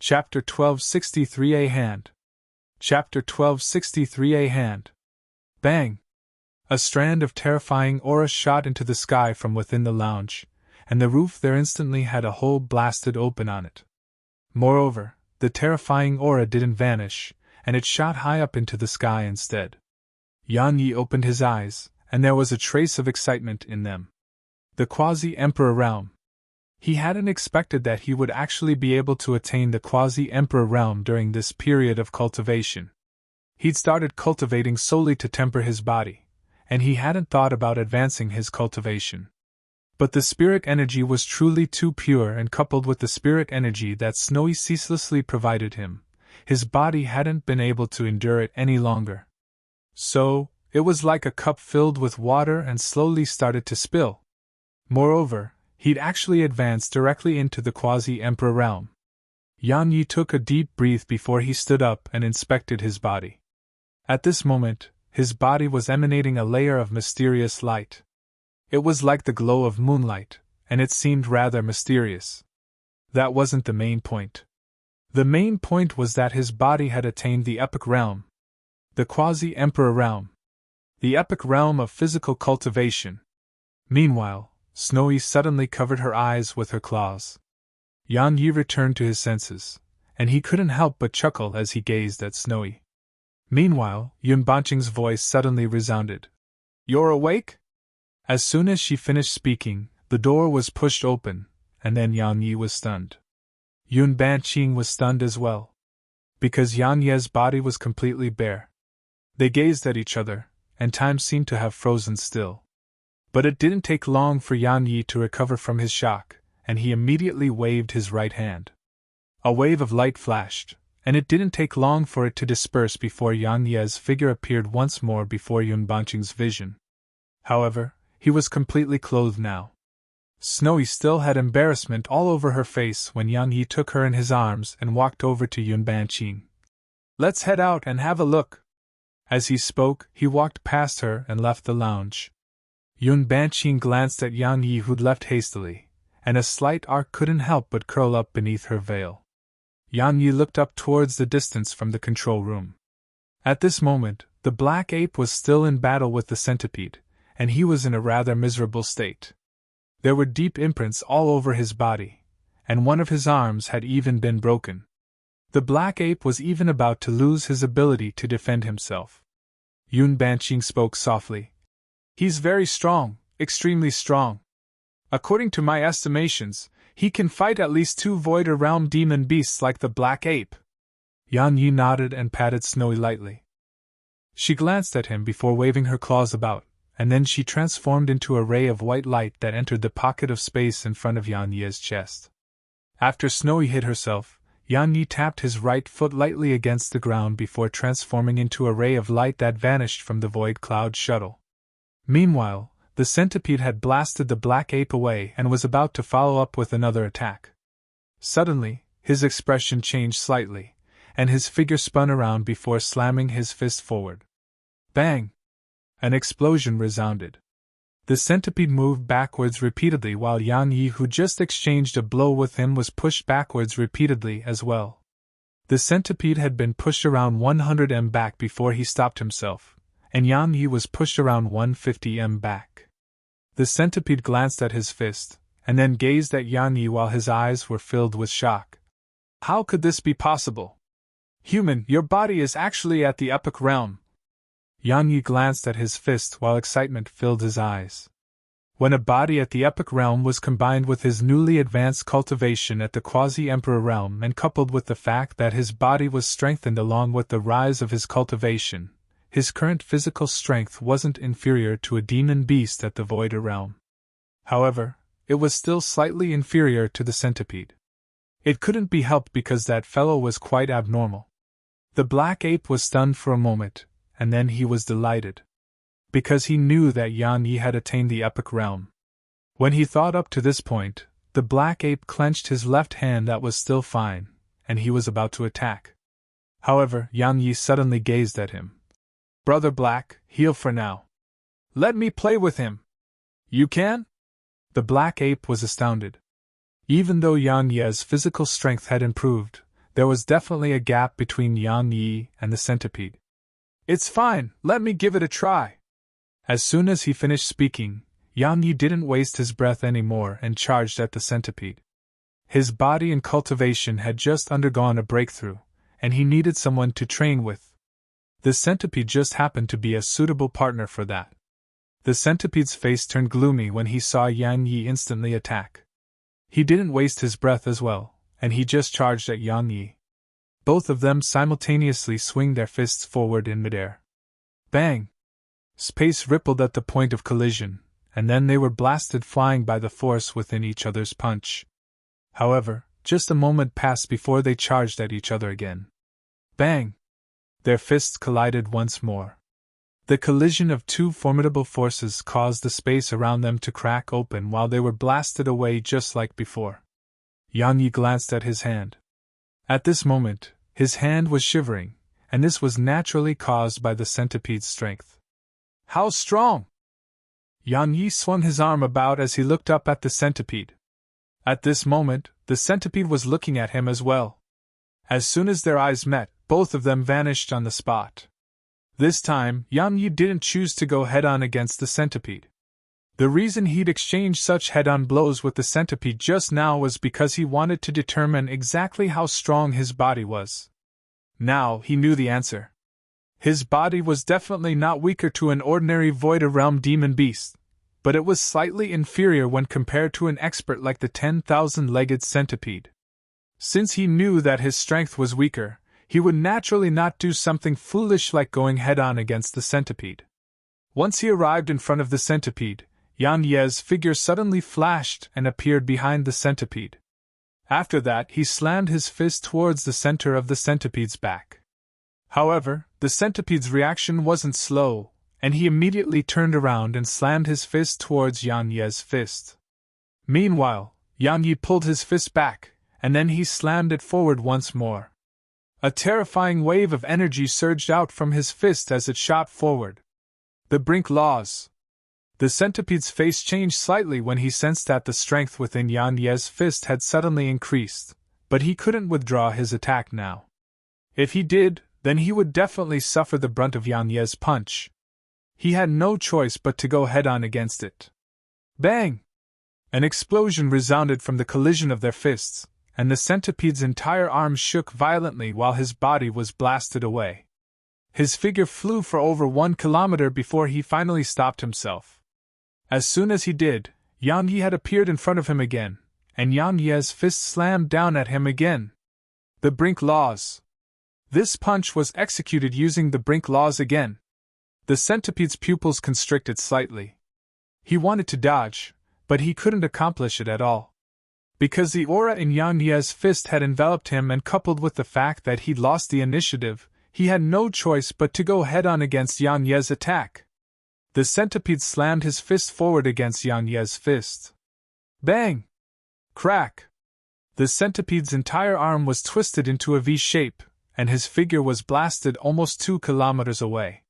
Chapter 1263 A Hand. Chapter 1263 A Hand. Bang! A strand of terrifying aura shot into the sky from within the lounge, and the roof there instantly had a hole blasted open on it. Moreover, the terrifying aura didn't vanish, and it shot high up into the sky instead. Yan Yi opened his eyes, and there was a trace of excitement in them. The Quasi-Emperor realm. He hadn't expected that he would actually be able to attain the Quasi-Emperor realm during this period of cultivation. He'd started cultivating solely to temper his body, and he hadn't thought about advancing his cultivation. But the spirit energy was truly too pure, and coupled with the spirit energy that Snowy ceaselessly provided him, his body hadn't been able to endure it any longer. So, it was like a cup filled with water and slowly started to spill. Moreover, he'd actually advanced directly into the Quasi-Emperor realm. Yan Yi took a deep breath before he stood up and inspected his body. At this moment, his body was emanating a layer of mysterious light. It was like the glow of moonlight, and it seemed rather mysterious. That wasn't the main point. The main point was that his body had attained the epic realm. The Quasi-Emperor realm. The epic realm of physical cultivation. Meanwhile, Snowy suddenly covered her eyes with her claws. Yan Yi returned to his senses, and he couldn't help but chuckle as he gazed at Snowy. Meanwhile, Yunbanqing's voice suddenly resounded. "You're awake?" As soon as she finished speaking, the door was pushed open, and then Yan Yi was stunned. Yunbanqing was stunned as well, because Yan Ye's body was completely bare. They gazed at each other, and time seemed to have frozen still. But it didn't take long for Yan Yi to recover from his shock, and he immediately waved his right hand. A wave of light flashed, and it didn't take long for it to disperse before Yan Ye's figure appeared once more before Yunbanqing's vision. However, he was completely clothed now. Snowy still had embarrassment all over her face when Yan Yi took her in his arms and walked over to Yunbanqing. "Let's head out and have a look." As he spoke, he walked past her and left the lounge. Yunbanqing glanced at Yan Yi, who'd left hastily, and a slight arc couldn't help but curl up beneath her veil. Yan Yi looked up towards the distance from the control room. At this moment, the black ape was still in battle with the centipede, and he was in a rather miserable state. There were deep imprints all over his body, and one of his arms had even been broken. The black ape was even about to lose his ability to defend himself. Yunbanqing spoke softly. "He's very strong, extremely strong. According to my estimations, he can fight at least 2 Void Realm demon beasts like the black ape." Yan Yi nodded and patted Snowy lightly. She glanced at him before waving her claws about, and then she transformed into a ray of white light that entered the pocket of space in front of Yan Yi's chest. After Snowy hid herself, Yan Yi tapped his right foot lightly against the ground before transforming into a ray of light that vanished from the void cloud shuttle. Meanwhile, the centipede had blasted the black ape away and was about to follow up with another attack. Suddenly, his expression changed slightly, and his figure spun around before slamming his fist forward. Bang! An explosion resounded. The centipede moved backwards repeatedly while Yan Yi, who just exchanged a blow with him, was pushed backwards repeatedly as well. The centipede had been pushed around 100 m back before he stopped himself, and Yan Yi was pushed around 150 m back. The centipede glanced at his fist, and then gazed at Yan Yi while his eyes were filled with shock. "How could this be possible? Human, your body is actually at the epic realm." Yan Yi glanced at his fist while excitement filled his eyes. When a body at the epic realm was combined with his newly advanced cultivation at the Quasi-Emperor realm, and coupled with the fact that his body was strengthened along with the rise of his cultivation, his current physical strength wasn't inferior to a demon beast at the Void realm. However, it was still slightly inferior to the centipede. It couldn't be helped because that fellow was quite abnormal. The black ape was stunned for a moment, and then he was delighted. Because he knew that Yan Yi had attained the epic realm. When he thought up to this point, the black ape clenched his left hand that was still fine, and he was about to attack. However, Yan Yi suddenly gazed at him. "Brother Black, heal for now. Let me play with him." "You can?" The black ape was astounded. Even though Yan Yi's physical strength had improved, There was definitely a gap between Yang Yi and the centipede. "It's fine, let me give it a try." As soon as he finished speaking, Yang Yi didn't waste his breath anymore and charged at the centipede. His body and cultivation had just undergone a breakthrough, and he needed someone to train with. The centipede just happened to be a suitable partner for that. The centipede's face turned gloomy when he saw Yang Yi instantly attack. He didn't waste his breath as well, and he just charged at Yang Yi. Both of them simultaneously swing their fists forward in midair. Bang! Space rippled at the point of collision, and then they were blasted flying by the force within each other's punch. However, just a moment passed before they charged at each other again. Bang! Their fists collided once more. The collision of two formidable forces caused the space around them to crack open while they were blasted away just like before. Yang Yi glanced at his hand. At this moment, his hand was shivering, and this was naturally caused by the centipede's strength. "How strong?" Yang Yi swung his arm about as he looked up at the centipede. At this moment, the centipede was looking at him as well. As soon as their eyes met, both of them vanished on the spot. This time, Yang Yi didn't choose to go head-on against the centipede. The reason he'd exchanged such head-on blows with the centipede just now was because he wanted to determine exactly how strong his body was. Now he knew the answer. His body was definitely not weaker to an ordinary Void Realm demon beast, but it was slightly inferior when compared to an expert like the 10,000-legged centipede. Since he knew that his strength was weaker, he would naturally not do something foolish like going head-on against the centipede. Once he arrived in front of the centipede, Yang Yi's figure suddenly flashed and appeared behind the centipede. After that, he slammed his fist towards the center of the centipede's back. However, the centipede's reaction wasn't slow, and he immediately turned around and slammed his fist towards Yang Yi's fist. Meanwhile, Yang Yi pulled his fist back, and then he slammed it forward once more. A terrifying wave of energy surged out from his fist as it shot forward. The brink laws. The centipede's face changed slightly when he sensed that the strength within Yang Yi's fist had suddenly increased, but he couldn't withdraw his attack now. If he did, then he would definitely suffer the brunt of Yang Yi's punch. He had no choice but to go head-on against it. Bang! An explosion resounded from the collision of their fists, and the centipede's entire arm shook violently while his body was blasted away. His figure flew for over 1 kilometer before he finally stopped himself. As soon as he did, Yang Yi had appeared in front of him again, and Yang Yi's fist slammed down at him again. The brink laws. This punch was executed using the brink laws again. The centipede's pupils constricted slightly. He wanted to dodge, but he couldn't accomplish it at all. Because the aura in Yang Yi's fist had enveloped him, and coupled with the fact that he'd lost the initiative, he had no choice but to go head-on against Yang Yi's attack. The centipede slammed his fist forward against Yang Yi's fist. Bang! Crack! The centipede's entire arm was twisted into a V shape, and his figure was blasted almost 2 kilometers away.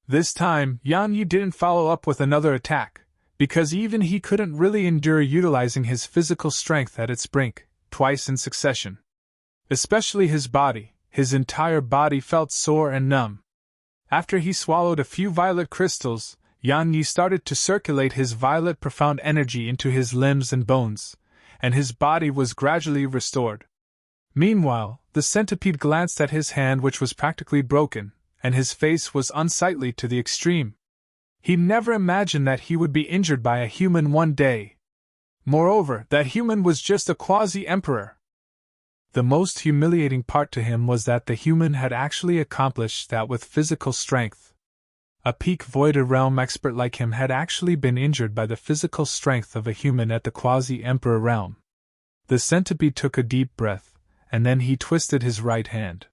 This time, Yang Yi didn't follow up with another attack, because even he couldn't really endure utilizing his physical strength at its brink, twice in succession. Especially his entire body felt sore and numb. After he swallowed a few violet crystals, Yang Yi started to circulate his violet profound energy into his limbs and bones, and his body was gradually restored. Meanwhile, the centipede glanced at his hand, which was practically broken, and his face was unsightly to the extreme. He never imagined that he would be injured by a human one day. Moreover, that human was just a quasi-emperor. The most humiliating part to him was that the human had actually accomplished that with physical strength. A peak Void Realm expert like him had actually been injured by the physical strength of a human at the quasi-emperor realm. The centipede took a deep breath, and then he twisted his right hand.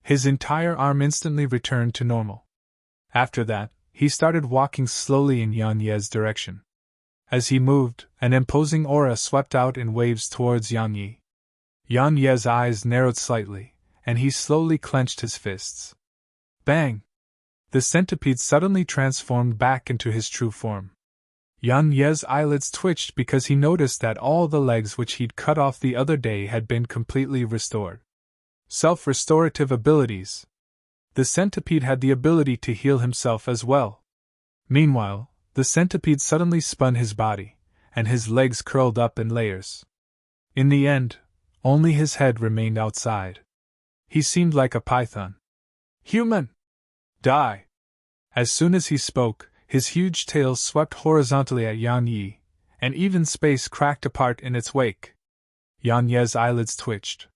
His entire arm instantly returned to normal. After that, he started walking slowly in Yang Yi's direction. As he moved, an imposing aura swept out in waves towards Yang Yi. Yang Yi's eyes narrowed slightly, and he slowly clenched his fists. Bang! The centipede suddenly transformed back into his true form. Yang Yi's eyelids twitched because he noticed that all the legs which he'd cut off the other day had been completely restored. Self-restorative abilities. The centipede had the ability to heal himself as well. Meanwhile, the centipede suddenly spun his body, and his legs curled up in layers. In the end, only his head remained outside. He seemed like a python. Human! Die! As soon as he spoke, his huge tail swept horizontally at Yan Yi, and even space cracked apart in its wake. Yan Ye's eyelids twitched.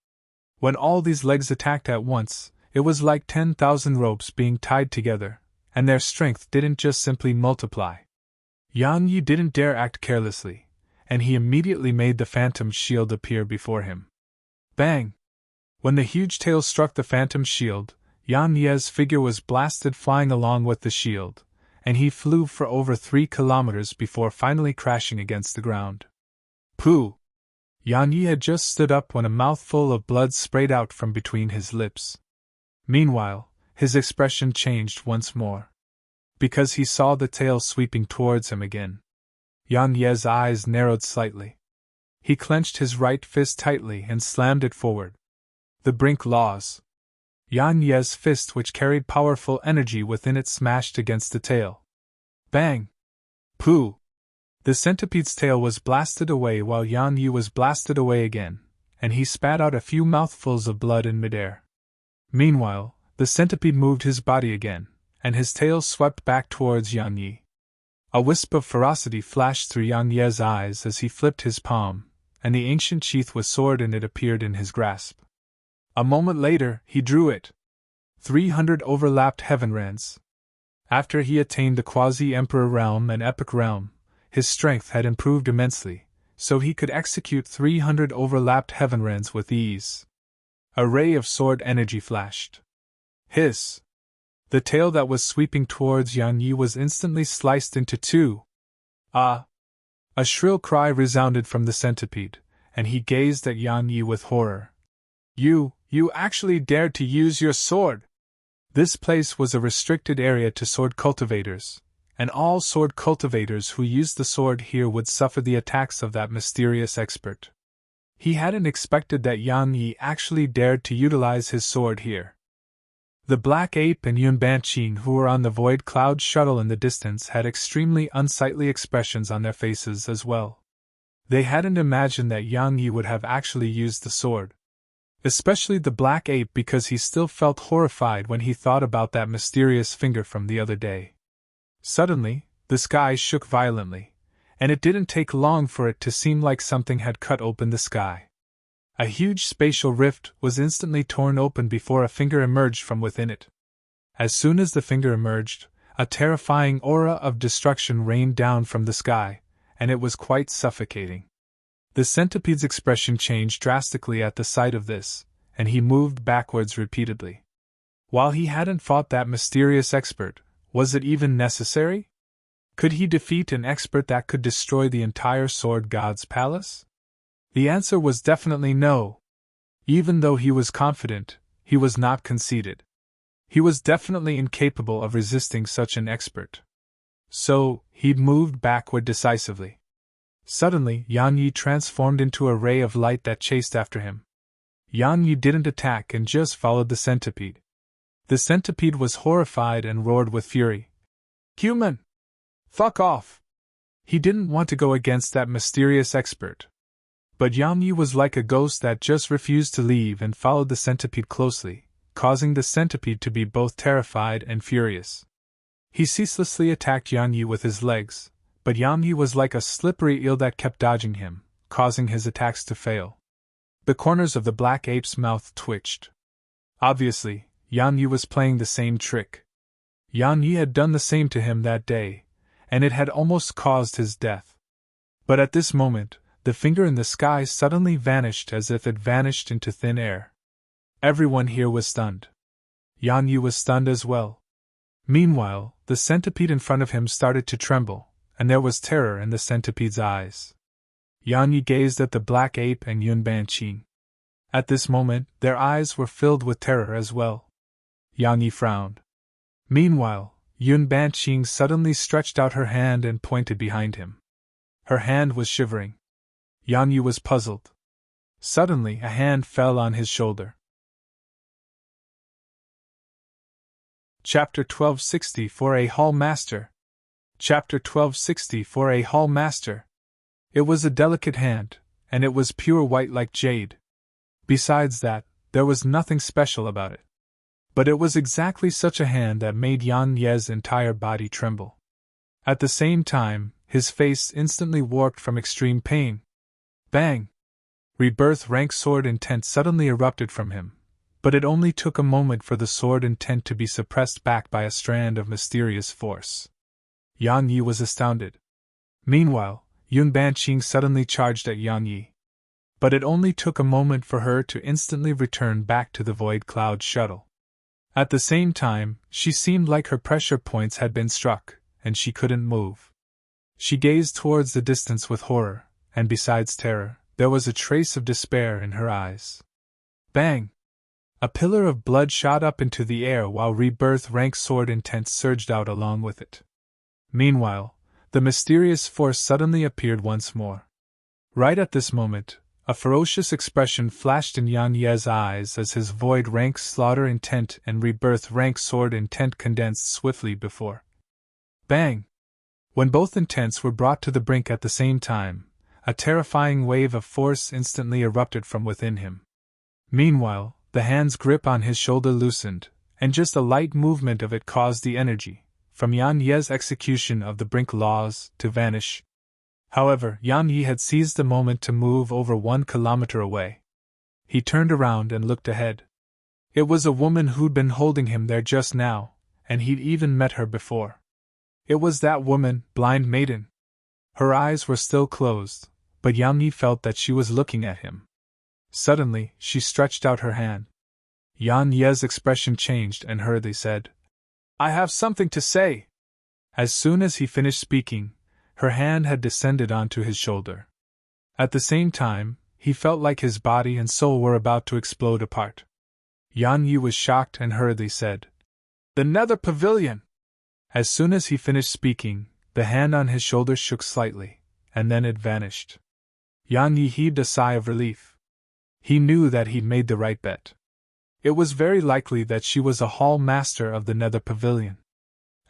When all these legs attacked at once, it was like 10,000 ropes being tied together, and their strength didn't just simply multiply. Yan Yi didn't dare act carelessly, and he immediately made the phantom shield appear before him. Bang! When the huge tail struck the phantom shield, Yan Ye's figure was blasted flying along with the shield, and he flew for over 3 kilometers before finally crashing against the ground. Pooh! Yan Yi had just stood up when a mouthful of blood sprayed out from between his lips. Meanwhile, his expression changed once more. Because he saw the tail sweeping towards him again. Yan Ye's eyes narrowed slightly. He clenched his right fist tightly and slammed it forward. The brink laws. Yan Ye's fist, which carried powerful energy within it, smashed against the tail. Bang! Pooh! The centipede's tail was blasted away while Yan Yi was blasted away again, and he spat out a few mouthfuls of blood in midair. Meanwhile, the centipede moved his body again, and his tail swept back towards Yan Yi. A wisp of ferocity flashed through Yan Ye's eyes as he flipped his palm, and the ancient sheath with sword in it appeared in his grasp. A moment later, he drew it. 300 overlapped heavenlands. After he attained the quasi-emperor realm and epic realm, his strength had improved immensely, so he could execute 300 overlapped heavenlands with ease. A ray of sword energy flashed. Hiss! The tail that was sweeping towards Yan Yi was instantly sliced into 2. Ah! A shrill cry resounded from the centipede, and he gazed at Yan Yi with horror. You actually dared to use your sword! This place was a restricted area to sword cultivators, and all sword cultivators who used the sword here would suffer the attacks of that mysterious expert. He hadn't expected that Yan Yi actually dared to utilize his sword here. The Black Ape and Yun Banqing, who were on the Void Cloud shuttle in the distance, had extremely unsightly expressions on their faces as well. They hadn't imagined that Yan Yi would have actually used the sword. Especially the Black Ape, because he still felt horrified when he thought about that mysterious finger from the other day. Suddenly, the sky shook violently, and it didn't take long for it to seem like something had cut open the sky. A huge spatial rift was instantly torn open before a finger emerged from within it. As soon as the finger emerged, a terrifying aura of destruction rained down from the sky, and it was quite suffocating. The centipede's expression changed drastically at the sight of this, and he moved backwards repeatedly. While he hadn't fought that mysterious expert, was it even necessary? Could he defeat an expert that could destroy the entire Sword God's palace? The answer was definitely no. Even though he was confident, he was not conceited. He was definitely incapable of resisting such an expert. So, he moved backward decisively. Suddenly, Yan Yi transformed into a ray of light that chased after him. Yan Yi didn't attack and just followed the centipede. The centipede was horrified and roared with fury. Human! Fuck off! He didn't want to go against that mysterious expert. But Yan Yi was like a ghost that just refused to leave and followed the centipede closely, causing the centipede to be both terrified and furious. He ceaselessly attacked Yan Yi with his legs, but Yan Yi was like a slippery eel that kept dodging him, causing his attacks to fail. The corners of the Black Ape's mouth twitched. Obviously, Yan Yi was playing the same trick. Yan Yi had done the same to him that day, and it had almost caused his death. But at this moment, the finger in the sky suddenly vanished as if it vanished into thin air. Everyone here was stunned. Yan Yi was stunned as well. Meanwhile, the centipede in front of him started to tremble, and there was terror in the centipede's eyes. Yan Yi gazed at the Black Ape and Yun Banqing. At this moment, their eyes were filled with terror as well. Yan Yi frowned. Meanwhile, Yun Banqing suddenly stretched out her hand and pointed behind him. Her hand was shivering. Yan Yi was puzzled. Suddenly, a hand fell on his shoulder. Chapter 1260 for a Hall Master. Chapter 1260 for a Hall Master. It was a delicate hand, and it was pure white like jade. Besides that, there was nothing special about it. But it was exactly such a hand that made Yan Ye's entire body tremble. At the same time, his face instantly warped from extreme pain. Bang! Rebirth rank sword intent suddenly erupted from him, but it only took a moment for the sword intent to be suppressed back by a strand of mysterious force. Yan Yi was astounded. Meanwhile, Yun Banqing suddenly charged at Yan Yi. But it only took a moment for her to instantly return back to the Void Cloud shuttle. At the same time, she seemed like her pressure points had been struck, and she couldn't move. She gazed towards the distance with horror, and besides terror, there was a trace of despair in her eyes. Bang! A pillar of blood shot up into the air while Rebirth rank sword intent surged out along with it. Meanwhile, the mysterious force suddenly appeared once more. Right at this moment, a ferocious expression flashed in Yan Ye's eyes as his void rank slaughter intent and Rebirth rank sword intent condensed swiftly before. Bang! When both intents were brought to the brink at the same time, a terrifying wave of force instantly erupted from within him. Meanwhile, the hand's grip on his shoulder loosened, and just a light movement of it caused the energy, from Yan Ye's execution of the brink laws, to vanish. However, Yan Yi had seized the moment to move over 1 kilometer away. He turned around and looked ahead. It was a woman who'd been holding him there just now, and he'd even met her before. It was that woman, Blind Maiden. Her eyes were still closed, but Yan Yi felt that she was looking at him. Suddenly, she stretched out her hand. Yan Ye's expression changed and hurriedly said, "I have something to say." As soon as he finished speaking, her hand had descended onto his shoulder. At the same time, he felt like his body and soul were about to explode apart. Yan Yi was shocked and hurriedly said, "The Nether Pavilion!" As soon as he finished speaking, the hand on his shoulder shook slightly, and then it vanished. Yan Yi heaved a sigh of relief. He knew that he'd made the right bet. It was very likely that she was a Hall Master of the Nether Pavilion.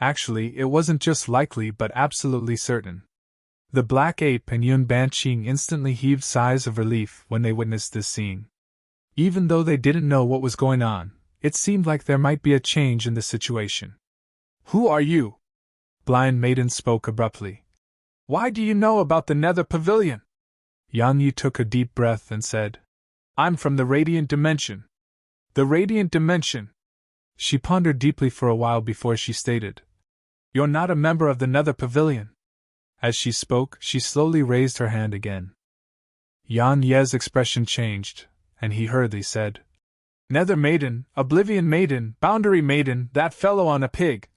Actually, it wasn't just likely but absolutely certain. The Black Ape and Yun Banqing instantly heaved sighs of relief when they witnessed this scene. Even though they didn't know what was going on, it seemed like there might be a change in the situation. "Who are you?" Blind Maiden spoke abruptly. "Why do you know about the Nether Pavilion?" Yan Yi took a deep breath and said, "I'm from the Radiant Dimension." "The Radiant Dimension?" She pondered deeply for a while before she stated, "You're not a member of the Nether Pavilion." As she spoke, she slowly raised her hand again. Yan Ye's expression changed, and he hurriedly said, "Nether Maiden, Oblivion Maiden, Boundary Maiden, that fellow on a pig."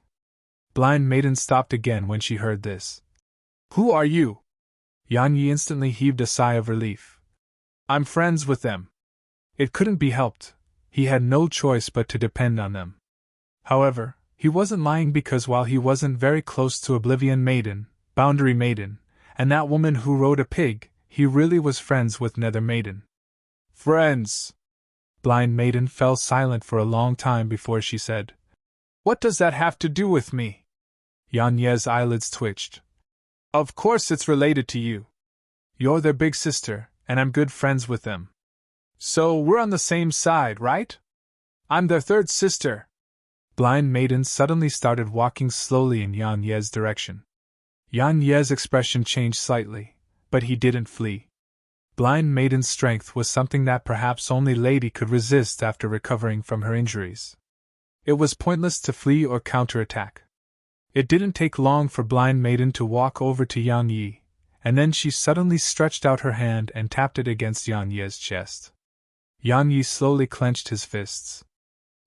Blind Maiden stopped again when she heard this. "Who are you?" Yan Yi instantly heaved a sigh of relief. "I'm friends with them." It couldn't be helped. He had no choice but to depend on them. However, he wasn't lying because while he wasn't very close to Oblivion Maiden, Boundary Maiden, and that woman who rode a pig, he really was friends with Nether Maiden. "Friends?" Blind Maiden fell silent for a long time before she said, "What does that have to do with me?" Yan Ye's eyelids twitched. "Of course it's related to you. You're their big sister, and I'm good friends with them. So we're on the same side, right? I'm their third sister." Blind Maiden suddenly started walking slowly in Yan Ye's direction. Yan Ye's expression changed slightly, but he didn't flee. Blind Maiden's strength was something that perhaps only Lady could resist after recovering from her injuries. It was pointless to flee or counterattack. It didn't take long for Blind Maiden to walk over to Yan Yi, and then she suddenly stretched out her hand and tapped it against Yan Ye's chest. Yan Yi slowly clenched his fists.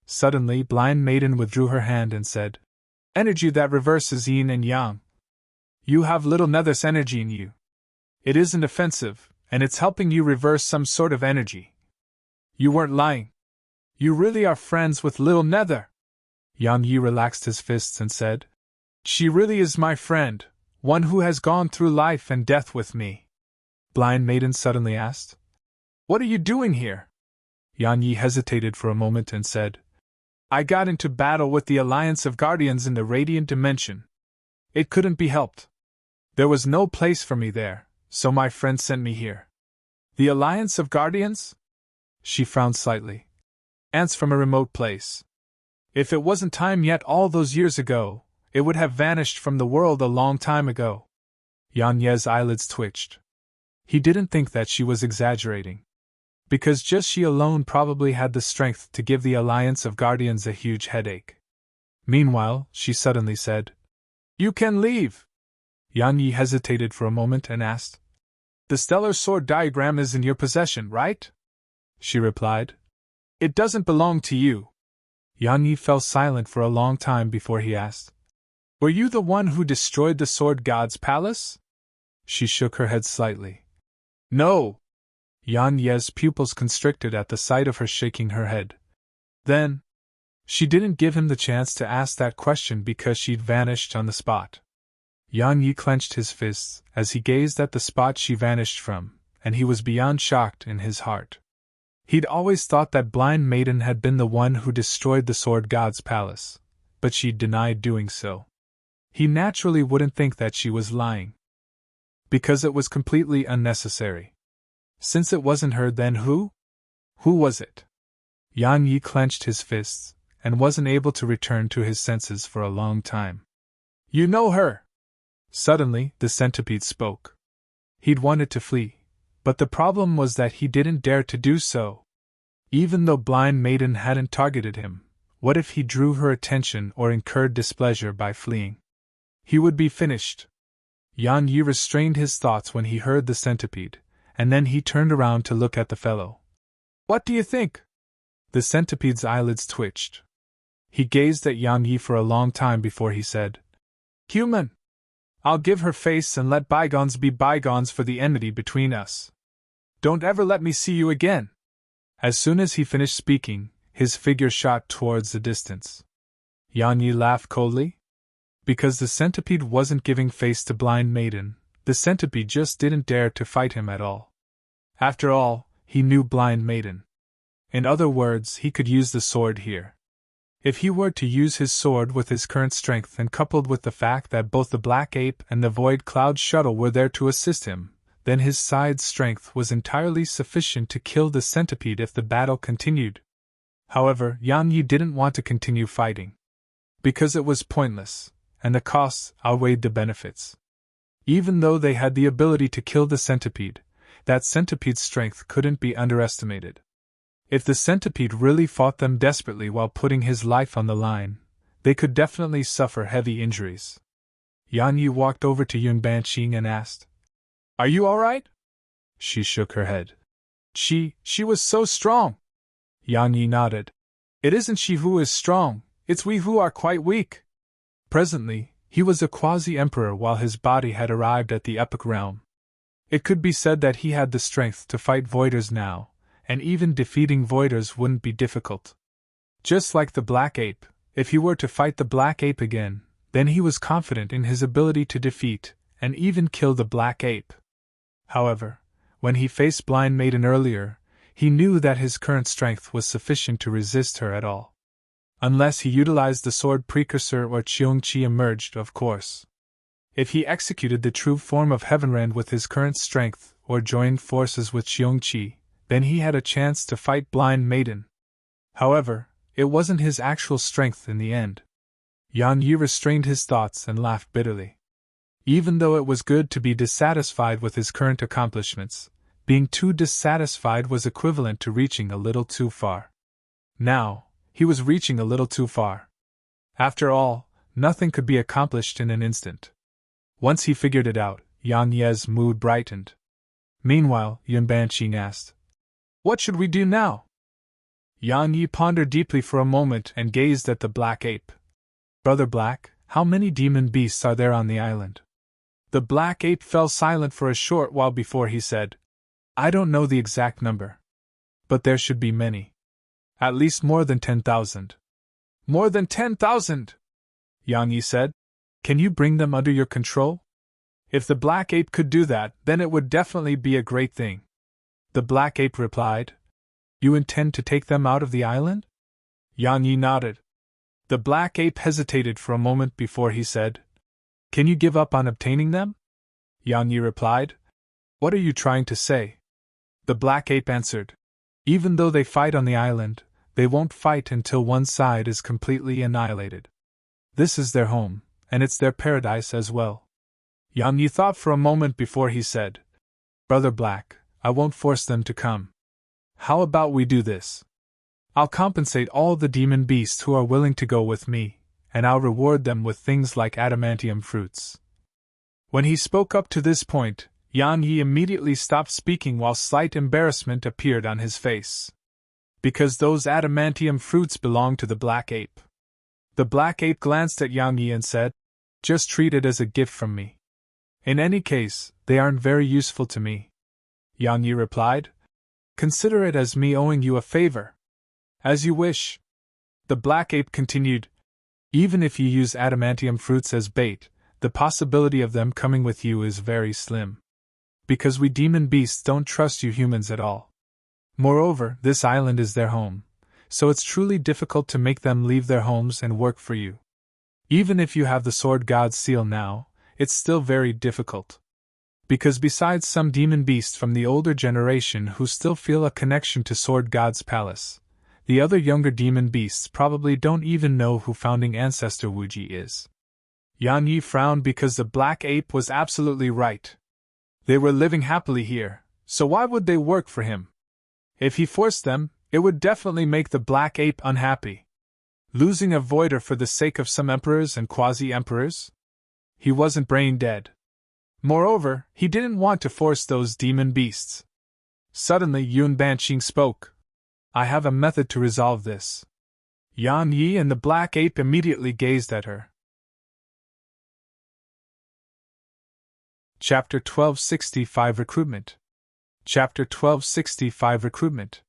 Suddenly, Blind Maiden withdrew her hand and said, "Energy that reverses yin and yang. You have little Nether's energy in you. It isn't offensive, and it's helping you reverse some sort of energy. You weren't lying. You really are friends with little Nether." Yan Yi relaxed his fists and said, "She really is my friend, one who has gone through life and death with me." Blind Maiden suddenly asked, "What are you doing here?" Yan Yi hesitated for a moment and said, I got into battle with the Alliance of Guardians in the Radiant Dimension. It couldn't be helped. There was no place for me there, so my friend sent me here. The Alliance of Guardians? She frowned slightly. Ants from a remote place. If it wasn't time yet all those years ago, it would have vanished from the world a long time ago. Yan Ye's eyelids twitched. He didn't think that she was exaggerating. Because just she alone probably had the strength to give the Alliance of Guardians a huge headache. Meanwhile, she suddenly said, "You can leave." Yan Yi hesitated for a moment and asked, "The stellar sword diagram is in your possession, right?" She replied, "It doesn't belong to you." Yan Yi fell silent for a long time before he asked, "Were you the one who destroyed the sword god's palace?" She shook her head slightly. "No." Yan Ye's pupils constricted at the sight of her shaking her head. Then, she didn't give him the chance to ask that question because she'd vanished on the spot. Yan Yi clenched his fists as he gazed at the spot she vanished from, and he was beyond shocked in his heart. He'd always thought that Blind Maiden had been the one who destroyed the sword god's palace, but she'd denied doing so. He naturally wouldn't think that she was lying, because it was completely unnecessary. Since it wasn't her, then who? Who was it? Yan Yi clenched his fists, and wasn't able to return to his senses for a long time. "You know her!" Suddenly, the centipede spoke. He'd wanted to flee, but the problem was that he didn't dare to do so. Even though Blind Maiden hadn't targeted him, what if he drew her attention or incurred displeasure by fleeing? He would be finished. Yan Yi restrained his thoughts when he heard the centipede, and then he turned around to look at the fellow. "What do you think?" The centipede's eyelids twitched. He gazed at Yan Yi for a long time before he said, "Human! I'll give her face and let bygones be bygones for the enmity between us. Don't ever let me see you again." As soon as he finished speaking, his figure shot towards the distance. Yan Yi laughed coldly. Because the centipede wasn't giving face to Blind Maiden, the centipede just didn't dare to fight him at all. After all, he knew Blind Maiden. In other words, he could use the sword here. If he were to use his sword with his current strength and coupled with the fact that both the Black Ape and the Void Cloud Shuttle were there to assist him, then his side strength was entirely sufficient to kill the centipede if the battle continued. However, Yan Yi didn't want to continue fighting. Because it was pointless, and the costs outweighed the benefits. Even though they had the ability to kill the centipede, that centipede's strength couldn't be underestimated. If the centipede really fought them desperately while putting his life on the line, they could definitely suffer heavy injuries. Yan Yi walked over to Yun Banqing and asked, "Are you all right?" She shook her head. She was so strong." Yan Yi nodded. "It isn't she who is strong, it's we who are quite weak." Presently, he was a quasi-emperor while his body had arrived at the epic realm. It could be said that he had the strength to fight voiders now, and even defeating voiders wouldn't be difficult. Just like the Black Ape, if he were to fight the Black Ape again, then he was confident in his ability to defeat, and even kill the Black Ape. However, when he faced Blind Maiden earlier, he knew that his current strength was sufficient to resist her at all. Unless he utilized the sword precursor or Cheongqi emerged, of course. If he executed the true form of Heavenrend with his current strength, or joined forces with Cheongqi, then he had a chance to fight Blind Maiden. However, it wasn't his actual strength in the end. Yan Yi restrained his thoughts and laughed bitterly. Even though it was good to be dissatisfied with his current accomplishments, being too dissatisfied was equivalent to reaching a little too far. Now, he was reaching a little too far. After all, nothing could be accomplished in an instant. Once he figured it out, Yan Ye's mood brightened. Meanwhile, Yun Banqing asked, "What should we do now?" Yan Yi pondered deeply for a moment and gazed at the Black Ape. "Brother Black, how many demon beasts are there on the island?" The Black Ape fell silent for a short while before he said, "I don't know the exact number. But there should be many. At least more than 10,000. "More than 10,000! Yan Yi said. "Can you bring them under your control?" "If the Black Ape could do that, then it would definitely be a great thing." The Black Ape replied, "You intend to take them out of the island?" Yan Yi nodded. The black ape hesitated for a moment before he said, "Can you give up on obtaining them?" Yang Yi replied, "What are you trying to say?" The black ape answered, "Even though they fight on the island, they won't fight until one side is completely annihilated. This is their home, and it's their paradise as well." Yang Yi thought for a moment before he said, "Brother Black, I won't force them to come. How about we do this? I'll compensate all the demon beasts who are willing to go with me, and I'll reward them with things like adamantium fruits." When he spoke up to this point, Yang Yi immediately stopped speaking while slight embarrassment appeared on his face. Because those adamantium fruits belong to the black ape. The black ape glanced at Yang Yi and said, "Just treat it as a gift from me. In any case, they aren't very useful to me." Yang Yi replied, "Consider it as me owing you a favor." "As you wish." The black ape continued, "Even if you use adamantium fruits as bait, the possibility of them coming with you is very slim. Because we demon beasts don't trust you humans at all. Moreover, this island is their home, so it's truly difficult to make them leave their homes and work for you. Even if you have the Sword God's seal now, it's still very difficult. Because besides some demon beasts from the older generation who still feel a connection to Sword God's palace, the other younger demon beasts probably don't even know who founding ancestor Wuji is." Yang Yi frowned because the black ape was absolutely right. They were living happily here, so why would they work for him? If he forced them, it would definitely make the black ape unhappy. Losing a voider for the sake of some emperors and quasi-emperors? He wasn't brain dead. Moreover, he didn't want to force those demon beasts. Suddenly Yun Banqing spoke. "I have a method to resolve this." Yang Yi and the black ape immediately gazed at her. Chapter 1265 Recruitment. Chapter 1265 Recruitment.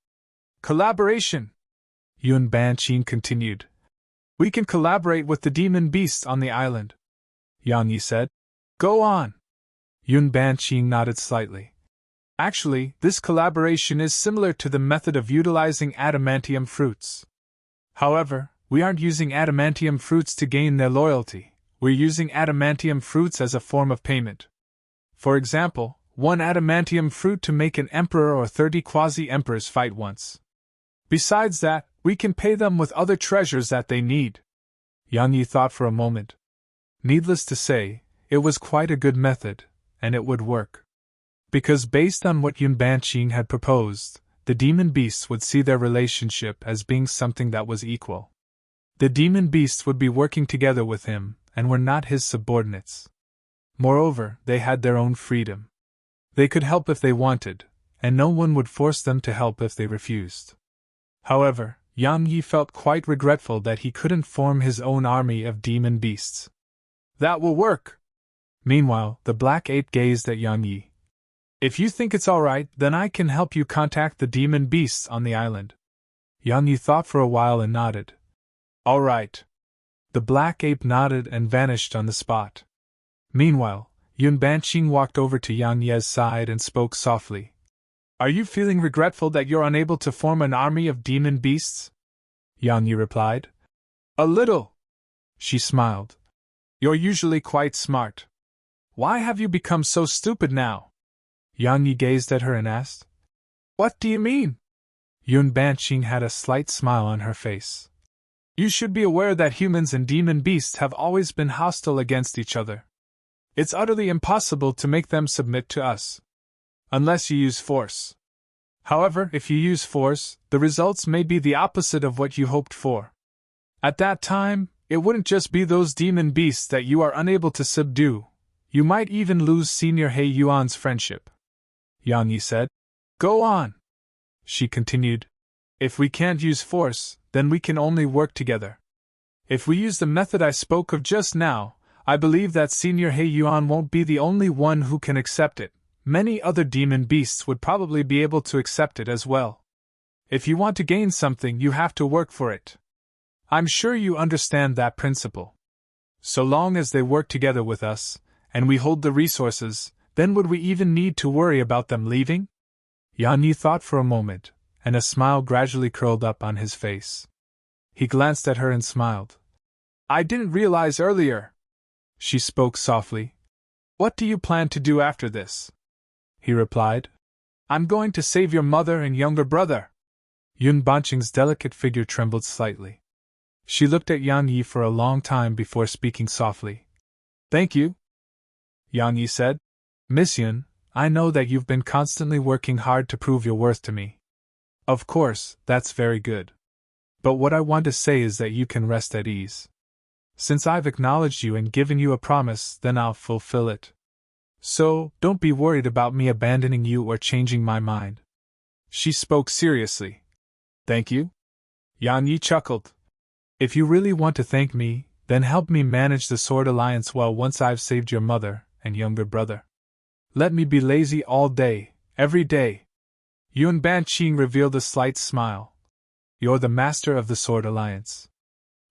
Collaboration! Yun Banqing continued. "We can collaborate with the demon beasts on the island." Yang Yi said, "Go on." Yun Banqing nodded slightly. "Actually, this collaboration is similar to the method of utilizing adamantium fruits. However, we aren't using adamantium fruits to gain their loyalty, we're using adamantium fruits as a form of payment. For example, 1 adamantium fruit to make an emperor or 30 quasi-emperors fight once. Besides that, we can pay them with other treasures that they need." Yang Yi thought for a moment. Needless to say, it was quite a good method, and it would work. Because based on what Yun Banqing had proposed, the demon beasts would see their relationship as being something that was equal. The demon beasts would be working together with him, and were not his subordinates. Moreover, they had their own freedom. They could help if they wanted, and no one would force them to help if they refused. However, Yang Yi felt quite regretful that he couldn't form his own army of demon beasts. "That will work." Meanwhile, the black ape gazed at Yang Yi. "If you think it's alright, then I can help you contact the demon beasts on the island." Yang Yi thought for a while and nodded. "All right." The black ape nodded and vanished on the spot. Meanwhile, Yun Banqing walked over to Yang Ye's side and spoke softly. "Are you feeling regretful that you're unable to form an army of demon beasts?" Yang Yi replied. "A little." She smiled. "You're usually quite smart. Why have you become so stupid now?" Yang Yi gazed at her and asked. "What do you mean?" Yun Banqing had a slight smile on her face. "You should be aware that humans and demon beasts have always been hostile against each other. It's utterly impossible to make them submit to us. Unless you use force. However, if you use force, the results may be the opposite of what you hoped for. At that time, it wouldn't just be those demon beasts that you are unable to subdue. You might even lose Senior He Yuan's friendship." Yang Yi said. "Go on." She continued. "If we can't use force, then we can only work together. If we use the method I spoke of just now, I believe that Senior He Yuan won't be the only one who can accept it. Many other demon beasts would probably be able to accept it as well. If you want to gain something, you have to work for it. I'm sure you understand that principle. So long as they work together with us, and we hold the resources, then would we even need to worry about them leaving?" Yang Yi thought for a moment, and a smile gradually curled up on his face. He glanced at her and smiled. I didn't realize earlier. She spoke softly. What do you plan to do after this? He replied. I'm going to save your mother and younger brother. Yun Banqing's delicate figure trembled slightly. She looked at Yang Yi for a long time before speaking softly. Thank you, Yang Yi said. Miss Yun, I know that you've been constantly working hard to prove your worth to me. Of course, that's very good. But what I want to say is that you can rest at ease. Since I've acknowledged you and given you a promise, then I'll fulfill it. So, don't be worried about me abandoning you or changing my mind. She spoke seriously. Thank you? Yang Yi chuckled. If you really want to thank me, then help me manage the Sword Alliance well once I've saved your mother and younger brother. Let me be lazy all day, every day. Yun Banqing revealed a slight smile. You're the master of the Sword Alliance.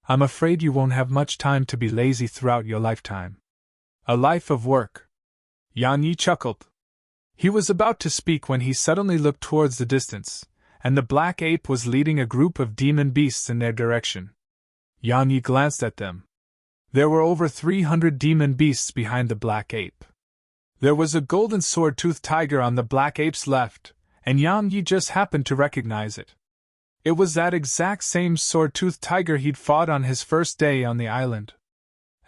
I'm afraid you won't have much time to be lazy throughout your lifetime. A life of work. Yang Yi chuckled. He was about to speak when he suddenly looked towards the distance, and the black ape was leading a group of demon beasts in their direction. Yang Yi glanced at them. There were over 300 demon beasts behind the black ape. There was a golden sword-toothed tiger on the black ape's left, and Yang Yi just happened to recognize it. It was that exact same sword-toothed tiger he'd fought on his first day on the island.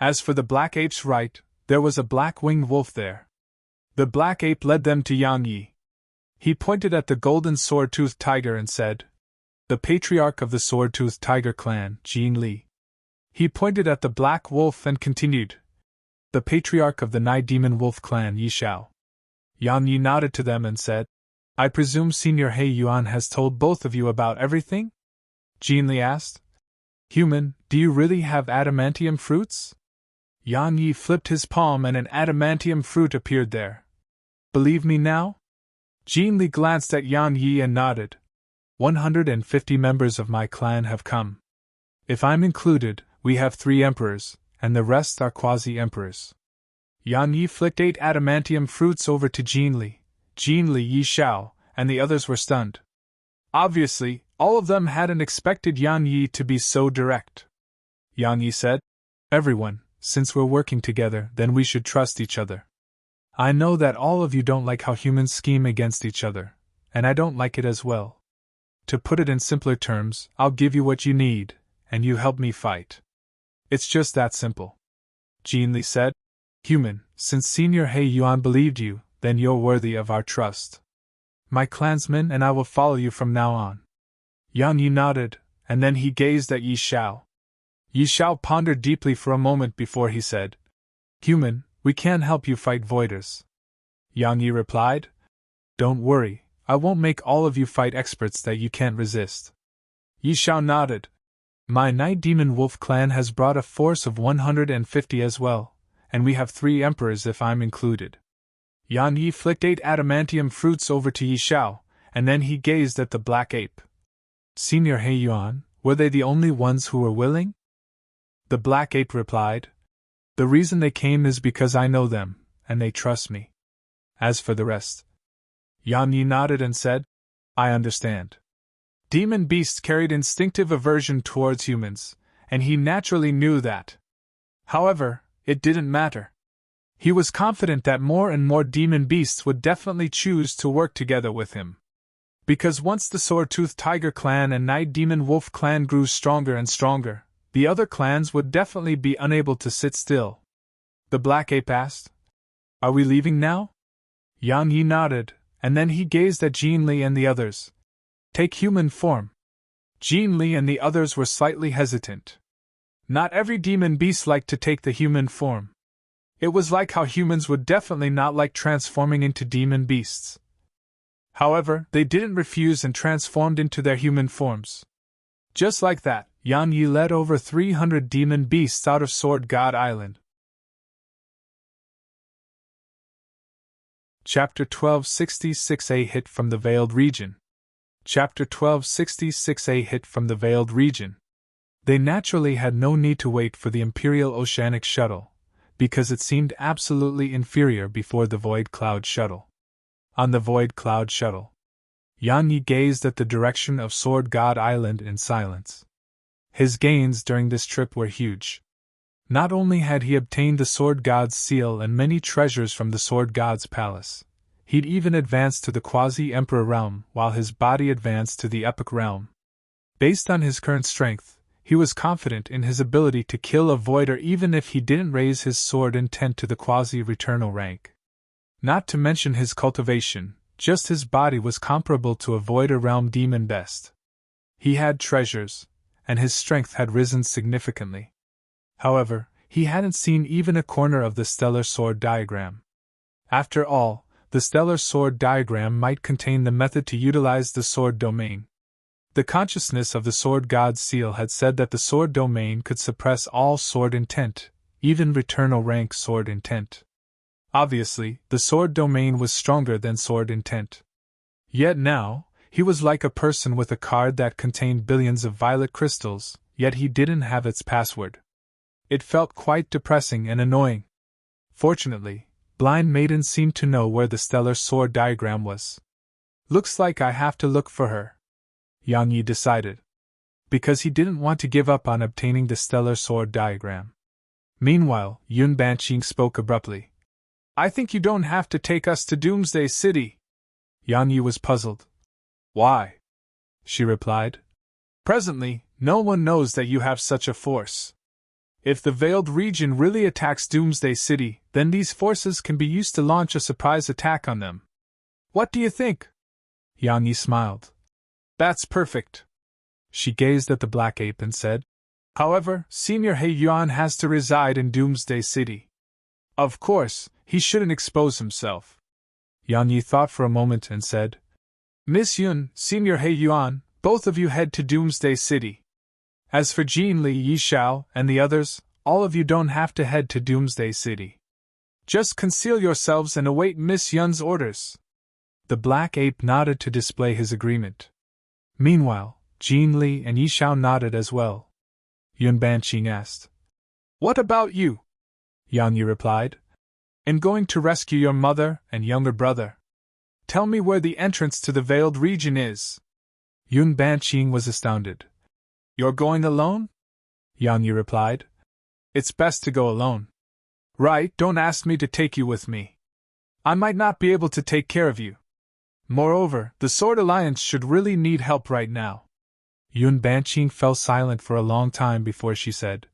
As for the black ape's right, there was a black-winged wolf there. The black ape led them to Yang Yi. He pointed at the golden sword-toothed tiger and said, The patriarch of the sword-toothed tiger clan, Jin Li. He pointed at the black wolf and continued, The patriarch of the Night Demon Wolf clan, Yi Shao. Yang Yi nodded to them and said, I presume Senior He Yuan has told both of you about everything? Jin Li asked. Human, do you really have adamantium fruits? Yang Yi flipped his palm and an adamantium fruit appeared there. Believe me now? Jin Li glanced at Yang Yi and nodded. 150 members of my clan have come. If I'm included, we have 3 emperors, and the rest are quasi-emperors. Yang Yi flicked 8 adamantium fruits over to Jin Li, Yi Shao, and the others were stunned. Obviously, all of them hadn't expected Yang Yi to be so direct. Yang Yi said, Everyone, since we're working together, then we should trust each other. I know that all of you don't like how humans scheme against each other, and I don't like it as well. To put it in simpler terms, I'll give you what you need, and you help me fight. It's just that simple. Jin Li said, Human, since Senior He Yuan believed you, then you're worthy of our trust. My clansmen and I will follow you from now on. Yang Yi nodded, and then he gazed at Yi Shao. Yi Shao pondered deeply for a moment before he said, Human, we can help you fight voiders. Yang Yi replied, Don't worry, I won't make all of you fight experts that you can't resist. Yi Shao nodded. My Night Demon Wolf clan has brought a force of 150 as well, and we have 3 emperors if I'm included. Yang Yi flicked 8 adamantium fruits over to Yi Shao, and then he gazed at the black ape. Senior He Yuan, were they the only ones who were willing? The black ape replied, The reason they came is because I know them, and they trust me. As for the rest. Yang Yi nodded and said, I understand. Demon beasts carried instinctive aversion towards humans, and he naturally knew that. However, it didn't matter. He was confident that more and more demon beasts would definitely choose to work together with him. Because once the Sword-Toothed Tiger clan and Night Demon Wolf clan grew stronger and stronger, the other clans would definitely be unable to sit still. The black ape asked, Are we leaving now? Yang Yi nodded, and then he gazed at Jin Li and the others. Take human form. Jin Li and the others were slightly hesitant. Not every demon beast liked to take the human form. It was like how humans would definitely not like transforming into demon beasts. However, they didn't refuse and transformed into their human forms. Just like that, Yang Yi led over 300 demon beasts out of Sword God Island. Chapter 1266A Hit from the Veiled Region. Chapter 1266A Hit from the Veiled Region. They naturally had no need to wait for the Imperial Oceanic Shuttle, because it seemed absolutely inferior before the Void Cloud Shuttle. On the Void Cloud Shuttle, Yang Yi gazed at the direction of Sword God Island in silence. His gains during this trip were huge. Not only had he obtained the Sword God's seal and many treasures from the Sword God's palace, he'd even advanced to the quasi-emperor realm while his body advanced to the epic realm. Based on his current strength, he was confident in his ability to kill a voider even if he didn't raise his sword intent to the quasi-returnal rank. Not to mention his cultivation, just his body was comparable to a voider realm demon best. He had treasures, and his strength had risen significantly. However, he hadn't seen even a corner of the stellar sword diagram. After all, the stellar sword diagram might contain the method to utilize the sword domain. The consciousness of the Sword God's seal had said that the sword domain could suppress all sword intent, even returnal rank sword intent. Obviously, the sword domain was stronger than sword intent. Yet now, he was like a person with a card that contained billions of violet crystals, yet he didn't have its password. It felt quite depressing and annoying. Fortunately, Blind Maiden seemed to know where the stellar sword diagram was. Looks like I have to look for her, Yang Yi decided, because he didn't want to give up on obtaining the stellar sword diagram. Meanwhile, Yun Banqing spoke abruptly. I think you don't have to take us to Doomsday City. Yang Yi was puzzled. Why? She replied. Presently, no one knows that you have such a force. If the Veiled Region really attacks Doomsday City, then these forces can be used to launch a surprise attack on them. What do you think? Yang Yi smiled. That's perfect. She gazed at the black ape and said, However, Senior He Yuan has to reside in Doomsday City. Of course, he shouldn't expose himself. Yang Yi thought for a moment and said, Miss Yun, Senior He Yuan, both of you head to Doomsday City. As for Jin Li Yishao and the others, all of you don't have to head to Doomsday City. Just conceal yourselves and await Miss Yun's orders. The black ape nodded to display his agreement. Meanwhile, Jin Li and Yishao nodded as well. Yun Banqing asked, What about you? Yang Yi replied, I'm going to rescue your mother and younger brother. Tell me where the entrance to the Veiled Region is. Yun Banqing was astounded. You're going alone? Yang Yi replied. It's best to go alone. Right, don't ask me to take you with me. I might not be able to take care of you. Moreover, the Sword Alliance should really need help right now. Yun Banqing fell silent for a long time before she said,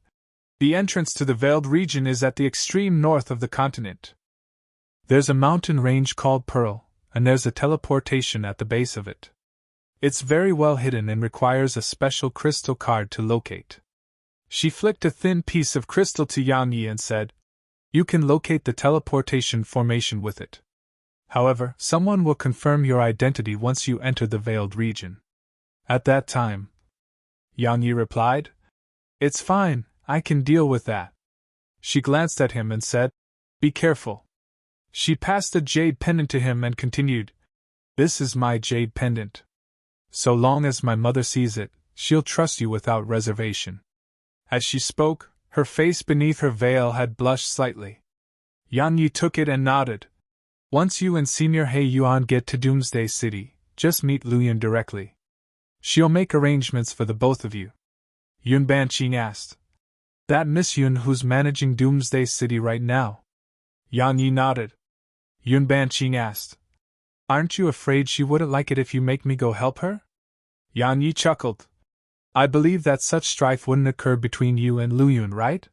The entrance to the Veiled Region is at the extreme north of the continent. There's a mountain range called Pearl, and there's a teleportation at the base of it. It's very well hidden and requires a special crystal card to locate. She flicked a thin piece of crystal to Yang Yi and said, You can locate the teleportation formation with it. However, someone will confirm your identity once you enter the Veiled Region. At that time, Yang Yi replied, It's fine, I can deal with that. She glanced at him and said, Be careful. She passed a jade pendant to him and continued, This is my jade pendant. So long as my mother sees it, she'll trust you without reservation. As she spoke, her face beneath her veil had blushed slightly. Yang Yi took it and nodded. Once you and Senior He Yuan get to Doomsday City, just meet Luyun directly. She'll make arrangements for the both of you. Yun Banqing asked. That Miss Yun who's managing Doomsday City right now? Yang Yi nodded. Yun Banqing asked. Aren't you afraid she wouldn't like it if you make me go help her? Yang Yi chuckled. I believe that such strife wouldn't occur between you and Luyun, right?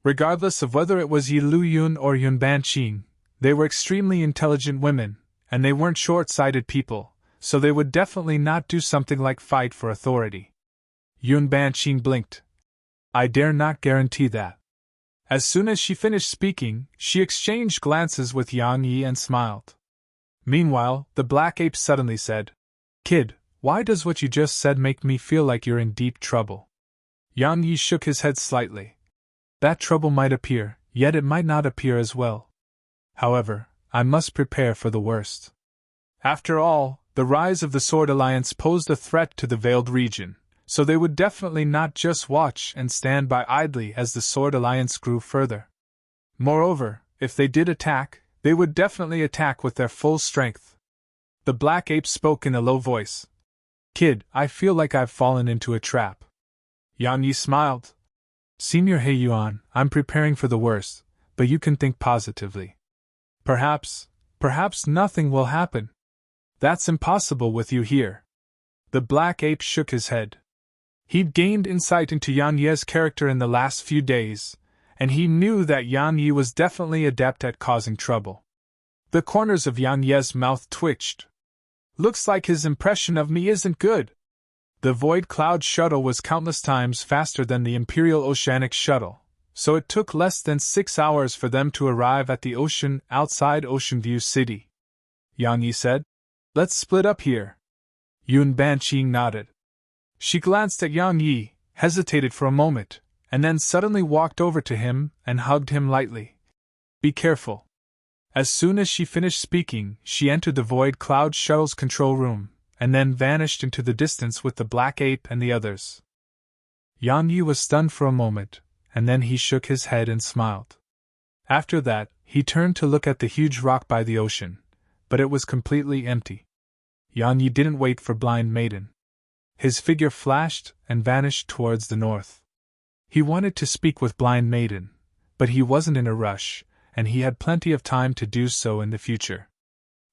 Regardless of whether it was Yi Luyun or Yun Banqing, they were extremely intelligent women, and they weren't short-sighted people, so they would definitely not do something like fight for authority. Yun Banqing blinked. I dare not guarantee that. As soon as she finished speaking, she exchanged glances with Yang Yi and smiled. Meanwhile, the black ape suddenly said, Kid, why does what you just said make me feel like you're in deep trouble? Yang Yi shook his head slightly. That trouble might appear, yet it might not appear as well. However, I must prepare for the worst. After all, the rise of the Sword Alliance posed a threat to the Veiled Region, so they would definitely not just watch and stand by idly as the Sword Alliance grew further. Moreover, if they did attack, they would definitely attack with their full strength. The black ape spoke in a low voice. Kid, I feel like I've fallen into a trap. Yang Yi smiled. Senior He Yuan, I'm preparing for the worst, but you can think positively. Perhaps nothing will happen. That's impossible with you here. The black ape shook his head. He'd gained insight into Yan Ye's character in the last few days, and he knew that Yan Ye was definitely adept at causing trouble. The corners of Yan Ye's mouth twitched. Looks like his impression of me isn't good. The Void Cloud shuttle was countless times faster than the Imperial Oceanic shuttle, so it took less than 6 hours for them to arrive at the ocean outside Ocean View City. Yan Ye said, "Let's split up here." Yun Banqing nodded. She glanced at Yang Yi, hesitated for a moment, and then suddenly walked over to him and hugged him lightly. "Be careful." As soon as she finished speaking, she entered the Void Cloud Shuttle's control room, and then vanished into the distance with the Black Ape and the others. Yang Yi was stunned for a moment, and then he shook his head and smiled. After that, he turned to look at the huge rock by the ocean, but it was completely empty. Yang Yi didn't wait for Blind Maiden. His figure flashed and vanished towards the north. He wanted to speak with Blind Maiden, but he wasn't in a rush, and he had plenty of time to do so in the future.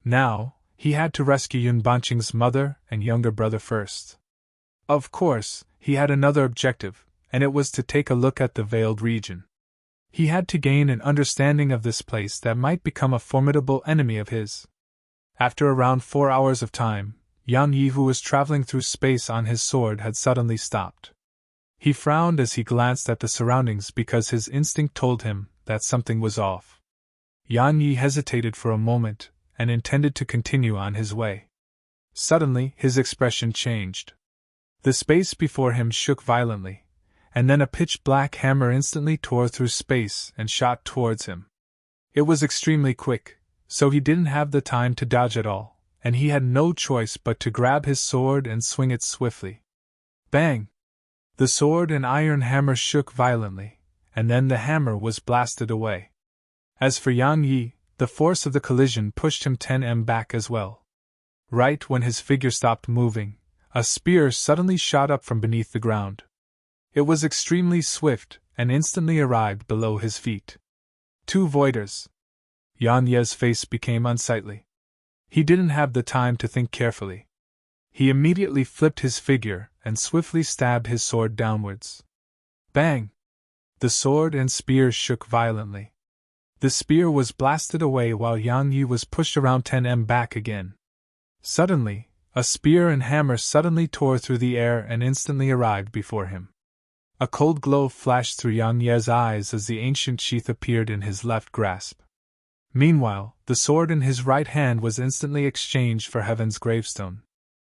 Now, he had to rescue Yun Banqing's mother and younger brother first. Of course, he had another objective, and it was to take a look at the Veiled region. He had to gain an understanding of this place that might become a formidable enemy of his. After around 4 hours of time, Yang Yi, who was traveling through space on his sword, had suddenly stopped. He frowned as he glanced at the surroundings because his instinct told him that something was off. Yang Yi hesitated for a moment and intended to continue on his way. Suddenly, his expression changed. The space before him shook violently, and then a pitch-black hammer instantly tore through space and shot towards him. It was extremely quick, so he didn't have the time to dodge at all, and he had no choice but to grab his sword and swing it swiftly. Bang! The sword and iron hammer shook violently, and then the hammer was blasted away. As for Yang Yi, the force of the collision pushed him 10 back as well. Right when his figure stopped moving, a spear suddenly shot up from beneath the ground. It was extremely swift and instantly arrived below his feet. 2 voiders. Yan Ye's face became unsightly. He didn't have the time to think carefully. He immediately flipped his figure and swiftly stabbed his sword downwards. Bang! The sword and spear shook violently. The spear was blasted away while Yang Yi was pushed around 10 back again. Suddenly, a spear and hammer suddenly tore through the air and instantly arrived before him. A cold glow flashed through Yang Ye's eyes as the ancient sheath appeared in his left grasp. Meanwhile, the sword in his right hand was instantly exchanged for Heaven's gravestone.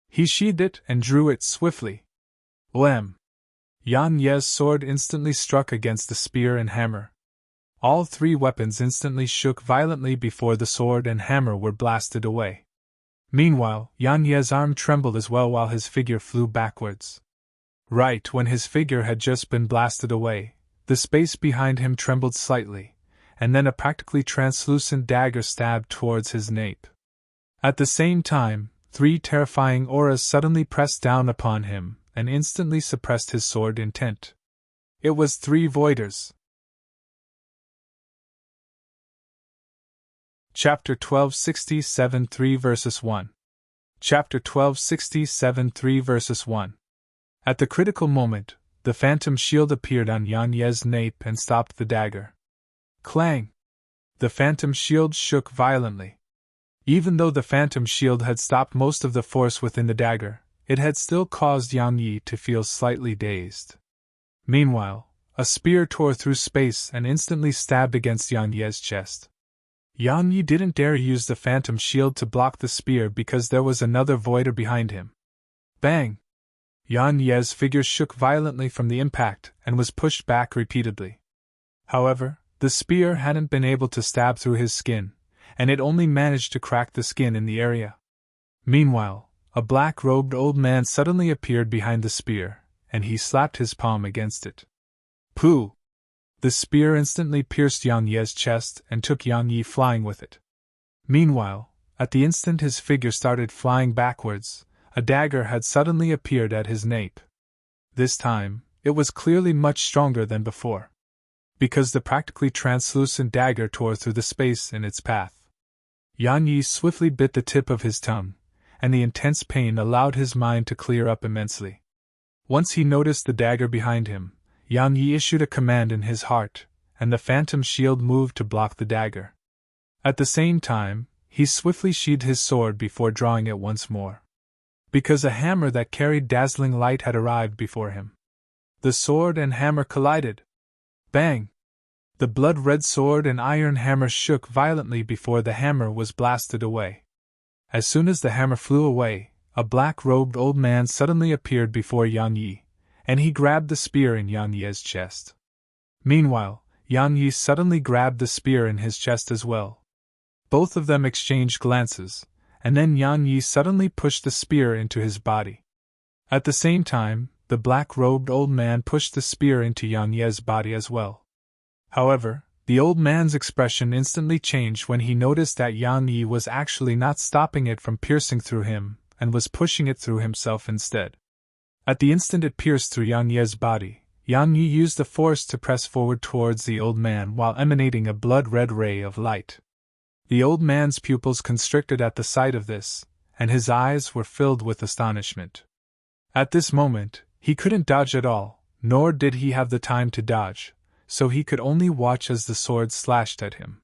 He sheathed it and drew it swiftly. Wham! Yan Ye's sword instantly struck against the spear and hammer. All 3 weapons instantly shook violently before the sword and hammer were blasted away. Meanwhile, Yan Ye's arm trembled as well while his figure flew backwards. Right when his figure had just been blasted away, the space behind him trembled slightly, and then a practically translucent dagger stabbed towards his nape. At the same time, 3 terrifying auras suddenly pressed down upon him and instantly suppressed his sword intent. It was 3 voiders. Chapter 1267 3 verses 1. Chapter 1267 3 verses 1. At the critical moment, the phantom shield appeared on Yan Ye's nape and stopped the dagger. Clang! The phantom shield shook violently. Even though the phantom shield had stopped most of the force within the dagger, it had still caused Yang Yi to feel slightly dazed. Meanwhile, a spear tore through space and instantly stabbed against Yang Ye's chest. Yang Yi didn't dare use the phantom shield to block the spear because there was another voider behind him. Bang! Yang Ye's figure shook violently from the impact and was pushed back repeatedly. However, the spear hadn't been able to stab through his skin, and it only managed to crack the skin in the area. Meanwhile, a black-robed old man suddenly appeared behind the spear, and he slapped his palm against it. Pooh! The spear instantly pierced Yang Ye's chest and took Yang Yi flying with it. Meanwhile, at the instant his figure started flying backwards, a dagger had suddenly appeared at his nape. This time, it was clearly much stronger than before, because the practically translucent dagger tore through the space in its path. Yan Yi swiftly bit the tip of his tongue, and the intense pain allowed his mind to clear up immensely. Once he noticed the dagger behind him, Yan Yi issued a command in his heart, and the phantom shield moved to block the dagger. At the same time, he swiftly sheathed his sword before drawing it once more, because a hammer that carried dazzling light had arrived before him. The sword and hammer collided. Bang! The blood-red sword and iron hammer shook violently before the hammer was blasted away. As soon as the hammer flew away, a black-robed old man suddenly appeared before Yan Yi, and he grabbed the spear in Yan Yi's chest. Meanwhile, Yan Yi suddenly grabbed the spear in his chest as well. Both of them exchanged glances, and then Yan Yi suddenly pushed the spear into his body. At the same time, the black-robed old man pushed the spear into Yan Yi's body as well. However, the old man's expression instantly changed when he noticed that Yan Yi was actually not stopping it from piercing through him, and was pushing it through himself instead. At the instant it pierced through Yan Yi's body, Yan Yi used the force to press forward towards the old man while emanating a blood-red ray of light. The old man's pupils constricted at the sight of this, and his eyes were filled with astonishment. At this moment, he couldn't dodge at all, nor did he have the time to dodge, so he could only watch as the sword slashed at him.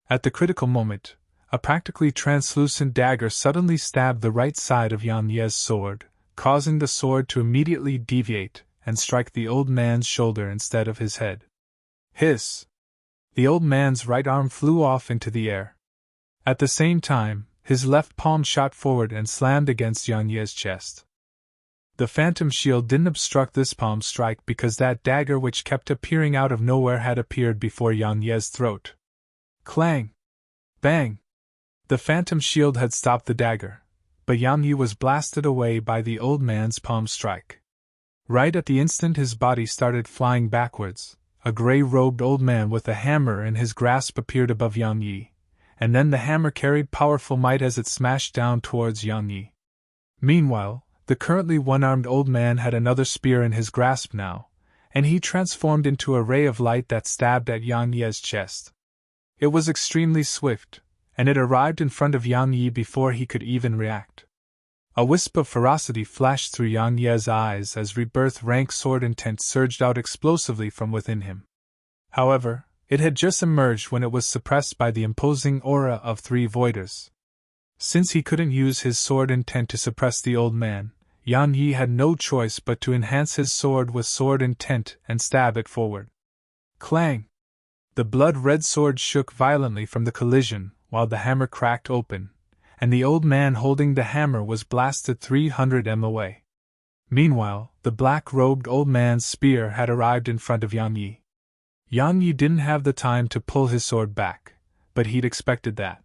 At the critical moment, a practically translucent dagger suddenly stabbed the right side of Yan Yi's sword, causing the sword to immediately deviate and strike the old man's shoulder instead of his head. Hiss! The old man's right arm flew off into the air. At the same time, his left palm shot forward and slammed against Yan Yi's chest. The phantom shield didn't obstruct this palm strike because that dagger which kept appearing out of nowhere had appeared before Yan Yi's throat. Clang! Bang! The phantom shield had stopped the dagger, but Yan Yi was blasted away by the old man's palm strike. Right at the instant his body started flying backwards, a gray-robed old man with a hammer in his grasp appeared above Yan Yi, and then the hammer carried powerful might as it smashed down towards Yan Yi. Meanwhile, the currently one-armed old man had another spear in his grasp now, and he transformed into a ray of light that stabbed at Yan Yi's chest. It was extremely swift, and it arrived in front of Yan Yi before he could even react. A wisp of ferocity flashed through Yan Yi's eyes as rebirth rank sword intent surged out explosively from within him. However, it had just emerged when it was suppressed by the imposing aura of 3 voiders. Since he couldn't use his sword intent to suppress the old man, Yan Yi had no choice but to enhance his sword with sword intent and stab it forward. Clang! The blood-red sword shook violently from the collision while the hammer cracked open, and the old man holding the hammer was blasted 300 m away. Meanwhile, the black-robed old man's spear had arrived in front of Yan Yi. Yan Yi didn't have the time to pull his sword back, but he'd expected that.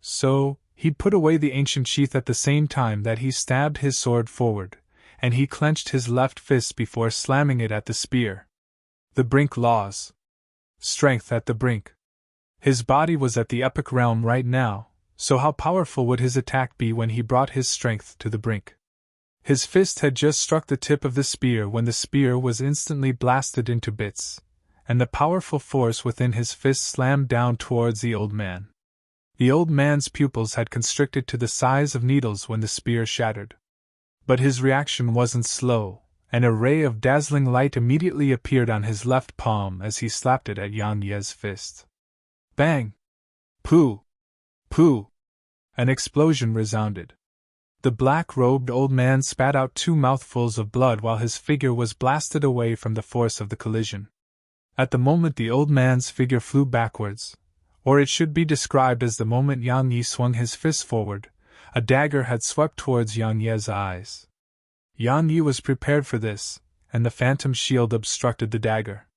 So, he'd put away the ancient sheath at the same time that he stabbed his sword forward, and he clenched his left fist before slamming it at the spear. The brink laws. Strength at the brink. His body was at the epic realm right now, so how powerful would his attack be when he brought his strength to the brink? His fist had just struck the tip of the spear when the spear was instantly blasted into bits, and the powerful force within his fist slammed down towards the old man. The old man's pupils had constricted to the size of needles when the spear shattered. But his reaction wasn't slow, and a ray of dazzling light immediately appeared on his left palm as he slapped it at Yan Yi's fist. Bang! Pooh! Pooh! An explosion resounded. The black-robed old man spat out 2 mouthfuls of blood while his figure was blasted away from the force of the collision. At the moment the old man's figure flew backwards, or it should be described as the moment Yan Yi swung his fist forward, a dagger had swept towards Yan Yi's eyes. Yan Yi was prepared for this, and the phantom shield obstructed the dagger.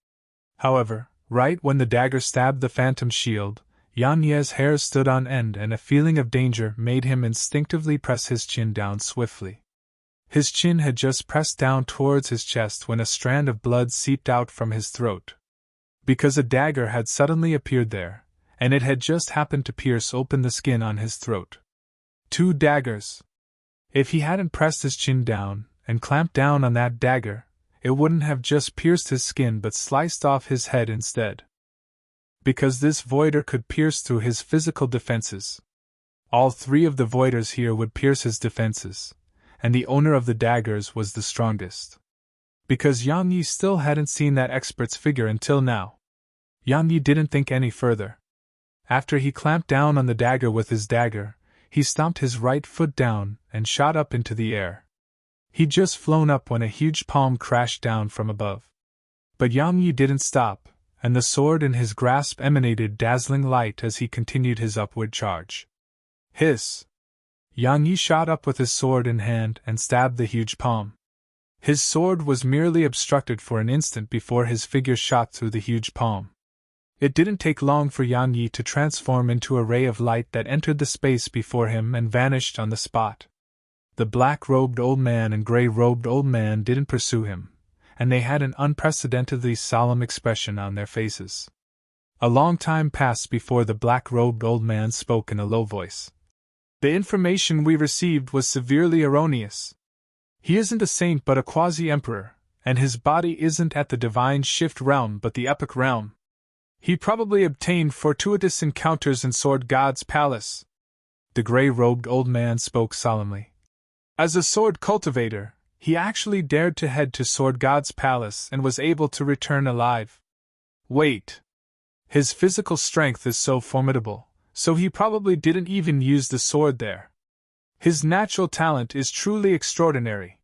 However, right when the dagger stabbed the phantom shield, Yan Yi's hair stood on end and a feeling of danger made him instinctively press his chin down swiftly. His chin had just pressed down towards his chest when a strand of blood seeped out from his throat. Because a dagger had suddenly appeared there, and it had just happened to pierce open the skin on his throat. 2 daggers! If he hadn't pressed his chin down and clamped down on that dagger, it wouldn't have just pierced his skin but sliced off his head instead. Because this voider could pierce through his physical defenses. All three of the voiders here would pierce his defenses, and the owner of the daggers was the strongest. Because Yang Yi still hadn't seen that expert's figure until now, Yang Yi didn't think any further. After he clamped down on the dagger with his dagger, he stomped his right foot down and shot up into the air. He'd just flown up when a huge palm crashed down from above. But Yang Yi didn't stop, and the sword in his grasp emanated dazzling light as he continued his upward charge. Hiss! Yang Yi shot up with his sword in hand and stabbed the huge palm. His sword was merely obstructed for an instant before his figure shot through the huge palm. It didn't take long for Yang Yi to transform into a ray of light that entered the space before him and vanished on the spot. The black-robed old man and gray-robed old man didn't pursue him, and they had an unprecedentedly solemn expression on their faces. A long time passed before the black-robed old man spoke in a low voice. The information we received was severely erroneous. He isn't a saint but a quasi-emperor, and his body isn't at the divine shift realm but the epic realm. He probably obtained fortuitous encounters in Sword God's palace. The gray-robed old man spoke solemnly. As a sword cultivator, he actually dared to head to Sword God's palace and was able to return alive. Wait. His physical strength is so formidable, so he probably didn't even use the sword there. His natural talent is truly extraordinary.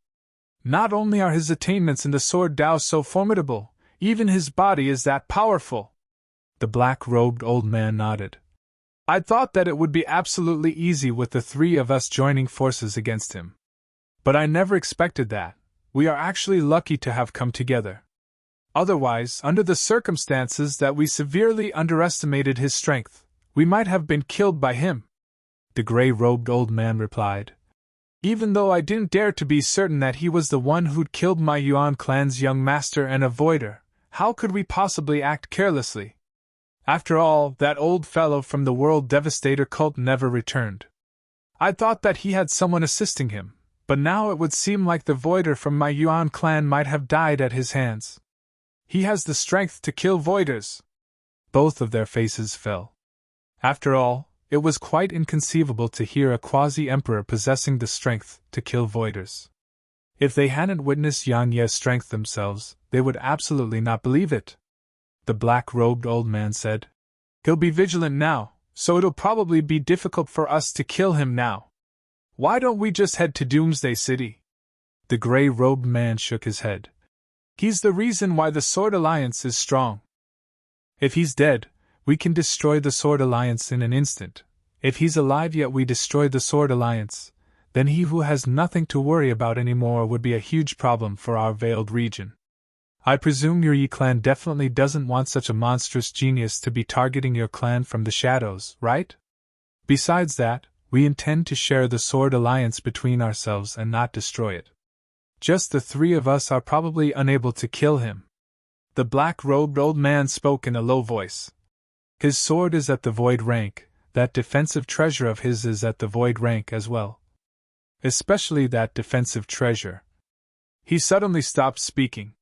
Not only are his attainments in the sword Dao so formidable, even his body is that powerful. The black-robed old man nodded. I thought that it would be absolutely easy with the three of us joining forces against him. But I never expected that. We are actually lucky to have come together. Otherwise, under the circumstances that we severely underestimated his strength, we might have been killed by him. The gray-robed old man replied. Even though I didn't dare to be certain that he was the one who'd killed my Yuan clan's young master and avoider, how could we possibly act carelessly? After all, that old fellow from the World Devastator cult never returned. I thought that he had someone assisting him, but now it would seem like the voider from my Yuan clan might have died at his hands. He has the strength to kill voiders. Both of their faces fell. After all, it was quite inconceivable to hear a quasi-emperor possessing the strength to kill voiders. If they hadn't witnessed Yang Ye's strength themselves, they would absolutely not believe it. The black-robed old man said. He'll be vigilant now, so it'll probably be difficult for us to kill him now. Why don't we just head to Doomsday City? The gray-robed man shook his head. He's the reason why the Sword Alliance is strong. If he's dead, we can destroy the Sword Alliance in an instant. If he's alive yet we destroy the Sword Alliance, then he who has nothing to worry about anymore would be a huge problem for our veiled region. I presume your Yi clan definitely doesn't want such a monstrous genius to be targeting your clan from the shadows, right? Besides that, we intend to share the Sword Alliance between ourselves and not destroy it. Just the three of us are probably unable to kill him. The black-robed old man spoke in a low voice. His sword is at the void rank, that defensive treasure of his is at the void rank as well. Especially that defensive treasure. He suddenly stopped speaking.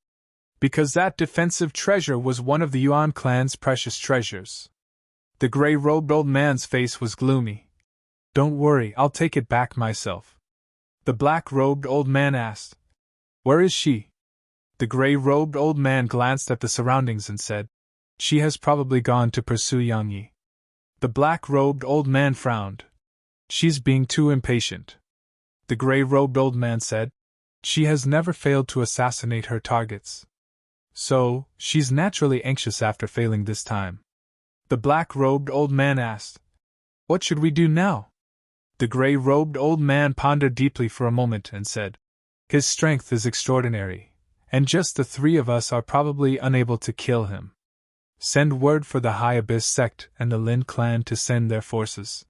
Because that defensive treasure was one of the Yuan clan's precious treasures. The gray-robed old man's face was gloomy. Don't worry, I'll take it back myself. The black-robed old man asked. Where is she? The gray-robed old man glanced at the surroundings and said, She has probably gone to pursue Yang Yi. The black-robed old man frowned. She's being too impatient. The gray-robed old man said, She has never failed to assassinate her targets. So, she's naturally anxious after failing this time. The black-robed old man asked, What should we do now? The gray-robed old man pondered deeply for a moment and said, His strength is extraordinary, and just the three of us are probably unable to kill him. Send word for the High Abyss sect and the Lin clan to send their forces.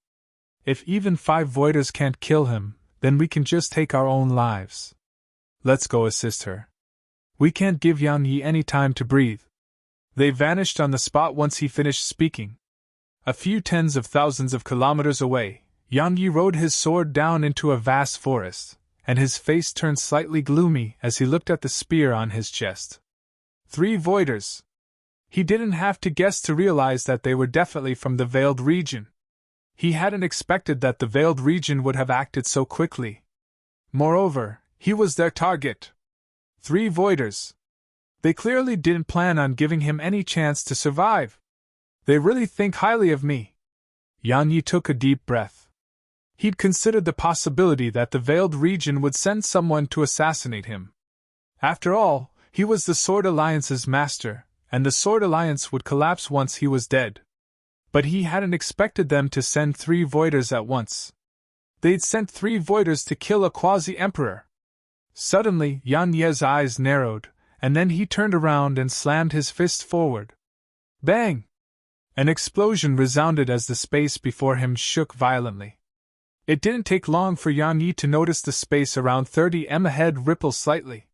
If even 5 voiders can't kill him, then we can just take our own lives. Let's go assist her. We can't give Yang Yi any time to breathe. They vanished on the spot once he finished speaking. A few tens of thousands of kilometers away, Yang Yi rode his sword down into a vast forest, and his face turned slightly gloomy as he looked at the spear on his chest. 3 voiders! He didn't have to guess to realize that they were definitely from the Veiled region. He hadn't expected that the Veiled region would have acted so quickly. Moreover, he was their target. 3 voiders. They clearly didn't plan on giving him any chance to survive. They really think highly of me. Yan Yi took a deep breath. He'd considered the possibility that the Veiled region would send someone to assassinate him. After all, he was the Sword Alliance's master, and the Sword Alliance would collapse once he was dead. But he hadn't expected them to send 3 voiders at once. They'd sent 3 voiders to kill a quasi-emperor. Suddenly, Yan Ye's eyes narrowed, and then he turned around and slammed his fist forward. Bang! An explosion resounded as the space before him shook violently. It didn't take long for Yan Yi to notice the space around 30 m ahead ripple slightly.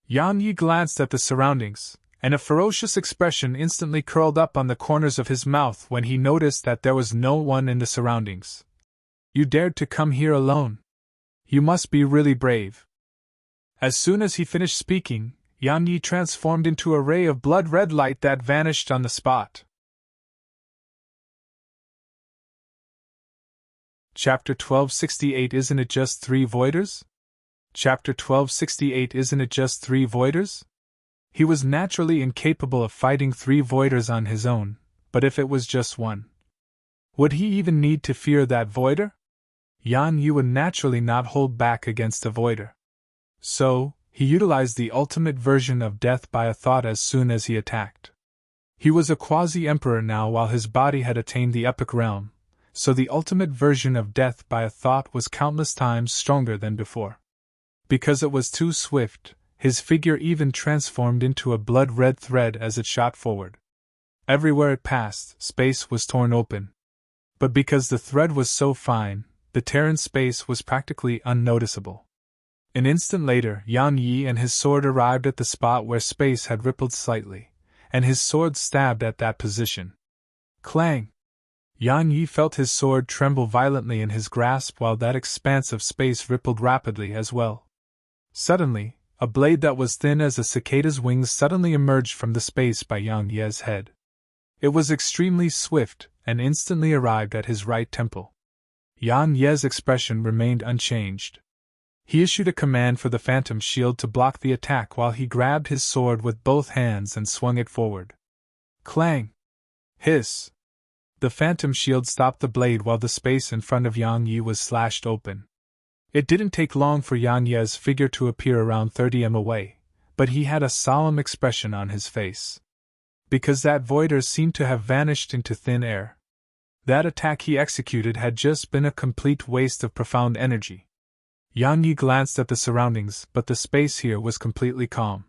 Yan Yi glanced at the surroundings, and a ferocious expression instantly curled up on the corners of his mouth when he noticed that there was no one in the surroundings. You dared to come here alone? You must be really brave. As soon as he finished speaking, Yan Yi transformed into a ray of blood-red light that vanished on the spot. Chapter 1268 Isn't it just 3 voiders? Chapter 1268 Isn't it just 3 voiders? He was naturally incapable of fighting 3 voiders on his own, but if it was just one, would he even need to fear that voider? Yan Yi would naturally not hold back against a voider. So, he utilized the ultimate version of death by a thought as soon as he attacked. He was a quasi-emperor now while his body had attained the epic realm, so the ultimate version of death by a thought was countless times stronger than before. Because it was too swift, his figure even transformed into a blood-red thread as it shot forward. Everywhere it passed, space was torn open. But because the thread was so fine, the tear in space was practically unnoticeable. An instant later, Yan Yi and his sword arrived at the spot where space had rippled slightly, and his sword stabbed at that position. Clang! Yan Yi felt his sword tremble violently in his grasp while that expanse of space rippled rapidly as well. Suddenly, a blade that was thin as a cicada's wings suddenly emerged from the space by Yan Yi's head. It was extremely swift, and instantly arrived at his right temple. Yan Yi's expression remained unchanged. He issued a command for the phantom shield to block the attack while he grabbed his sword with both hands and swung it forward. Clang! Hiss! The phantom shield stopped the blade while the space in front of Yan Yi was slashed open. It didn't take long for Yan Yi's figure to appear around 30 m away, but he had a solemn expression on his face. Because that voider seemed to have vanished into thin air. That attack he executed had just been a complete waste of profound energy. Yan Yi glanced at the surroundings, but the space here was completely calm.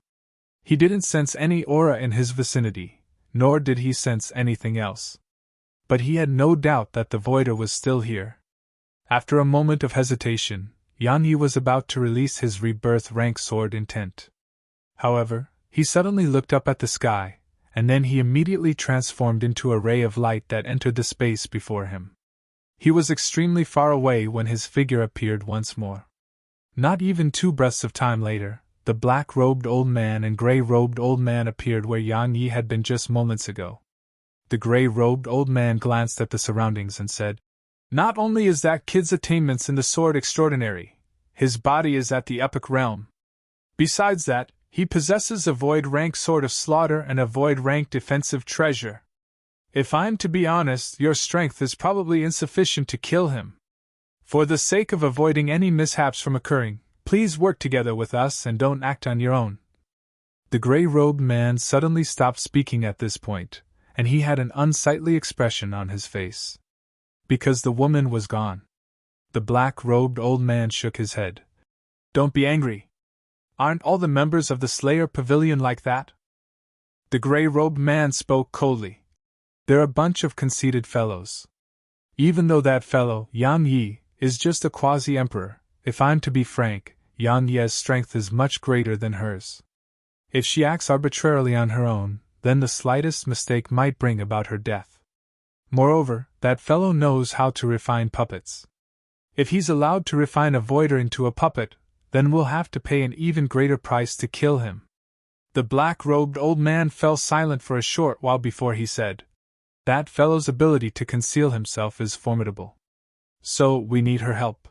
He didn't sense any aura in his vicinity, nor did he sense anything else. But he had no doubt that the voider was still here. After a moment of hesitation, Yan Yi was about to release his rebirth rank sword intent. However, he suddenly looked up at the sky, and then he immediately transformed into a ray of light that entered the space before him. He was extremely far away when his figure appeared once more. Not even 2 breaths of time later, the black-robed old man and gray-robed old man appeared where Yan Yi had been just moments ago. The gray-robed old man glanced at the surroundings and said, "Not only is that kid's attainments in the sword extraordinary, his body is at the epic realm. Besides that, he possesses a void-rank sword of slaughter and a void-rank defensive treasure. If I'm to be honest, your strength is probably insufficient to kill him. For the sake of avoiding any mishaps from occurring, please work together with us and don't act on your own." The gray-robed man suddenly stopped speaking at this point, and he had an unsightly expression on his face. Because the woman was gone. The black-robed old man shook his head. "Don't be angry. Aren't all the members of the Slayer Pavilion like that?" The gray-robed man spoke coldly. "They're a bunch of conceited fellows. Even though that fellow, Yan Yi, is just a quasi-emperor, if I'm to be frank, Yan Yi's strength is much greater than hers. If she acts arbitrarily on her own, then the slightest mistake might bring about her death. Moreover, that fellow knows how to refine puppets. If he's allowed to refine a voider into a puppet, then we'll have to pay an even greater price to kill him." The black-robed old man fell silent for a short while before he said, "That fellow's ability to conceal himself is formidable. So, we need her help.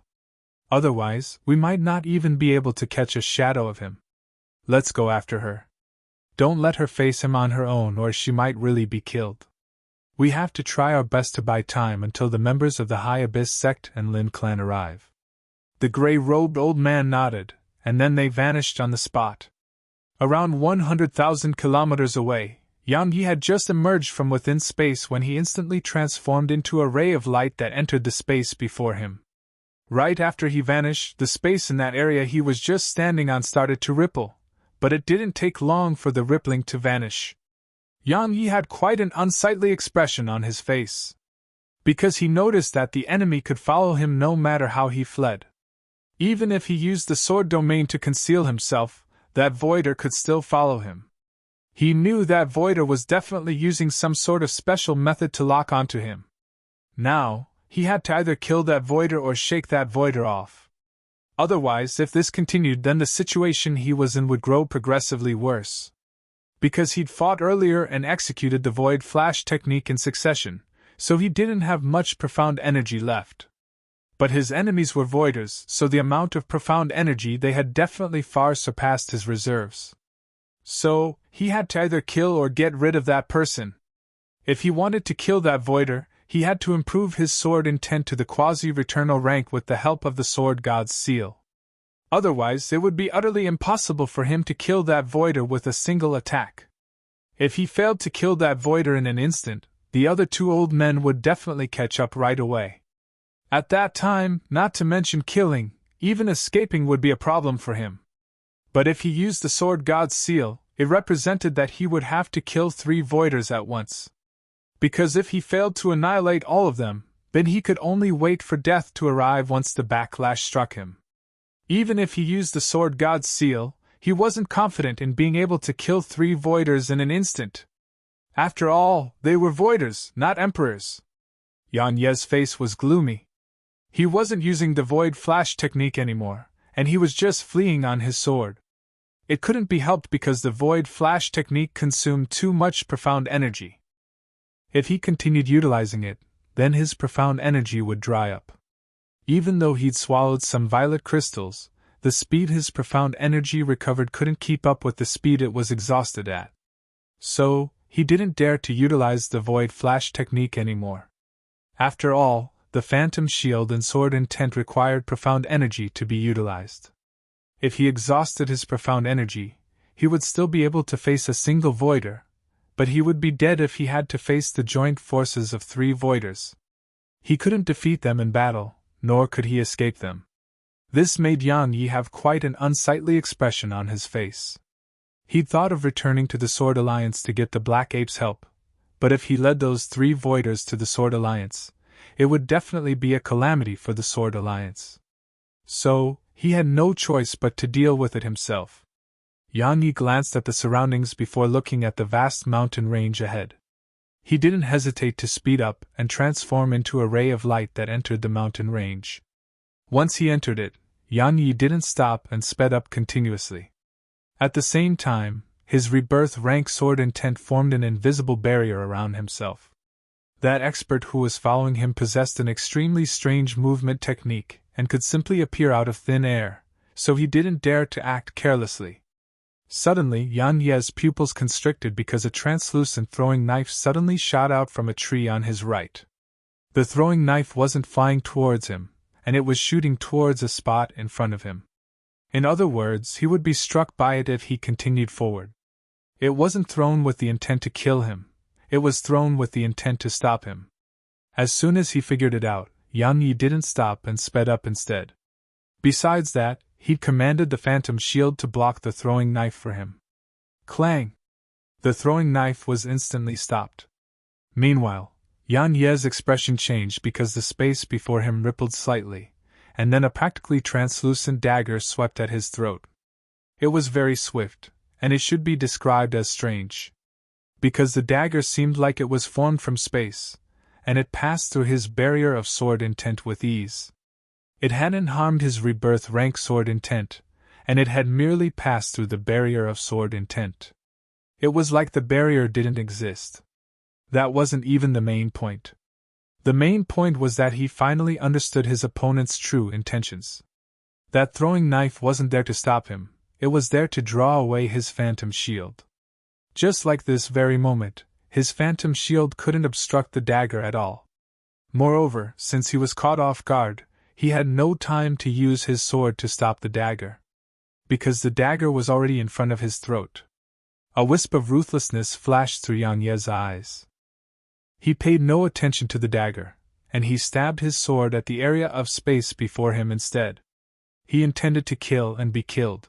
Otherwise, we might not even be able to catch a shadow of him. Let's go after her. Don't let her face him on her own, or she might really be killed. We have to try our best to buy time until the members of the High Abyss sect and Lin clan arrive." The gray-robed old man nodded, and then they vanished on the spot. Around 100,000 kilometers away, Yang Yi had just emerged from within space when he instantly transformed into a ray of light that entered the space before him. Right after he vanished, the space in that area he was just standing on started to ripple, but it didn't take long for the rippling to vanish. Yang Yi had quite an unsightly expression on his face, because he noticed that the enemy could follow him no matter how he fled. Even if he used the sword domain to conceal himself, that voider could still follow him. He knew that voider was definitely using some sort of special method to lock onto him. Now, he had to either kill that voider or shake that voider off. Otherwise, if this continued, then the situation he was in would grow progressively worse. Because he'd fought earlier and executed the void flash technique in succession, so he didn't have much profound energy left. But his enemies were voiders, so the amount of profound energy they had definitely far surpassed his reserves. So, he had to either kill or get rid of that person. If he wanted to kill that voider, he had to improve his sword intent to the quasi-returnal rank with the help of the sword god's seal. Otherwise, it would be utterly impossible for him to kill that voider with a single attack. If he failed to kill that voider in an instant, the other two old men would definitely catch up right away. At that time, not to mention killing, even escaping would be a problem for him. But if he used the sword god's seal, it represented that he would have to kill 3 voiders at once. Because if he failed to annihilate all of them, then he could only wait for death to arrive once the backlash struck him. Even if he used the sword god's seal, he wasn't confident in being able to kill 3 voiders in an instant. After all, they were voiders, not emperors. Yan Ye's face was gloomy. He wasn't using the void flash technique anymore, and he was just fleeing on his sword. It couldn't be helped because the void flash technique consumed too much profound energy. If he continued utilizing it, then his profound energy would dry up. Even though he'd swallowed some violet crystals, the speed his profound energy recovered couldn't keep up with the speed it was exhausted at. So, he didn't dare to utilize the void flash technique anymore. After all, the phantom shield and sword intent required profound energy to be utilized. If he exhausted his profound energy, he would still be able to face a single voider, but he would be dead if he had to face the joint forces of 3 voiders. He couldn't defeat them in battle, nor could he escape them. This made Yang Yi have quite an unsightly expression on his face. He'd thought of returning to the Sword Alliance to get the Black Ape's help, but if he led those 3 voiders to the Sword Alliance, it would definitely be a calamity for the Sword Alliance. So, he had no choice but to deal with it himself. Yang Yi glanced at the surroundings before looking at the vast mountain range ahead. He didn't hesitate to speed up and transform into a ray of light that entered the mountain range. Once he entered it, Yang Yi didn't stop and sped up continuously. At the same time, his rebirth rank sword intent formed an invisible barrier around himself. That expert who was following him possessed an extremely strange movement technique and could simply appear out of thin air, so he didn't dare to act carelessly. Suddenly, Yang Ye's pupils constricted because a translucent throwing knife suddenly shot out from a tree on his right. The throwing knife wasn't flying towards him, and it was shooting towards a spot in front of him. In other words, he would be struck by it if he continued forward. It wasn't thrown with the intent to kill him. It was thrown with the intent to stop him. As soon as he figured it out, Yang Yi didn't stop and sped up instead. Besides that, he'd commanded the phantom shield to block the throwing knife for him. Clang! The throwing knife was instantly stopped. Meanwhile, Yang Ye's expression changed because the space before him rippled slightly, and then a practically translucent dagger swept at his throat. It was very swift, and it should be described as strange. Because the dagger seemed like it was formed from space, and it passed through his barrier of sword intent with ease. It hadn't harmed his rebirth rank sword intent, and it had merely passed through the barrier of sword intent. It was like the barrier didn't exist. That wasn't even the main point. The main point was that he finally understood his opponent's true intentions. That throwing knife wasn't there to stop him, it was there to draw away his phantom shield. Just like this very moment, his phantom shield couldn't obstruct the dagger at all. Moreover, since he was caught off guard, he had no time to use his sword to stop the dagger. Because the dagger was already in front of his throat. A wisp of ruthlessness flashed through Yang Ye's eyes. He paid no attention to the dagger, and he stabbed his sword at the area of space before him instead. He intended to kill and be killed.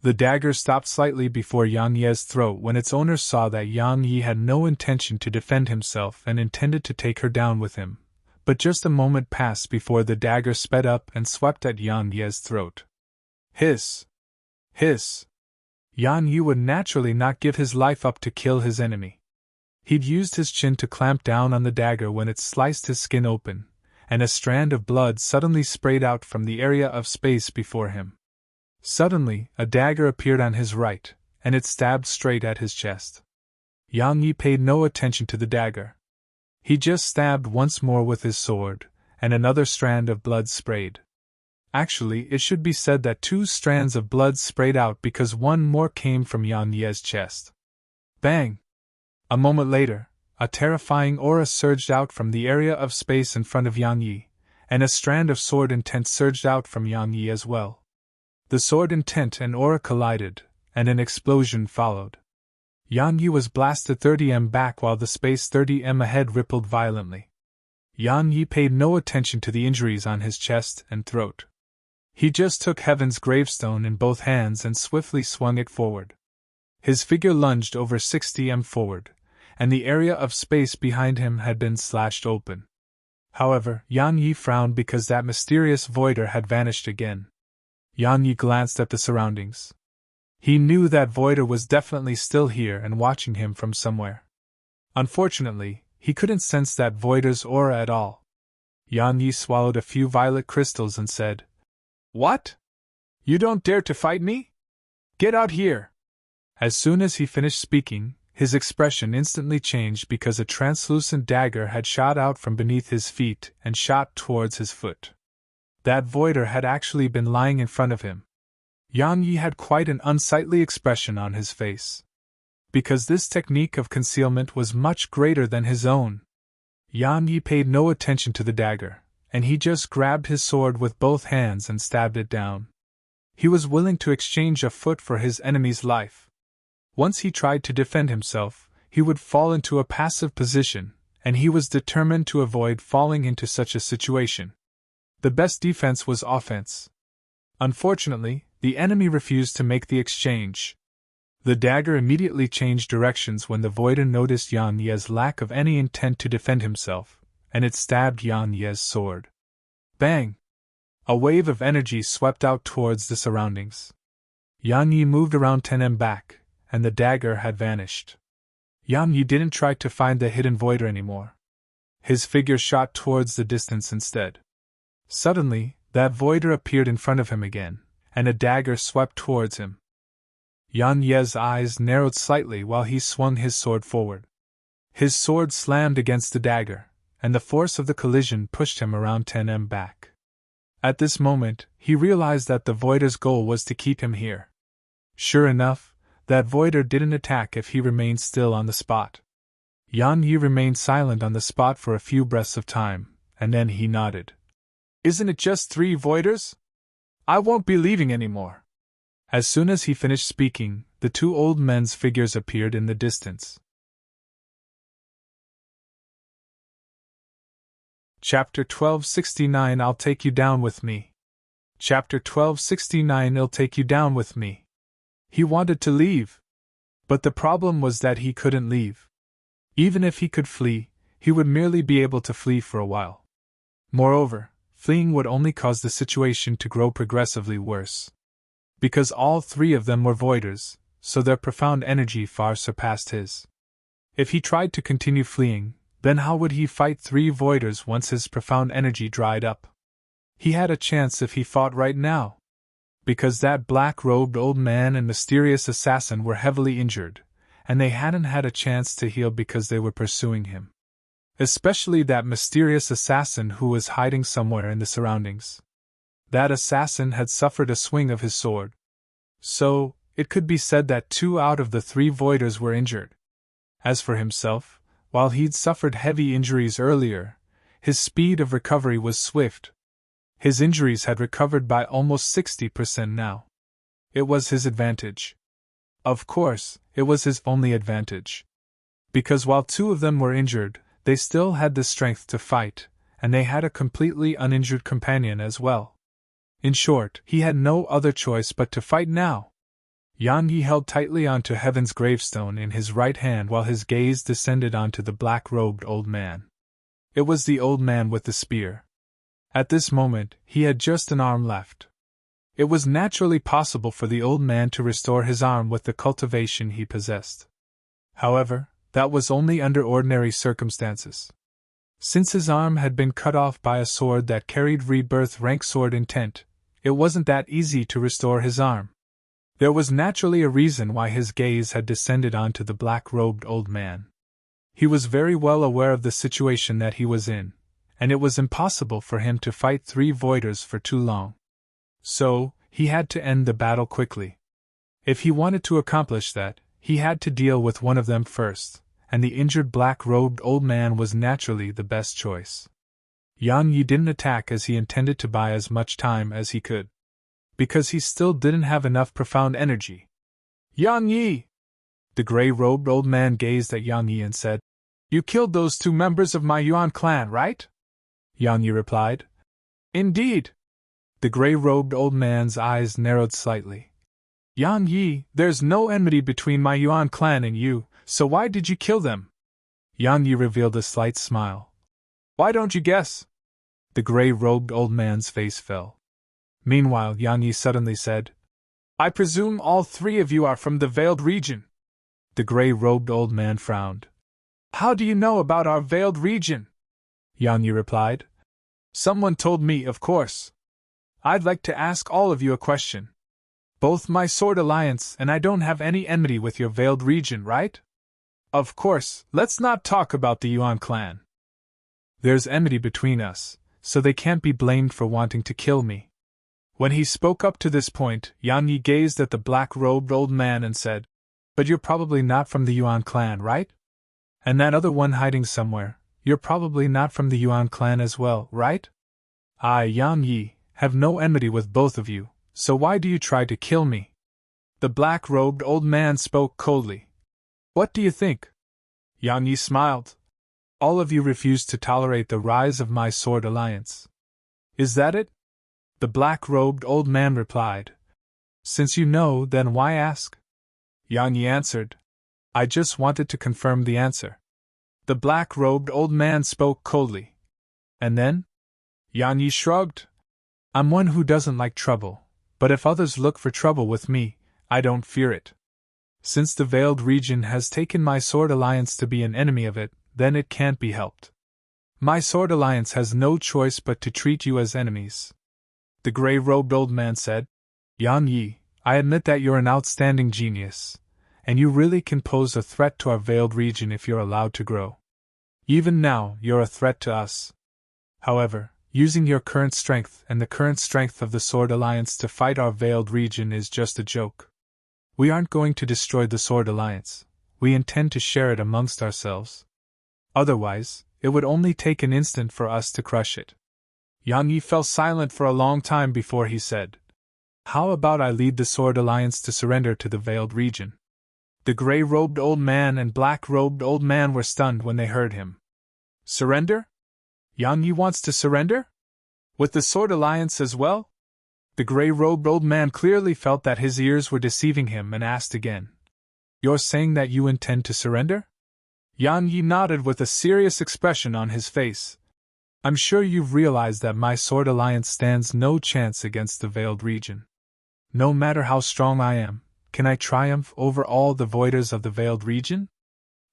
The dagger stopped slightly before Yang Ye's throat when its owner saw that Yang Yi had no intention to defend himself and intended to take her down with him, but just a moment passed before the dagger sped up and swept at Yang Ye's throat. Hiss! Hiss! Yang Yi would naturally not give his life up to kill his enemy. He'd used his chin to clamp down on the dagger when it sliced his skin open, and a strand of blood suddenly sprayed out from the area of space before him. Suddenly, a dagger appeared on his right, and it stabbed straight at his chest. Yang Yi paid no attention to the dagger. He just stabbed once more with his sword, and another strand of blood sprayed. Actually, it should be said that 2 strands of blood sprayed out because one more came from Yang Ye's chest. Bang! A moment later, a terrifying aura surged out from the area of space in front of Yang Yi, and a strand of sword intent surged out from Yang Yi as well. The sword intent and aura collided, and an explosion followed. Yang Yi was blasted 30 back while the space 30 ahead rippled violently. Yang Yi paid no attention to the injuries on his chest and throat. He just took Heaven's gravestone in both hands and swiftly swung it forward. His figure lunged over 60 forward, and the area of space behind him had been slashed open. However, Yang Yi frowned because that mysterious voider had vanished again. Yang Yi glanced at the surroundings. He knew that voider was definitely still here and watching him from somewhere. Unfortunately, he couldn't sense that voider's aura at all. Yang Yi swallowed a few violet crystals and said, "What? You don't dare to fight me? Get out here!" As soon as he finished speaking, his expression instantly changed because a translucent dagger had shot out from beneath his feet and shot towards his foot. That voider had actually been lying in front of him. Yang Yi had quite an unsightly expression on his face. Because this technique of concealment was much greater than his own. Yang Yi paid no attention to the dagger, and he just grabbed his sword with both hands and stabbed it down. He was willing to exchange a foot for his enemy's life. Once he tried to defend himself, he would fall into a passive position, and he was determined to avoid falling into such a situation. The best defense was offense. Unfortunately, the enemy refused to make the exchange. The dagger immediately changed directions when the voider noticed Yang Ye's lack of any intent to defend himself, and it stabbed Yang Ye's sword. Bang! A wave of energy swept out towards the surroundings. Yang Yi moved around 10 back, and the dagger had vanished. Yang Yi didn't try to find the hidden voider anymore. His figure shot towards the distance instead. Suddenly, that voider appeared in front of him again, and a dagger swept towards him. Yang Ye's eyes narrowed slightly while he swung his sword forward. His sword slammed against the dagger, and the force of the collision pushed him around 10 back. At this moment, he realized that the voider's goal was to keep him here. Sure enough, that voider didn't attack if he remained still on the spot. Yang Yi remained silent on the spot for a few breaths of time, and then he nodded. "Isn't it just 3 voiders? I won't be leaving anymore." As soon as he finished speaking, the 2 old men's figures appeared in the distance. Chapter 1269 I'll Take You Down With Me. Chapter 1269 I'll Take You Down With Me. He wanted to leave. But the problem was that he couldn't leave. Even if he could flee, he would merely be able to flee for a while. Moreover, fleeing would only cause the situation to grow progressively worse. Because all 3 of them were voiders, so their profound energy far surpassed his. If he tried to continue fleeing, then how would he fight 3 voiders once his profound energy dried up? He had a chance if he fought right now. Because that black-robed old man and mysterious assassin were heavily injured, and they hadn't had a chance to heal because they were pursuing him. Especially that mysterious assassin who was hiding somewhere in the surroundings. That assassin had suffered a swing of his sword. So, it could be said that 2 out of the 3 voiders were injured. As for himself, while he'd suffered heavy injuries earlier, his speed of recovery was swift. His injuries had recovered by almost 60% now. It was his advantage. Of course, it was his only advantage. Because while 2 of them were injured, they still had the strength to fight, and they had a completely uninjured companion as well. In short, he had no other choice but to fight now. Yang Yi held tightly onto Heaven's gravestone in his right hand while his gaze descended onto the black-robed old man. It was the old man with the spear. At this moment, he had just an arm left. It was naturally possible for the old man to restore his arm with the cultivation he possessed. However, that was only under ordinary circumstances. Since his arm had been cut off by a sword that carried rebirth rank sword intent, it wasn't that easy to restore his arm. There was naturally a reason why his gaze had descended onto the black-robed old man. He was very well aware of the situation that he was in, and it was impossible for him to fight 3 voiders for too long. So, he had to end the battle quickly. If he wanted to accomplish that, he had to deal with one of them first, and the injured black-robed old man was naturally the best choice. Yang Yi didn't attack as he intended to buy as much time as he could. Because he still didn't have enough profound energy. Yang Yi! The gray-robed old man gazed at Yang Yi and said, "You killed those 2 members of my Yuan clan, right?" Yang Yi replied, "Indeed." The gray-robed old man's eyes narrowed slightly. "Yang Yi, there's no enmity between my Yuan clan and you, so why did you kill them?" Yang Yi revealed a slight smile. "Why don't you guess?" The gray-robed old man's face fell. Meanwhile, Yang Yi suddenly said, "I presume all 3 of you are from the Veiled region." The gray-robed old man frowned. "How do you know about our Veiled region?" Yang Yi replied, "Someone told me, of course. I'd like to ask all of you a question. Both my Sword Alliance and I don't have any enmity with your Veiled region, right? Of course, let's not talk about the Yuan clan. There's enmity between us, so they can't be blamed for wanting to kill me." When he spoke up to this point, Yang Yi gazed at the black-robed old man and said, "But you're probably not from the Yuan clan, right? And that other one hiding somewhere, you're probably not from the Yuan clan as well, right? I, Yang Yi, have no enmity with both of you, so why do you try to kill me?" The black-robed old man spoke coldly. "What do you think?" Yang Yi smiled. "All of you refuse to tolerate the rise of my Sword Alliance. Is that it?" The black-robed old man replied. "Since you know, then why ask?" Yang Yi answered. "I just wanted to confirm the answer." The black-robed old man spoke coldly. "And then?" Yang Yi shrugged. "I'm one who doesn't like trouble, but if others look for trouble with me, I don't fear it. Since the Veiled region has taken my Sword Alliance to be an enemy of it, then it can't be helped. My Sword Alliance has no choice but to treat you as enemies." The gray-robed old man said, "Yang Yi, I admit that you're an outstanding genius, and you really can pose a threat to our Veiled region if you're allowed to grow. Even now, you're a threat to us. However, using your current strength and the current strength of the Sword Alliance to fight our Veiled region is just a joke. We aren't going to destroy the Sword Alliance, we intend to share it amongst ourselves. Otherwise, it would only take an instant for us to crush it." Yang Yi fell silent for a long time before he said, "How about I lead the Sword Alliance to surrender to the Veiled region?" The gray-robed old man and black-robed old man were stunned when they heard him. "Surrender? Yang Yi wants to surrender? With the Sword Alliance as well?" The gray-robed old man clearly felt that his ears were deceiving him and asked again, "You're saying that you intend to surrender?" Yang Yi nodded with a serious expression on his face. "I'm sure you've realized that my Sword Alliance stands no chance against the Veiled region. No matter how strong I am, can I triumph over all the voiders of the Veiled region?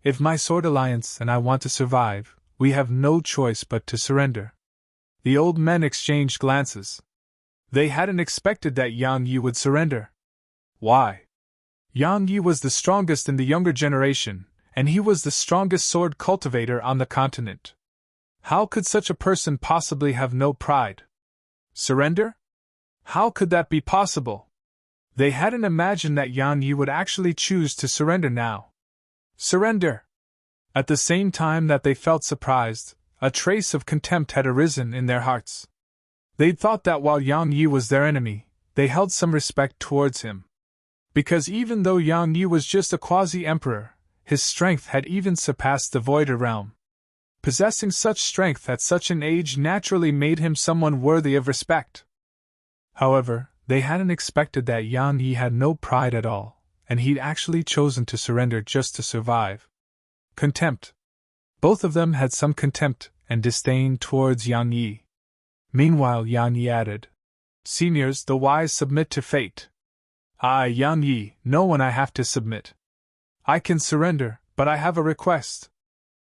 If my Sword Alliance and I want to survive, we have no choice but to surrender." The old men exchanged glances. They hadn't expected that Yang Yi would surrender. Why? Yang Yi was the strongest in the younger generation, and he was the strongest sword cultivator on the continent. How could such a person possibly have no pride? Surrender? How could that be possible? They hadn't imagined that Yang Yi would actually choose to surrender now. Surrender! At the same time that they felt surprised, a trace of contempt had arisen in their hearts. They'd thought that while Yang Yi was their enemy, they held some respect towards him. Because even though Yang Yi was just a quasi-emperor, his strength had even surpassed the Voider realm. Possessing such strength at such an age naturally made him someone worthy of respect. However, they hadn't expected that Yang Yi had no pride at all, and he'd actually chosen to surrender just to survive. Contempt. Both of them had some contempt and disdain towards Yang Yi. Meanwhile, Yang Yi added, "Seniors, the wise submit to fate. I, Yang Yi, know when I have to submit. I can surrender, but I have a request."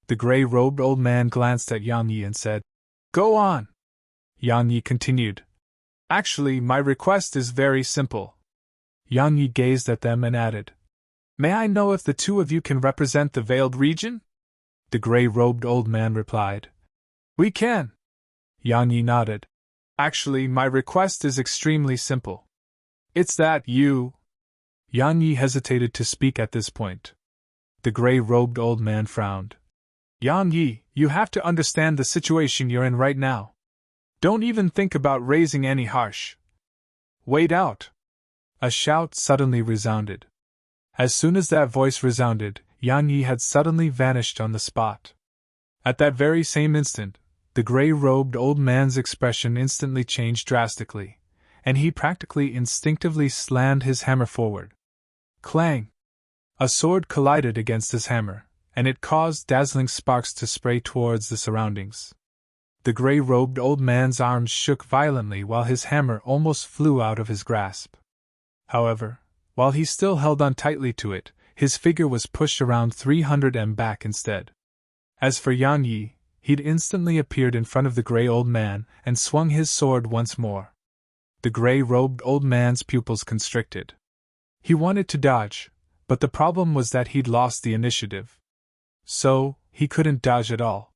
The gray-robed old man glanced at Yang Yi and said, "Go on." Yang Yi continued, "Actually, my request is very simple." Yang Yi gazed at them and added, "May I know if the two of you can represent the veiled region?" The gray-robed old man replied, "We can." Yang Yi nodded. "Actually, my request is extremely simple. It's that you—" Yang Yi hesitated to speak at this point. The gray-robed old man frowned. "Yang Yi, you have to understand the situation you're in right now. Don't even think about raising any harsh. Wait out." A shout suddenly resounded. As soon as that voice resounded, Yang Yi had suddenly vanished on the spot. At that very same instant, the gray-robed old man's expression instantly changed drastically, and he practically instinctively slammed his hammer forward. Clang! A sword collided against his hammer, and it caused dazzling sparks to spray towards the surroundings. The gray-robed old man's arms shook violently while his hammer almost flew out of his grasp. However, while he still held on tightly to it, his figure was pushed around 300 m back instead. As for Yang Yi, he'd instantly appeared in front of the gray old man and swung his sword once more. The gray-robed old man's pupils constricted. He wanted to dodge, but the problem was that he'd lost the initiative. So, he couldn't dodge at all.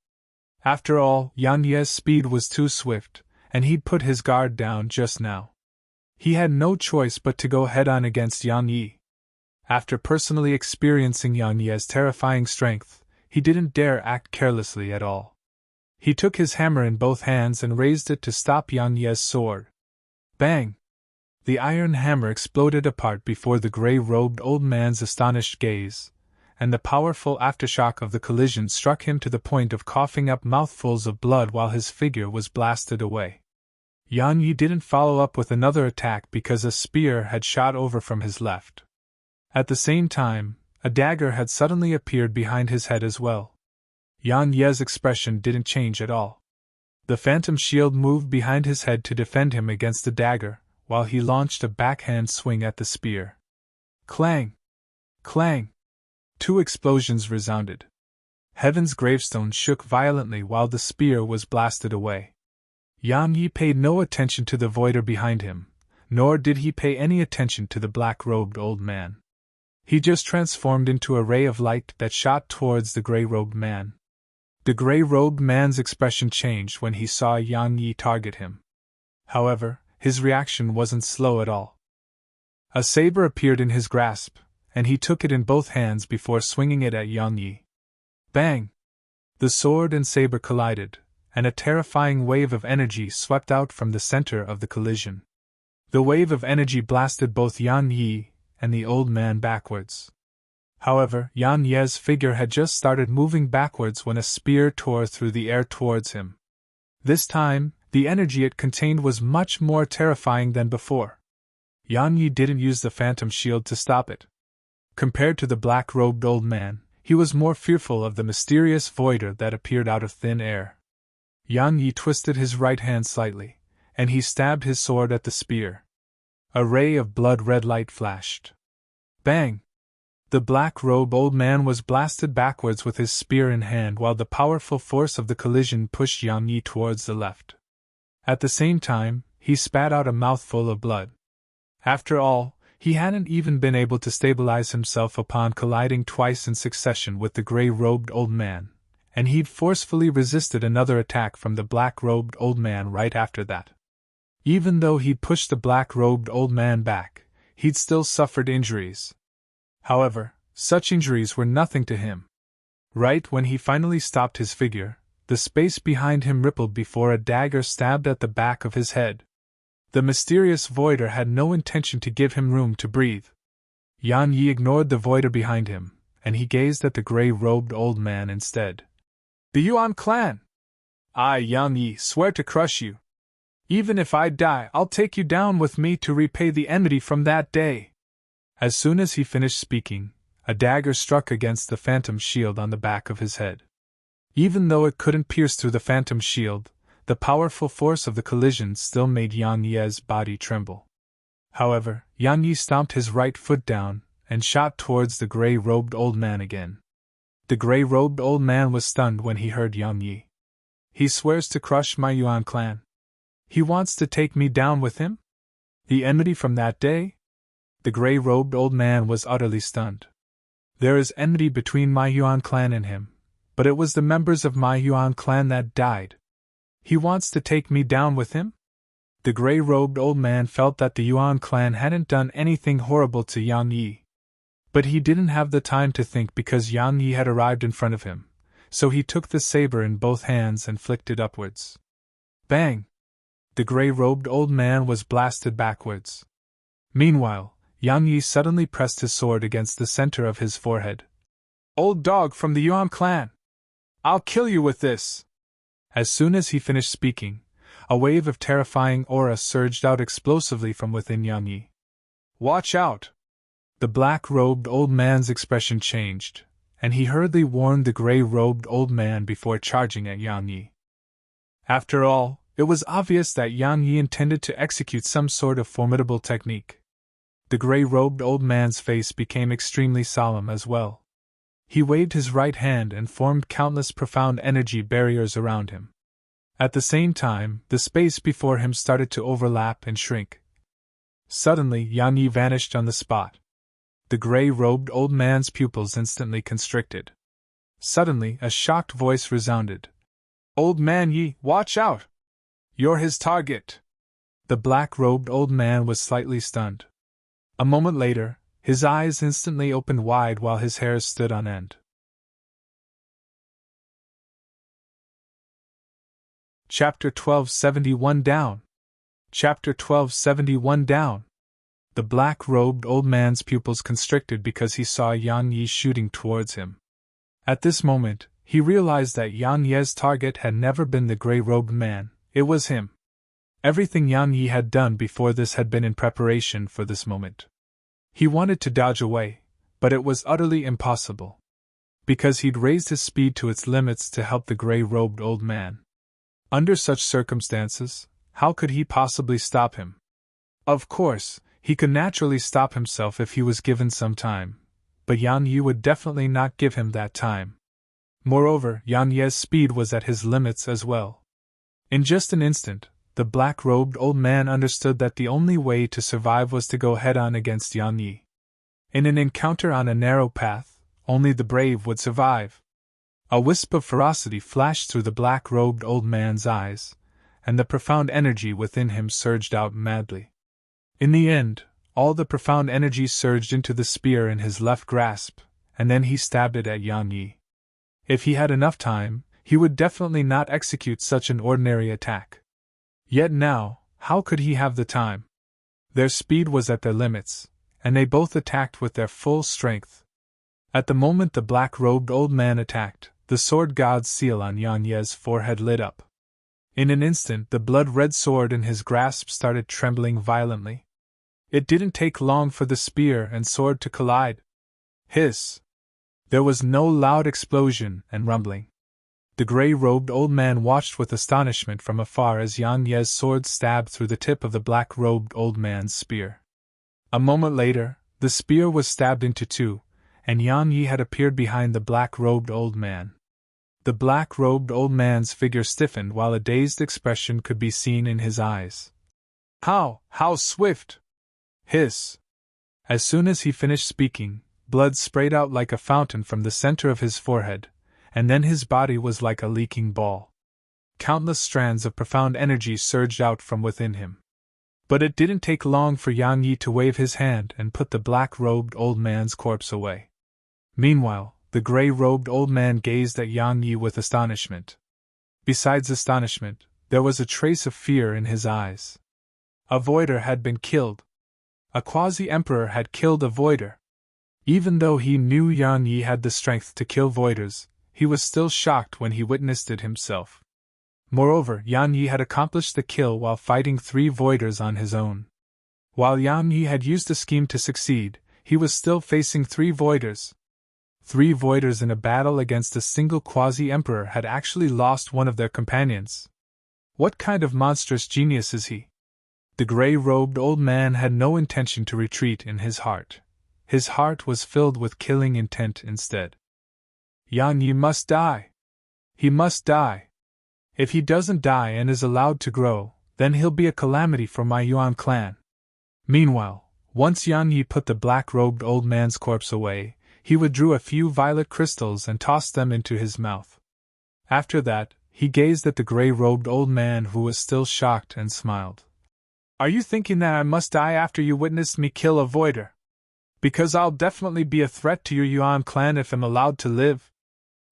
After all, Yang Yi's speed was too swift, and he'd put his guard down just now. He had no choice but to go head-on against Yang Yi. After personally experiencing Yang Yi's terrifying strength, he didn't dare act carelessly at all. He took his hammer in both hands and raised it to stop Yang Yi's sword. Bang! The iron hammer exploded apart before the gray-robed old man's astonished gaze, and the powerful aftershock of the collision struck him to the point of coughing up mouthfuls of blood while his figure was blasted away. Yang Yi didn't follow up with another attack because a spear had shot over from his left. At the same time, a dagger had suddenly appeared behind his head as well. Yang Yi's expression didn't change at all. The phantom shield moved behind his head to defend him against the dagger, while he launched a backhand swing at the spear. Clang! Clang! 2 explosions resounded. Heaven's gravestone shook violently while the spear was blasted away. Yang Yi paid no attention to the voider behind him, nor did he pay any attention to the black-robed old man. He just transformed into a ray of light that shot towards the gray-robed man. The gray-robed man's expression changed when he saw Yang Yi target him. However, his reaction wasn't slow at all. A saber appeared in his grasp, and he took it in both hands before swinging it at Yang Yi. Bang! The sword and saber collided, and a terrifying wave of energy swept out from the center of the collision. The wave of energy blasted both Yang Yi and the old man backwards. However, Yang Yi's figure had just started moving backwards when a spear tore through the air towards him. This time, the energy it contained was much more terrifying than before. Yang Yi didn't use the phantom shield to stop it. Compared to the black-robed old man, he was more fearful of the mysterious voider that appeared out of thin air. Yang Yi twisted his right hand slightly, and he stabbed his sword at the spear. A ray of blood-red light flashed. Bang! The black-robed old man was blasted backwards with his spear in hand while the powerful force of the collision pushed Yang Yi towards the left. At the same time, he spat out a mouthful of blood. After all, he hadn't even been able to stabilize himself upon colliding twice in succession with the gray-robed old man, and he'd forcefully resisted another attack from the black-robed old man right after that. Even though he'd pushed the black-robed old man back, he'd still suffered injuries. However, such injuries were nothing to him. Right when he finally stopped his figure, the space behind him rippled before a dagger stabbed at the back of his head. The mysterious voider had no intention to give him room to breathe. Yan Yi ignored the voider behind him, and he gazed at the gray-robed old man instead. The Yuan clan! I, Yan Yi, swear to crush you. Even if I die, I'll take you down with me to repay the enmity from that day. As soon as he finished speaking, a dagger struck against the phantom shield on the back of his head. Even though it couldn't pierce through the phantom shield, the powerful force of the collision still made Yan Yi's body tremble. However, Yan Yi stomped his right foot down and shot towards the gray-robed old man again. The gray-robed old man was stunned when he heard Yan Yi. He swears to crush my Yuan clan. He wants to take me down with him? The enmity from that day? The gray-robed old man was utterly stunned. There is enmity between my Yuan clan and him, but it was the members of my Yuan clan that died. He wants to take me down with him? The gray-robed old man felt that the Yuan clan hadn't done anything horrible to Yan Yi. But he didn't have the time to think because Yan Yi had arrived in front of him, so he took the saber in both hands and flicked it upwards. Bang! The gray-robed old man was blasted backwards. Meanwhile, Yan Yi suddenly pressed his sword against the center of his forehead. Old dog from the Yuan clan! I'll kill you with this! As soon as he finished speaking, a wave of terrifying aura surged out explosively from within Yan Yi. Watch out! The black-robed old man's expression changed, and he hurriedly warned the gray-robed old man before charging at Yan Yi. After all, it was obvious that Yan Yi intended to execute some sort of formidable technique. The gray-robed old man's face became extremely solemn as well. He waved his right hand and formed countless profound energy barriers around him. At the same time, the space before him started to overlap and shrink. Suddenly, Yan Yi vanished on the spot. The gray-robed old man's pupils instantly constricted. Suddenly, a shocked voice resounded. Old man Yi, watch out! You're his target! The black-robed old man was slightly stunned. A moment later, his eyes instantly opened wide while his hairs stood on end. Chapter 1271 Down. Chapter 1271 Down. The black-robed old man's pupils constricted because he saw Yan Yi shooting towards him. At this moment, he realized that Yan Yi's target had never been the gray-robed man, it was him. Everything Yan Yi had done before this had been in preparation for this moment. He wanted to dodge away, but it was utterly impossible. Because he'd raised his speed to its limits to help the gray-robed old man. Under such circumstances, how could he possibly stop him? Of course, he could naturally stop himself if he was given some time, but Yan Yi would definitely not give him that time. Moreover, Yan Yi's speed was at his limits as well. In just an instant, the black-robed old man understood that the only way to survive was to go head-on against Yan Yi. In an encounter on a narrow path, only the brave would survive. A wisp of ferocity flashed through the black-robed old man's eyes, and the profound energy within him surged out madly. In the end, all the profound energy surged into the spear in his left grasp, and then he stabbed it at Yan Yi. If he had enough time, he would definitely not execute such an ordinary attack. Yet now, how could he have the time? Their speed was at their limits, and they both attacked with their full strength. At the moment the black-robed old man attacked, the sword god's seal on Yan Yi's forehead lit up. In an instant the blood-red sword in his grasp started trembling violently. It didn't take long for the spear and sword to collide. Hiss! There was no loud explosion and rumbling. The gray-robed old man watched with astonishment from afar as Yan Yi's sword stabbed through the tip of the black-robed old man's spear. A moment later, the spear was stabbed into two, and Yan Yi had appeared behind the black-robed old man. The black-robed old man's figure stiffened while a dazed expression could be seen in his eyes. How swift! Hiss! As soon as he finished speaking, blood sprayed out like a fountain from the center of his forehead, and then his body was like a leaking ball. Countless strands of profound energy surged out from within him. But it didn't take long for Yang Yi to wave his hand and put the black-robed old man's corpse away. Meanwhile, the gray-robed old man gazed at Yang Yi with astonishment. Besides astonishment, there was a trace of fear in his eyes. A voider had been killed. A quasi-emperor had killed a voider. Even though he knew Yang Yi had the strength to kill voiders, he was still shocked when he witnessed it himself. Moreover, Yang Yi had accomplished the kill while fighting 3 voiders on his own. While Yang Yi had used a scheme to succeed, he was still facing 3 voiders. 3 voiders in a battle against a single quasi-emperor had actually lost one of their companions. What kind of monstrous genius is he? The gray-robed old man had no intention to retreat in his heart. His heart was filled with killing intent instead. Yang Yi must die. He must die. If he doesn't die and is allowed to grow, then he'll be a calamity for my Yuan clan. Meanwhile, once Yang Yi put the black-robed old man's corpse away, he withdrew a few violet crystals and tossed them into his mouth. After that, he gazed at the gray-robed old man who was still shocked and smiled. Are you thinking that I must die after you witnessed me kill a voider? Because I'll definitely be a threat to your Yuan clan if I'm allowed to live.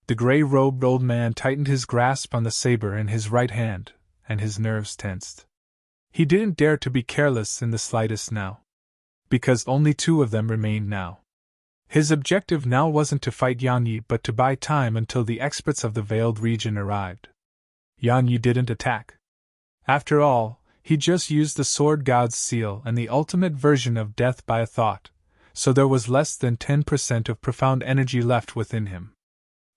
The gray-robed old man tightened his grasp on the saber in his right hand, and his nerves tensed. He didn't dare to be careless in the slightest now. Because only 2 of them remained now. His objective now wasn't to fight Yang Yi but to buy time until the experts of the Veiled region arrived. Yang Yi didn't attack. After all, he just used the Sword God's seal and the ultimate version of death by a thought, so there was less than 10% of profound energy left within him.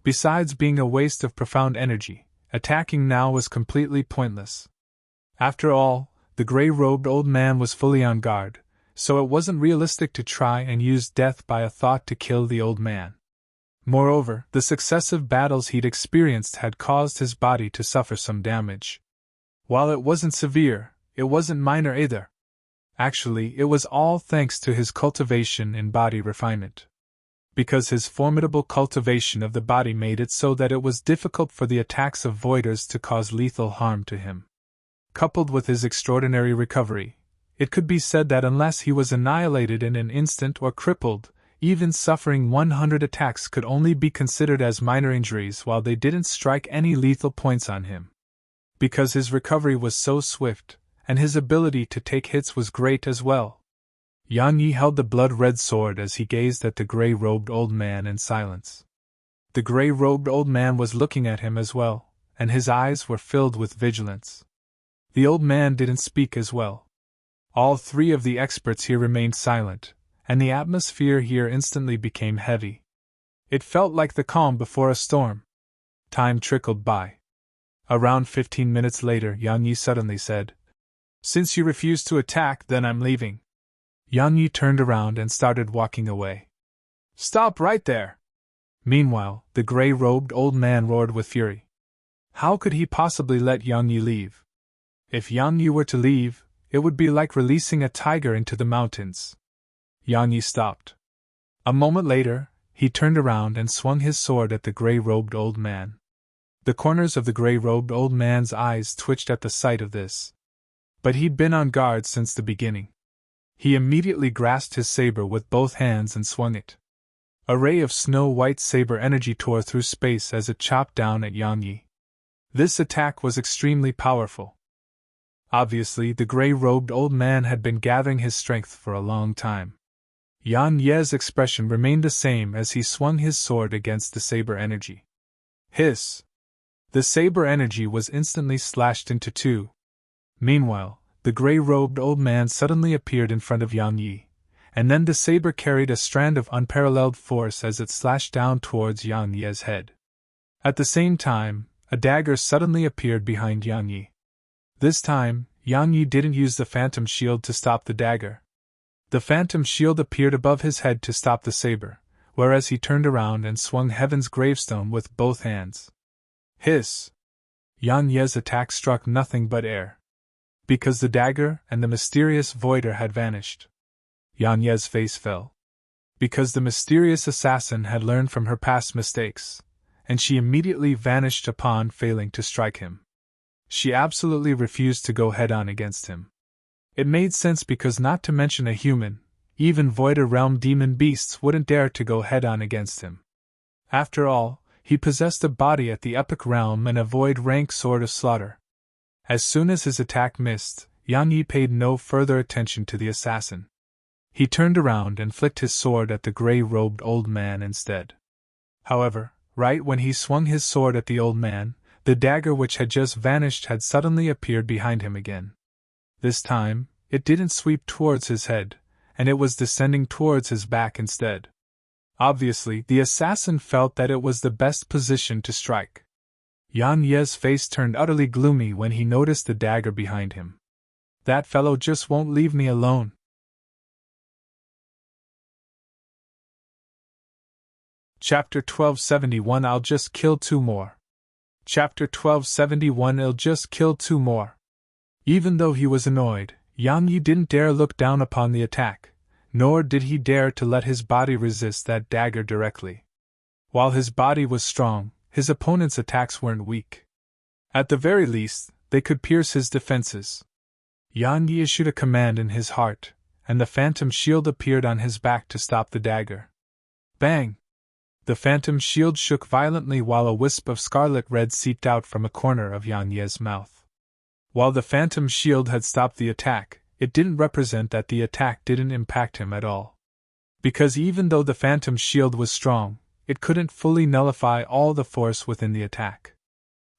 Besides being a waste of profound energy, attacking now was completely pointless. After all, the gray-robed old man was fully on guard, so it wasn't realistic to try and use death by a thought to kill the old man. Moreover, the successive battles he'd experienced had caused his body to suffer some damage. While it wasn't severe, it wasn't minor either. Actually, it was all thanks to his cultivation in body refinement. Because his formidable cultivation of the body made it so that it was difficult for the attacks of voiders to cause lethal harm to him. Coupled with his extraordinary recovery, it could be said that unless he was annihilated in an instant or crippled, even suffering 100 attacks could only be considered as minor injuries while they didn't strike any lethal points on him. Because his recovery was so swift, and his ability to take hits was great as well. Yang Yi held the blood-red sword as he gazed at the gray-robed old man in silence. The gray-robed old man was looking at him as well, and his eyes were filled with vigilance. The old man didn't speak as well. All 3 of the experts here remained silent, and the atmosphere here instantly became heavy. It felt like the calm before a storm. Time trickled by. Around 15 minutes later, Yang Yi suddenly said, "Since you refuse to attack, then I'm leaving." Yang Yi turned around and started walking away. "Stop right there!" Meanwhile, the gray-robed old man roared with fury. How could he possibly let Yang Yi leave? If Yang Yi were to leave, it would be like releasing a tiger into the mountains. Yang Yi stopped. A moment later, he turned around and swung his sword at the gray-robed old man. The corners of the gray-robed old man's eyes twitched at the sight of this. But he'd been on guard since the beginning. He immediately grasped his saber with both hands and swung it. A ray of snow-white saber energy tore through space as it chopped down at Yang Yi. This attack was extremely powerful. Obviously, the gray-robed old man had been gathering his strength for a long time. Yang Yi's expression remained the same as he swung his sword against the saber energy. Hiss! The saber energy was instantly slashed into 2. Meanwhile, the gray-robed old man suddenly appeared in front of Yang Yi, and then the saber carried a strand of unparalleled force as it slashed down towards Yang Yi's head. At the same time, a dagger suddenly appeared behind Yang Yi. This time, Yang Yi didn't use the phantom shield to stop the dagger. The phantom shield appeared above his head to stop the saber, whereas he turned around and swung Heaven's gravestone with both hands. Hiss! Yang Yi's attack struck nothing but air. Because the dagger and the mysterious voider had vanished. Yang Ye's face fell. Because the mysterious assassin had learned from her past mistakes, and she immediately vanished upon failing to strike him. She absolutely refused to go head-on against him. It made sense because not to mention a human, even Voider realm demon beasts wouldn't dare to go head-on against him. After all, he possessed a body at the epic realm and a void rank sword of slaughter. As soon as his attack missed, Yang Yi paid no further attention to the assassin. He turned around and flicked his sword at the gray-robed old man instead. However, right when he swung his sword at the old man, the dagger which had just vanished had suddenly appeared behind him again. This time, it didn't sweep towards his head, and it was descending towards his back instead. Obviously, the assassin felt that it was the best position to strike. Yang Ye's face turned utterly gloomy when he noticed the dagger behind him. That fellow just won't leave me alone. Chapter 1271 I'll just kill two more. Chapter 1271 I'll just kill two more. Even though he was annoyed, Yang Yi didn't dare look down upon the attack, nor did he dare to let his body resist that dagger directly. While his body was strong, his opponent's attacks weren't weak. At the very least, they could pierce his defenses. Yang Yi issued a command in his heart, and the phantom shield appeared on his back to stop the dagger. Bang! The phantom shield shook violently while a wisp of scarlet red seeped out from a corner of Yang Ye's mouth. While the phantom shield had stopped the attack, it didn't represent that the attack didn't impact him at all. Because even though the phantom shield was strong, it couldn't fully nullify all the force within the attack.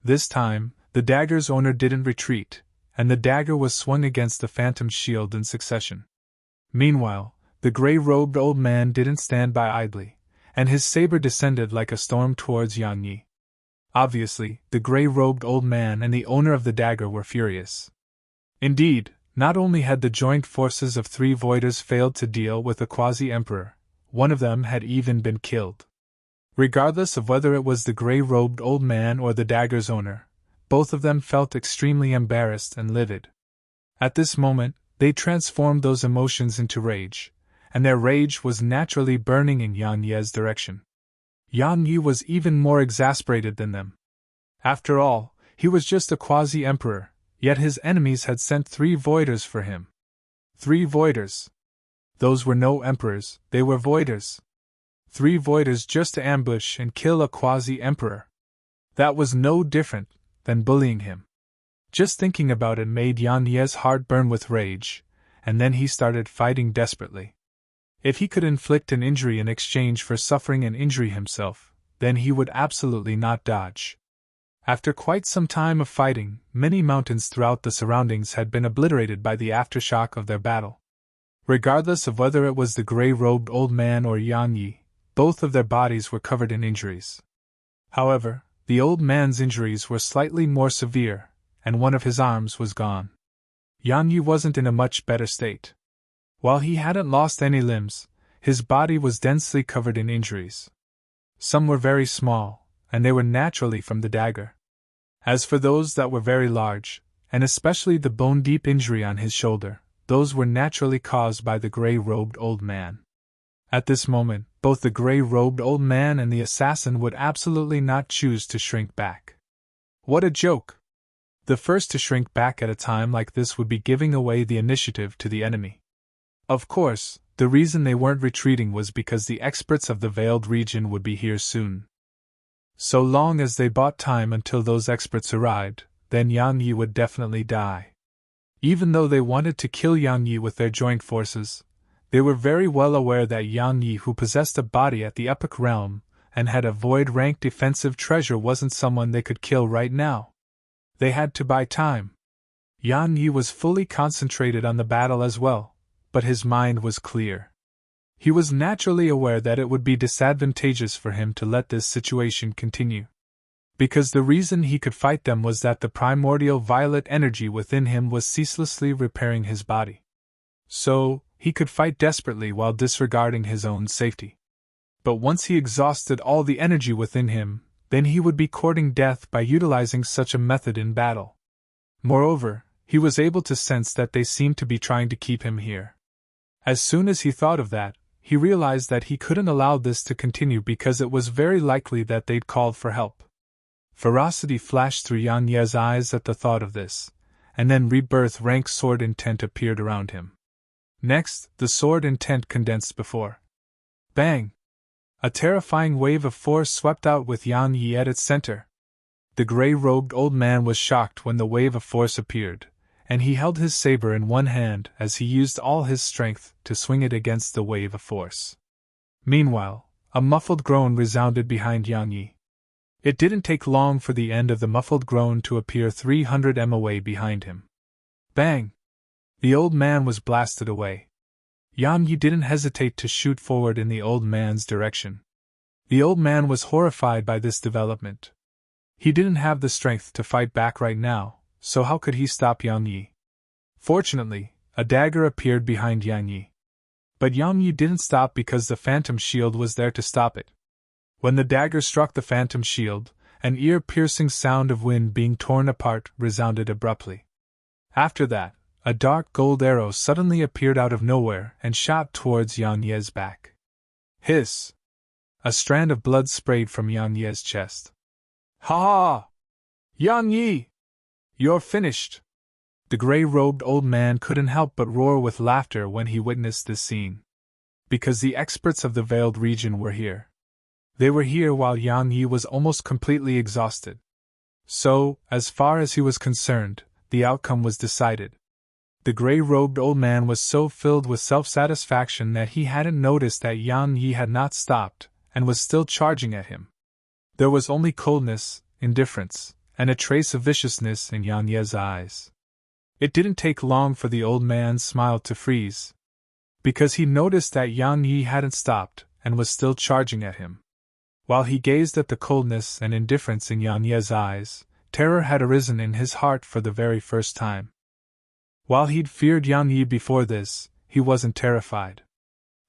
This time, the dagger's owner didn't retreat, and the dagger was swung against the phantom shield in succession. Meanwhile, the gray-robed old man didn't stand by idly, and his saber descended like a storm towards Yang Yi. Obviously, the gray-robed old man and the owner of the dagger were furious. Indeed, not only had the joint forces of three voiders failed to deal with the quasi-emperor, one of them had even been killed. Regardless of whether it was the gray-robed old man or the dagger's owner, both of them felt extremely embarrassed and livid. At this moment, they transformed those emotions into rage, and their rage was naturally burning in Yang Ye's direction. Yang Yi was even more exasperated than them. After all, he was just a quasi-emperor, yet his enemies had sent 3 voiders for him. 3 voiders. Those were no emperors, they were voiders. 3 voiders just to ambush and kill a quasi-emperor. That was no different than bullying him. Just thinking about it made Yang Ye's heart burn with rage, and then he started fighting desperately. If he could inflict an injury in exchange for suffering an injury himself, then he would absolutely not dodge. After quite some time of fighting, many mountains throughout the surroundings had been obliterated by the aftershock of their battle. Regardless of whether it was the gray-robed old man or Yang Yi, both of their bodies were covered in injuries. However, the old man's injuries were slightly more severe, and one of his arms was gone. Yang Yi wasn't in a much better state. While he hadn't lost any limbs, his body was densely covered in injuries. Some were very small, and they were naturally from the dagger. As for those that were very large, and especially the bone-deep injury on his shoulder, those were naturally caused by the gray-robed old man. At this moment, both the gray-robed old man and the assassin would absolutely not choose to shrink back. What a joke! The first to shrink back at a time like this would be giving away the initiative to the enemy. Of course, the reason they weren't retreating was because the experts of the Veiled region would be here soon. So long as they bought time until those experts arrived, then Yang Yi would definitely die. Even though they wanted to kill Yang Yi with their joint forces, they were very well aware that Yang Yi, who possessed a body at the epic realm and had a void-rank defensive treasure, wasn't someone they could kill right now. They had to buy time. Yang Yi was fully concentrated on the battle as well, but his mind was clear. He was naturally aware that it would be disadvantageous for him to let this situation continue. Because the reason he could fight them was that the primordial violet energy within him was ceaselessly repairing his body. So, he could fight desperately while disregarding his own safety. But once he exhausted all the energy within him, then he would be courting death by utilizing such a method in battle. Moreover, He was able to sense that they seemed to be trying to keep him here. As soon as he thought of that, he realized that he couldn't allow this to continue because it was very likely that they'd called for help. Ferocity flashed through Yang Ye's eyes at the thought of this, and then rebirth rank sword intent appeared around him. Next, the sword intent condensed before. Bang! A terrifying wave of force swept out with Yang Yi at its center. The gray-robed old man was shocked when the wave of force appeared, and he held his saber in one hand as he used all his strength to swing it against the wave of force. Meanwhile, a muffled groan resounded behind Yang Yi. It didn't take long for the end of the muffled groan to appear 300 m away behind him. Bang! The old man was blasted away. Yang Yi didn't hesitate to shoot forward in the old man's direction. The old man was horrified by this development. He didn't have the strength to fight back right now, so how could he stop Yang Yi? Fortunately, a dagger appeared behind Yang Yi. But Yang Yi didn't stop because the phantom shield was there to stop it. When the dagger struck the phantom shield, an ear-piercing sound of wind being torn apart resounded abruptly. After that, a dark gold arrow suddenly appeared out of nowhere and shot towards Yang Ye's back. Hiss! A strand of blood sprayed from Yang Ye's chest. Ha ha! Yang Yi! You're finished! The gray-robed old man couldn't help but roar with laughter when he witnessed this scene. Because the experts of the veiled region were here. They were here while Yang Yi was almost completely exhausted. So, as far as he was concerned, the outcome was decided. The gray-robed old man was so filled with self-satisfaction that he hadn't noticed that Yang Yi had not stopped and was still charging at him. There was only coldness, indifference, and a trace of viciousness in Yang Ye's eyes. It didn't take long for the old man's smile to freeze, because he noticed that Yang Yi hadn't stopped and was still charging at him. While he gazed at the coldness and indifference in Yang Ye's eyes, terror had arisen in his heart for the very first time. While he'd feared Yang Yi before this, he wasn't terrified.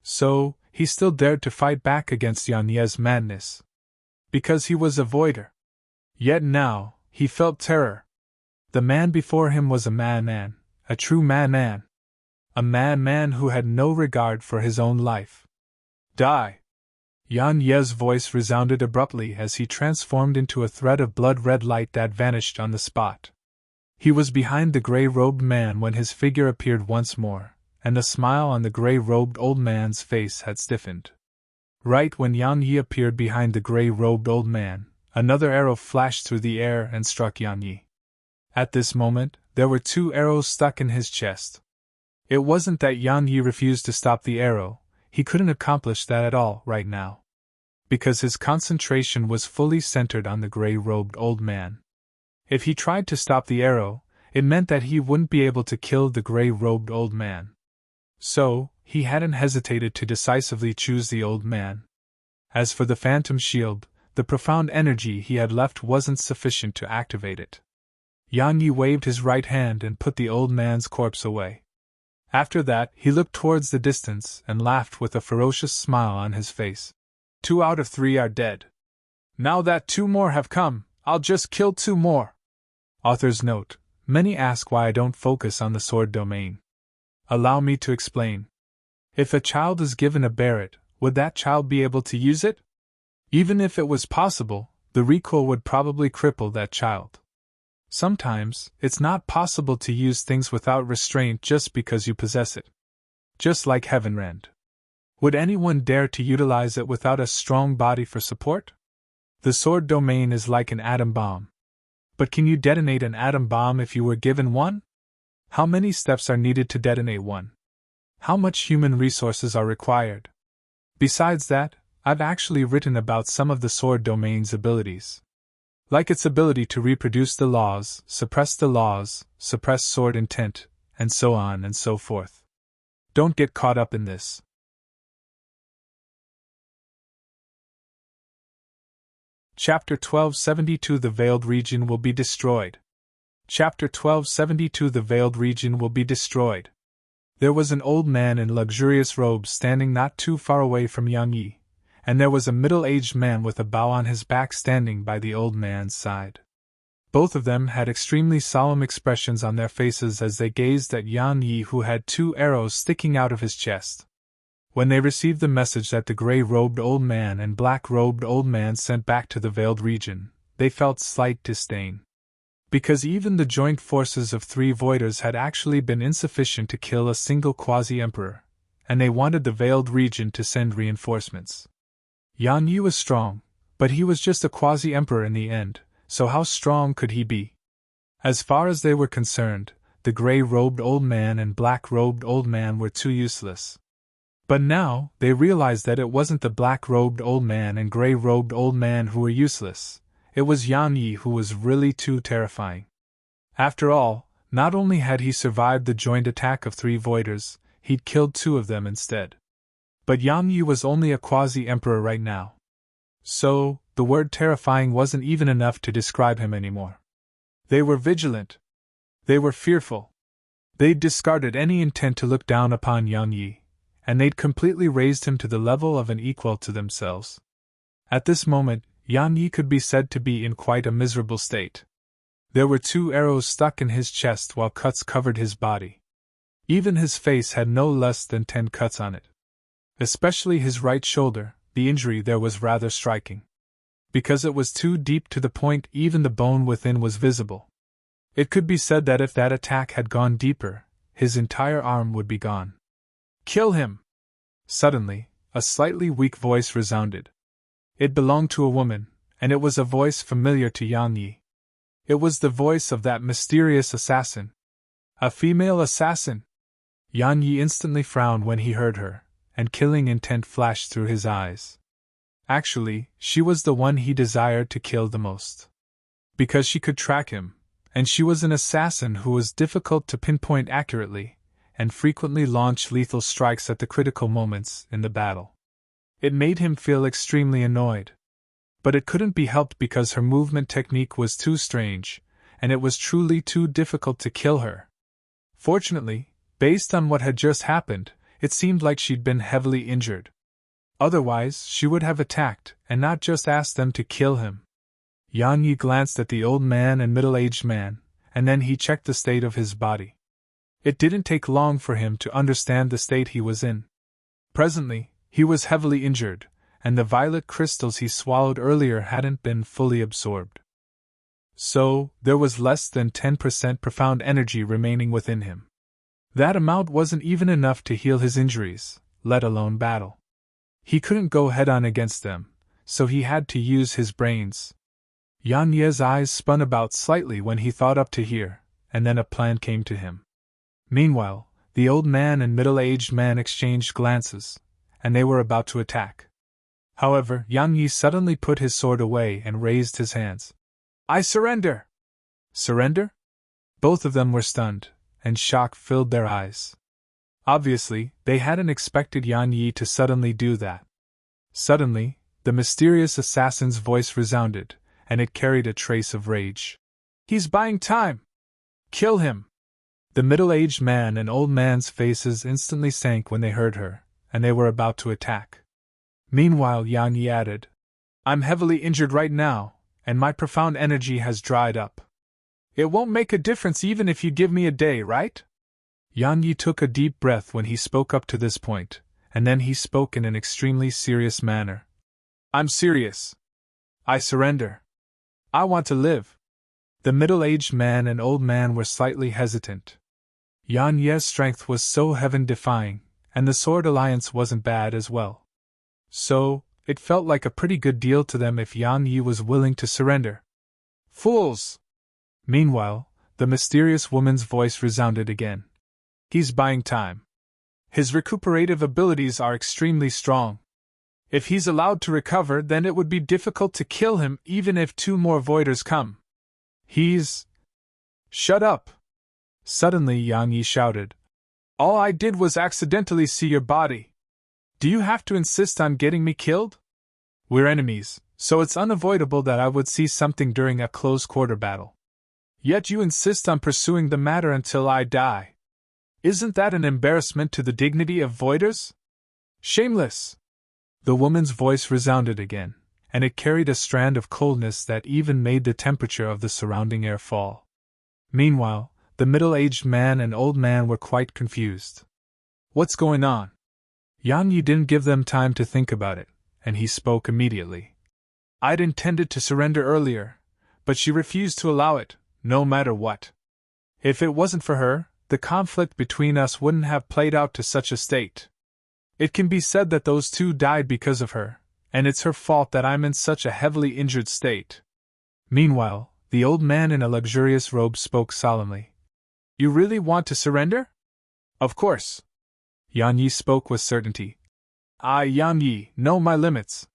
So, he still dared to fight back against Yang Ye's madness. Because he was a voider. Yet now, he felt terror. The man before him was a madman, a true madman. A madman who had no regard for his own life. Die! Yang Ye's voice resounded abruptly as he transformed into a thread of blood-red light that vanished on the spot. He was behind the gray-robed man when his figure appeared once more, and the smile on the gray-robed old man's face had stiffened. Right when Yang Yi appeared behind the gray-robed old man, another arrow flashed through the air and struck Yang Yi. At this moment, there were 2 arrows stuck in his chest. It wasn't that Yang Yi refused to stop the arrow, he couldn't accomplish that at all right now. Because his concentration was fully centered on the gray-robed old man. If he tried to stop the arrow, it meant that he wouldn't be able to kill the gray-robed old man. So, he hadn't hesitated to decisively choose the old man. As for the phantom shield, the profound energy he had left wasn't sufficient to activate it. Yang Yi waved his right hand and put the old man's corpse away. After that, he looked towards the distance and laughed with a ferocious smile on his face. 2 out of 3 are dead. Now that 2 more have come, I'll just kill 2 more. Author's note: many ask why I don't focus on the sword domain. Allow me to explain. If a child is given a beret, would that child be able to use it? Even if it was possible, the recoil would probably cripple that child. Sometimes, it's not possible to use things without restraint just because you possess it. Just like Heaven Rend. Would anyone dare to utilize it without a strong body for support? The sword domain is like an atom bomb. But can you detonate an atom bomb if you were given one? How many steps are needed to detonate one? How much human resources are required? Besides that, I've actually written about some of the sword domain's abilities. Like its ability to reproduce the laws, suppress sword intent, and so on and so forth. Don't get caught up in this. Chapter 1272 The Veiled Region will be destroyed. Chapter 1272 The Veiled Region will be destroyed. There was an old man in luxurious robes standing not too far away from Yang Yi, and there was a middle-aged man with a bow on his back standing by the old man's side. Both of them had extremely solemn expressions on their faces as they gazed at Yan Yi, who had 2 arrows sticking out of his chest. When they received the message that the gray-robed old man and black-robed old man sent back to the veiled region, they felt slight disdain. Because even the joint forces of 3 voiders had actually been insufficient to kill a single quasi-emperor, and they wanted the veiled region to send reinforcements. Yan Yi was strong, but he was just a quasi-emperor in the end, so how strong could he be? As far as they were concerned, the gray-robed old man and black-robed old man were too useless. But now, they realized that it wasn't the black-robed old man and gray-robed old man who were useless, it was Yan Yi who was really too terrifying. After all, not only had he survived the joint attack of 3 voiders, he'd killed 2 of them instead. But Yan Yi was only a quasi-emperor right now. So, the word terrifying wasn't even enough to describe him anymore. They were vigilant. They were fearful. They'd discarded any intent to look down upon Yan Yi, and they'd completely raised him to the level of an equal to themselves. At this moment, Yan Yi could be said to be in quite a miserable state. There were 2 arrows stuck in his chest while cuts covered his body. Even his face had no less than 10 cuts on it. Especially his right shoulder, the injury there was rather striking. Because it was too deep to the point even the bone within was visible. It could be said that if that attack had gone deeper, his entire arm would be gone. "Kill him!" Suddenly, a slightly weak voice resounded. It belonged to a woman, and it was a voice familiar to Yan Yi. It was the voice of that mysterious assassin. A female assassin! Yan Yi instantly frowned when he heard her, and killing intent flashed through his eyes. Actually, she was the one he desired to kill the most. Because she could track him, and she was an assassin who was difficult to pinpoint accurately, and frequently launched lethal strikes at the critical moments in the battle. It made him feel extremely annoyed. But it couldn't be helped because her movement technique was too strange, and it was truly too difficult to kill her. Fortunately, based on what had just happened, it seemed like she'd been heavily injured. Otherwise, she would have attacked, and not just asked them to kill him. Yan Yi glanced at the old man and middle-aged man, and then he checked the state of his body. It didn't take long for him to understand the state he was in. Presently, he was heavily injured, and the violet crystals he swallowed earlier hadn't been fully absorbed. So, there was less than 10% profound energy remaining within him. That amount wasn't even enough to heal his injuries, let alone battle. He couldn't go head-on against them, so he had to use his brains. Yan Ye's eyes spun about slightly when he thought up to here, and then a plan came to him. Meanwhile, the old man and middle-aged man exchanged glances, and they were about to attack. However, Yan Yi suddenly put his sword away and raised his hands. "I surrender!" Surrender? Both of them were stunned, and shock filled their eyes. Obviously, they hadn't expected Yan Yi to suddenly do that. Suddenly, the mysterious assassin's voice resounded, and it carried a trace of rage. "He's buying time! Kill him!" The middle-aged man and old man's faces instantly sank when they heard her, and they were about to attack. Meanwhile, Yan Yi added, "I'm heavily injured right now, and my profound energy has dried up. It won't make a difference even if you give me a day, right?" Yan Yi took a deep breath when he spoke up to this point, and then he spoke in an extremely serious manner. "I'm serious. I surrender. I want to live." The middle-aged man and old man were slightly hesitant. Yan Ye's strength was so heaven-defying, and the sword alliance wasn't bad as well. So, it felt like a pretty good deal to them if Yan Yi was willing to surrender. "Fools!" Meanwhile, the mysterious woman's voice resounded again. "He's buying time. His recuperative abilities are extremely strong. If he's allowed to recover, then it would be difficult to kill him even if 2 more voiders come. He's—" "Shut up!" Suddenly Yan Yi shouted. "All I did was accidentally see your body. Do you have to insist on getting me killed? We're enemies, so it's unavoidable that I would see something during a close-quarter battle. Yet you insist on pursuing the matter until I die. Isn't that an embarrassment to the dignity of voiders? Shameless!" The woman's voice resounded again, and it carried a strand of coldness that even made the temperature of the surrounding air fall. Meanwhile, the middle-aged man and old man were quite confused. "What's going on?" Yang Yi didn't give them time to think about it, and he spoke immediately. "I'd intended to surrender earlier, but she refused to allow it, no matter what. If it wasn't for her, the conflict between us wouldn't have played out to such a state. It can be said that those two died because of her, and it's her fault that I'm in such a heavily injured state." Meanwhile, the old man in a luxurious robe spoke solemnly. "You really want to surrender?" "Of course." Yang Yi spoke with certainty. "I, Yang Yi, know my limits.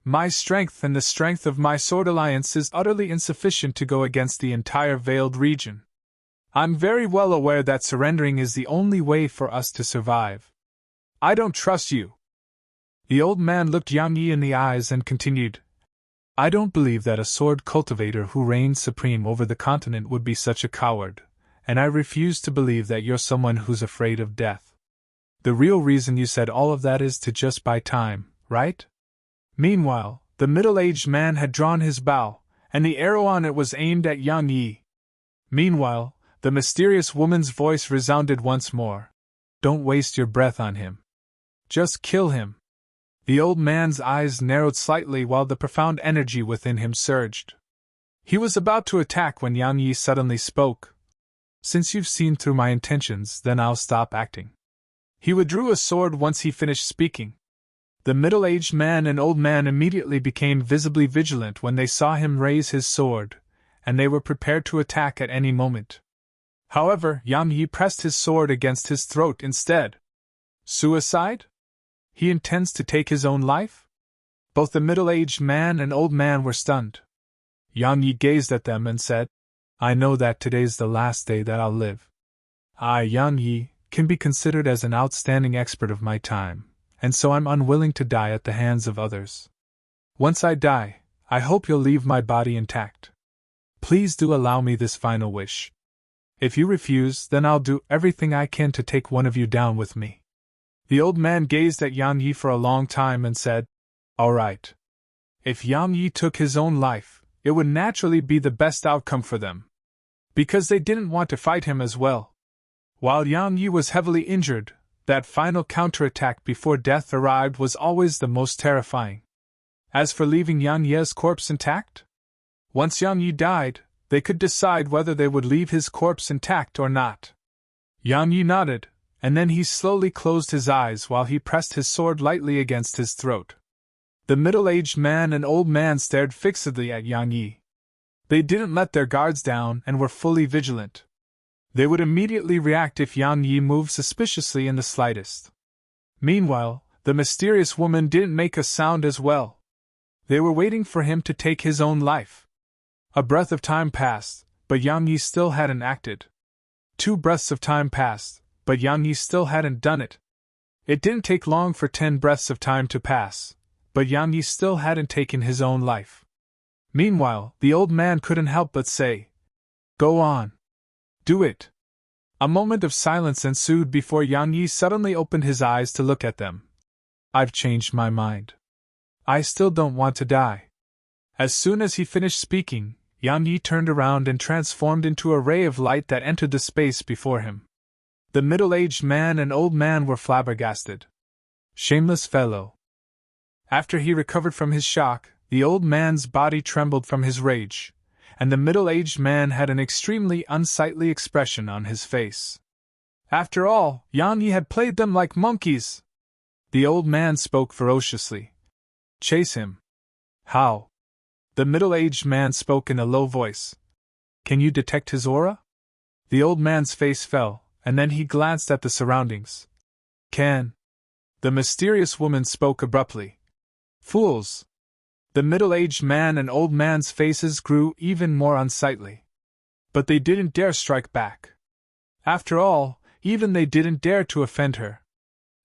My strength and the strength of my sword alliance is utterly insufficient to go against the entire veiled region. I'm very well aware that surrendering is the only way for us to survive. I don't trust you." The old man looked Yang Yi in the eyes and continued, "I don't believe that a sword cultivator who reigns supreme over the continent would be such a coward, and I refuse to believe that you're someone who's afraid of death. The real reason you said all of that is to just buy time, right?" Meanwhile, the middle-aged man had drawn his bow, and the arrow on it was aimed at Yang Yi. Meanwhile, the mysterious woman's voice resounded once more. "Don't waste your breath on him. Just kill him." The old man's eyes narrowed slightly while the profound energy within him surged. He was about to attack when Yang Yi suddenly spoke. "Since you've seen through my intentions, then I'll stop acting." He withdrew a sword once he finished speaking. The middle-aged man and old man immediately became visibly vigilant when they saw him raise his sword, and they were prepared to attack at any moment. However, Yang Yi pressed his sword against his throat instead. Suicide? He intends to take his own life? Both the middle-aged man and old man were stunned. Yang Yi gazed at them and said, "I know that today's the last day that I'll live. I, Yang Yi, can be considered as an outstanding expert of my time, and so I'm unwilling to die at the hands of others. Once I die, I hope you'll leave my body intact. Please do allow me this final wish. If you refuse, then I'll do everything I can to take one of you down with me." The old man gazed at Yang Yi for a long time and said, "All right. If Yang Yi took his own life, it would naturally be the best outcome for them, because they didn't want to fight him as well. While Yang Yi was heavily injured, that final counterattack before death arrived was always the most terrifying. As for leaving Yang Yi's corpse intact? Once Yang Yi died, they could decide whether they would leave his corpse intact or not." Yang Yi nodded, and then he slowly closed his eyes while he pressed his sword lightly against his throat. The middle-aged man and old man stared fixedly at Yang Yi. They didn't let their guards down and were fully vigilant. They would immediately react if Yang Yi moved suspiciously in the slightest. Meanwhile, the mysterious woman didn't make a sound as well. They were waiting for him to take his own life. A breath of time passed, but Yang Yi still hadn't acted. 2 breaths of time passed, but Yang Yi still hadn't done it. It didn't take long for 10 breaths of time to pass, but Yang Yi still hadn't taken his own life. Meanwhile, the old man couldn't help but say, "Go on. Do it." A moment of silence ensued before Yang Yi suddenly opened his eyes to look at them. "I've changed my mind. I still don't want to die." As soon as he finished speaking, Yang Yi turned around and transformed into a ray of light that entered the space before him. The middle-aged man and old man were flabbergasted. Shameless fellow. After he recovered from his shock, the old man's body trembled from his rage, and the middle-aged man had an extremely unsightly expression on his face. After all, Yang Yi had played them like monkeys. The old man spoke ferociously. "Chase him." "How?" The middle-aged man spoke in a low voice. "Can you detect his aura?" The old man's face fell, and then he glanced at the surroundings. "Can." The mysterious woman spoke abruptly. "Fools!" The middle-aged man and old man's faces grew even more unsightly. But they didn't dare strike back. After all, even they didn't dare to offend her.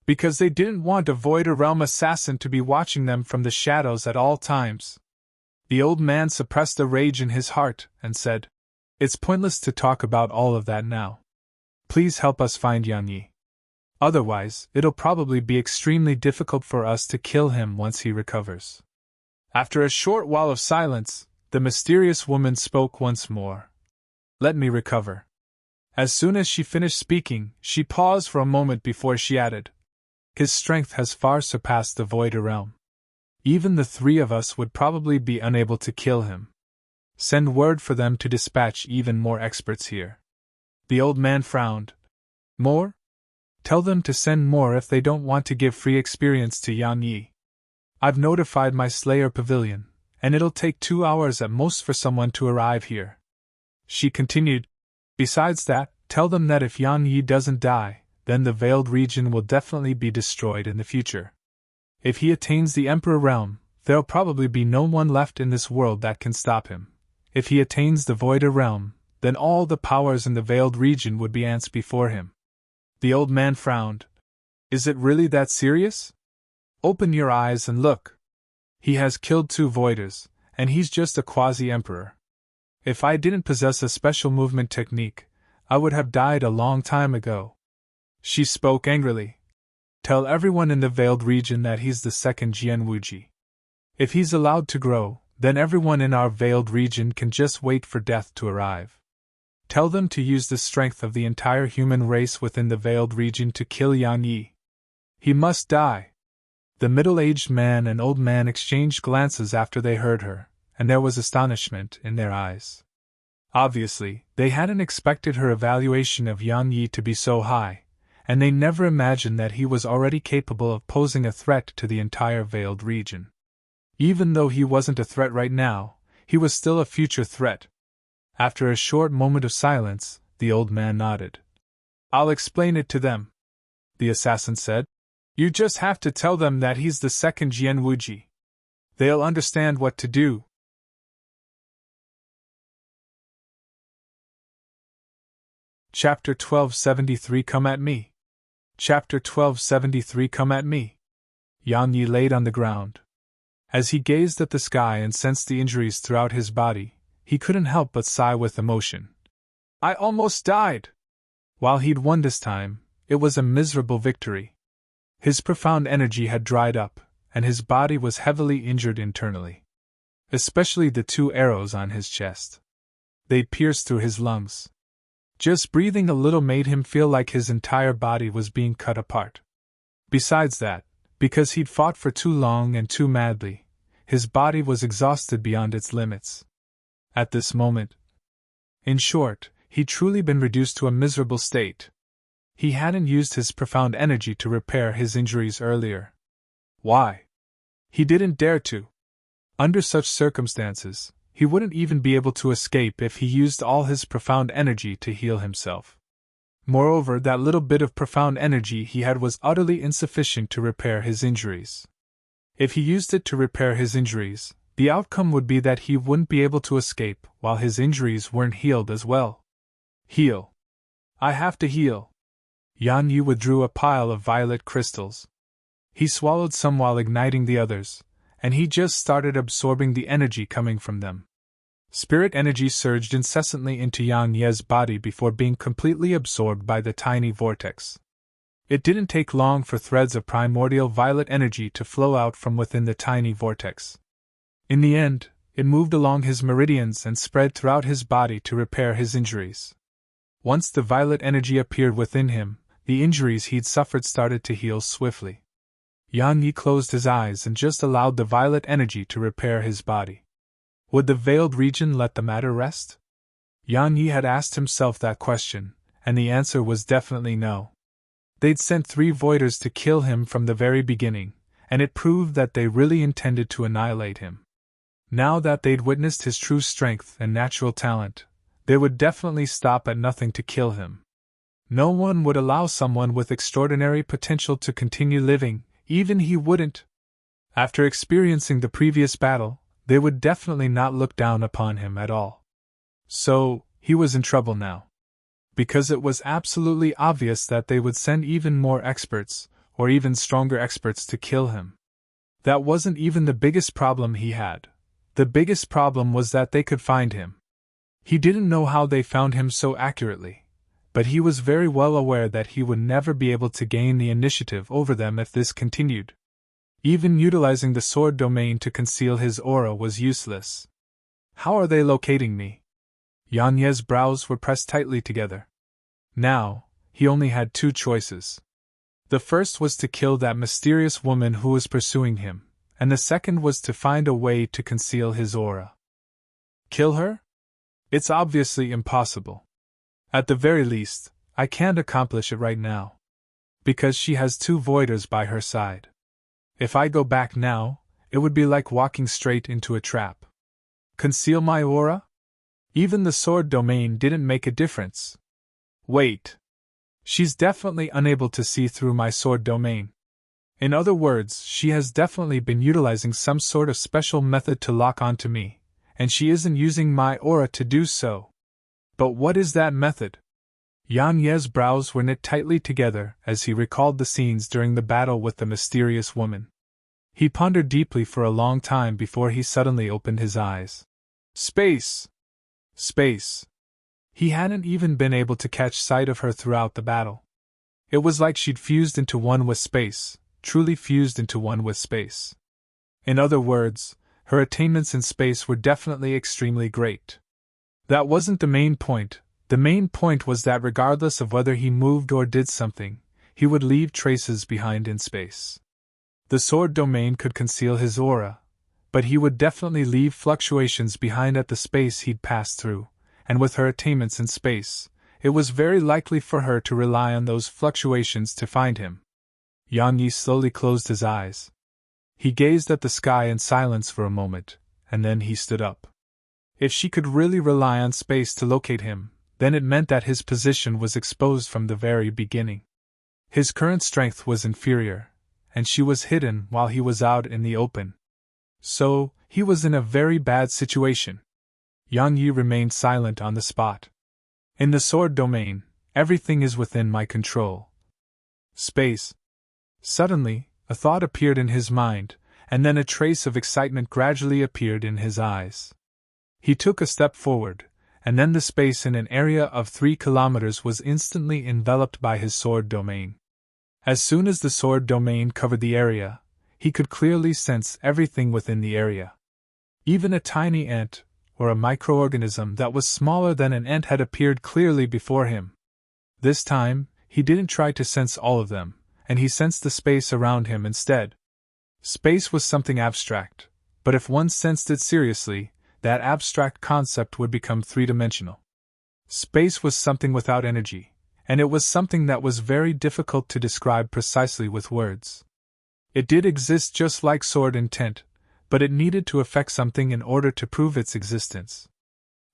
Because they didn't want a Void Realm assassin to be watching them from the shadows at all times. The old man suppressed the rage in his heart and said, "It's pointless to talk about all of that now. Please help us find Yang Yi. Otherwise, it'll probably be extremely difficult for us to kill him once he recovers." After a short while of silence, the mysterious woman spoke once more. Let me recover. As soon as she finished speaking, she paused for a moment before she added, His strength has far surpassed the Void realm. Even the three of us would probably be unable to kill him. Send word for them to dispatch even more experts here. The old man frowned. More? Tell them to send more if they don't want to give free experience to Yan Yi. I've notified my Slayer Pavilion, and it'll take 2 hours at most for someone to arrive here. She continued, Besides that, tell them that if Yan Yi doesn't die, then the Veiled Region will definitely be destroyed in the future. If he attains the Emperor Realm, there'll probably be no one left in this world that can stop him. If he attains the Void Realm, then all the powers in the Veiled Region would be ants before him. The old man frowned. Is it really that serious? Open your eyes and look. He has killed 2 Voiders, and he's just a quasi-emperor. If I didn't possess a special movement technique, I would have died a long time ago. She spoke angrily. Tell everyone in the Veiled Region that he's the second Jian Wuji. If he's allowed to grow, then everyone in our Veiled Region can just wait for death to arrive. Tell them to use the strength of the entire human race within the Veiled Region to kill Yan Yi. He must die. The middle-aged man and old man exchanged glances after they heard her, and there was astonishment in their eyes. Obviously, they hadn't expected her evaluation of Yan Yi to be so high, and they never imagined that he was already capable of posing a threat to the entire Veiled Region. Even though he wasn't a threat right now, he was still a future threat. After a short moment of silence, the old man nodded. I'll explain it to them, the assassin said. You just have to tell them that he's the second Jian Wuji. They'll understand what to do. Chapter 1273 Come at me. Chapter 1273 Come at me. Yan Yi laid on the ground. As he gazed at the sky and sensed the injuries throughout his body, he couldn't help but sigh with emotion. I almost died! While he'd won this time, it was a miserable victory. His profound energy had dried up, and his body was heavily injured internally. Especially the 2 arrows on his chest. They pierced through his lungs. Just breathing a little made him feel like his entire body was being cut apart. Besides that, because he'd fought for too long and too madly, his body was exhausted beyond its limits. At this moment, in short, he'd truly been reduced to a miserable state. He hadn't used his profound energy to repair his injuries earlier. Why? He didn't dare to. Under such circumstances, he wouldn't even be able to escape if he used all his profound energy to heal himself. Moreover, that little bit of profound energy he had was utterly insufficient to repair his injuries. If he used it to repair his injuries, the outcome would be that he wouldn't be able to escape while his injuries weren't healed as well. Heal. I have to heal. Yan Yi withdrew a pile of violet crystals. He swallowed some while igniting the others, and he just started absorbing the energy coming from them. Spirit energy surged incessantly into Yan Ye's body before being completely absorbed by the tiny vortex. It didn't take long for threads of primordial violet energy to flow out from within the tiny vortex. In the end, it moved along his meridians and spread throughout his body to repair his injuries. Once the violet energy appeared within him, the injuries he'd suffered started to heal swiftly. Yan Yi closed his eyes and just allowed the violet energy to repair his body. Would the Veiled Region let the matter rest? Yan Yi had asked himself that question, and the answer was definitely no. They'd sent 3 Voiders to kill him from the very beginning, and it proved that they really intended to annihilate him. Now that they'd witnessed his true strength and natural talent, they would definitely stop at nothing to kill him. No one would allow someone with extraordinary potential to continue living, even he wouldn't. After experiencing the previous battle, they would definitely not look down upon him at all. So, he was in trouble now. Because it was absolutely obvious that they would send even more experts, or even stronger experts to kill him. That wasn't even the biggest problem he had. The biggest problem was that they could find him. He didn't know how they found him so accurately, but he was very well aware that he would never be able to gain the initiative over them if this continued. Even utilizing the sword domain to conceal his aura was useless. How are they locating me? Yang Ye's brows were pressed tightly together. Now, he only had two choices. The first was to kill that mysterious woman who was pursuing him, and the second was to find a way to conceal his aura. Kill her? It's obviously impossible. At the very least, I can't accomplish it right now. Because she has two voiders by her side. If I go back now, it would be like walking straight into a trap. Conceal my aura? Even the sword domain didn't make a difference. Wait. She's definitely unable to see through my sword domain. In other words, she has definitely been utilizing some sort of special method to lock onto me, and she isn't using my aura to do so. But what is that method? Yang Ye's brows were knit tightly together as he recalled the scenes during the battle with the mysterious woman. He pondered deeply for a long time before he suddenly opened his eyes. Space! Space! He hadn't even been able to catch sight of her throughout the battle. It was like she'd fused into one with space, truly fused into one with space. In other words, her attainments in space were definitely extremely great. That wasn't the main point. The main point was that regardless of whether he moved or did something, he would leave traces behind in space. The sword domain could conceal his aura, but he would definitely leave fluctuations behind at the space he'd passed through, and with her attainments in space, it was very likely for her to rely on those fluctuations to find him. Yang Yi slowly closed his eyes. He gazed at the sky in silence for a moment, and then he stood up. If she could really rely on space to locate him, then it meant that his position was exposed from the very beginning. His current strength was inferior, and she was hidden while he was out in the open. So, he was in a very bad situation. Yang Yi remained silent on the spot. In the sword domain, everything is within my control. Space. Suddenly, a thought appeared in his mind, and then a trace of excitement gradually appeared in his eyes. He took a step forward, and then the space in an area of 3 kilometers was instantly enveloped by his sword domain. As soon as the sword domain covered the area, he could clearly sense everything within the area. Even a tiny ant, or a microorganism that was smaller than an ant, had appeared clearly before him. This time, he didn't try to sense all of them, and he sensed the space around him instead. Space was something abstract, but if one sensed it seriously, that abstract concept would become three-dimensional. Space was something without energy, and it was something that was very difficult to describe precisely with words. It did exist just like sword intent, but it needed to affect something in order to prove its existence.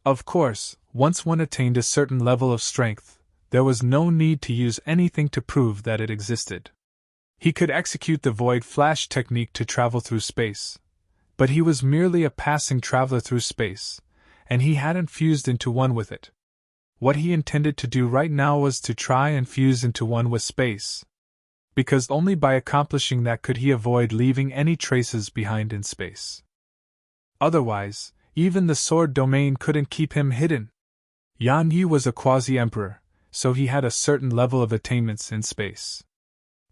Of course, once one attained a certain level of strength, there was no need to use anything to prove that it existed. He could execute the void flash technique to travel through space, but he was merely a passing traveler through space, and he hadn't fused into one with it. What he intended to do right now was to try and fuse into one with space, because only by accomplishing that could he avoid leaving any traces behind in space. Otherwise, even the sword domain couldn't keep him hidden. Yang Yi was a quasi-emperor, so he had a certain level of attainments in space.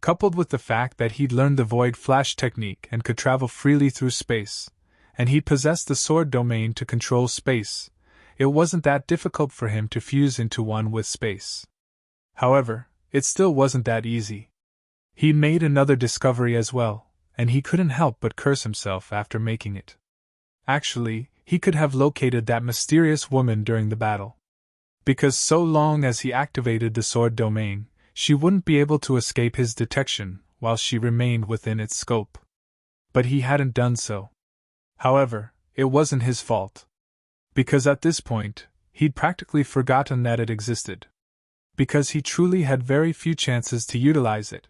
Coupled with the fact that he'd learned the void flash technique and could travel freely through space, and he possessed the sword domain to control space, it wasn't that difficult for him to fuse into one with space. However, it still wasn't that easy. He made another discovery as well, and he couldn't help but curse himself after making it. Actually, he could have located that mysterious woman during the battle. Because so long as he activated the sword domain, she wouldn't be able to escape his detection while she remained within its scope. But he hadn't done so. However, it wasn't his fault. Because at this point, he'd practically forgotten that it existed. Because he truly had very few chances to utilize it.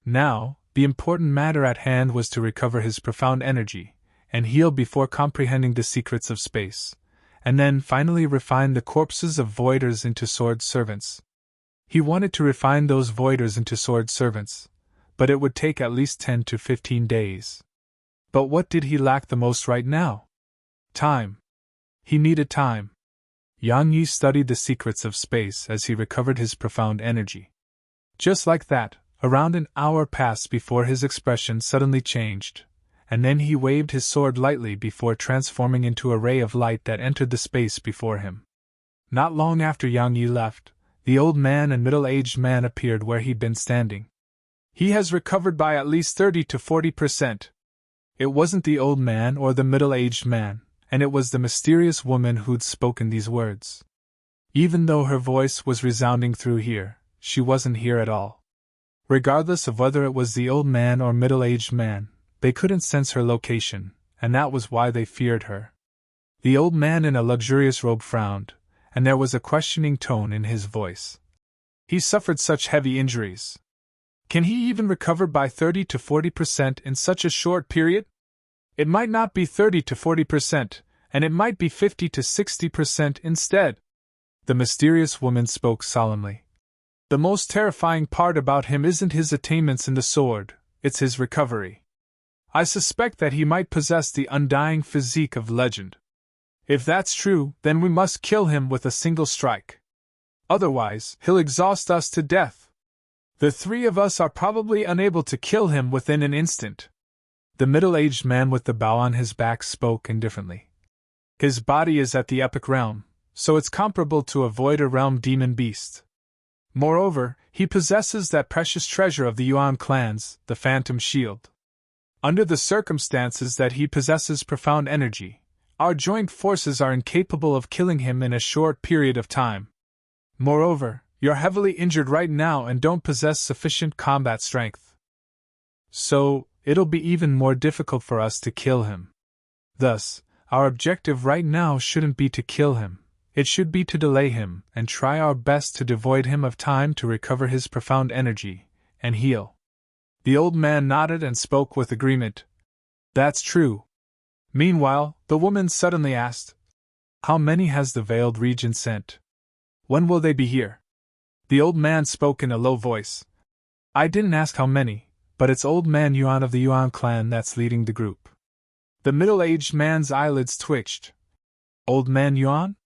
Now, the important matter at hand was to recover his profound energy, and heal before comprehending the secrets of space, and then finally refine the corpses of voiders into sword servants. He wanted to refine those voiders into sword servants, but it would take at least 10 to 15 days. But what did he lack the most right now? Time. He needed time. Yang Yi studied the secrets of space as he recovered his profound energy. Just like that, Around an hour passed before his expression suddenly changed, and then he waved his sword lightly before transforming into a ray of light that entered the space before him. Not long after Yang Yi left, the old man and middle-aged man appeared where he'd been standing. He has recovered by at least 30 to 40%. It wasn't the old man or the middle-aged man, and it was the mysterious woman who'd spoken these words. Even though her voice was resounding through here, she wasn't here at all. Regardless of whether it was the old man or middle-aged man, they couldn't sense her location, and that was why they feared her. The old man in a luxurious robe frowned, and there was a questioning tone in his voice. He suffered such heavy injuries. Can he even recover by 30 to 40% in such a short period? It might not be 30 to 40%, and it might be 50 to 60% instead. The mysterious woman spoke solemnly. The most terrifying part about him isn't his attainments in the sword, it's his recovery. I suspect that he might possess the undying physique of legend. If that's true, then we must kill him with a single strike. Otherwise, he'll exhaust us to death. The three of us are probably unable to kill him within an instant. The middle-aged man with the bow on his back spoke indifferently. His body is at the epic realm, so it's comparable to a void realm demon beast. Moreover, he possesses that precious treasure of the Yuan clans, the Phantom Shield. Under the circumstances that he possesses profound energy, our joint forces are incapable of killing him in a short period of time. Moreover, you're heavily injured right now and don't possess sufficient combat strength. So, it'll be even more difficult for us to kill him. Thus, our objective right now shouldn't be to kill him. It should be to delay him and try our best to devoid him of time to recover his profound energy and heal. The old man nodded and spoke with agreement. That's true. Meanwhile, the woman suddenly asked, How many has the Veiled Regent sent? When will they be here? The old man spoke in a low voice. I didn't ask how many, but it's Old Man Yuan of the Yuan clan that's leading the group. The middle-aged man's eyelids twitched. Old Man Yuan?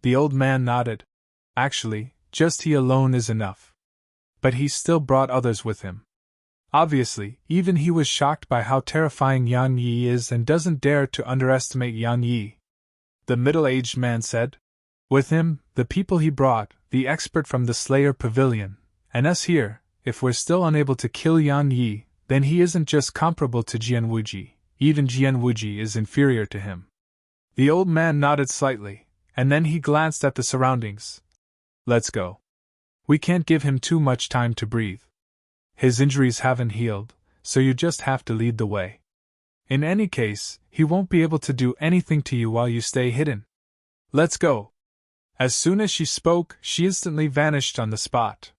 The old man nodded. Actually, just he alone is enough. But he still brought others with him. Obviously, even he was shocked by how terrifying Yang Yi is and doesn't dare to underestimate Yang Yi. The middle-aged man said. With him, the people he brought, the expert from the Slayer Pavilion, and us here. If we're still unable to kill Yang Yi, then he isn't just comparable to Jian Wuji, even Jian Wuji is inferior to him. The old man nodded slightly, and then he glanced at the surroundings. Let's go. We can't give him too much time to breathe. His injuries haven't healed, so you just have to lead the way. In any case, he won't be able to do anything to you while you stay hidden. Let's go. As soon as she spoke, she instantly vanished on the spot.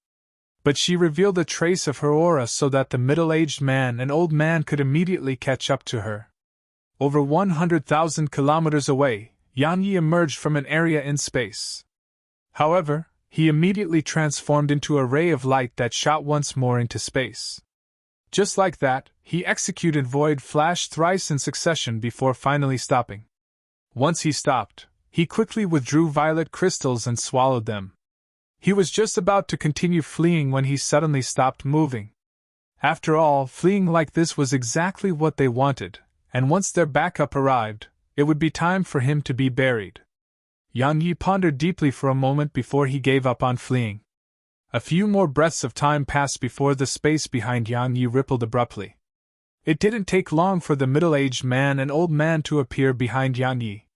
But she revealed a trace of her aura so that the middle-aged man and old man could immediately catch up to her. Over 100,000 kilometers away, Yang Yi emerged from an area in space. However, he immediately transformed into a ray of light that shot once more into space. Just like that, he executed Void Flash thrice in succession before finally stopping. Once he stopped, he quickly withdrew violet crystals and swallowed them. He was just about to continue fleeing when he suddenly stopped moving. After all, fleeing like this was exactly what they wanted, and once their backup arrived, it would be time for him to be buried. Yang Yi pondered deeply for a moment before he gave up on fleeing. A few more breaths of time passed before the space behind Yang Yi rippled abruptly. It didn't take long for the middle-aged man and old man to appear behind Yang Yi.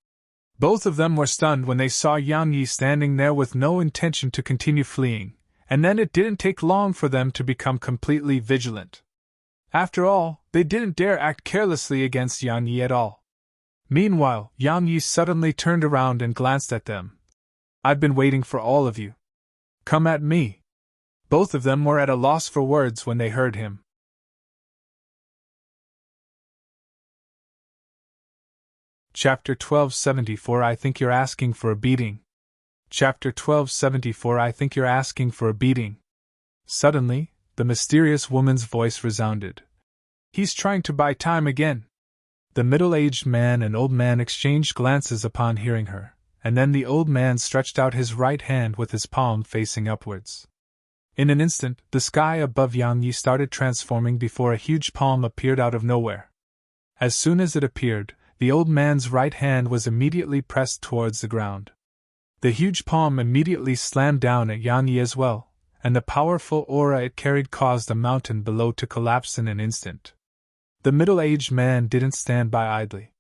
Both of them were stunned when they saw Yang Yi standing there with no intention to continue fleeing, and then it didn't take long for them to become completely vigilant. After all, they didn't dare act carelessly against Yang Yi at all. Meanwhile, Yang Yi suddenly turned around and glanced at them. I've been waiting for all of you. Come at me. Both of them were at a loss for words when they heard him. Chapter 1274 I think you're asking for a beating. Chapter 1274 I think you're asking for a beating. Suddenly, the mysterious woman's voice resounded. He's trying to buy time again. The middle-aged man and old man exchanged glances upon hearing her, and then the old man stretched out his right hand with his palm facing upwards. In an instant, the sky above Yang Yi started transforming before a huge palm appeared out of nowhere. As soon as it appeared, the old man's right hand was immediately pressed towards the ground. The huge palm immediately slammed down at Yang Yi as well, and the powerful aura it carried caused the mountain below to collapse in an instant. The middle-aged man didn't stand by idly.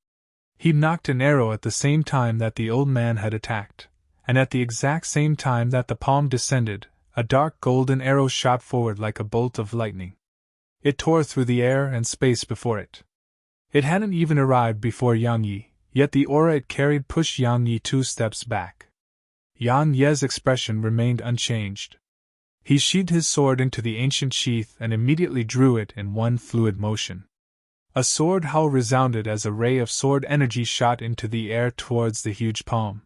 He knocked an arrow at the same time that the old man had attacked, and at the exact same time that the palm descended, a dark golden arrow shot forward like a bolt of lightning. It tore through the air and space before it. It hadn't even arrived before Yang Yi, yet the aura it carried pushed Yang Yi 2 steps back. Yang Yi's expression remained unchanged. He sheathed his sword into the ancient sheath and immediately drew it in one fluid motion. A sword howl resounded as a ray of sword energy shot into the air towards the huge palm.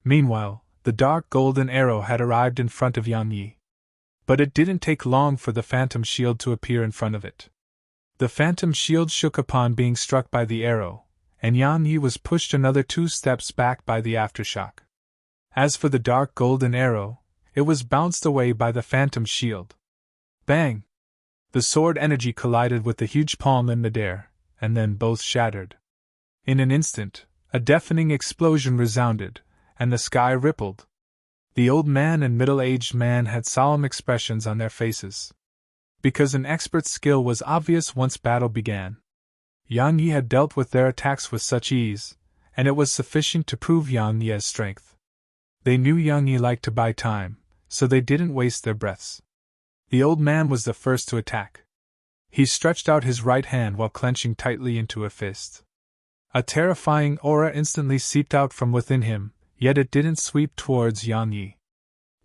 Meanwhile, the dark golden arrow had arrived in front of Yang Yi. But it didn't take long for the phantom shield to appear in front of it. The phantom shield shook upon being struck by the arrow, and Yang Yi was pushed another 2 steps back by the aftershock. As for the dark golden arrow, it was bounced away by the phantom shield. Bang! The sword energy collided with the huge palm in midair, and then both shattered. In an instant, a deafening explosion resounded, and the sky rippled. The old man and middle-aged man had solemn expressions on their faces, because an expert's skill was obvious once battle began. Yang Yi had dealt with their attacks with such ease, and it was sufficient to prove Yang Yi's strength. They knew Yang Yi liked to buy time, so they didn't waste their breaths. The old man was the first to attack. He stretched out his right hand while clenching tightly into a fist. A terrifying aura instantly seeped out from within him, yet it didn't sweep towards Yang Yi.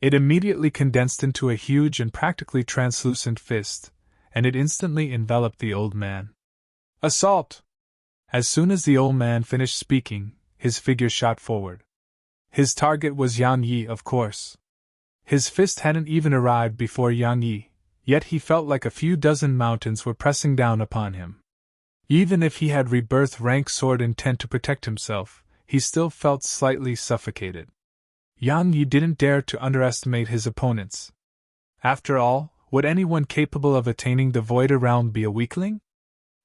It immediately condensed into a huge and practically translucent fist, and it instantly enveloped the old man. Assault! As soon as the old man finished speaking, his figure shot forward. His target was Yang Yi, of course. His fist hadn't even arrived before Yang Yi, yet he felt like a few dozen mountains were pressing down upon him. Even if he had rebirth rank sword intent to protect himself, he still felt slightly suffocated. Yang Yi didn't dare to underestimate his opponents. After all, would anyone capable of attaining the Void Realm be a weakling?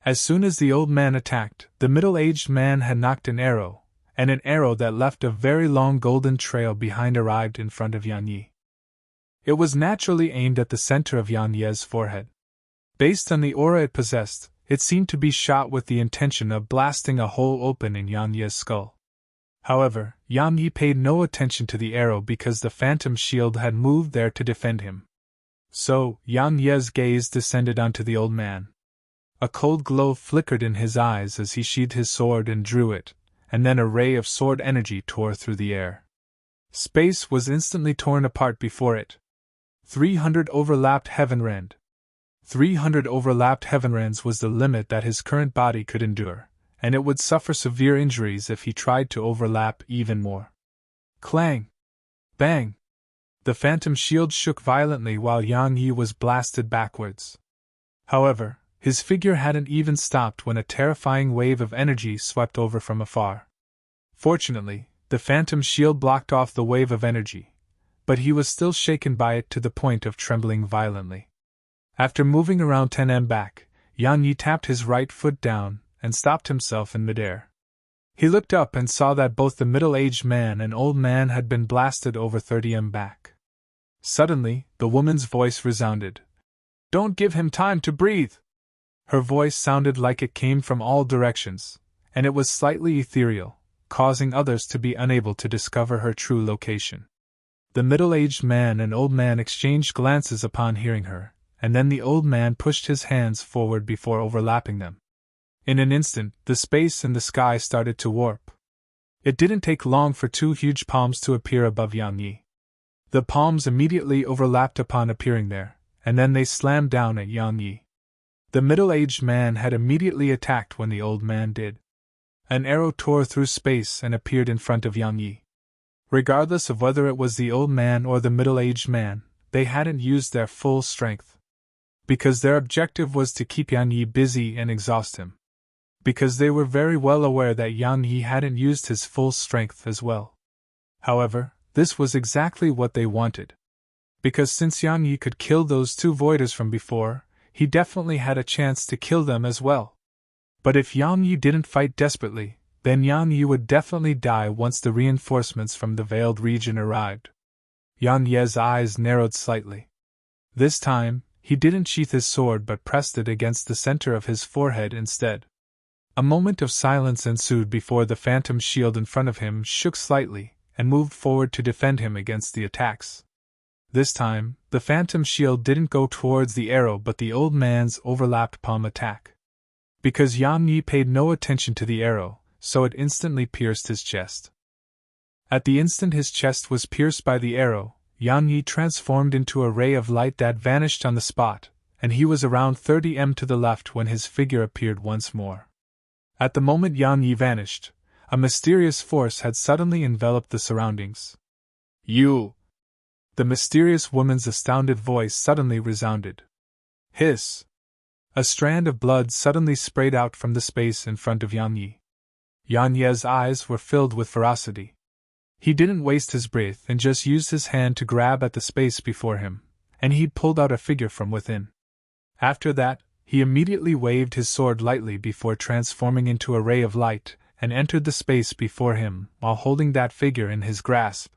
As soon as the old man attacked, the middle-aged man had knocked an arrow, and an arrow that left a very long golden trail behind arrived in front of Yang Yi. It was naturally aimed at the center of Yang Yi's forehead. Based on the aura it possessed, it seemed to be shot with the intention of blasting a hole open in Yang Yi's skull. However, Yang Yi paid no attention to the arrow because the phantom shield had moved there to defend him. So, Yang Yi's gaze descended onto the old man. A cold glow flickered in his eyes as he sheathed his sword and drew it, and then a ray of sword energy tore through the air. Space was instantly torn apart before it. 300 overlapped heavenrand. 300 overlapped heavenrands was the limit that his current body could endure, and it would suffer severe injuries if he tried to overlap even more. Clang! Bang! The phantom shield shook violently while Yang Yi was blasted backwards. However, his figure hadn't even stopped when a terrifying wave of energy swept over from afar. Fortunately, the phantom shield blocked off the wave of energy, but he was still shaken by it to the point of trembling violently. After moving around 10 back, Yang Yi tapped his right foot down and stopped himself in midair. He looked up and saw that both the middle-aged man and old man had been blasted over 30 back. Suddenly, the woman's voice resounded. "Don't give him time to breathe!" Her voice sounded like it came from all directions, and it was slightly ethereal, causing others to be unable to discover her true location. The middle-aged man and old man exchanged glances upon hearing her, and then the old man pushed his hands forward before overlapping them. In an instant, the space and the sky started to warp. It didn't take long for 2 huge palms to appear above Yang Yi. The palms immediately overlapped upon appearing there, and then they slammed down at Yang Yi. The middle-aged man had immediately attacked when the old man did. An arrow tore through space and appeared in front of Yang Yi. Regardless of whether it was the old man or the middle-aged man, they hadn't used their full strength. Because their objective was to keep Yang Yi busy and exhaust him. Because they were very well aware that Yang Yi hadn't used his full strength as well. However, this was exactly what they wanted. Because since Yang Yi could kill those two voiders from before, he definitely had a chance to kill them as well. But if Yang Yi didn't fight desperately, then Yang Yi would definitely die once the reinforcements from the veiled region arrived. Yang Ye's eyes narrowed slightly. This time, he didn't sheath his sword but pressed it against the center of his forehead instead. A moment of silence ensued before the phantom shield in front of him shook slightly and moved forward to defend him against the attacks. This time, the phantom shield didn't go towards the arrow but the old man's overlapped palm attack. Because Yang Yi paid no attention to the arrow, so it instantly pierced his chest. At the instant his chest was pierced by the arrow, Yang Yi transformed into a ray of light that vanished on the spot, and he was around 30 m to the left when his figure appeared once more. At the moment Yang Yi vanished, a mysterious force had suddenly enveloped the surroundings. "You!" The mysterious woman's astounded voice suddenly resounded. Hiss! A strand of blood suddenly sprayed out from the space in front of Yang Yi. Yang Ye's eyes were filled with ferocity. He didn't waste his breath and just used his hand to grab at the space before him, and he pulled out a figure from within. After that, he immediately waved his sword lightly before transforming into a ray of light and entered the space before him while holding that figure in his grasp.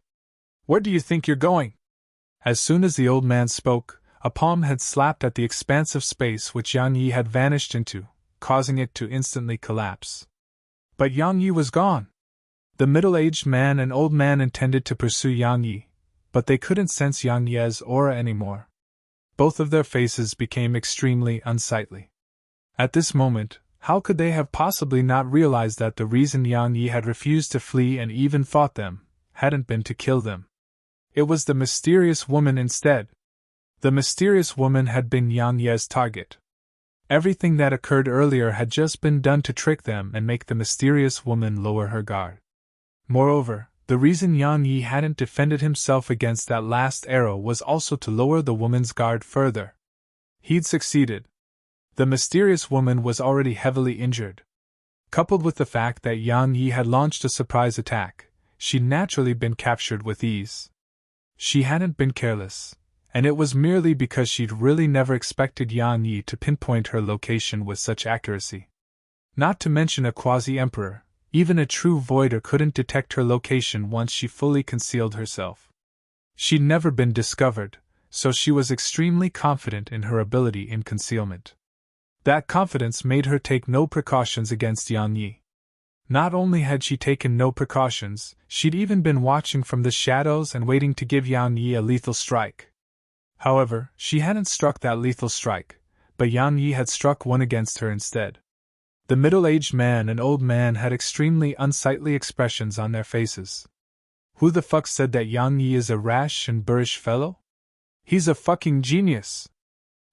"Where do you think you're going?" As soon as the old man spoke, a palm had slapped at the expansive space which Yang Yi had vanished into, causing it to instantly collapse. But Yang Yi was gone. The middle-aged man and old man intended to pursue Yang Yi, but they couldn't sense Yang Ye's aura anymore. Both of their faces became extremely unsightly. At this moment, how could they have possibly not realized that the reason Yang Yi had refused to flee and even fought them hadn't been to kill them? It was the mysterious woman instead. The mysterious woman had been Yang Ye's target. Everything that occurred earlier had just been done to trick them and make the mysterious woman lower her guard. Moreover, the reason Yang Yi hadn't defended himself against that last arrow was also to lower the woman's guard further. He'd succeeded. The mysterious woman was already heavily injured. Coupled with the fact that Yang Yi had launched a surprise attack, she'd naturally been captured with ease. She hadn't been careless, and it was merely because she'd really never expected Yang Yi to pinpoint her location with such accuracy. Not to mention a quasi-emperor, even a true voider couldn't detect her location once she fully concealed herself. She'd never been discovered, so she was extremely confident in her ability in concealment. That confidence made her take no precautions against Yang Yi. Not only had she taken no precautions, she'd even been watching from the shadows and waiting to give Yang Yi a lethal strike. However, she hadn't struck that lethal strike, but Yang Yi had struck one against her instead. The middle-aged man and old man had extremely unsightly expressions on their faces. Who the fuck said that Yang Yi is a rash and boorish fellow? He's a fucking genius!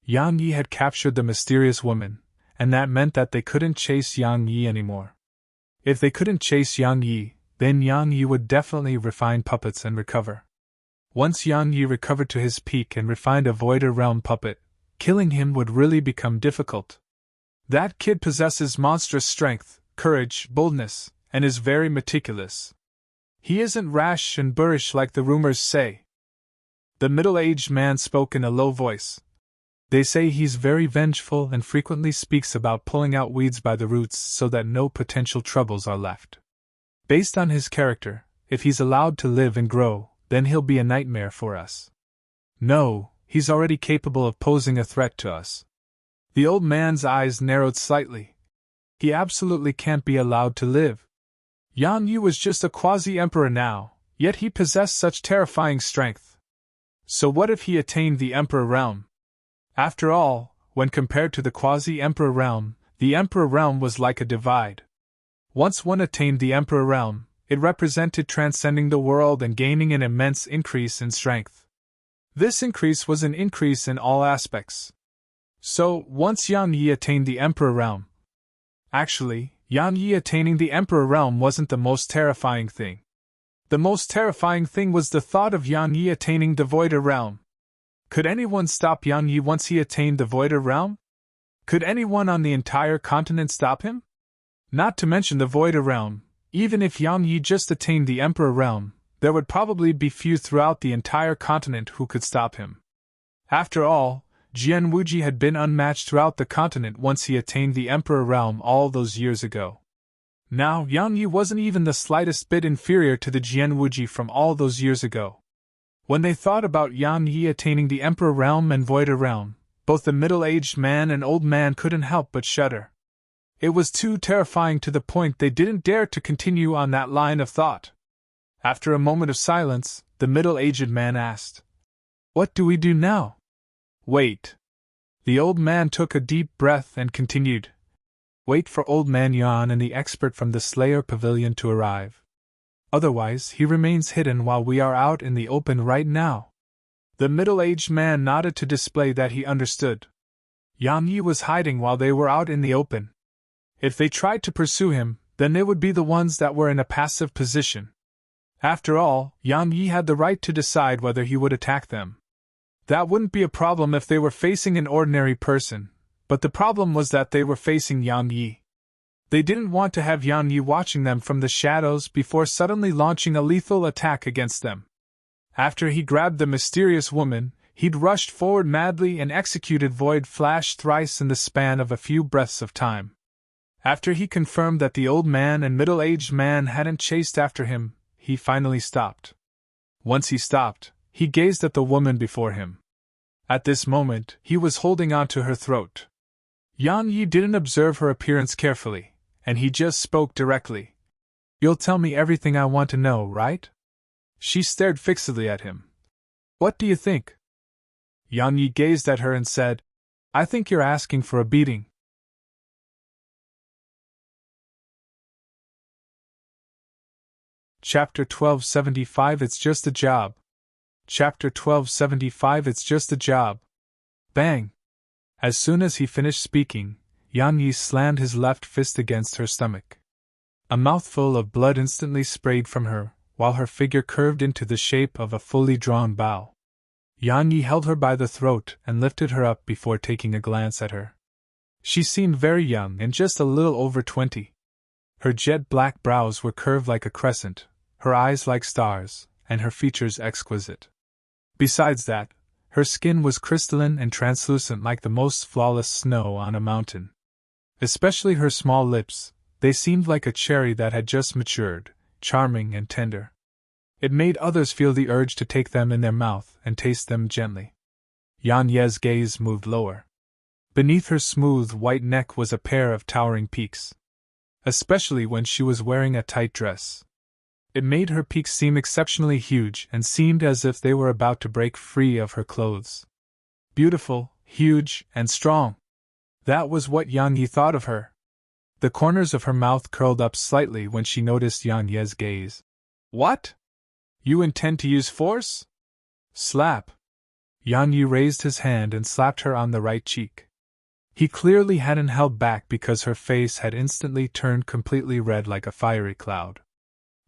Yang Yi had captured the mysterious woman, and that meant that they couldn't chase Yang Yi anymore. If they couldn't chase Yang Yi, then Yang Yi would definitely refine puppets and recover. Once Yang Yi recovered to his peak and refined a Voider Realm puppet, killing him would really become difficult. That kid possesses monstrous strength, courage, boldness, and is very meticulous. He isn't rash and boorish like the rumors say. The middle-aged man spoke in a low voice. They say he's very vengeful and frequently speaks about pulling out weeds by the roots so that no potential troubles are left. Based on his character, if he's allowed to live and grow, then he'll be a nightmare for us. No, he's already capable of posing a threat to us. The old man's eyes narrowed slightly. He absolutely can't be allowed to live. Yang Yi was just a quasi-emperor now, yet he possessed such terrifying strength. So what if he attained the Emperor realm? After all, when compared to the quasi-emperor realm, the Emperor realm was like a divide. Once one attained the Emperor realm, it represented transcending the world and gaining an immense increase in strength. This increase was an increase in all aspects. So, once Yang Yi attained the Emperor realm. Actually, Yang Yi attaining the Emperor realm wasn't the most terrifying thing. The most terrifying thing was the thought of Yang Yi attaining the Voider realm. Could anyone stop Yang Yi once he attained the Voider realm? Could anyone on the entire continent stop him? Not to mention the Voider realm, even if Yang Yi just attained the Emperor realm, there would probably be few throughout the entire continent who could stop him. After all, Jian Wuji had been unmatched throughout the continent once he attained the Emperor realm all those years ago. Now, Yang Yi wasn't even the slightest bit inferior to the Jian Wuji from all those years ago. When they thought about Yang Yi attaining the Emperor realm and Voida realm, both the middle-aged man and old man couldn't help but shudder. It was too terrifying to the point they didn't dare to continue on that line of thought. After a moment of silence, the middle-aged man asked, "What do we do now?" "Wait." The old man took a deep breath and continued, "Wait for old man Yan and the expert from the Slayer Pavilion to arrive. Otherwise, he remains hidden while we are out in the open right now." The middle-aged man nodded to display that he understood. Yang Yi was hiding while they were out in the open. If they tried to pursue him, then they would be the ones that were in a passive position. After all, Yang Yi had the right to decide whether he would attack them. That wouldn't be a problem if they were facing an ordinary person, but the problem was that they were facing Yang Yi. They didn't want to have Yang Yi watching them from the shadows before suddenly launching a lethal attack against them. After he grabbed the mysterious woman, he'd rushed forward madly and executed Void Flash thrice in the span of a few breaths of time. After he confirmed that the old man and middle-aged man hadn't chased after him, he finally stopped. Once he stopped, he gazed at the woman before him. At this moment, he was holding onto her throat. Yang Yi didn't observe her appearance carefully, and he just spoke directly. "You'll tell me everything I want to know, right?" She stared fixedly at him. "What do you think?" Yang Yi gazed at her and said, "I think you're asking for a beating." Chapter 1275 It's just a job. Chapter 1275 It's just a job. Bang! As soon as he finished speaking, Yang Yi slammed his left fist against her stomach. A mouthful of blood instantly sprayed from her, while her figure curved into the shape of a fully drawn bow. Yang Yi held her by the throat and lifted her up before taking a glance at her. She seemed very young and just a little over 20. Her jet-black brows were curved like a crescent, her eyes like stars, and her features exquisite. Besides that, her skin was crystalline and translucent like the most flawless snow on a mountain. Especially her small lips, they seemed like a cherry that had just matured, charming and tender. It made others feel the urge to take them in their mouth and taste them gently. Yan Ye's gaze moved lower. Beneath her smooth white neck was a pair of towering peaks. Especially when she was wearing a tight dress. It made her peaks seem exceptionally huge and seemed as if they were about to break free of her clothes. Beautiful, huge, and strong. That was what Yang Yi thought of her. The corners of her mouth curled up slightly when she noticed Yang Ye's gaze. "What? You intend to use force?" Slap! Yang Yi raised his hand and slapped her on the right cheek. He clearly hadn't held back because her face had instantly turned completely red like a fiery cloud.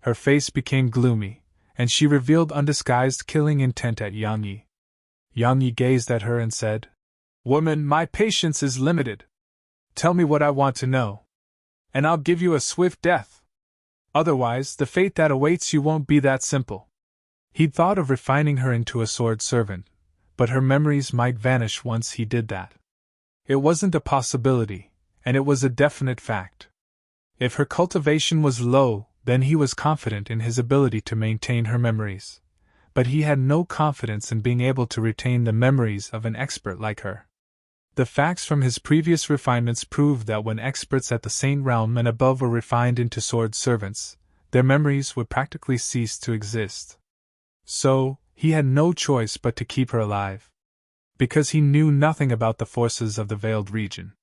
Her face became gloomy, and she revealed undisguised killing intent at Yang Yi. Yang Yi gazed at her and said, "Woman, my patience is limited. Tell me what I want to know, and I'll give you a swift death. Otherwise, the fate that awaits you won't be that simple." He'd thought of refining her into a sword servant, but her memories might vanish once he did that. It wasn't a possibility, and it was a definite fact. If her cultivation was low, then he was confident in his ability to maintain her memories. But he had no confidence in being able to retain the memories of an expert like her. The facts from his previous refinements proved that when experts at the Saint realm and above were refined into sword servants, their memories would practically cease to exist. So, he had no choice but to keep her alive. Because he knew nothing about the forces of the Veiled region.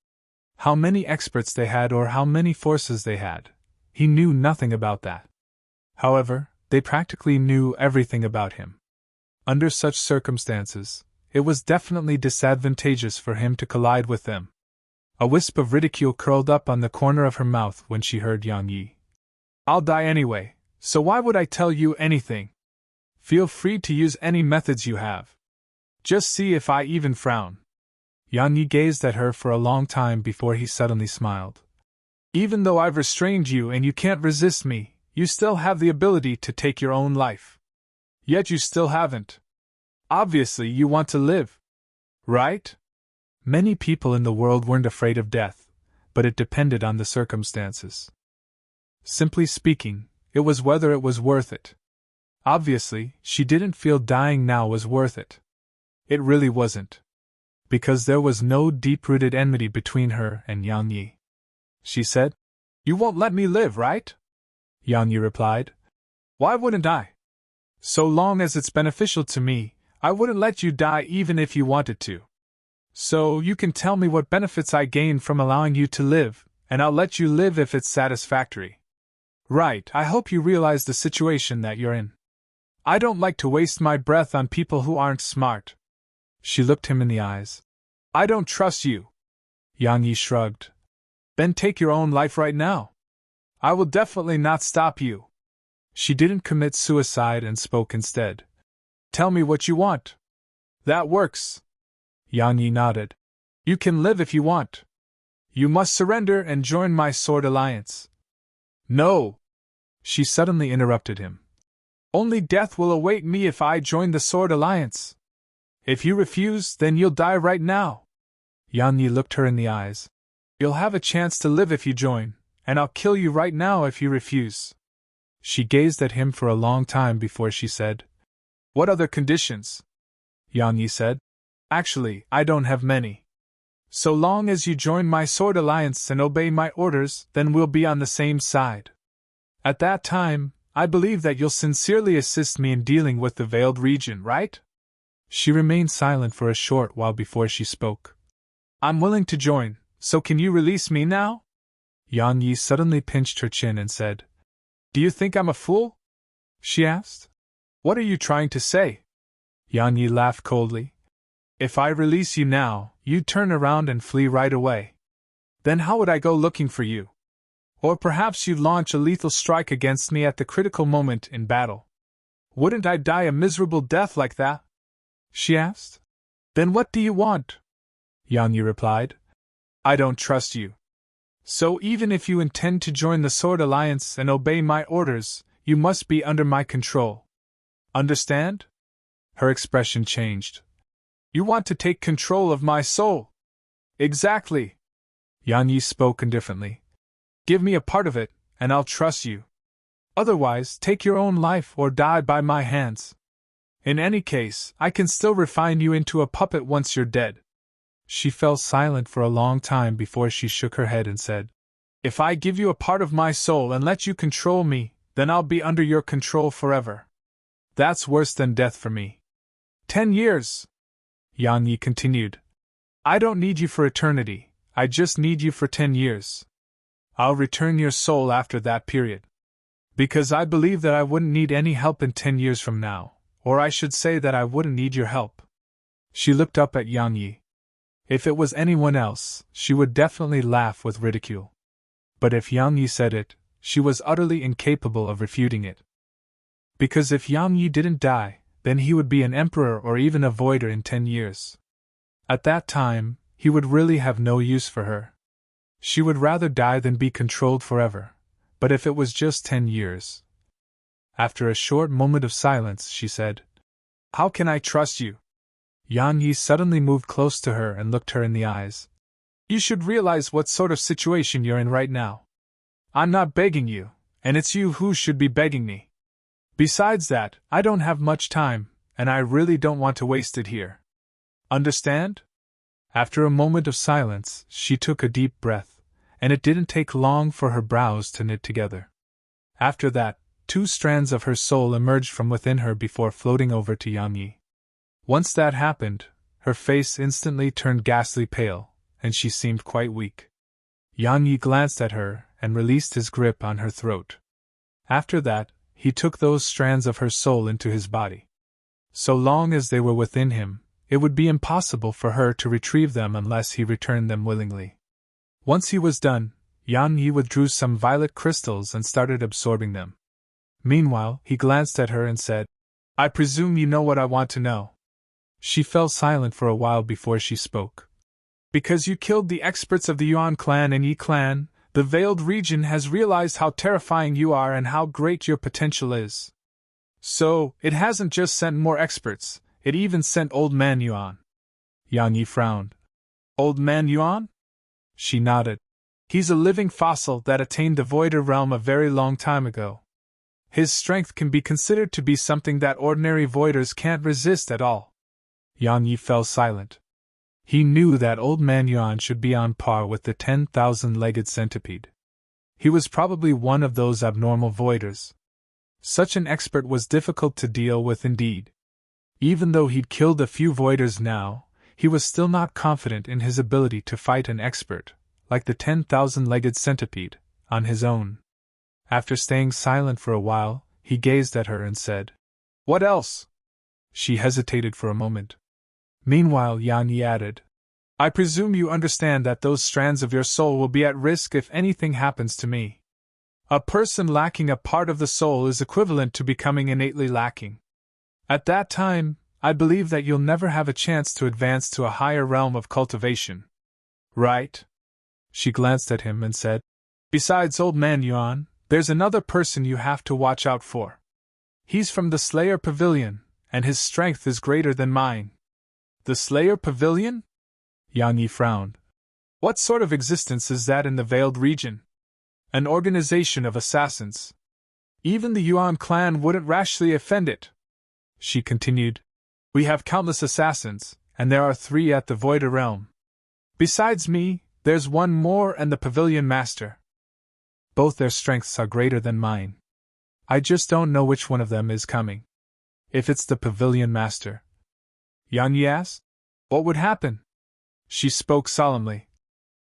How many experts they had or how many forces they had, he knew nothing about that. However, they practically knew everything about him. Under such circumstances, it was definitely disadvantageous for him to collide with them. A wisp of ridicule curled up on the corner of her mouth when she heard Yang Yi. "I'll die anyway, so why would I tell you anything? Feel free to use any methods you have. Just see if I even frown." Yang Yi gazed at her for a long time before he suddenly smiled. "Even though I've restrained you and you can't resist me, you still have the ability to take your own life. Yet you still haven't. Obviously, you want to live. Right? Many people in the world weren't afraid of death, but it depended on the circumstances. Simply speaking, it was whether it was worth it. Obviously, she didn't feel dying now was worth it. It really wasn't. Because there was no deep-rooted enmity between her and Yang Yi. She said, "You won't let me live, right?" Yang Yi replied, "Why wouldn't I? So long as it's beneficial to me, I wouldn't let you die even if you wanted to. So you can tell me what benefits I gain from allowing you to live, and I'll let you live if it's satisfactory. Right, I hope you realize the situation that you're in. I don't like to waste my breath on people who aren't smart." She looked him in the eyes. "I don't trust you." Yang Yi shrugged. "Then take your own life right now. I will definitely not stop you." She didn't commit suicide and spoke instead. "Tell me what you want." "That works." Yang Yi nodded. "You can live if you want. You must surrender and join my sword alliance." "No!" She suddenly interrupted him. "Only death will await me if I join the sword alliance. If you refuse, then you'll die right now." Yang Yi looked her in the eyes. "You'll have a chance to live if you join, and I'll kill you right now if you refuse." She gazed at him for a long time before she said, "What other conditions?" Yang Yi said, "Actually, I don't have many. So long as you join my sword alliance and obey my orders, then we'll be on the same side. At that time, I believe that you'll sincerely assist me in dealing with the veiled region, right?" She remained silent for a short while before she spoke. "I'm willing to join, so can you release me now?" Yang Yi suddenly pinched her chin and said, "Do you think I'm a fool?" she asked. "What are you trying to say?" Yang Yi laughed coldly. "If I release you now, you'd turn around and flee right away. Then how would I go looking for you? Or perhaps you'd launch a lethal strike against me at the critical moment in battle. Wouldn't I die a miserable death like that?" she asked. "Then what do you want?" Yang Yi replied. "I don't trust you. So even if you intend to join the Sword Alliance and obey my orders, you must be under my control. Understand?" Her expression changed. "You want to take control of my soul?" "Exactly." Yang Yi spoke indifferently. "Give me a part of it, and I'll trust you. Otherwise, take your own life or die by my hands. In any case, I can still refine you into a puppet once you're dead." She fell silent for a long time before she shook her head and said, "If I give you a part of my soul and let you control me, then I'll be under your control forever. That's worse than death for me." 10 years! Yang Yi continued. "I don't need you for eternity, I just need you for 10 years. I'll return your soul after that period. Because I believe that I wouldn't need any help in 10 years from now. Or I should say that I wouldn't need your help." She looked up at Yang Yi. If it was anyone else, she would definitely laugh with ridicule. But if Yang Yi said it, she was utterly incapable of refuting it. Because if Yang Yi didn't die, then he would be an emperor or even a voider in 10 years. At that time, he would really have no use for her. She would rather die than be controlled forever. But if it was just 10 years... After a short moment of silence, she said, "How can I trust you?" Yang Yi suddenly moved close to her and looked her in the eyes. "You should realize what sort of situation you're in right now. I'm not begging you, and it's you who should be begging me. Besides that, I don't have much time, and I really don't want to waste it here. Understand?" After a moment of silence, she took a deep breath, and it didn't take long for her brows to knit together. After that, 2 strands of her soul emerged from within her before floating over to Yang Yi. Once that happened, her face instantly turned ghastly pale, and she seemed quite weak. Yang Yi glanced at her and released his grip on her throat. After that, he took those strands of her soul into his body. So long as they were within him, it would be impossible for her to retrieve them unless he returned them willingly. Once he was done, Yang Yi withdrew some violet crystals and started absorbing them. Meanwhile, he glanced at her and said, "I presume you know what I want to know." She fell silent for a while before she spoke. "Because you killed the experts of the Yuan clan and Yi clan, the Veiled region has realized how terrifying you are and how great your potential is. So, it hasn't just sent more experts, it even sent Old Man Yuan. Yang Yi frowned. Old Man Yuan? She nodded. He's a living fossil that attained the Voider realm a very long time ago. His strength can be considered to be something that ordinary Voiders can't resist at all. Yang Yi fell silent. He knew that Old Man Yuan should be on par with the 10,000-legged centipede. He was probably one of those abnormal Voiders. Such an expert was difficult to deal with indeed. Even though he'd killed a few Voiders now, he was still not confident in his ability to fight an expert, like the 10,000-legged centipede, on his own. After staying silent for a while, he gazed at her and said, "What else?" She hesitated for a moment. Meanwhile, Yang Yi added, "I presume you understand that those strands of your soul will be at risk if anything happens to me. A person lacking a part of the soul is equivalent to becoming innately lacking. At that time, I believe that you'll never have a chance to advance to a higher realm of cultivation. Right?" She glanced at him and said, "Besides Old Man Yuan, there's another person you have to watch out for. He's from the Slayer Pavilion, and his strength is greater than mine." "The Slayer Pavilion?" Yang Yi frowned. "What sort of existence is that in the Veiled Region?" "An organization of assassins. Even the Yuan clan wouldn't rashly offend it," she continued. "We have countless assassins, and there are 3 at the Voider realm. Besides me, there's one more and the Pavilion Master. Both their strengths are greater than mine. I just don't know which one of them is coming." "If it's the Pavilion Master," Yang Yi asked, "what would happen?" She spoke solemnly.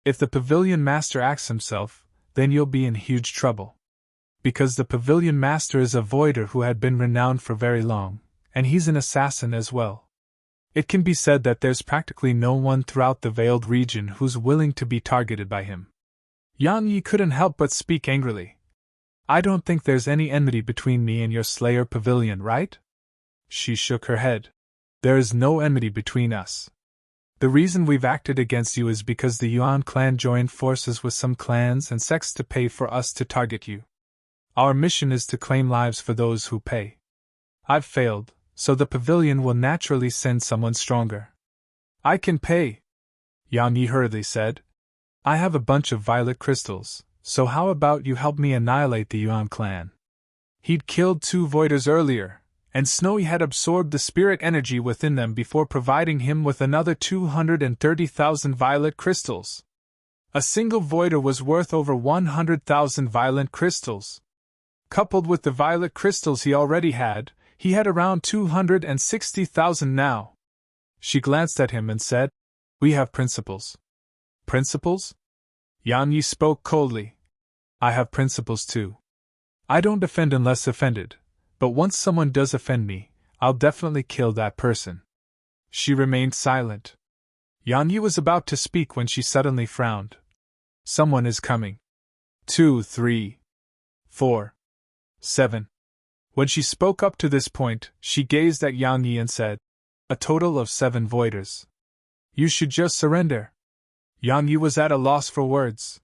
"If the Pavilion Master acts himself, then you'll be in huge trouble. Because the Pavilion Master is a Voider who had been renowned for very long, and he's an assassin as well. It can be said that there's practically no one throughout the Veiled Region who's willing to be targeted by him." Yang Yi couldn't help but speak angrily. "I don't think there's any enmity between me and your Slayer Pavilion, right?" She shook her head. "There is no enmity between us. The reason we've acted against you is because the Yuan clan joined forces with some clans and sects to pay for us to target you. Our mission is to claim lives for those who pay. I've failed, so the Pavilion will naturally send someone stronger." "I can pay," Yang Yi hurriedly said. "I have a bunch of violet crystals, so how about you help me annihilate the Yuan clan?" He'd killed 2 Voiders earlier, and Snowy had absorbed the spirit energy within them before providing him with another 230,000 violet crystals. A single Voider was worth over 100,000 violet crystals. Coupled with the violet crystals he already had, he had around 260,000 now. She glanced at him and said, "We have principles." "Principles?" Yang Yi spoke coldly. "I have principles too. I don't offend unless offended, but once someone does offend me, I'll definitely kill that person." She remained silent. Yang Yi was about to speak when she suddenly frowned. "Someone is coming. 2, 3, 4, 7. When she spoke up to this point, she gazed at Yang Yi and said, "A total of 7 Voiders. You should just surrender." Yang Yi was at a loss for words.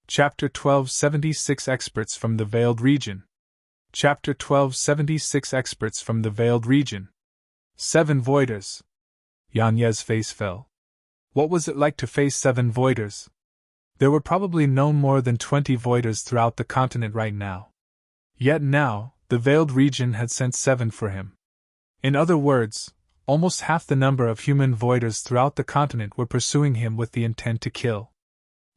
Chapter 1276 Experts from the Veiled Region. Chapter 1276 Experts from the Veiled Region. 7 Voiders. Yang Ye's face fell. What was it like to face 7 Voiders? There were probably no more than 20 Voiders throughout the continent right now. Yet now, the Veiled Region had sent 7 for him. In other words, almost half the number of human Voiders throughout the continent were pursuing him with the intent to kill.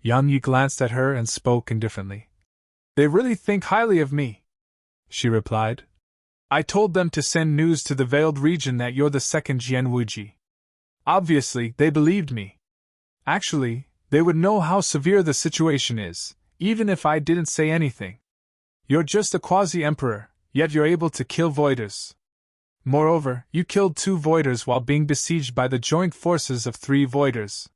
Yang Yi glanced at her and spoke indifferently. "They really think highly of me," she replied. "I told them to send news to the Veiled Region that you're the second Jian Wuji. Obviously, they believed me. Actually, they would know how severe the situation is, even if I didn't say anything. You're just a quasi-emperor, yet you're able to kill Voiders. Moreover, you killed 2 Voiders while being besieged by the joint forces of 3 Voiders.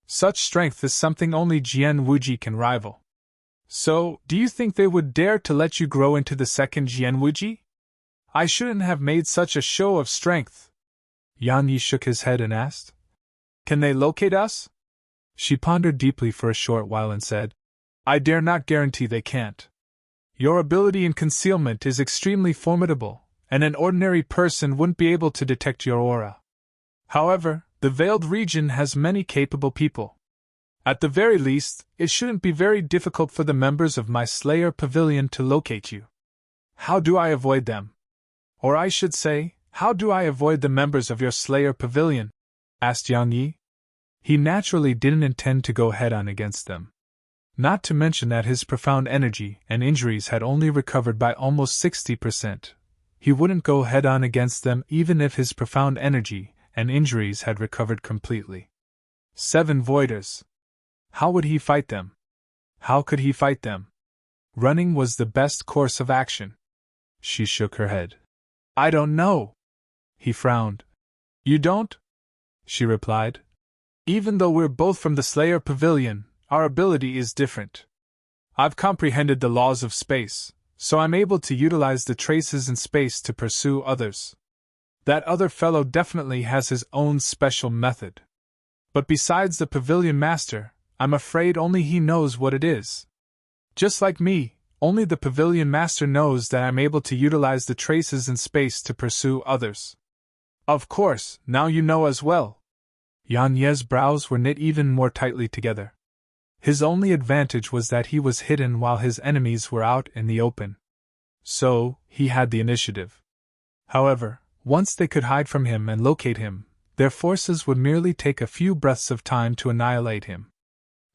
Such strength is something only Jian Wuji can rival. So, do you think they would dare to let you grow into the second Jian Wuji? I shouldn't have made such a show of strength." Yang Yi shook his head and asked, "Can they locate us?" She pondered deeply for a short while and said, I dare not guarantee they can't. Your ability in concealment is extremely formidable, and an ordinary person wouldn't be able to detect your aura. However, the veiled region has many capable people. At the very least, it shouldn't be very difficult for the members of my Slayer Pavilion to locate you. How do I avoid them? Or I should say, how do I avoid the members of your Slayer Pavilion? Asked Yang Yi. He naturally didn't intend to go head-on against them. Not to mention that his profound energy and injuries had only recovered by almost 60%. He wouldn't go head-on against them even if his profound energy and injuries had recovered completely. 7 Voiders. How would he fight them? How could he fight them? Running was the best course of action. She shook her head. I don't know. He frowned. You don't? She replied. Even though we're both from the Slayer Pavilion, our ability is different. I've comprehended the laws of space, so I'm able to utilize the traces in space to pursue others. That other fellow definitely has his own special method. But besides the Pavilion Master, I'm afraid only he knows what it is. Just like me, only the Pavilion Master knows that I'm able to utilize the traces in space to pursue others. Of course, now you know as well. Yan Ye's brows were knit even more tightly together. His only advantage was that he was hidden while his enemies were out in the open. So, he had the initiative. However, once they could hide from him and locate him, their forces would merely take a few breaths of time to annihilate him.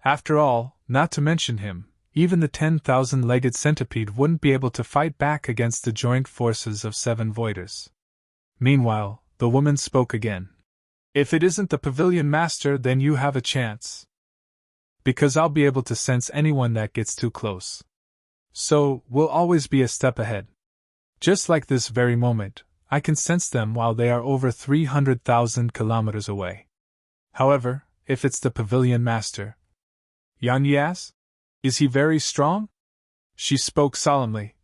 After all, not to mention him, even the 10,000-legged centipede wouldn't be able to fight back against the joint forces of 7 Voiders. Meanwhile, the woman spoke again. If it isn't the Pavilion Master, then you have a chance. Because I'll be able to sense anyone that gets too close. So, we'll always be a step ahead. Just like this very moment, I can sense them while they are over 300,000 kilometers away. However, if it's the Pavilion Master... Yan Yi asked? Is he very strong? She spoke solemnly.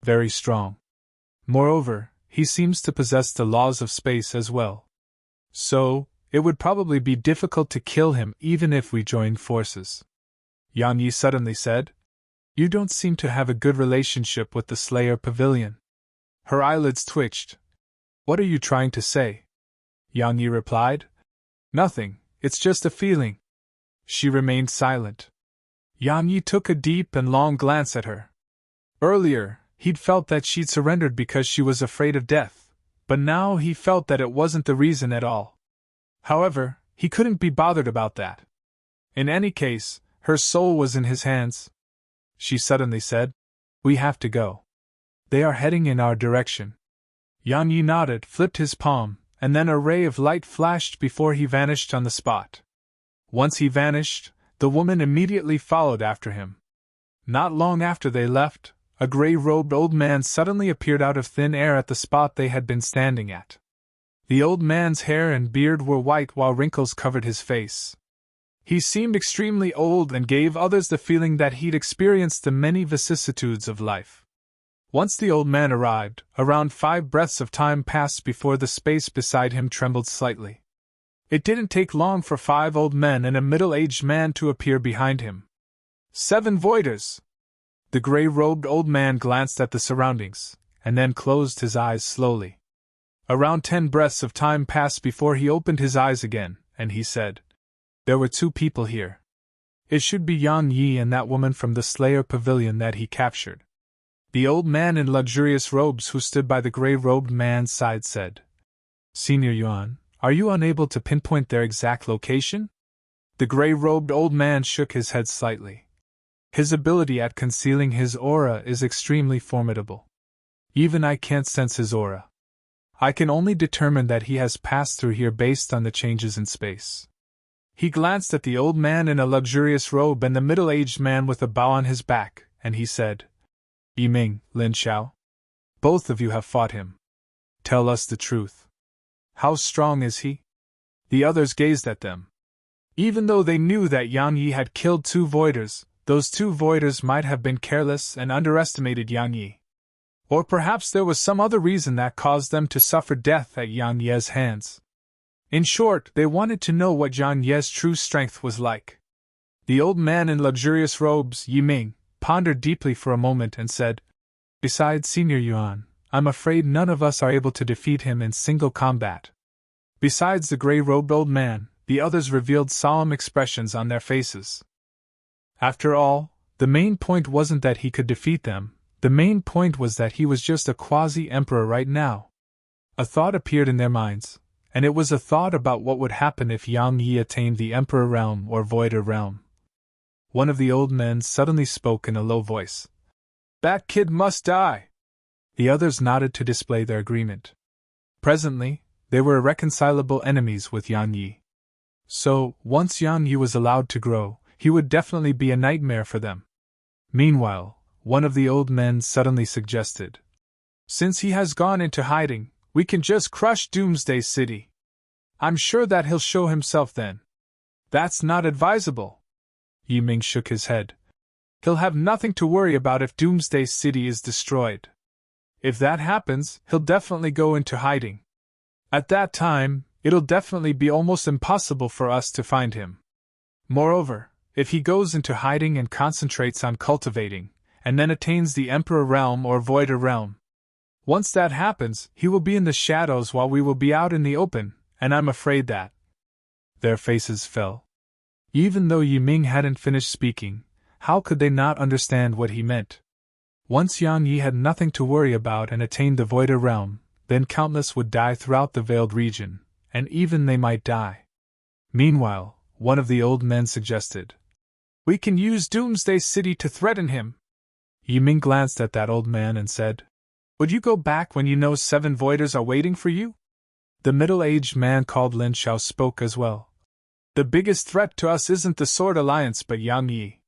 Very strong. Moreover, he seems to possess the laws of space as well. So, it would probably be difficult to kill him even if we joined forces. Yan Yi suddenly said, You don't seem to have a good relationship with the Slayer Pavilion. Her eyelids twitched. What are you trying to say? Yang Yi replied. Nothing, it's just a feeling. She remained silent. Yang Yi took a deep and long glance at her. Earlier, he'd felt that she'd surrendered because she was afraid of death, but now he felt that it wasn't the reason at all. However, he couldn't be bothered about that. In any case, her soul was in his hands. She suddenly said, We have to go. They are heading in our direction. Yang Yi nodded, flipped his palm, and then a ray of light flashed before he vanished on the spot. Once he vanished, the woman immediately followed after him. Not long after they left, a gray-robed old man suddenly appeared out of thin air at the spot they had been standing at. The old man's hair and beard were white while wrinkles covered his face. He seemed extremely old and gave others the feeling that he'd experienced the many vicissitudes of life. Once the old man arrived, around 5 breaths of time passed before the space beside him trembled slightly. It didn't take long for 5 old men and a middle-aged man to appear behind him. 7 Voiders! The gray-robed old man glanced at the surroundings, and then closed his eyes slowly. Around 10 breaths of time passed before he opened his eyes again, and he said, There were 2 people here. It should be Yang Yi and that woman from the Slayer Pavilion that he captured. The old man in luxurious robes who stood by the gray-robed man's side said, Senior Yuan, are you unable to pinpoint their exact location? The gray-robed old man shook his head slightly. His ability at concealing his aura is extremely formidable. Even I can't sense his aura. I can only determine that he has passed through here based on the changes in space. He glanced at the old man in a luxurious robe and the middle-aged man with a bow on his back, and he said, Yiming, Lin Xiao. Both of you have fought him. Tell us the truth. How strong is he? The others gazed at them. Even though they knew that Yang Yi had killed 2 Voiders, those 2 Voiders might have been careless and underestimated Yang Yi. Or perhaps there was some other reason that caused them to suffer death at Yang Ye's hands. In short, they wanted to know what Yang Ye's true strength was like. The old man in luxurious robes, Yiming, pondered deeply for a moment and said, "Besides Senior Yuan, I'm afraid none of us are able to defeat him in single combat." Besides the gray-robed old man, the others revealed solemn expressions on their faces. After all, the main point wasn't that he could defeat them, the main point was that he was just a quasi-emperor right now. A thought appeared in their minds, and it was a thought about what would happen if Yang Yi attained the Emperor realm or Voider realm. One of the old men suddenly spoke in a low voice. "That kid must die!" The others nodded to display their agreement. Presently, they were irreconcilable enemies with Yang Yi. So, once Yang Yi was allowed to grow, he would definitely be a nightmare for them. Meanwhile, one of the old men suddenly suggested, "Since he has gone into hiding, we can just crush Doomsday City. I'm sure that he'll show himself then." "That's not advisable." Yiming shook his head. "He'll have nothing to worry about if Doomsday City is destroyed. If that happens, he'll definitely go into hiding. At that time, it'll definitely be almost impossible for us to find him. Moreover, if he goes into hiding and concentrates on cultivating, and then attains the Emperor realm or Voider realm, once that happens, he will be in the shadows while we will be out in the open, and I'm afraid that—" Their faces fell. Even though Yiming hadn't finished speaking, how could they not understand what he meant? Once Yang Yi had nothing to worry about and attained the Voider realm, then countless would die throughout the Veiled region, and even they might die. Meanwhile, one of the old men suggested, "We can use Doomsday City to threaten him." Yiming glanced at that old man and said, "Would you go back when you know 7 Voiders are waiting for you?" The middle-aged man called Lin Xiao spoke as well. "The biggest threat to us isn't the Sword Alliance but Yang Yi.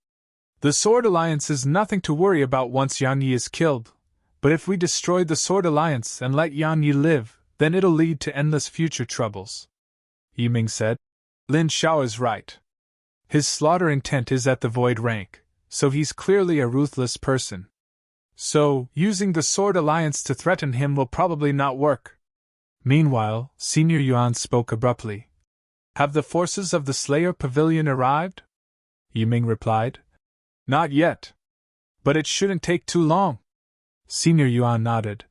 The Sword Alliance is nothing to worry about once Yang Yi is killed, but if we destroy the Sword Alliance and let Yang Yi live, then it'll lead to endless future troubles." Yiming said, "Lin Xiao is right. His slaughter intent is at the void rank, so he's clearly a ruthless person. So, using the Sword Alliance to threaten him will probably not work." Meanwhile, Senior Yuan spoke abruptly. "Have the forces of the Slayer Pavilion arrived?" Yiming replied, "Not yet. But it shouldn't take too long." Senior Yuan nodded.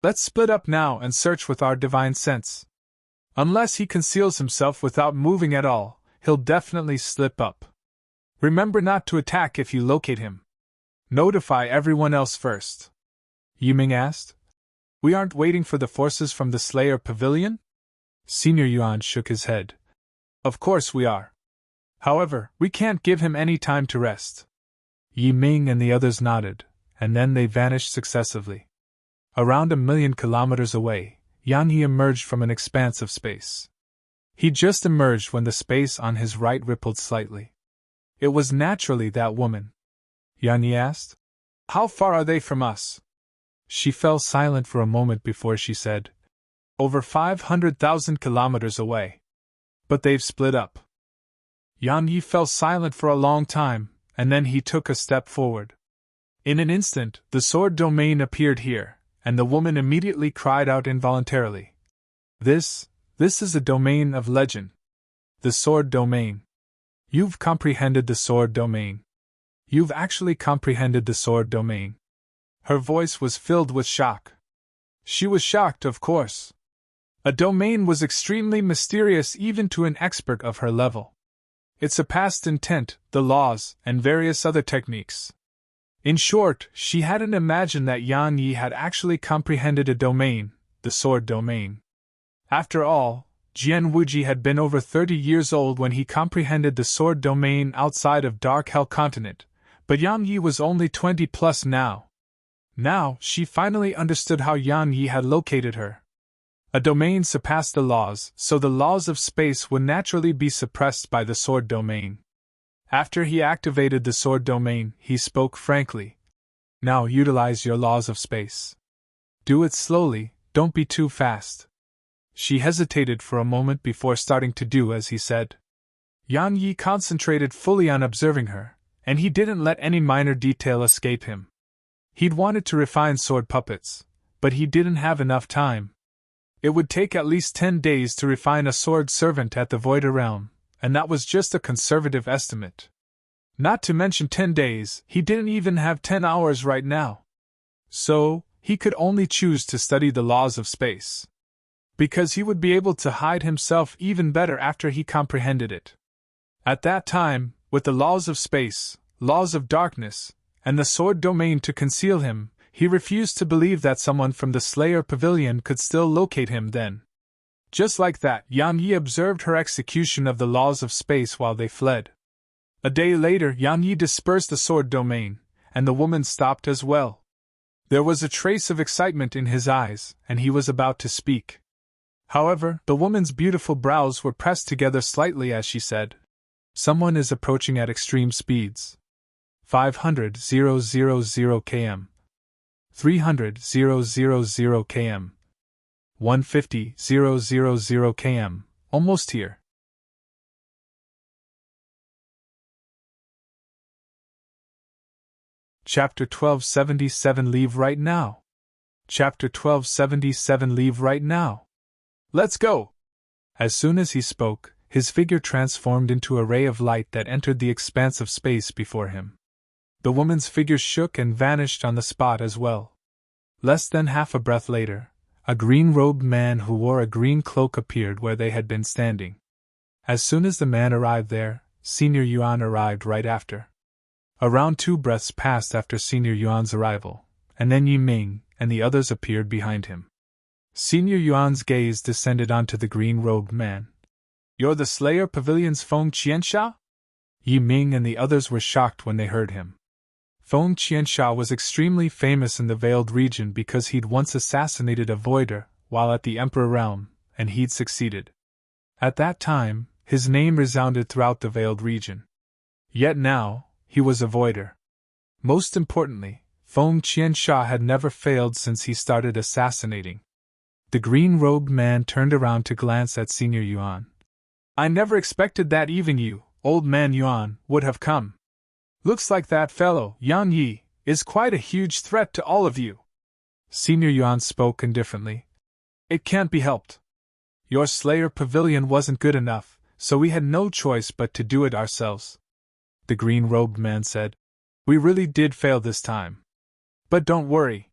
"Let's split up now and search with our divine sense. Unless he conceals himself without moving at all, he'll definitely slip up. Remember not to attack if you locate him. Notify everyone else first." Yiming asked, "We aren't waiting for the forces from the Slayer Pavilion?" Senior Yuan shook his head. "Of course we are. However, we can't give him any time to rest." Yiming and the others nodded, and then they vanished successively. Around 1,000,000 kilometers away, Yang Yi emerged from an expanse of space. He just emerged when the space on his right rippled slightly. It was naturally that woman. Yang Yi asked, "How far are they from us?" She fell silent for a moment before she said, "Over 500,000 kilometers away. But they've split up." Yang Yi fell silent for a long time, and then he took a step forward. In an instant, the sword domain appeared here, and the woman immediately cried out involuntarily. This is a domain of legend. The sword domain. You've comprehended the sword domain. You've actually comprehended the sword domain." Her voice was filled with shock. She was shocked, of course. A domain was extremely mysterious even to an expert of her level. It surpassed intent, the laws, and various other techniques. In short, she hadn't imagined that Yang Yi had actually comprehended a domain, the sword domain. After all, Jian Wuji had been over 30 years old when he comprehended the sword domain outside of Dark Hell Continent, but Yang Yi was only 20 plus now. Now, she finally understood how Yang Yi had located her. A domain surpassed the laws, so the laws of space would naturally be suppressed by the sword domain. After he activated the sword domain, he spoke frankly. "Now utilize your laws of space. Do it slowly, don't be too fast." She hesitated for a moment before starting to do as he said. Yang Yi concentrated fully on observing her, and he didn't let any minor detail escape him. He'd wanted to refine sword puppets, but he didn't have enough time. It would take at least 10 days to refine a sword servant at the Voider realm, and that was just a conservative estimate. Not to mention 10 days, he didn't even have 10 hours right now. So, he could only choose to study the laws of space. Because he would be able to hide himself even better after he comprehended it. At that time, with the laws of space, laws of darkness, and the sword domain to conceal him, he refused to believe that someone from the Slayer Pavilion could still locate him then. Just like that, Yan Yi observed her execution of the laws of space while they fled. A day later, Yan Yi dispersed the sword domain, and the woman stopped as well. There was a trace of excitement in his eyes, and he was about to speak. However, the woman's beautiful brows were pressed together slightly as she said, "Someone is approaching at extreme speeds. 500,000 km. 300,000 km. 150,000 km. Almost here." Chapter 1277 Leave right now. Chapter 1277 Leave right now. Let's go! As soon as he spoke, his figure transformed into a ray of light that entered the expanse of space before him. The woman's figure shook and vanished on the spot as well. Less than half a breath later, a green-robed man who wore a green cloak appeared where they had been standing. As soon as the man arrived there, Senior Yuan arrived right after. Around 2 breaths passed after Senior Yuan's arrival, and then Yi Ming and the others appeared behind him. Senior Yuan's gaze descended onto the green-robed man. "You're the Slayer Pavilion's Feng Qiansha?" Yi Ming and the others were shocked when they heard him. Feng Qiansha was extremely famous in the Veiled region because he'd once assassinated a voider while at the Emperor realm, and he'd succeeded. At that time, his name resounded throughout the Veiled region. Yet now, he was a voider. Most importantly, Feng Qiansha had never failed since he started assassinating. The green-robed man turned around to glance at Senior Yuan. "I never expected that even you, Old Man Yuan, would have come. Looks like that fellow, Yan Yi, is quite a huge threat to all of you." Senior Yuan spoke indifferently. "It can't be helped. Your Slayer Pavilion wasn't good enough, so we had no choice but to do it ourselves." The green-robed man said, "We really did fail this time. But don't worry.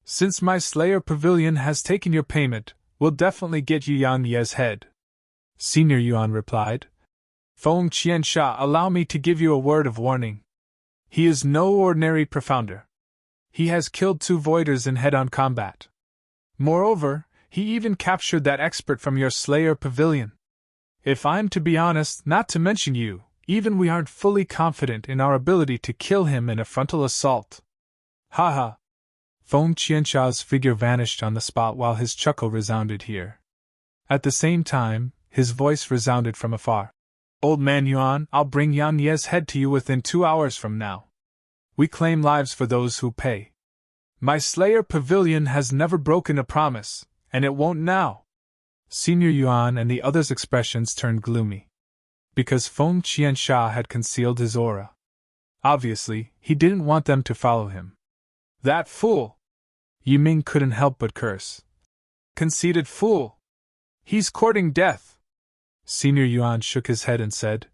Since my Slayer Pavilion has taken your payment, we'll definitely get you Yan Ye's head." Senior Yuan replied, "Feng Qiansha, allow me to give you a word of warning. He is no ordinary profounder. He has killed 2 voiders in head-on combat. Moreover, he even captured that expert from your Slayer Pavilion. If I'm to be honest, not to mention you, even we aren't fully confident in our ability to kill him in a frontal assault." "Haha." Feng Qiansha's figure vanished on the spot while his chuckle resounded here. At the same time, his voice resounded from afar. "Old Man Yuan, I'll bring Yan Ye's head to you within 2 hours from now. We claim lives for those who pay. My Slayer Pavilion has never broken a promise, and it won't now." Senior Yuan and the others' expressions turned gloomy. Because Feng Qiansha had concealed his aura. Obviously, he didn't want them to follow him. "That fool!" Yi Ming couldn't help but curse. "Conceited fool! He's courting death." Senior Yuan shook his head and said,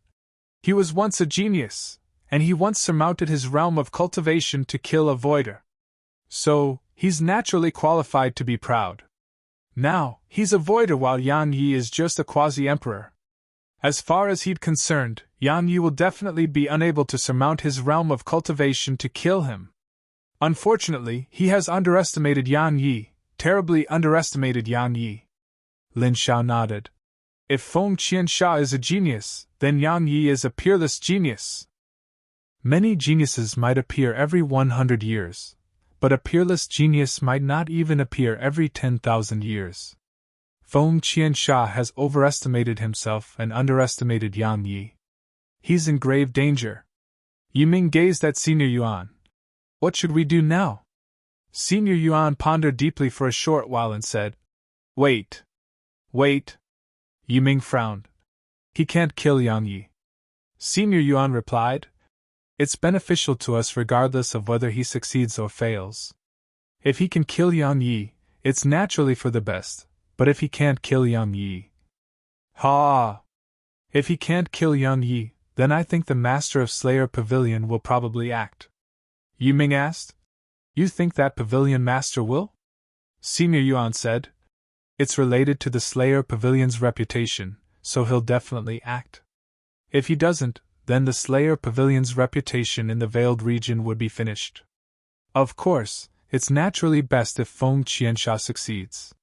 "He was once a genius, and he once surmounted his realm of cultivation to kill a voider. So, he's naturally qualified to be proud. Now, he's a voider while Yan Yi is just a quasi-emperor. As far as he's concerned, Yan Yi will definitely be unable to surmount his realm of cultivation to kill him. Unfortunately, he has underestimated Yan Yi, terribly underestimated Yan Yi." Lin Shao nodded. "If Feng Qiansha is a genius, then Yan Yi is a peerless genius." Many geniuses might appear every 100 years, but a peerless genius might not even appear every 10,000 years. Feng Qiansha has overestimated himself and underestimated Yan Yi. He's in grave danger. Yi Ming gazed at Senior Yuan. "What should we do now?" Senior Yuan pondered deeply for a short while and said, Wait. Yi Ming frowned. "He can't kill Yan Yi." Senior Yuan replied, "It's beneficial to us regardless of whether he succeeds or fails. If he can kill Yan Yi, it's naturally for the best, but if he can't kill Yan Yi..." "Ha! If he can't kill Yan Yi, then I think the Master of Slayer Pavilion will probably act. Yi Ming asked. You think that Pavilion Master will? Senior Yuan said. It's related to the Slayer Pavilion's reputation, so he'll definitely act. If he doesn't, then the Slayer Pavilion's reputation in the Veiled region would be finished. Of course, it's naturally best if Feng Qiansha succeeds.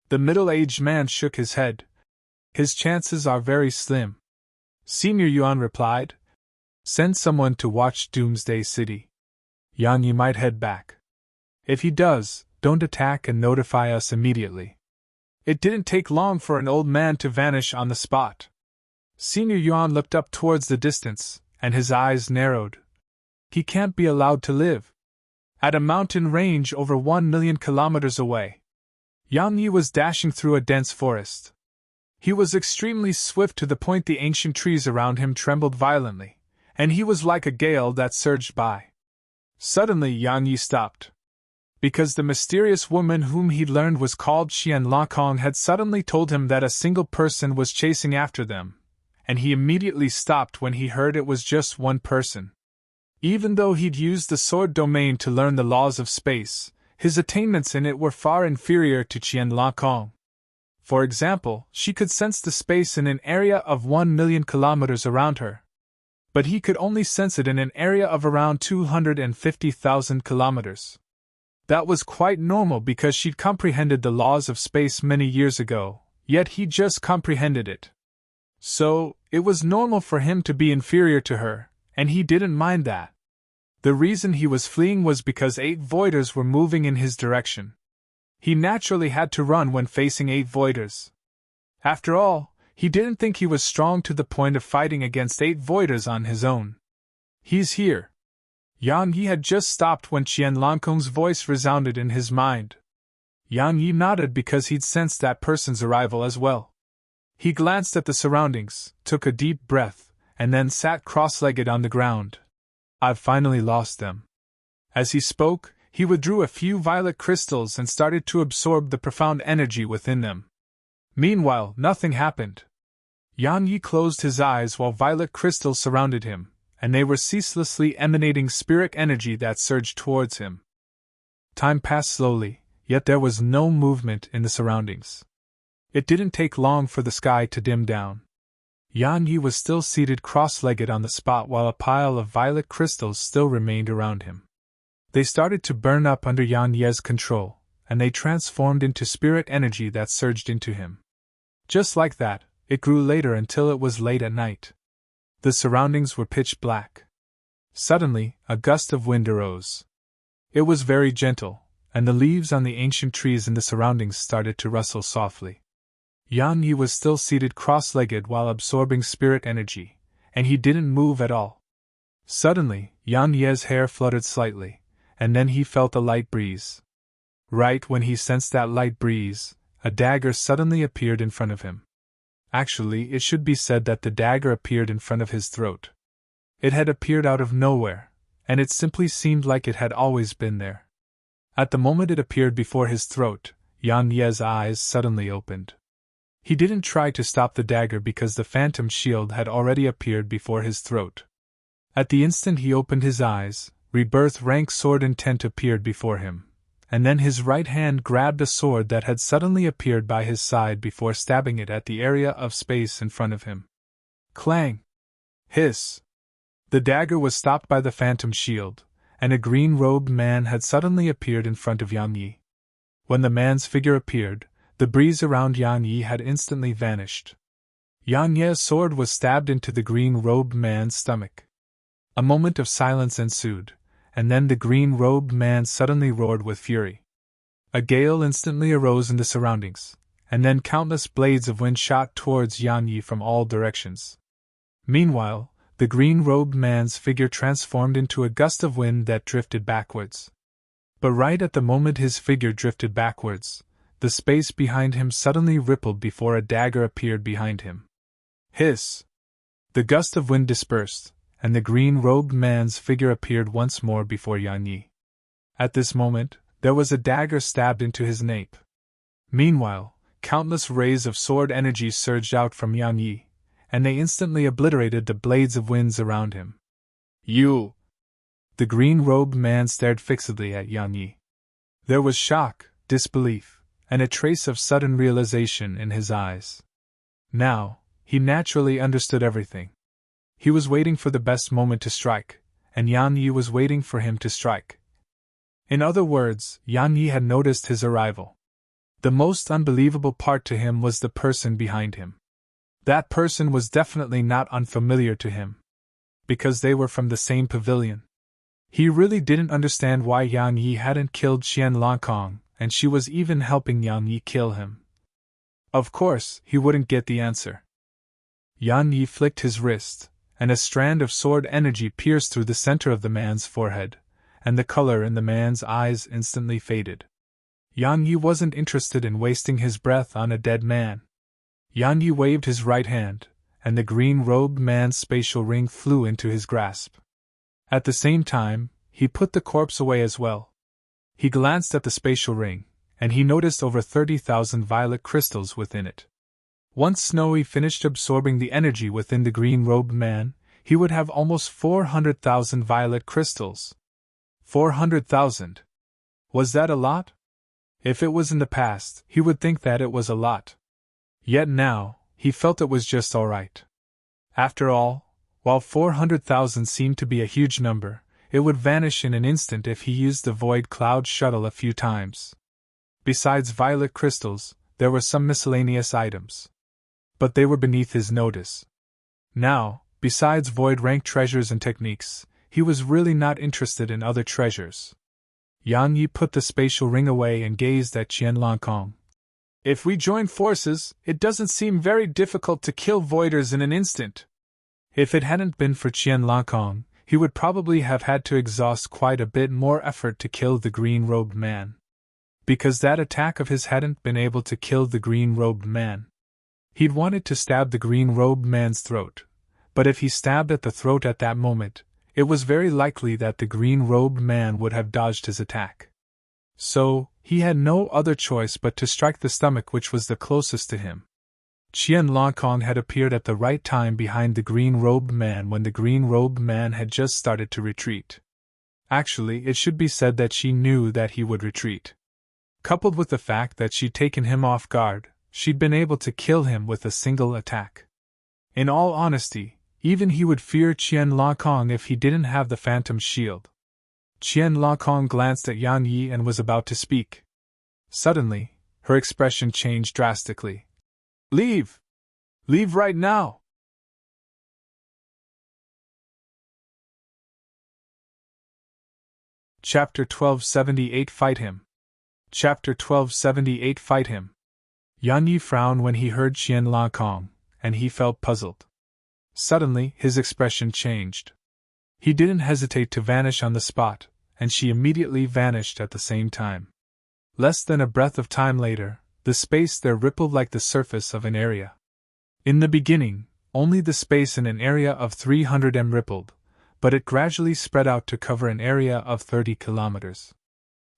The middle-aged man shook his head. His chances are very slim. Senior Yuan replied. Send someone to watch Doomsday City. Yang Yi might head back. If he does, don't attack and notify us immediately. It didn't take long for an old man to vanish on the spot. Senior Yuan looked up towards the distance, and his eyes narrowed. He can't be allowed to live. At a mountain range over 1 million kilometers away. Yang Yi was dashing through a dense forest. He was extremely swift to the point the ancient trees around him trembled violently, and he was like a gale that surged by. Suddenly Yang Yi stopped. Because the mysterious woman whom he'd learned was called Qian Lakong had suddenly told him that a single person was chasing after them, and he immediately stopped when he heard it was just one person. Even though he'd used the sword domain to learn the laws of space, his attainments in it were far inferior to Qian Lakong. For example, she could sense the space in an area of 1 million kilometers around her. But he could only sense it in an area of around 250,000 kilometers. That was quite normal because she'd comprehended the laws of space many years ago, yet he just comprehended it. So, it was normal for him to be inferior to her, and he didn't mind that. The reason he was fleeing was because 8 voiders were moving in his direction. He naturally had to run when facing 8 voiders. After all, he didn't think he was strong to the point of fighting against 8 voiders on his own. He's here. Yang Yi had just stopped when Qian Lankong's voice resounded in his mind. Yang Yi nodded because he'd sensed that person's arrival as well. He glanced at the surroundings, took a deep breath, and then sat cross-legged on the ground. I've finally lost them. As he spoke, he withdrew a few violet crystals and started to absorb the profound energy within them. Meanwhile, nothing happened. Yang Yi closed his eyes while violet crystals surrounded him, and they were ceaselessly emanating spirit energy that surged towards him. Time passed slowly, yet there was no movement in the surroundings. It didn't take long for the sky to dim down. Yang Yi was still seated cross-legged on the spot while a pile of violet crystals still remained around him. They started to burn up under Yang Yi's control, and they transformed into spirit energy that surged into him. Just like that, it grew later until it was late at night. The surroundings were pitch black. Suddenly, a gust of wind arose. It was very gentle, and the leaves on the ancient trees in the surroundings started to rustle softly. Yang Yi was still seated cross-legged while absorbing spirit energy, and he didn't move at all. Suddenly, Yang Yi's hair fluttered slightly, and then he felt a light breeze. Right when he sensed that light breeze, a dagger suddenly appeared in front of him. Actually, it should be said that the dagger appeared in front of his throat. It had appeared out of nowhere, and it simply seemed like it had always been there. At the moment it appeared before his throat, Yang Yi's eyes suddenly opened. He didn't try to stop the dagger because the phantom shield had already appeared before his throat. At the instant he opened his eyes, Rebirth rank sword intent appeared before him, and then his right hand grabbed a sword that had suddenly appeared by his side before stabbing it at the area of space in front of him. Clang! Hiss! The dagger was stopped by the phantom shield, and a green-robed man had suddenly appeared in front of Yang Yi. When the man's figure appeared, the breeze around Yang Yi had instantly vanished. Yang Yi's sword was stabbed into the green-robed man's stomach. A moment of silence ensued, and then the green-robed man suddenly roared with fury. A gale instantly arose in the surroundings, and then countless blades of wind shot towards Yang Yi from all directions. Meanwhile, the green-robed man's figure transformed into a gust of wind that drifted backwards. But right at the moment his figure drifted backwards, the space behind him suddenly rippled before a dagger appeared behind him. Hiss! The gust of wind dispersed, and the green-robed man's figure appeared once more before Yang Yi. At this moment, there was a dagger stabbed into his nape. Meanwhile, countless rays of sword energy surged out from Yang Yi, and they instantly obliterated the blades of winds around him. You! The green-robed man stared fixedly at Yang Yi. There was shock, disbelief, and a trace of sudden realization in his eyes. Now, he naturally understood everything. He was waiting for the best moment to strike, and Yang Yi was waiting for him to strike. In other words, Yang Yi had noticed his arrival. The most unbelievable part to him was the person behind him. That person was definitely not unfamiliar to him, because they were from the same pavilion. He really didn't understand why Yang Yi hadn't killed Qian Langkong, and she was even helping Yang Yi kill him. Of course, he wouldn't get the answer. Yang Yi flicked his wrist, and a strand of sword energy pierced through the center of the man's forehead, and the color in the man's eyes instantly faded. Yang Yi wasn't interested in wasting his breath on a dead man. Yang Yi waved his right hand, and the green-robed man's spatial ring flew into his grasp. At the same time, he put the corpse away as well. He glanced at the spatial ring, and he noticed over 30,000 violet crystals within it. Once Snowy finished absorbing the energy within the green-robed man, he would have almost 400,000 violet crystals. 400,000. Was that a lot? If it was in the past, he would think that it was a lot. Yet now, he felt it was just alright. After all, while 400,000 seemed to be a huge number, it would vanish in an instant if he used the Void Cloud Shuttle a few times. Besides violet crystals, there were some miscellaneous items. But they were beneath his notice. Now, besides void rank treasures and techniques, he was really not interested in other treasures. Yang Yi put the spatial ring away and gazed at Qian Langkong. If we join forces, it doesn't seem very difficult to kill voiders in an instant. If it hadn't been for Qian Langkong, he would probably have had to exhaust quite a bit more effort to kill the green-robed man. Because that attack of his hadn't been able to kill the green-robed man. He'd wanted to stab the green-robed man's throat, but if he stabbed at the throat at that moment, it was very likely that the green-robed man would have dodged his attack. So, he had no other choice but to strike the stomach which was the closest to him. Qian Langkong had appeared at the right time behind the green-robed man when the green-robed man had just started to retreat. Actually, it should be said that she knew that he would retreat. Coupled with the fact that she'd taken him off guard, she'd been able to kill him with a single attack. In all honesty, even he would fear Qian Langkong if he didn't have the phantom shield. Qian Langkong glanced at Yang Yi and was about to speak. Suddenly, her expression changed drastically. Leave! Leave right now! Chapter 1278 Fight Him. Chapter 1278 Fight Him. Yang Yi frowned when he heard Qian Langkong, and he felt puzzled. Suddenly, his expression changed. He didn't hesitate to vanish on the spot, and she immediately vanished at the same time. Less than a breath of time later, the space there rippled like the surface of an area. In the beginning, only the space in an area of 300 m rippled, but it gradually spread out to cover an area of 30 kilometers.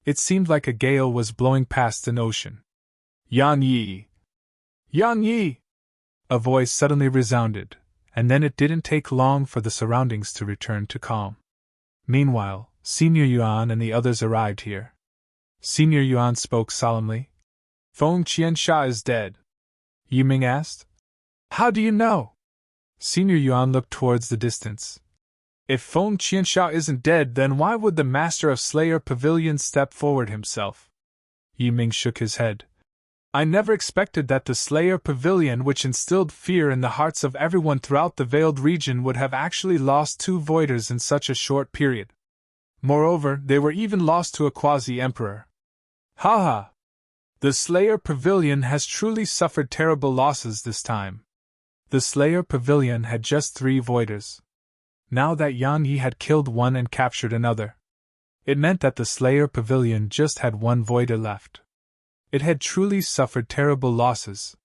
It seemed like a gale was blowing past an ocean. Yang Yi! Yang Yi! A voice suddenly resounded, and then it didn't take long for the surroundings to return to calm. Meanwhile, Senior Yuan and the others arrived here. Senior Yuan spoke solemnly. Feng Qiansha is dead. Yiming asked. How do you know? Senior Yuan looked towards the distance. If Feng Qiansha isn't dead, then why would the master of Slayer Pavilion step forward himself? Yiming shook his head. I never expected that the Slayer Pavilion, which instilled fear in the hearts of everyone throughout the Veiled region, would have actually lost 2 voiders in such a short period. Moreover, they were even lost to a quasi-emperor. Haha! The Slayer Pavilion has truly suffered terrible losses this time. The Slayer Pavilion had just 3 voiders. Now that Yang Yi had killed one and captured another, it meant that the Slayer Pavilion just had 1 voider left. It had truly suffered terrible losses.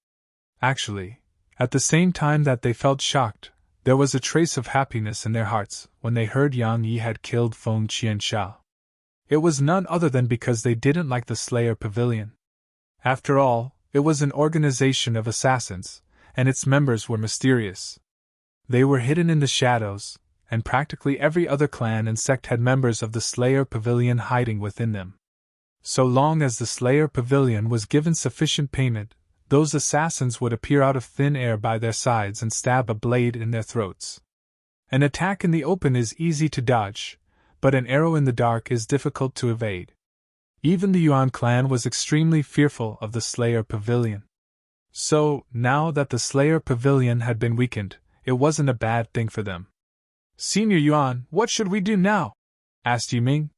Actually, at the same time that they felt shocked, there was a trace of happiness in their hearts when they heard Yang Yi had killed Feng Qiansha. It was none other than because they didn't like the Slayer Pavilion. After all, it was an organization of assassins, and its members were mysterious. They were hidden in the shadows, and practically every other clan and sect had members of the Slayer Pavilion hiding within them. So long as the Slayer Pavilion was given sufficient payment, those assassins would appear out of thin air by their sides and stab a blade in their throats. An attack in the open is easy to dodge, but an arrow in the dark is difficult to evade. Even the Yuan clan was extremely fearful of the Slayer Pavilion. So, now that the Slayer Pavilion had been weakened, it wasn't a bad thing for them. "Senior Yuan, what should we do now?" asked Yiming.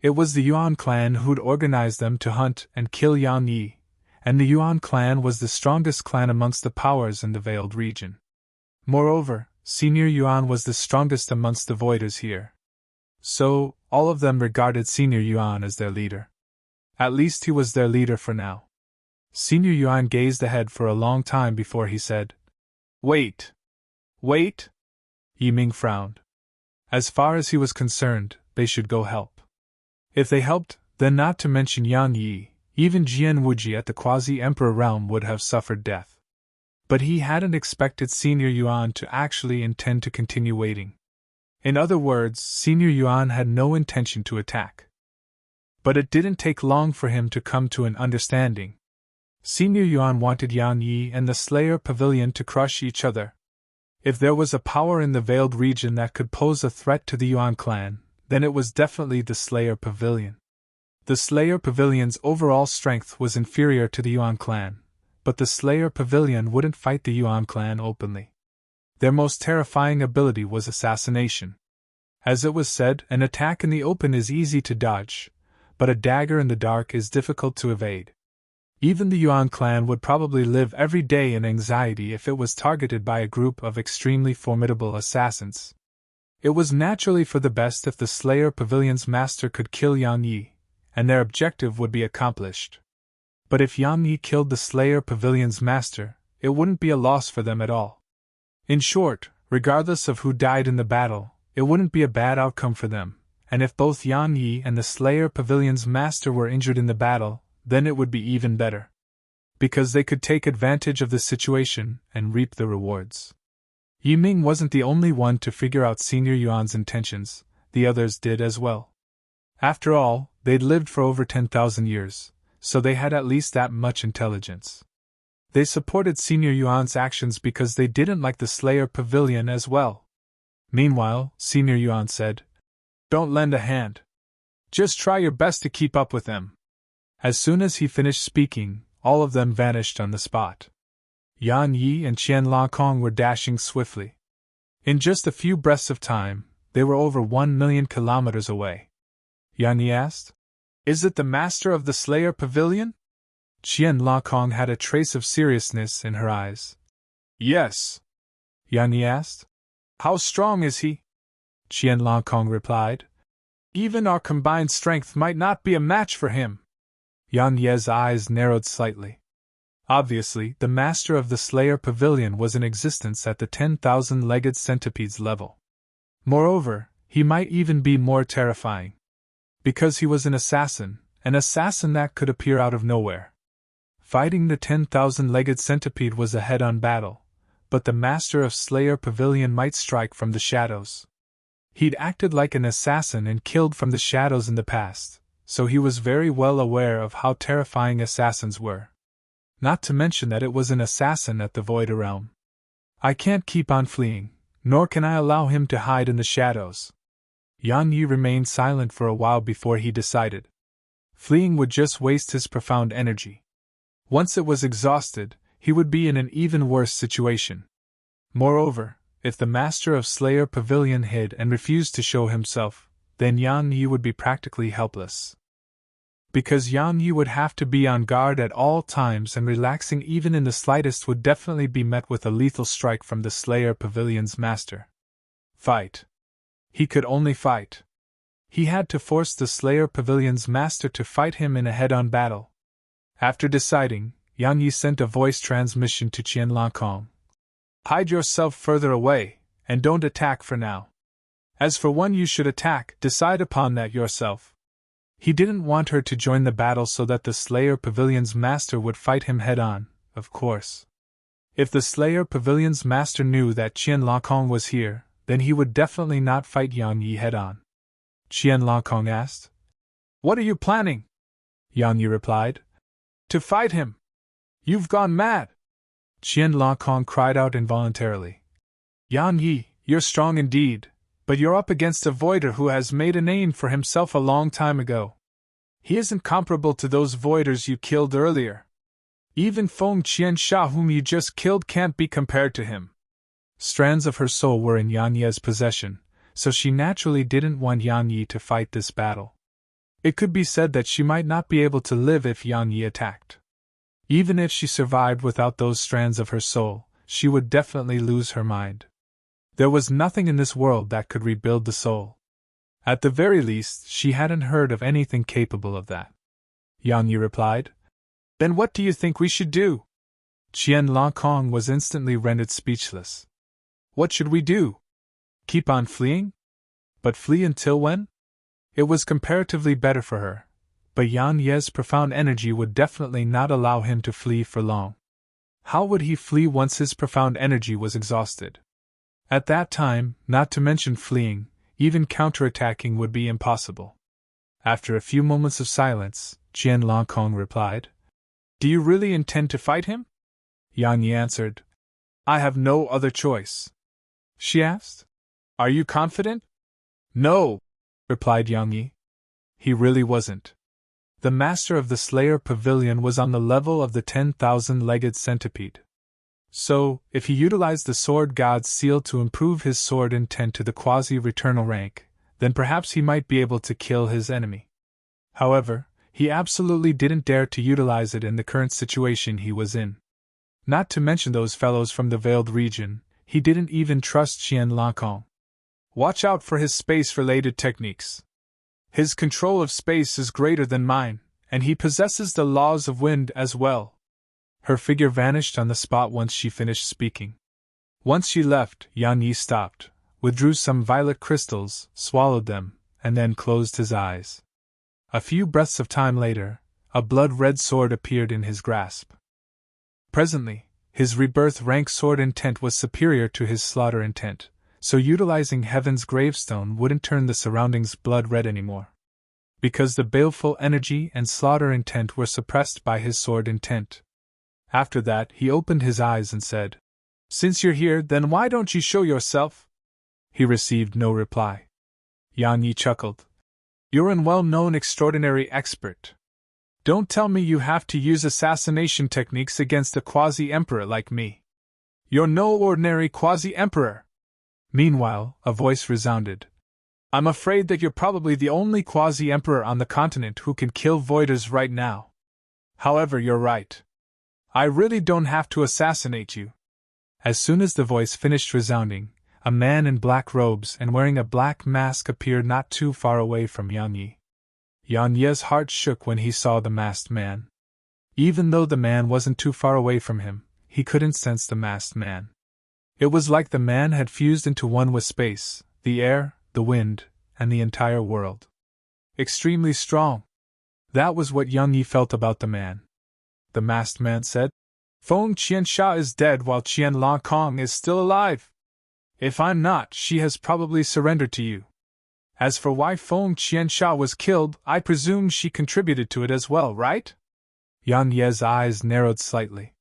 It was the Yuan clan who'd organized them to hunt and kill Yang Yi, and the Yuan clan was the strongest clan amongst the powers in the Veiled region. Moreover, Senior Yuan was the strongest amongst the Voiders here. So, all of them regarded Senior Yuan as their leader. At least he was their leader for now. Senior Yuan gazed ahead for a long time before he said, "Wait! Wait!" Yiming frowned. As far as he was concerned, they should go help. If they helped, then not to mention Yang Yi, even Jian Wuji at the Quasi-Emperor realm would have suffered death. But he hadn't expected Senior Yuan to actually intend to continue waiting. In other words, Senior Yuan had no intention to attack. But it didn't take long for him to come to an understanding. Senior Yuan wanted Yang Yi and the Slayer Pavilion to crush each other. If there was a power in the Veiled region that could pose a threat to the Yuan clan, then it was definitely the Slayer Pavilion. The Slayer Pavilion's overall strength was inferior to the Yuan clan, but the Slayer Pavilion wouldn't fight the Yuan clan openly. Their most terrifying ability was assassination. As it was said, an attack in the open is easy to dodge, but a dagger in the dark is difficult to evade. Even the Yuan clan would probably live every day in anxiety if it was targeted by a group of extremely formidable assassins. It was naturally for the best if the Slayer Pavilion's master could kill Yang Yi, and their objective would be accomplished. But if Yang Yi killed the Slayer Pavilion's master, it wouldn't be a loss for them at all. In short, regardless of who died in the battle, it wouldn't be a bad outcome for them, and if both Yang Yi and the Slayer Pavilion's master were injured in the battle, then it would be even better. Because they could take advantage of the situation and reap the rewards. Yiming wasn't the only one to figure out Senior Yuan's intentions, the others did as well. After all, they'd lived for over 10,000 years, so they had at least that much intelligence. They supported Senior Yuan's actions because they didn't like the Slayer Pavilion as well. Meanwhile, Senior Yuan said, "Don't lend a hand. Just try your best to keep up with them." As soon as he finished speaking, all of them vanished on the spot. Yang Yi and Qian Langkong were dashing swiftly. In just a few breaths of time, they were over 1,000,000 kilometers away. Yang Yi asked, "Is it the master of the Slayer Pavilion?" Qian Langkong had a trace of seriousness in her eyes. "Yes." Yang Yi asked, "How strong is he?" Qian Langkong replied, "Even our combined strength might not be a match for him." Yang Ye's eyes narrowed slightly. Obviously, the master of the Slayer Pavilion was in existence at the 10,000-legged centipede's level. Moreover, he might even be more terrifying. Because he was an assassin that could appear out of nowhere. Fighting the 10,000-legged centipede was a head-on battle, but the master of Slayer Pavilion might strike from the shadows. He'd acted like an assassin and killed from the shadows in the past, so he was very well aware of how terrifying assassins were. Not to mention that it was an assassin at the Void realm. I can't keep on fleeing, nor can I allow him to hide in the shadows. Yang Yi remained silent for a while before he decided. Fleeing would just waste his profound energy. Once it was exhausted, he would be in an even worse situation. Moreover, if the master of Slayer Pavilion hid and refused to show himself, then Yang Yi would be practically helpless. Because Yang Yi would have to be on guard at all times, and relaxing even in the slightest would definitely be met with a lethal strike from the Slayer Pavilion's master. Fight. He could only fight. He had to force the Slayer Pavilion's master to fight him in a head-on battle. After deciding, Yang Yi sent a voice transmission to Qian Langkong. "Hide yourself further away, and don't attack for now. As for when you should attack, decide upon that yourself." He didn't want her to join the battle so that the Slayer Pavilion's master would fight him head-on, of course. If the Slayer Pavilion's master knew that Qian Lakong was here, then he would definitely not fight Yang Yi head-on. Qian Lakong asked. What are you planning? Yang Yi replied. To fight him. You've gone mad. Qian Lakong cried out involuntarily. Yang Yi, you're strong indeed, but you're up against a voider who has made a name for himself a long time ago. He isn't comparable to those voiders you killed earlier. Even Feng Qiansha, whom you just killed, can't be compared to him. Strands of her soul were in Yang Yi's possession, so she naturally didn't want Yang Yi to fight this battle. It could be said that she might not be able to live if Yang Yi attacked. Even if she survived without those strands of her soul, she would definitely lose her mind. There was nothing in this world that could rebuild the soul. At the very least, she hadn't heard of anything capable of that. Yang Yi replied. Then what do you think we should do? Qian Lakong was instantly rendered speechless. What should we do? Keep on fleeing? But flee until when? It was comparatively better for her, but Yang Yi's profound energy would definitely not allow him to flee for long. How would he flee once his profound energy was exhausted? At that time, not to mention fleeing, even counterattacking would be impossible. After a few moments of silence, Qian Lakong replied. Do you really intend to fight him? Yang Yi answered. I have no other choice. She asked. Are you confident? No, replied Yang Yi. He really wasn't. The master of the Slayer Pavilion was on the level of the 10,000-legged centipede. So, if he utilized the Sword God's seal to improve his sword intent to the quasi-returnal rank, then perhaps he might be able to kill his enemy. However, he absolutely didn't dare to utilize it in the current situation he was in. Not to mention those fellows from the Veiled region, he didn't even trust Qian Lakong. Watch out for his space-related techniques. His control of space is greater than mine, and he possesses the laws of wind as well. Her figure vanished on the spot once she finished speaking. Once she left, Yang Yi stopped, withdrew some violet crystals, swallowed them, and then closed his eyes. A few breaths of time later, a blood-red sword appeared in his grasp. Presently, his rebirth rank sword intent was superior to his slaughter intent, so utilizing Heaven's gravestone wouldn't turn the surroundings blood-red anymore. Because the baleful energy and slaughter intent were suppressed by his sword intent. After that, he opened his eyes and said, Since you're here, then why don't you show yourself? He received no reply. Yang Yi chuckled. You're an well-known extraordinary expert. Don't tell me you have to use assassination techniques against a quasi-emperor like me. You're no ordinary quasi-emperor. Meanwhile, a voice resounded. I'm afraid that you're probably the only quasi-emperor on the continent who can kill voiders right now. However, you're right. I really don't have to assassinate you. As soon as the voice finished resounding, a man in black robes and wearing a black mask appeared not too far away from Yang Yi. Yang Yi's heart shook when he saw the masked man. Even though the man wasn't too far away from him, he couldn't sense the masked man. It was like the man had fused into one with space, the air, the wind, and the entire world. Extremely strong. That was what Yang Yi felt about the man. The masked man said, Feng Qiansha is dead while Qian Lakong is still alive. If I'm not, she has probably surrendered to you. As for why Feng Qiansha was killed, I presume she contributed to it as well, right? Yang Yi's eyes narrowed slightly.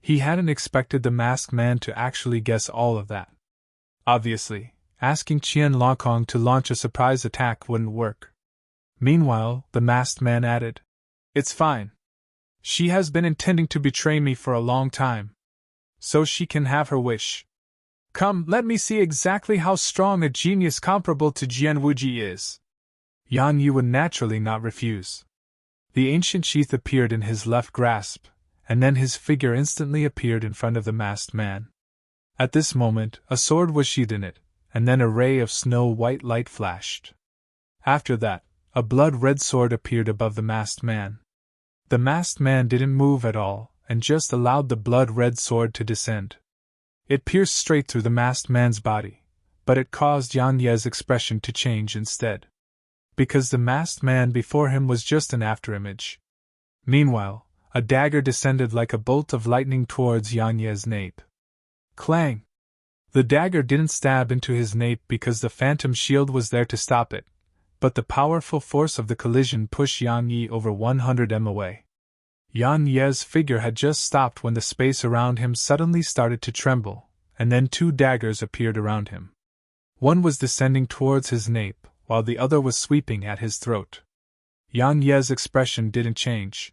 He hadn't expected the masked man to actually guess all of that. Obviously, asking Qian Lakong to launch a surprise attack wouldn't work. Meanwhile, the masked man added, It's fine. She has been intending to betray me for a long time. So she can have her wish. Come, let me see exactly how strong a genius comparable to Jian Wuji is. Yang Yi would naturally not refuse. The ancient sheath appeared in his left grasp, and then his figure instantly appeared in front of the masked man. At this moment, a sword was sheathed in it, and then a ray of snow-white light flashed. After that, a blood-red sword appeared above the masked man. The masked man didn't move at all, and just allowed the blood-red sword to descend. It pierced straight through the masked man's body, but it caused Yang Yi's expression to change instead. Because the masked man before him was just an afterimage. Meanwhile, a dagger descended like a bolt of lightning towards Yan Ye's nape. Clang! The dagger didn't stab into his nape because the phantom shield was there to stop it, but the powerful force of the collision pushed Yan Yi over 100 m away. Yan Ye's figure had just stopped when the space around him suddenly started to tremble, and then two daggers appeared around him. One was descending towards his nape, while the other was sweeping at his throat. Yan Ye's expression didn't change.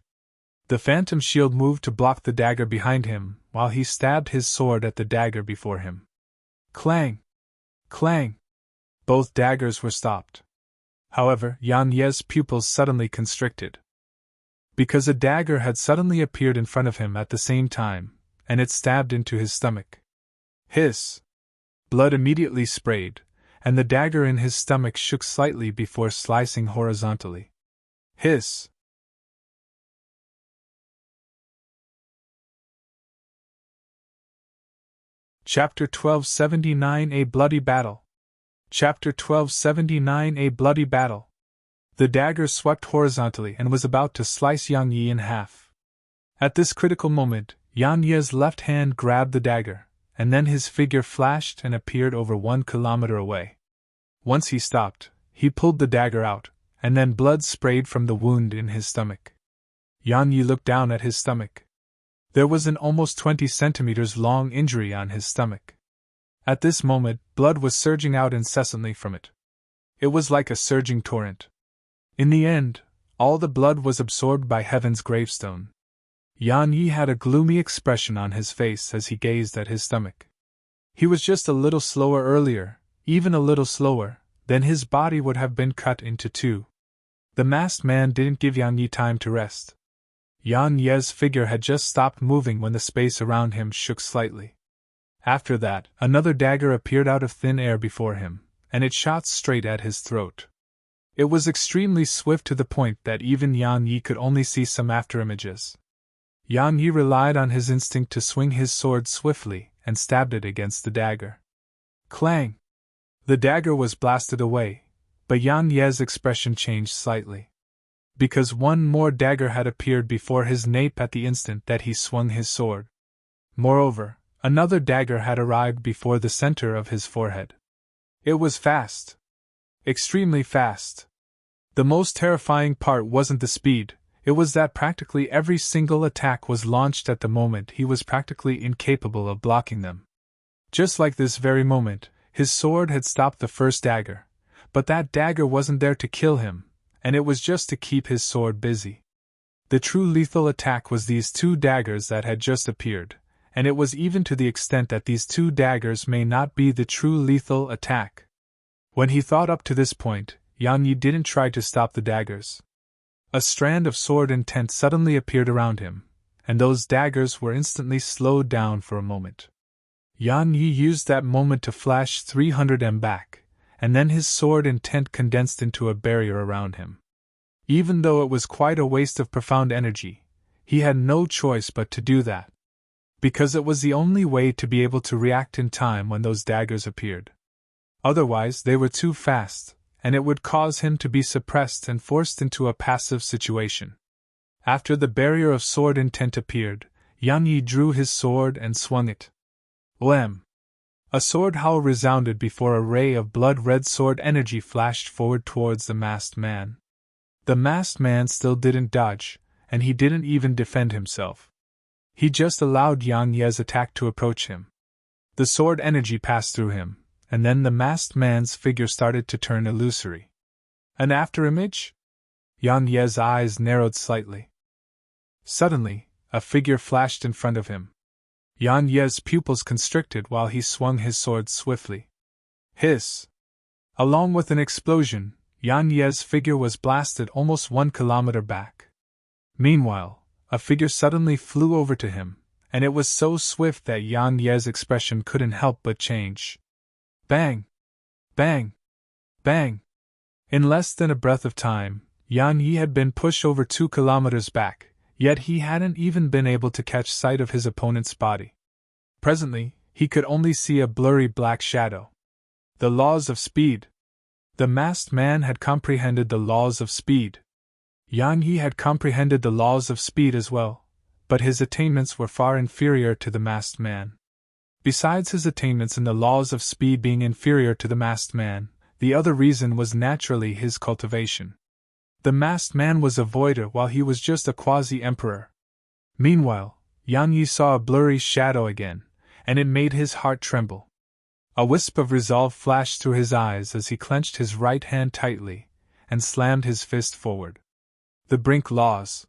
The phantom shield moved to block the dagger behind him, while he stabbed his sword at the dagger before him. Clang! Clang! Both daggers were stopped. However, Yan Ye's pupils suddenly constricted. Because a dagger had suddenly appeared in front of him at the same time, and it stabbed into his stomach. Hiss! Blood immediately sprayed, and the dagger in his stomach shook slightly before slicing horizontally. Hiss! Chapter 1279 A Bloody Battle. Chapter 1279 A Bloody Battle. The dagger swept horizontally and was about to slice Yang Yi in half. At this critical moment, Yan Ye's left hand grabbed the dagger, and then his figure flashed and appeared over 1 kilometer away. Once he stopped, he pulled the dagger out, and then blood sprayed from the wound in his stomach. Yan Yi looked down at his stomach. There was an almost 20 centimeters long injury on his stomach. At this moment, blood was surging out incessantly from it. It was like a surging torrent. In the end, all the blood was absorbed by heaven's gravestone. Yan Yi had a gloomy expression on his face as he gazed at his stomach. He was just a little slower earlier, even a little slower, then his body would have been cut into two. The masked man didn't give Yan Yi time to rest. Yan Ye's figure had just stopped moving when the space around him shook slightly. After that, another dagger appeared out of thin air before him, and it shot straight at his throat. It was extremely swift to the point that even Yan Yi could only see some afterimages. Yan Yi relied on his instinct to swing his sword swiftly and stabbed it against the dagger. Clang! The dagger was blasted away, but Yan Ye's expression changed slightly. Because one more dagger had appeared before his nape at the instant that he swung his sword. Moreover, another dagger had arrived before the center of his forehead. It was fast. Extremely fast. The most terrifying part wasn't the speed, it was that practically every single attack was launched at the moment he was practically incapable of blocking them. Just like this very moment, his sword had stopped the first dagger, but that dagger wasn't there to kill him, and it was just to keep his sword busy. The true lethal attack was these two daggers that had just appeared, and it was even to the extent that these two daggers may not be the true lethal attack. When he thought up to this point, Yan Yi didn't try to stop the daggers. A strand of sword intent suddenly appeared around him, and those daggers were instantly slowed down for a moment. Yan Yi used that moment to flash 300 m back, and then his sword intent condensed into a barrier around him. Even though it was quite a waste of profound energy, he had no choice but to do that. Because it was the only way to be able to react in time when those daggers appeared. Otherwise, they were too fast, and it would cause him to be suppressed and forced into a passive situation. After the barrier of sword intent appeared, Yan Yi drew his sword and swung it. Wham! A sword howl resounded before a ray of blood-red sword energy flashed forward towards the masked man. The masked man still didn't dodge, and he didn't even defend himself. He just allowed Yan Ye's attack to approach him. The sword energy passed through him, and then the masked man's figure started to turn illusory. An afterimage? Yan Ye's eyes narrowed slightly. Suddenly, a figure flashed in front of him. Yan Ye's pupils constricted while he swung his sword swiftly. Hiss! Along with an explosion, Yan Ye's figure was blasted almost 1 kilometer back. Meanwhile, a figure suddenly flew over to him, and it was so swift that Yan Ye's expression couldn't help but change. Bang! Bang! Bang! In less than a breath of time, Yan Yi had been pushed over 2 kilometers back, yet he hadn't even been able to catch sight of his opponent's body. Presently, he could only see a blurry black shadow. The laws of speed. The masked man had comprehended the laws of speed. Yan Yi had comprehended the laws of speed as well, but his attainments were far inferior to the masked man. Besides his attainments in the laws of speed being inferior to the masked man, the other reason was naturally his cultivation. The masked man was a voider while he was just a quasi-emperor. Meanwhile, Yang Yi saw a blurry shadow again, and it made his heart tremble. A wisp of resolve flashed through his eyes as he clenched his right hand tightly, and slammed his fist forward. The brink laws.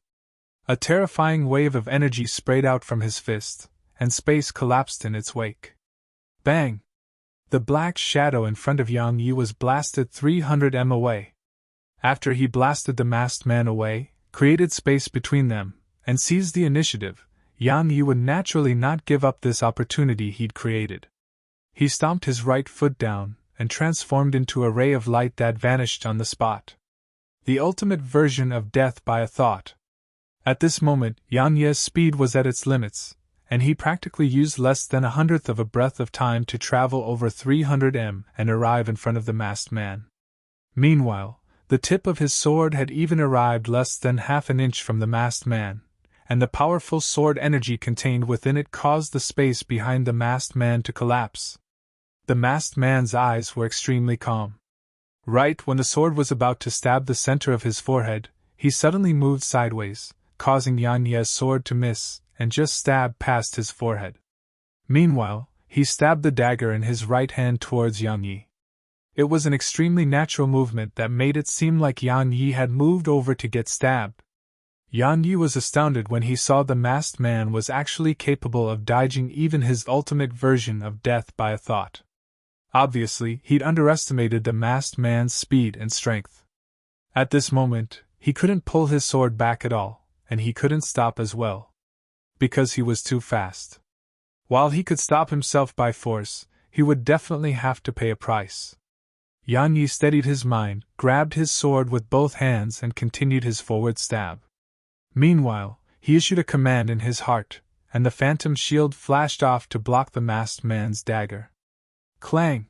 A terrifying wave of energy sprayed out from his fist, and space collapsed in its wake. Bang! The black shadow in front of Yang Yi was blasted 300 m away. After he blasted the masked man away, created space between them, and seized the initiative, Yang Yi would naturally not give up this opportunity he'd created. He stomped his right foot down, and transformed into a ray of light that vanished on the spot. The ultimate version of death by a thought. At this moment, Yang Yi's speed was at its limits, and he practically used less than 1/100th of a breath of time to travel over 300 m and arrive in front of the masked man. Meanwhile, the tip of his sword had even arrived less than half an inch from the masked man, and the powerful sword energy contained within it caused the space behind the masked man to collapse. The masked man's eyes were extremely calm. Right when the sword was about to stab the center of his forehead, he suddenly moved sideways, causing Yang Yi's sword to miss and just stab past his forehead. Meanwhile, he stabbed the dagger in his right hand towards Yang Yi. It was an extremely natural movement that made it seem like Yang Yi had moved over to get stabbed. Yang Yi was astounded when he saw the masked man was actually capable of dodging even his ultimate version of death by a thought. Obviously, he'd underestimated the masked man's speed and strength. At this moment, he couldn't pull his sword back at all, and he couldn't stop as well. Because he was too fast. While he could stop himself by force, he would definitely have to pay a price. Yang Yi steadied his mind, grabbed his sword with both hands and continued his forward stab. Meanwhile, he issued a command in his heart, and the phantom shield flashed off to block the masked man's dagger. Clang!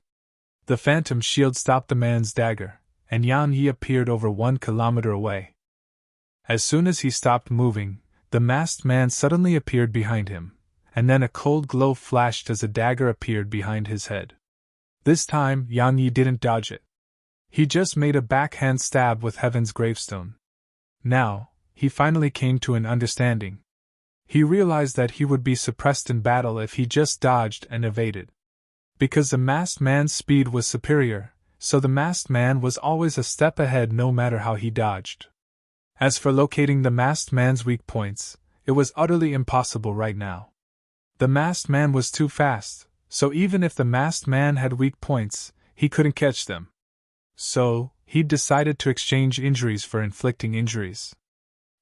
The phantom shield stopped the man's dagger, and Yang Yi appeared over 1 kilometer away. As soon as he stopped moving, the masked man suddenly appeared behind him, and then a cold glow flashed as a dagger appeared behind his head. This time, Yang Yi didn't dodge it. He just made a backhand stab with Heaven's gravestone. Now, he finally came to an understanding. He realized that he would be suppressed in battle if he just dodged and evaded. Because the masked man's speed was superior, so the masked man was always a step ahead no matter how he dodged. As for locating the masked man's weak points, it was utterly impossible right now. The masked man was too fast, so even if the masked man had weak points, he couldn't catch them. So, he'd decided to exchange injuries for inflicting injuries.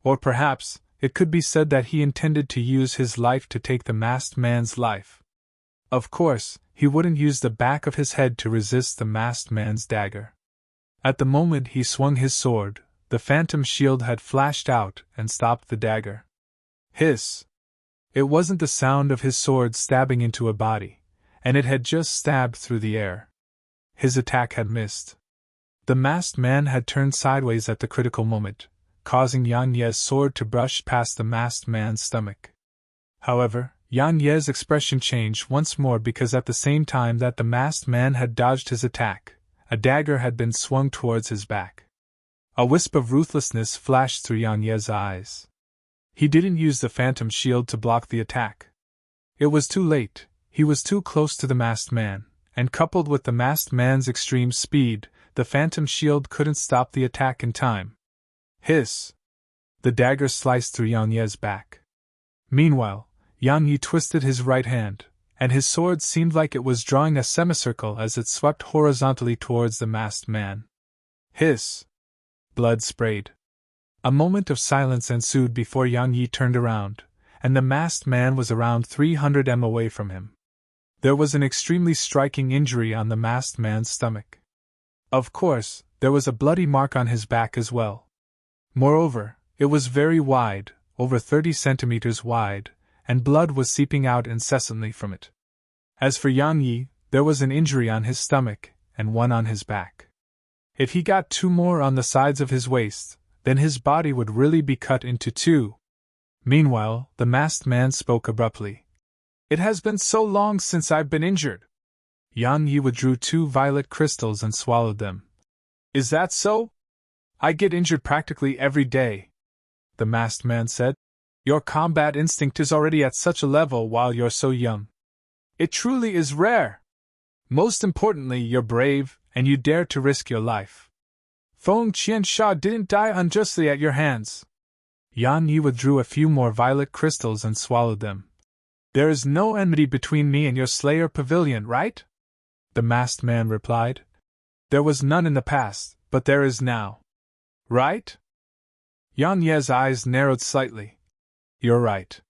Or perhaps, it could be said that he intended to use his life to take the masked man's life. Of course, he wouldn't use the back of his head to resist the masked man's dagger. At the moment he swung his sword, the phantom shield had flashed out and stopped the dagger. Hiss! It wasn't the sound of his sword stabbing into a body, and it had just stabbed through the air. His attack had missed. The masked man had turned sideways at the critical moment, causing Yang Yi's sword to brush past the masked man's stomach. However, Yang Yi's expression changed once more because at the same time that the masked man had dodged his attack, a dagger had been swung towards his back. A wisp of ruthlessness flashed through Yang Yi's eyes. He didn't use the phantom shield to block the attack. It was too late, he was too close to the masked man, and coupled with the masked man's extreme speed, the phantom shield couldn't stop the attack in time. Hiss! The dagger sliced through Yang Yi's back. Meanwhile, Yang Yi twisted his right hand, and his sword seemed like it was drawing a semicircle as it swept horizontally towards the masked man. Hiss! Blood sprayed. A moment of silence ensued before Yang Yi turned around, and the masked man was around 300 m away from him. There was an extremely striking injury on the masked man's stomach. Of course, there was a bloody mark on his back as well. Moreover, it was very wide, over 30 centimeters wide, and blood was seeping out incessantly from it. As for Yang Yi, there was an injury on his stomach, and one on his back. If he got 2 more on the sides of his waist, then his body would really be cut into 2. Meanwhile, the masked man spoke abruptly. It has been so long since I've been injured. Yang Yi withdrew 2 violet crystals and swallowed them. Is that so? I get injured practically every day, the masked man said. Your combat instinct is already at such a level while you're so young. It truly is rare. Most importantly, you're brave, and you dare to risk your life. Feng Qiansha didn't die unjustly at your hands. Yang Yi withdrew a few more violet crystals and swallowed them. There is no enmity between me and your Slayer Pavilion, right? The masked man replied. There was none in the past, but there is now. Right? Yang Ye's eyes narrowed slightly. You're right.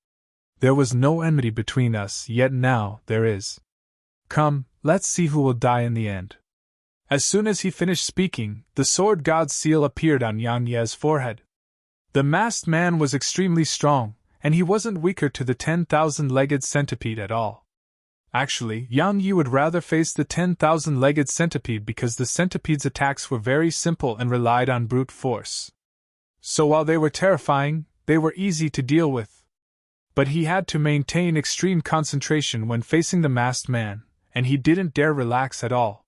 There was no enmity between us, yet now there is. Come, let's see who will die in the end. As soon as he finished speaking, the sword god's seal appeared on Yang Ye's forehead. The masked man was extremely strong, and he wasn't weaker to the 10,000-legged centipede at all. Actually, Yang Yi would rather face the 10,000-legged centipede because the centipede's attacks were very simple and relied on brute force. So while they were terrifying, they were easy to deal with. But he had to maintain extreme concentration when facing the masked man, and he didn't dare relax at all.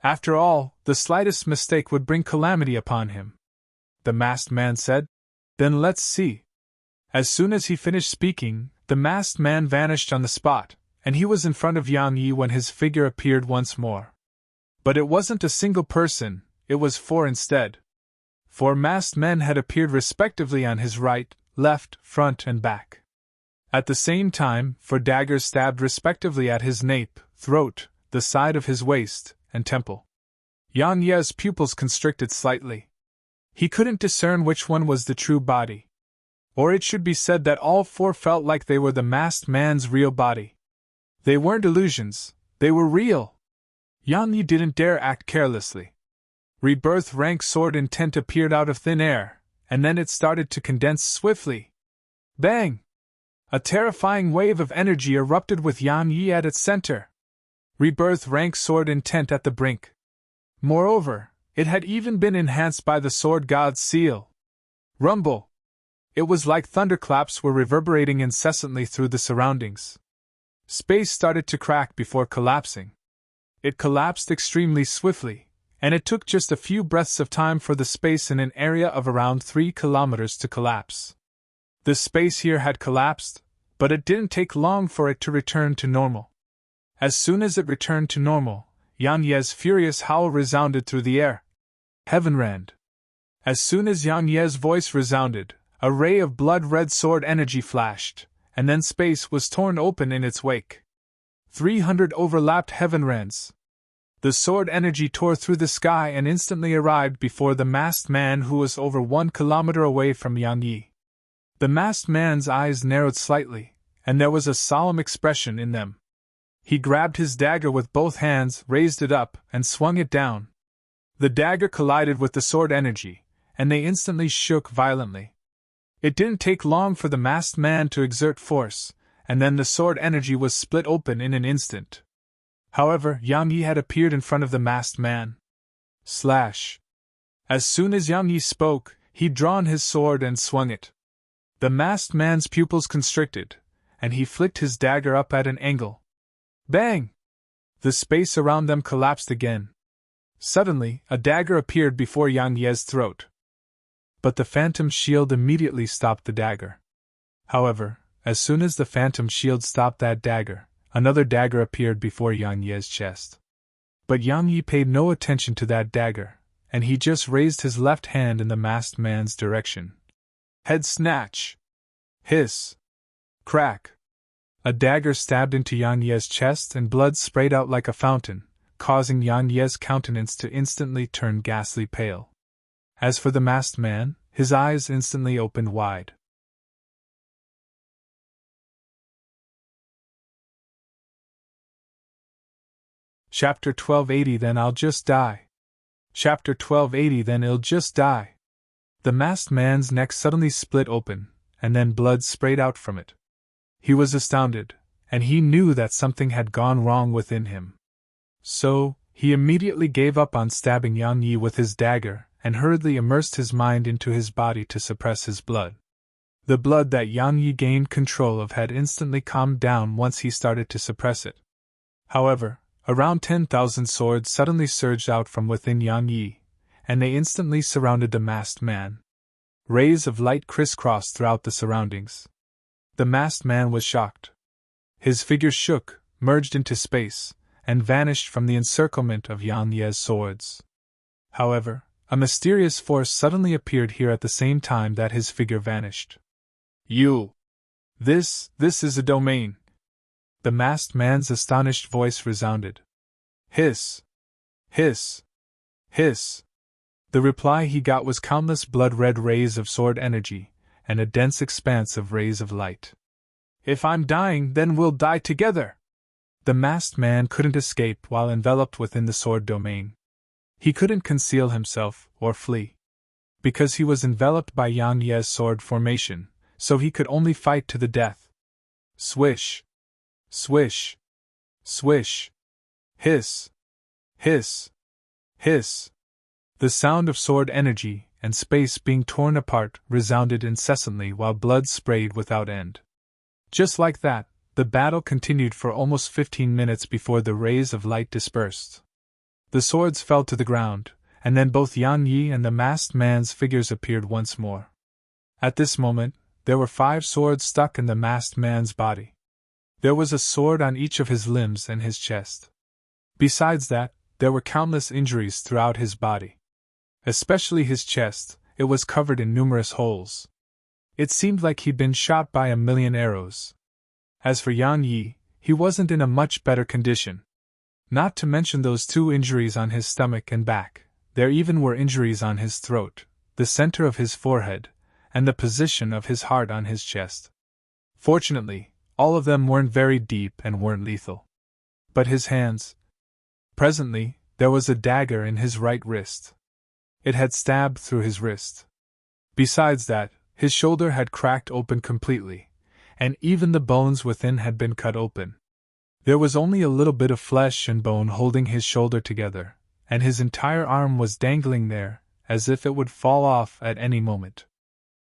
After all, the slightest mistake would bring calamity upon him. The masked man said, Then let's see. As soon as he finished speaking, the masked man vanished on the spot, and he was in front of Yang Yi when his figure appeared once more. But it wasn't a single person, it was 4 instead. 4 masked men had appeared respectively on his right, left, front, and back. At the same time, 4 daggers stabbed respectively at his nape, throat, the side of his waist, and temple. Yang Ye's pupils constricted slightly. He couldn't discern which one was the true body. Or it should be said that all 4 felt like they were the masked man's real body. They weren't illusions, they were real. Yang Yi didn't dare act carelessly. Rebirth rank sword intent appeared out of thin air, and then it started to condense swiftly. Bang! A terrifying wave of energy erupted with Yang Yi at its center. Rebirth rank sword intent at the brink. Moreover, it had even been enhanced by the sword god's seal. Rumble! It was like thunderclaps were reverberating incessantly through the surroundings. Space started to crack before collapsing. It collapsed extremely swiftly, and it took just a few breaths of time for the space in an area of around 3 kilometers to collapse. The space here had collapsed, but it didn't take long for it to return to normal. As soon as it returned to normal, Yang Ye's furious howl resounded through the air. Heavenrand! As soon as Yang Ye's voice resounded, a ray of blood-red sword energy flashed, and then space was torn open in its wake. 300 overlapped heavenrands. The sword energy tore through the sky and instantly arrived before the masked man who was over 1 kilometer away from Yang Yi. The masked man's eyes narrowed slightly, and there was a solemn expression in them. He grabbed his dagger with both hands, raised it up, and swung it down. The dagger collided with the sword energy, and they instantly shook violently. It didn't take long for the masked man to exert force, and then the sword energy was split open in an instant. However, Yang Yi had appeared in front of the masked man. Slash! As soon as Yang Yi spoke, he'd drawn his sword and swung it. The masked man's pupils constricted, and he flicked his dagger up at an angle. Bang! The space around them collapsed again. Suddenly, a dagger appeared before Yang Ye's throat. But the phantom shield immediately stopped the dagger. However, as soon as the phantom shield stopped that dagger, another dagger appeared before Yang Ye's chest. But Yang Yi paid no attention to that dagger, and he just raised his left hand in the masked man's direction. Head snatch! Hiss! Crack! A dagger stabbed into Yang Ye's chest and blood sprayed out like a fountain, causing Yang Ye's countenance to instantly turn ghastly pale. As for the masked man, his eyes instantly opened wide. Chapter 1280 Then I'll just die. Chapter 1280 Then I'll just die. The masked man's neck suddenly split open, and then blood sprayed out from it. He was astounded, and he knew that something had gone wrong within him. So, he immediately gave up on stabbing Yang Yi with his dagger, and hurriedly immersed his mind into his body to suppress his blood. The blood that Yang Yi gained control of had instantly calmed down once he started to suppress it. However, around 10,000 swords suddenly surged out from within Yang Yi, and they instantly surrounded the masked man. Rays of light crisscrossed throughout the surroundings. The masked man was shocked. His figure shook, merged into space, and vanished from the encirclement of Yang Yi's swords. However, a mysterious force suddenly appeared here at the same time that his figure vanished. You! This is a domain! The masked man's astonished voice resounded. Hiss! Hiss! Hiss! The reply he got was countless blood-red rays of sword energy, and a dense expanse of rays of light. If I'm dying, then we'll die together! The masked man couldn't escape while enveloped within the sword domain. He couldn't conceal himself, or flee. Because he was enveloped by Yang Yi's sword formation, so he could only fight to the death. Swish! Swish! Swish! Hiss! Hiss! Hiss! The sound of sword energy and space being torn apart resounded incessantly while blood sprayed without end. Just like that, the battle continued for almost 15 minutes before the rays of light dispersed. The swords fell to the ground, and then both Yang Yi and the masked man's figures appeared once more. At this moment, there were 5 swords stuck in the masked man's body. There was a sword on each of his limbs and his chest. Besides that, there were countless injuries throughout his body. Especially his chest, it was covered in numerous holes. It seemed like he'd been shot by 1,000,000 arrows. As for Yang Yi, he wasn't in a much better condition. Not to mention those 2 injuries on his stomach and back, there even were injuries on his throat, the center of his forehead, and the position of his heart on his chest. Fortunately, all of them weren't very deep and weren't lethal. But his hands. Presently, there was a dagger in his right wrist. It had stabbed through his wrist. Besides that, his shoulder had cracked open completely, and even the bones within had been cut open. There was only a little bit of flesh and bone holding his shoulder together, and his entire arm was dangling there, as if it would fall off at any moment.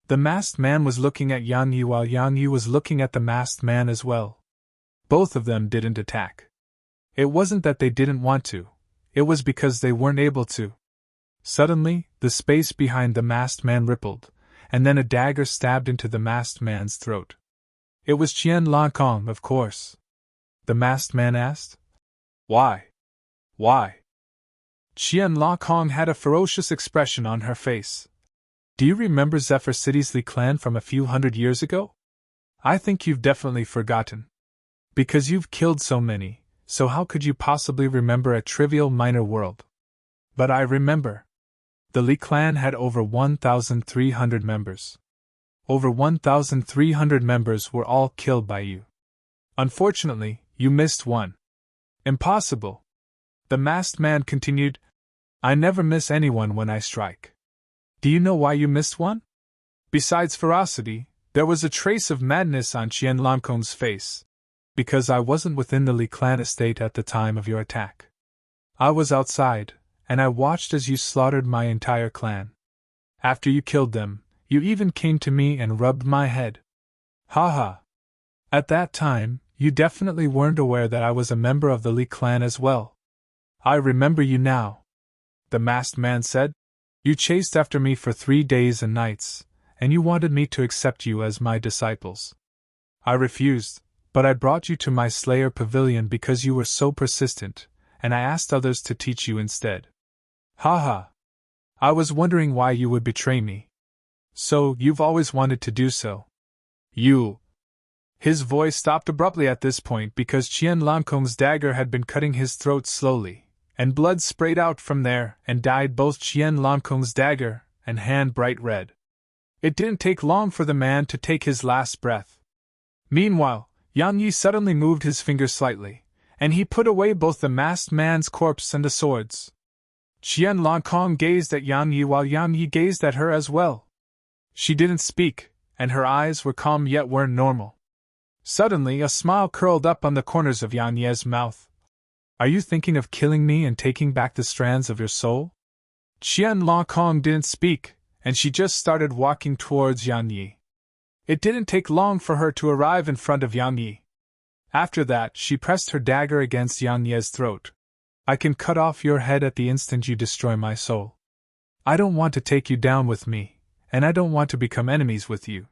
The masked man was looking at Yang Yi while Yang Yi was looking at the masked man as well. Both of them didn't attack. It wasn't that they didn't want to, it was because they weren't able to. Suddenly, the space behind the masked man rippled, and then a dagger stabbed into the masked man's throat. It was Qian Lankong, of course. The masked man asked. Why? Why? Qian Lankong had a ferocious expression on her face. Do you remember Zephyr City's Li clan from a few hundred years ago? I think you've definitely forgotten. Because you've killed so many, so how could you possibly remember a trivial minor world? But I remember. The Li clan had over 1,300 members. Over 1,300 members were all killed by you. Unfortunately, you missed one. Impossible. The masked man continued. I never miss anyone when I strike. Do you know why you missed one? Besides ferocity, there was a trace of madness on Qian Lankong's face. Because I wasn't within the Li clan estate at the time of your attack. I was outside, and I watched as you slaughtered my entire clan. After you killed them, you even came to me and rubbed my head. Ha ha. At that time, you definitely weren't aware that I was a member of the Li clan as well. I remember you now. The masked man said. You chased after me for 3 days and nights, and you wanted me to accept you as my disciples. I refused, but I brought you to my Slayer pavilion because you were so persistent, and I asked others to teach you instead. Ha ha. I was wondering why you would betray me. So, you've always wanted to do so. You. His voice stopped abruptly at this point because Qian Lankong's dagger had been cutting his throat slowly, and blood sprayed out from there and dyed both Qian Lankong's dagger and hand bright red. It didn't take long for the man to take his last breath. Meanwhile, Yang Yi suddenly moved his finger slightly, and he put away both the masked man's corpse and the swords. Qian Lankong gazed at Yang Yi while Yang Yi gazed at her as well. She didn't speak, and her eyes were calm yet weren't normal. Suddenly a smile curled up on the corners of Yang Yi's mouth. Are you thinking of killing me and taking back the strands of your soul? Qian Lankong didn't speak, and she just started walking towards Yang Yi. It didn't take long for her to arrive in front of Yang Yi. After that, she pressed her dagger against Yang Ye's throat. I can cut off your head at the instant you destroy my soul. I don't want to take you down with me, and I don't want to become enemies with you.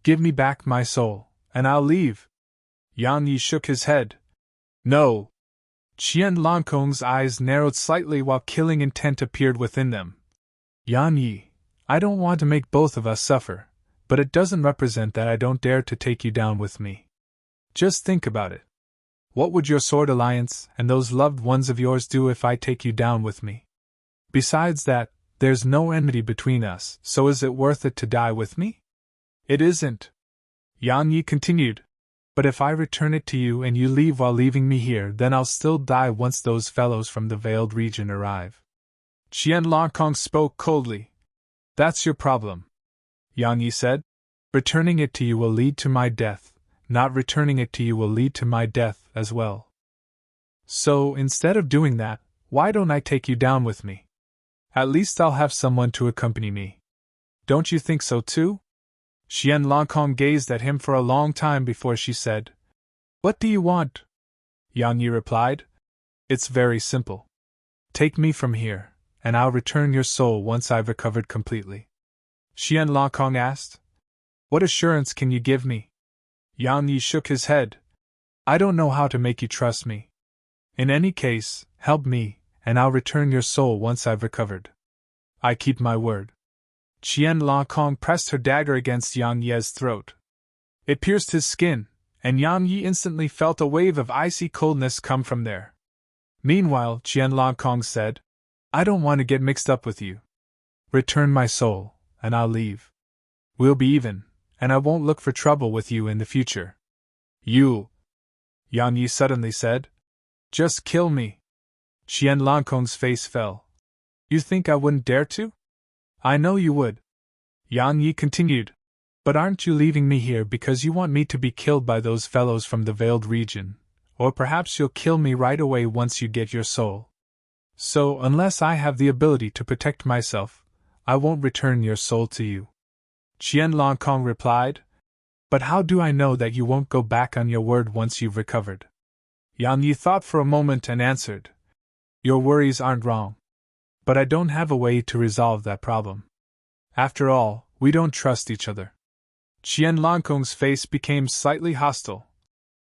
Give me back my soul, and I'll leave. Yang Yi shook his head. No. Qian Langkong's eyes narrowed slightly while killing intent appeared within them. Yang Yi, I don't want to make both of us suffer, but it doesn't represent that I don't dare to take you down with me. Just think about it. What would your sword alliance and those loved ones of yours do if I take you down with me? Besides that, there's no enmity between us, so is it worth it to die with me? It isn't. Yang Yi continued. But if I return it to you and you leave while leaving me here, then I'll still die once those fellows from the veiled region arrive. Qian Langkong spoke coldly. That's your problem, Yang Yi said. Returning it to you will lead to my death. Not returning it to you will lead to my death as well. So, instead of doing that, why don't I take you down with me? At least I'll have someone to accompany me. Don't you think so too? Qian Langkong gazed at him for a long time before she said, What do you want? Yang Yi replied, It's very simple. Take me from here, and I'll return your soul once I've recovered completely. Qian Langkong asked, What assurance can you give me? Yang Yi shook his head. I don't know how to make you trust me. In any case, help me, and I'll return your soul once I've recovered. I keep my word. Qian Langkong pressed her dagger against Yang Yi's throat. It pierced his skin, and Yang Yi instantly felt a wave of icy coldness come from there. Meanwhile, Qian Langkong said, I don't want to get mixed up with you. Return my soul, and I'll leave. We'll be even, and I won't look for trouble with you in the future. You, Yang Yi suddenly said. Just kill me. Qian Langkong's face fell. You think I wouldn't dare to? I know you would. Yang Yi continued. But aren't you leaving me here because you want me to be killed by those fellows from the veiled region? Or perhaps you'll kill me right away once you get your soul. So, unless I have the ability to protect myself, I won't return your soul to you. Qian Langkong replied. But how do I know that you won't go back on your word once you've recovered? Yang Yi thought for a moment and answered. Your worries aren't wrong. But I don't have a way to resolve that problem. After all, we don't trust each other. Qian Langkong's face became slightly hostile.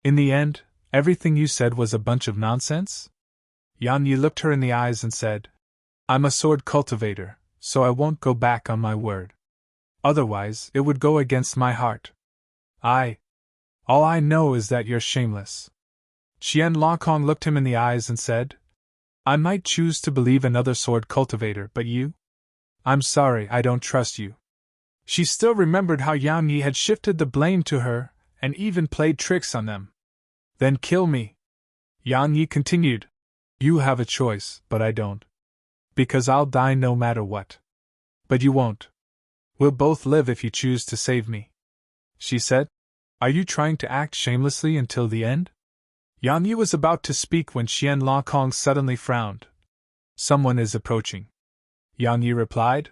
In the end, everything you said was a bunch of nonsense? Yang Yi looked her in the eyes and said, I'm a sword cultivator, so I won't go back on my word. Otherwise, it would go against my heart. All I know is that you're shameless. Qian Langkong looked him in the eyes and said, I might choose to believe another sword cultivator, but you? I'm sorry, I don't trust you. She still remembered how Yang Yi had shifted the blame to her, and even played tricks on them. Then kill me. Yang Yi continued. You have a choice, but I don't. Because I'll die no matter what. But you won't. We'll both live if you choose to save me. She said. Are you trying to act shamelessly until the end? Yang Yi was about to speak when Qian Langkong suddenly frowned. Someone is approaching. Yang Yi replied.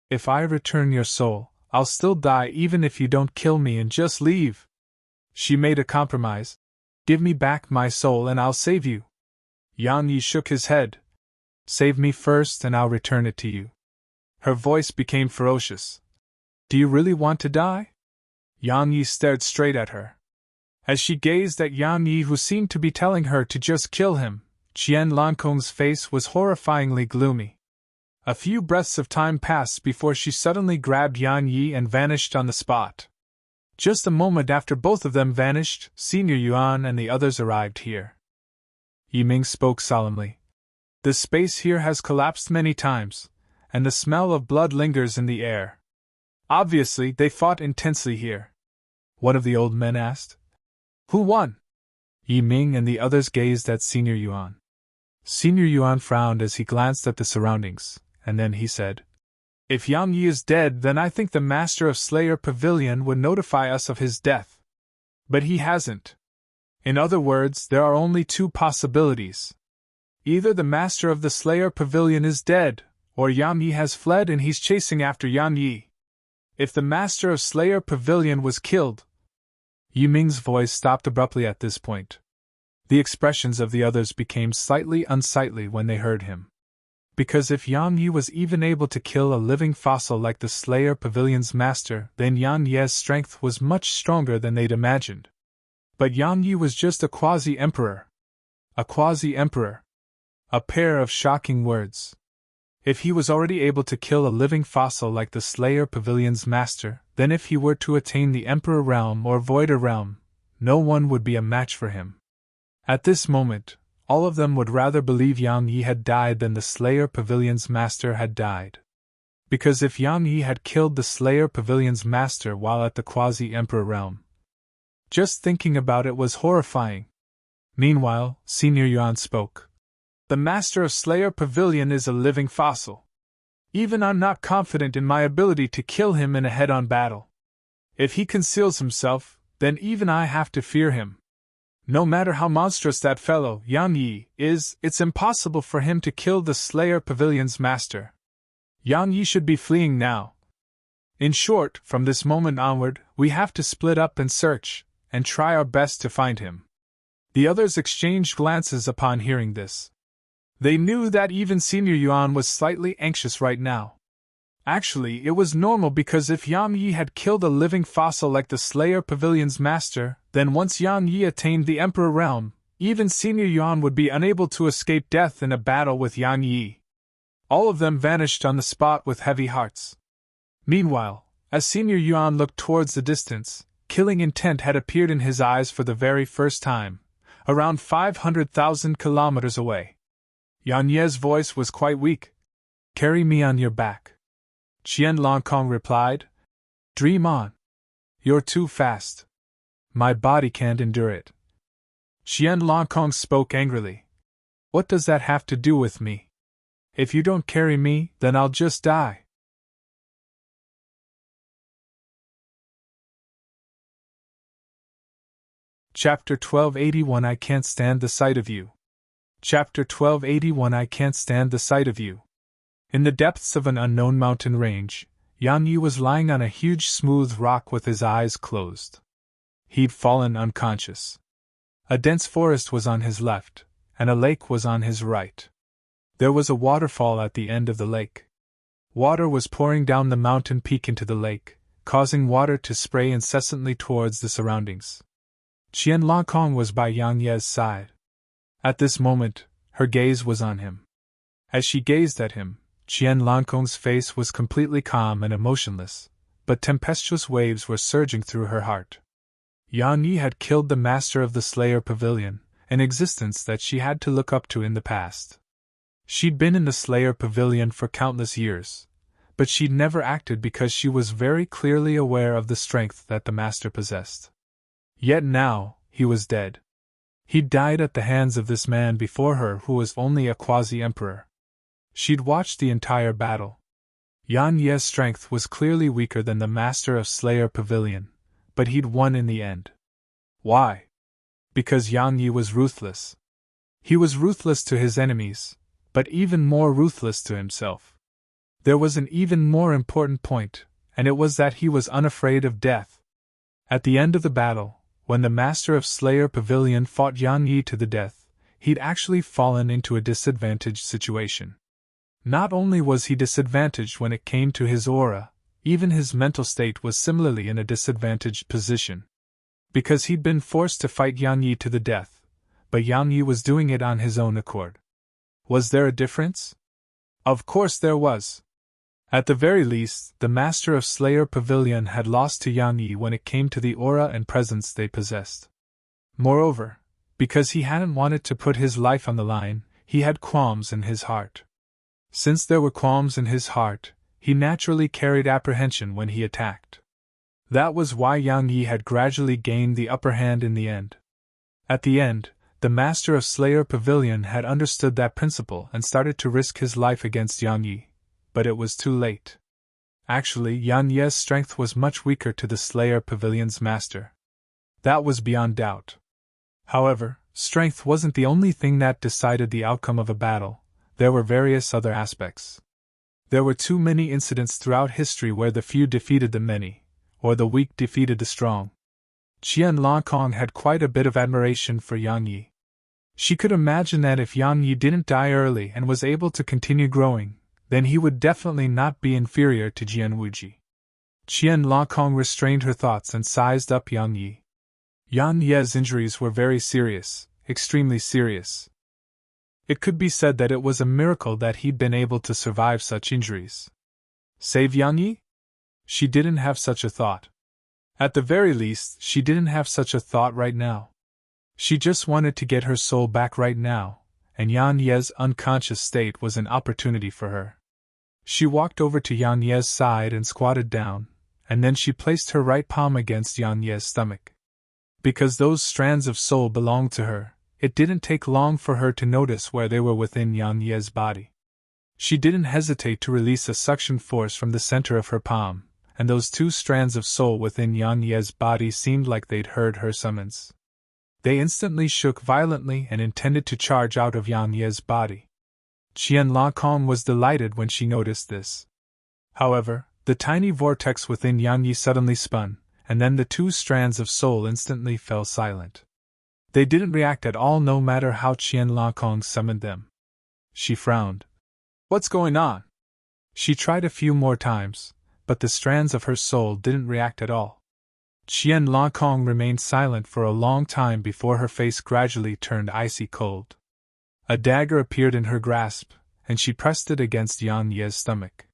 If I return your soul, I'll still die even if you don't kill me and just leave. She made a compromise. Give me back my soul and I'll save you. Yang Yi shook his head. Save me first and I'll return it to you. Her voice became ferocious. Do you really want to die? Yang Yi stared straight at her. As she gazed at Yang Yi, who seemed to be telling her to just kill him, Qian Langkong's face was horrifyingly gloomy. A few breaths of time passed before she suddenly grabbed Yang Yi and vanished on the spot. Just a moment after both of them vanished, Senior Yuan and the others arrived here. Yiming spoke solemnly. The space here has collapsed many times, and the smell of blood lingers in the air. Obviously, they fought intensely here. One of the old men asked. Who won? Yiming and the others gazed at Senior Yuan. Senior Yuan frowned as he glanced at the surroundings, and then he said, If Yang Yi is dead, then I think the Master of Slayer Pavilion would notify us of his death. But he hasn't. In other words, there are only two possibilities. Either the Master of the Slayer Pavilion is dead, or Yang Yi has fled and he's chasing after Yang Yi. If the master of Slayer Pavilion was killed. Yiming's voice stopped abruptly at this point. The expressions of the others became slightly unsightly when they heard him. Because if Yang Yi was even able to kill a living fossil like the Slayer Pavilion's master, then Yang Ye's strength was much stronger than they'd imagined. But Yang Yi was just a quasi-emperor. A quasi-emperor. A pair of shocking words. If he was already able to kill a living fossil like the Slayer Pavilion's master, then if he were to attain the Emperor realm or Voider realm, no one would be a match for him. At this moment, all of them would rather believe Yang Yi had died than the Slayer Pavilion's master had died. Because if Yang Yi had killed the Slayer Pavilion's master while at the quasi-emperor realm, just thinking about it was horrifying. Meanwhile, Senior Yuan spoke. The master of Slayer Pavilion is a living fossil. Even I'm not confident in my ability to kill him in a head-on battle. If he conceals himself, then even I have to fear him. No matter how monstrous that fellow, Yang Yi, is, it's impossible for him to kill the Slayer Pavilion's master. Yang Yi should be fleeing now. In short, from this moment onward, we have to split up and search, and try our best to find him. The others exchanged glances upon hearing this. They knew that even Senior Yuan was slightly anxious right now. Actually, it was normal because if Yang Yi had killed a living fossil like the Slayer Pavilion's master, then once Yang Yi attained the Emperor realm, even Senior Yuan would be unable to escape death in a battle with Yang Yi. All of them vanished on the spot with heavy hearts. Meanwhile, as Senior Yuan looked towards the distance, killing intent had appeared in his eyes for the very first time, around 500,000 kilometers away. Yang Ye's voice was quite weak. Carry me on your back. Qian Longkong replied. Dream on. You're too fast. My body can't endure it. Qian Longkong spoke angrily. What does that have to do with me? If you don't carry me, then I'll just die. Chapter 1281 I Can't Stand the Sight of You. Chapter 1281 I Can't Stand the Sight of You. In the depths of an unknown mountain range, Yang Yi was lying on a huge smooth rock with his eyes closed. He'd fallen unconscious. A dense forest was on his left, and a lake was on his right. There was a waterfall at the end of the lake. Water was pouring down the mountain peak into the lake, causing water to spray incessantly towards the surroundings. Qian Longkong was by Yang Ye's side. At this moment, her gaze was on him. As she gazed at him, Qian Longkong's face was completely calm and emotionless, but tempestuous waves were surging through her heart. Yang Yi had killed the master of the Slayer Pavilion, an existence that she had to look up to in the past. She'd been in the Slayer Pavilion for countless years, but she'd never acted because she was very clearly aware of the strength that the master possessed. Yet now, he was dead. He'd died at the hands of this man before her who was only a quasi-emperor. She'd watched the entire battle. Yang Ye's strength was clearly weaker than the master of Slayer Pavilion, but he'd won in the end. Why? Because Yang Yi was ruthless. He was ruthless to his enemies, but even more ruthless to himself. There was an even more important point, and it was that he was unafraid of death. At the end of the battle, when the master of Slayer Pavilion fought Yang Yi to the death, he'd actually fallen into a disadvantaged situation. Not only was he disadvantaged when it came to his aura, even his mental state was similarly in a disadvantaged position. Because he'd been forced to fight Yang Yi to the death, but Yang Yi was doing it on his own accord. Was there a difference? Of course there was. At the very least, the master of Slayer Pavilion had lost to Yang Yi when it came to the aura and presence they possessed. Moreover, because he hadn't wanted to put his life on the line, he had qualms in his heart. Since there were qualms in his heart, he naturally carried apprehension when he attacked. That was why Yang Yi had gradually gained the upper hand in the end. At the end, the master of Slayer Pavilion had understood that principle and started to risk his life against Yang Yi. But it was too late. Actually, Yang Ye's strength was much weaker to the Slayer Pavilion's master. That was beyond doubt. However, strength wasn't the only thing that decided the outcome of a battle. There were various other aspects. There were too many incidents throughout history where the few defeated the many, or the weak defeated the strong. Qian Langkong had quite a bit of admiration for Yang Yi. She could imagine that if Yang Yi didn't die early and was able to continue growing, then he would definitely not be inferior to Jian Wuji. Qian Langkong restrained her thoughts and sized up Yang Yi. Yang Ye's injuries were very serious, extremely serious. It could be said that it was a miracle that he'd been able to survive such injuries. Save Yang Yi? She didn't have such a thought. At the very least, she didn't have such a thought right now. She just wanted to get her soul back right now, and Yang Ye's unconscious state was an opportunity for her. She walked over to Yang Ye's side and squatted down, and then she placed her right palm against Yang Ye's stomach. Because those strands of soul belonged to her, it didn't take long for her to notice where they were within Yang Ye's body. She didn't hesitate to release a suction force from the center of her palm, and those two strands of soul within Yang Ye's body seemed like they'd heard her summons. They instantly shook violently and intended to charge out of Yang Ye's body. Qian Langkong was delighted when she noticed this. However, the tiny vortex within Yang Yi suddenly spun, and then the two strands of soul instantly fell silent. They didn't react at all no matter how Qian Langkong summoned them. She frowned. What's going on? She tried a few more times, but the strands of her soul didn't react at all. Qian Langkong remained silent for a long time before her face gradually turned icy cold. A dagger appeared in her grasp, and she pressed it against Yang Ye's stomach.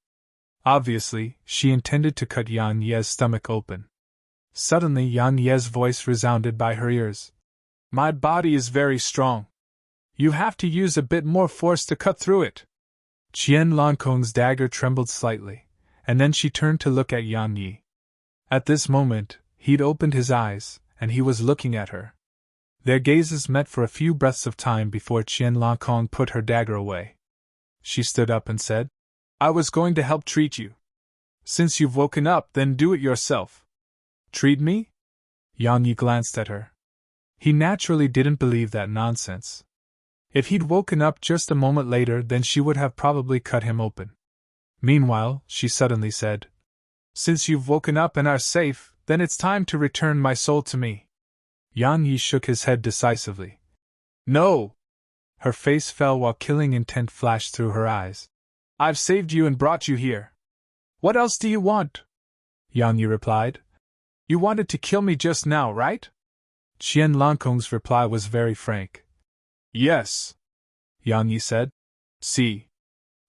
Obviously, she intended to cut Yang Ye's stomach open. Suddenly Yang Ye's voice resounded by her ears. My body is very strong. You have to use a bit more force to cut through it. Qian Langkong's dagger trembled slightly, and then she turned to look at Yang Yi. At this moment, he'd opened his eyes, and he was looking at her. Their gazes met for a few breaths of time before Qian Langkong put her dagger away. She stood up and said, I was going to help treat you. Since you've woken up, then do it yourself. Treat me? Yang Yi glanced at her. He naturally didn't believe that nonsense. If he'd woken up just a moment later, then she would have probably cut him open. Meanwhile, she suddenly said, Since you've woken up and are safe, then it's time to return my soul to me. Yang Yi shook his head decisively. No! Her face fell while killing intent flashed through her eyes. I've saved you and brought you here. What else do you want? Yang Yi replied. You wanted to kill me just now, right? Qian Langkong's reply was very frank. Yes. Yang Yi said. See.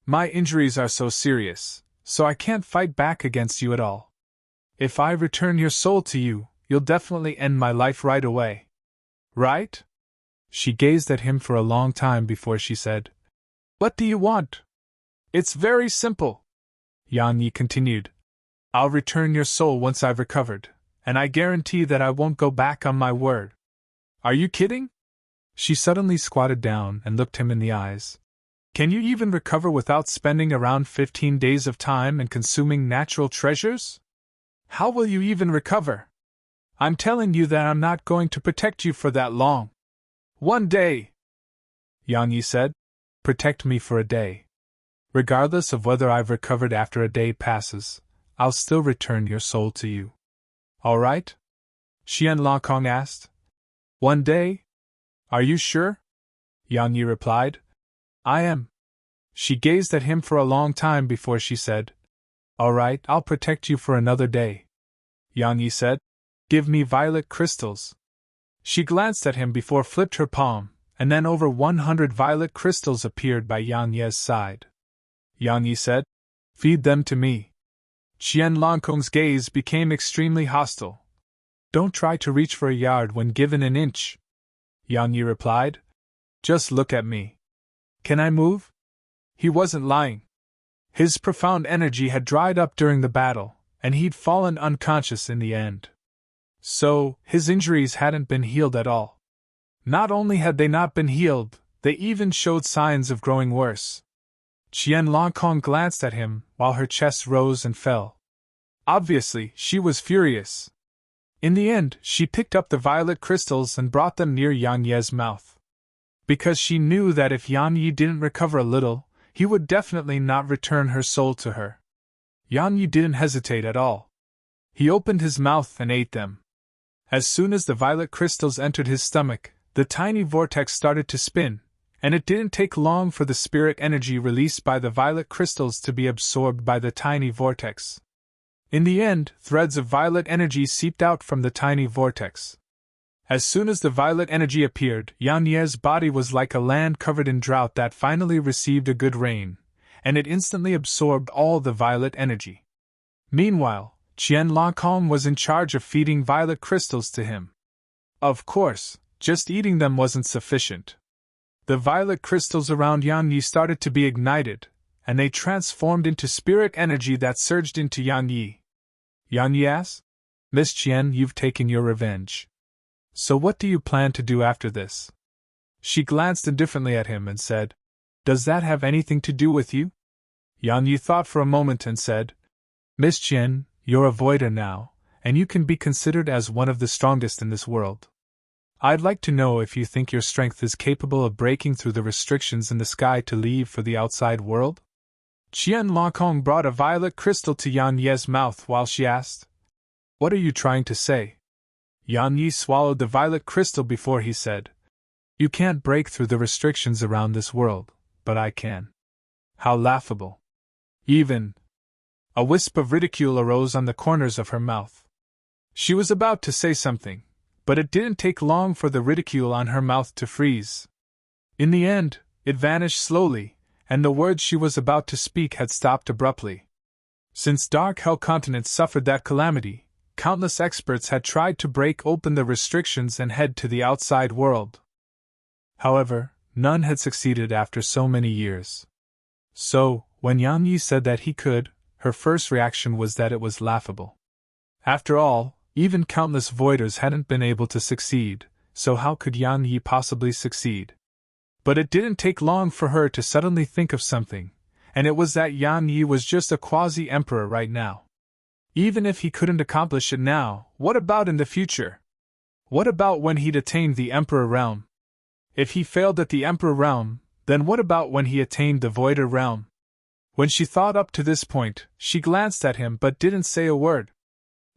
My injuries are so serious, so I can't fight back against you at all. If I return your soul to you, you'll definitely end my life right away. Right? She gazed at him for a long time before she said, What do you want? It's very simple. Yang Yi continued. I'll return your soul once I've recovered, and I guarantee that I won't go back on my word. Are you kidding? She suddenly squatted down and looked him in the eyes. Can you even recover without spending around 15 days of time and consuming natural treasures? How will you even recover? I'm telling you that I'm not going to protect you for that long. One day, Yang Yi said. Protect me for a day. Regardless of whether I've recovered after a day passes, I'll still return your soul to you. All right? Qian Langkong asked. One day? Are you sure? Yang Yi replied. I am. She gazed at him for a long time before she said, All right, I'll protect you for another day. Yang Yi said, Give me violet crystals. She glanced at him before flipped her palm, and then over 100 violet crystals appeared by Yang Ye's side. Yang Yi said, Feed them to me. Qian Langkong's gaze became extremely hostile. Don't try to reach for a yard when given an inch. Yang Yi replied. Just look at me. Can I move? He wasn't lying. His profound energy had dried up during the battle, and he'd fallen unconscious in the end. So, his injuries hadn't been healed at all. Not only had they not been healed, they even showed signs of growing worse. Qian Langkong glanced at him while her chest rose and fell. Obviously, she was furious. In the end, she picked up the violet crystals and brought them near Yang Ye's mouth. Because she knew that if Yang Yi didn't recover a little, he would definitely not return her soul to her. Yan Yi didn't hesitate at all. He opened his mouth and ate them. As soon as the violet crystals entered his stomach, the tiny vortex started to spin, and it didn't take long for the spirit energy released by the violet crystals to be absorbed by the tiny vortex. In the end, threads of violet energy seeped out from the tiny vortex. As soon as the violet energy appeared, Yan Ye's body was like a land covered in drought that finally received a good rain, and it instantly absorbed all the violet energy. Meanwhile, Qian Langkong was in charge of feeding violet crystals to him. Of course, just eating them wasn't sufficient. The violet crystals around Yan Yi started to be ignited, and they transformed into spirit energy that surged into Yan Yi. Yan Yi asked, "Miss Qian, you've taken your revenge. So what do you plan to do after this?" She glanced indifferently at him and said, "Does that have anything to do with you?" Yan Yi thought for a moment and said, "Miss Qian, you're a voider now, and you can be considered as one of the strongest in this world. I'd like to know if you think your strength is capable of breaking through the restrictions in the sky to leave for the outside world?" Qian Langkong brought a violet crystal to Yan Ye's mouth while she asked, "What are you trying to say?" Yan Yi swallowed the violet crystal before he said, "You can't break through the restrictions around this world, but I can." How laughable. Even. A wisp of ridicule arose on the corners of her mouth. She was about to say something, but it didn't take long for the ridicule on her mouth to freeze. In the end, it vanished slowly, and the words she was about to speak had stopped abruptly. Since Dark Hell Continent suffered that calamity, countless experts had tried to break open the restrictions and head to the outside world. However, none had succeeded after so many years. So, when Yan Yi said that he could, her first reaction was that it was laughable. After all, even countless voiders hadn't been able to succeed, so how could Yan Yi possibly succeed? But it didn't take long for her to suddenly think of something, and it was that Yan Yi was just a quasi-emperor right now. Even if he couldn't accomplish it now, what about in the future? What about when he'd attained the Emperor realm? If he failed at the Emperor realm, then what about when he attained the Voider realm? When she thought up to this point, she glanced at him but didn't say a word.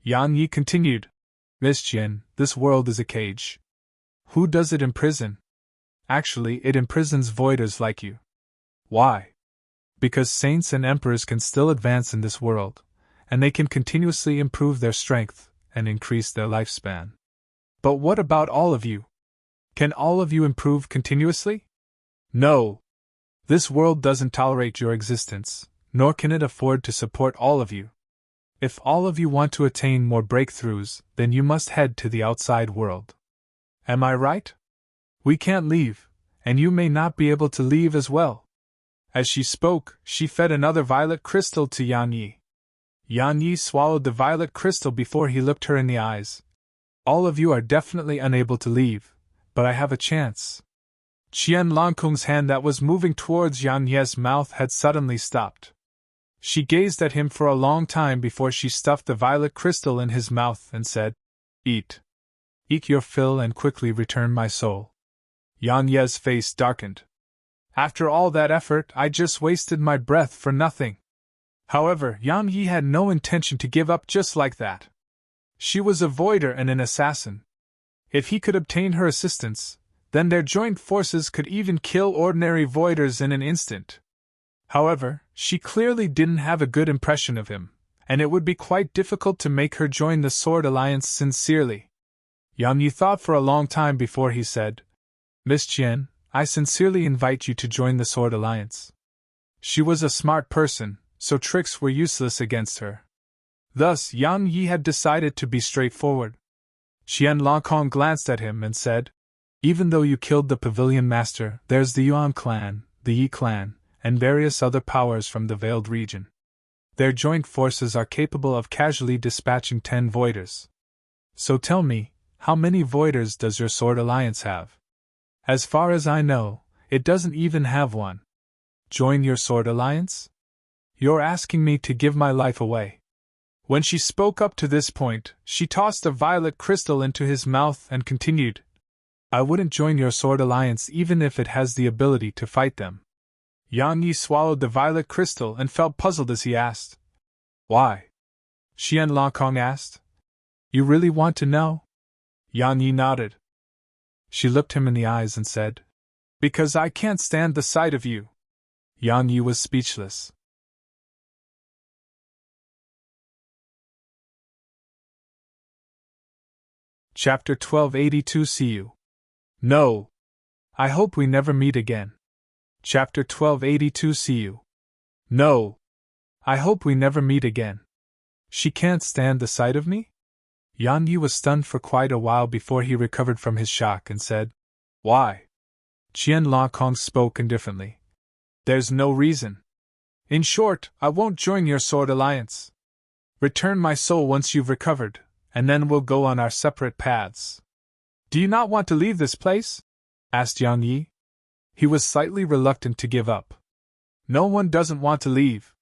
Yan Yi continued, "Miss Qian, this world is a cage. Who does it imprison? Actually, it imprisons voiders like you. Why? Because saints and emperors can still advance in this world, and they can continuously improve their strength and increase their lifespan. But what about all of you? Can all of you improve continuously? No. This world doesn't tolerate your existence, nor can it afford to support all of you. If all of you want to attain more breakthroughs, then you must head to the outside world. Am I right? We can't leave, and you may not be able to leave as well." As she spoke, she fed another violet crystal to Yan Yi. Yan Yi swallowed the violet crystal before he looked her in the eyes. "All of you are definitely unable to leave, but I have a chance." Qian Langkong's hand that was moving towards Yan Ye's mouth had suddenly stopped. She gazed at him for a long time before she stuffed the violet crystal in his mouth and said, "Eat. Eat your fill and quickly return my soul." Yan Ye's face darkened. After all that effort, I just wasted my breath for nothing. However, Yan Yi had no intention to give up just like that. She was a voider and an assassin. If he could obtain her assistance, then their joint forces could even kill ordinary voiders in an instant. However, she clearly didn't have a good impression of him, and it would be quite difficult to make her join the Sword Alliance sincerely. Yan Yi thought for a long time before he said, "Miss Qian, I sincerely invite you to join the Sword Alliance." She was a smart person, so tricks were useless against her. Thus, Yan Yi had decided to be straightforward. Qian Langkong glanced at him and said, "Even though you killed the Pavilion Master, there's the Yuan clan, the Yi clan, and various other powers from the Veiled region. Their joint forces are capable of casually dispatching 10 voiders. So tell me, how many voiders does your Sword Alliance have? As far as I know, it doesn't even have one. Join your Sword Alliance? You're asking me to give my life away." When she spoke up to this point, she tossed a violet crystal into his mouth and continued, "I wouldn't join your Sword Alliance even if it has the ability to fight them." Yang Yi swallowed the violet crystal and felt puzzled as he asked. Why? Qianlongkong asked. You really want to know? Yang Yi nodded. She looked him in the eyes and said, Because I can't stand the sight of you. Yang Yi was speechless. Chapter 1282. See you. No. I hope we never meet again. Chapter 1282. See you. No. I hope we never meet again. She can't stand the sight of me? Yang Yi was stunned for quite a while before he recovered from his shock and said, Why? Qianlongkong spoke indifferently. There's no reason. In short, I won't join your sword alliance. Return my soul once you've recovered, and then we'll go on our separate paths. Do you not want to leave this place? Asked Yang Yi. He was slightly reluctant to give up. No one doesn't want to leave.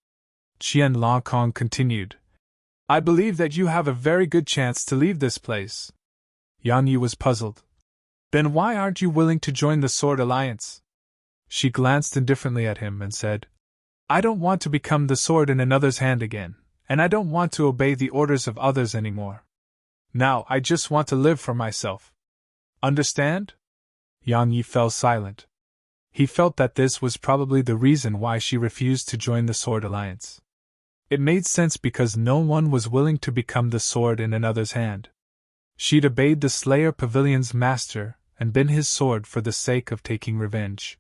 Qianlongkong continued. I believe that you have a very good chance to leave this place. Yang Yi was puzzled. Then why aren't you willing to join the Sword Alliance? She glanced indifferently at him and said, I don't want to become the sword in another's hand again, and I don't want to obey the orders of others anymore. Now I just want to live for myself. Understand? Yang Yi fell silent. He felt that this was probably the reason why she refused to join the Sword Alliance. It made sense because no one was willing to become the sword in another's hand. She'd obeyed the Slayer Pavilion's master and been his sword for the sake of taking revenge.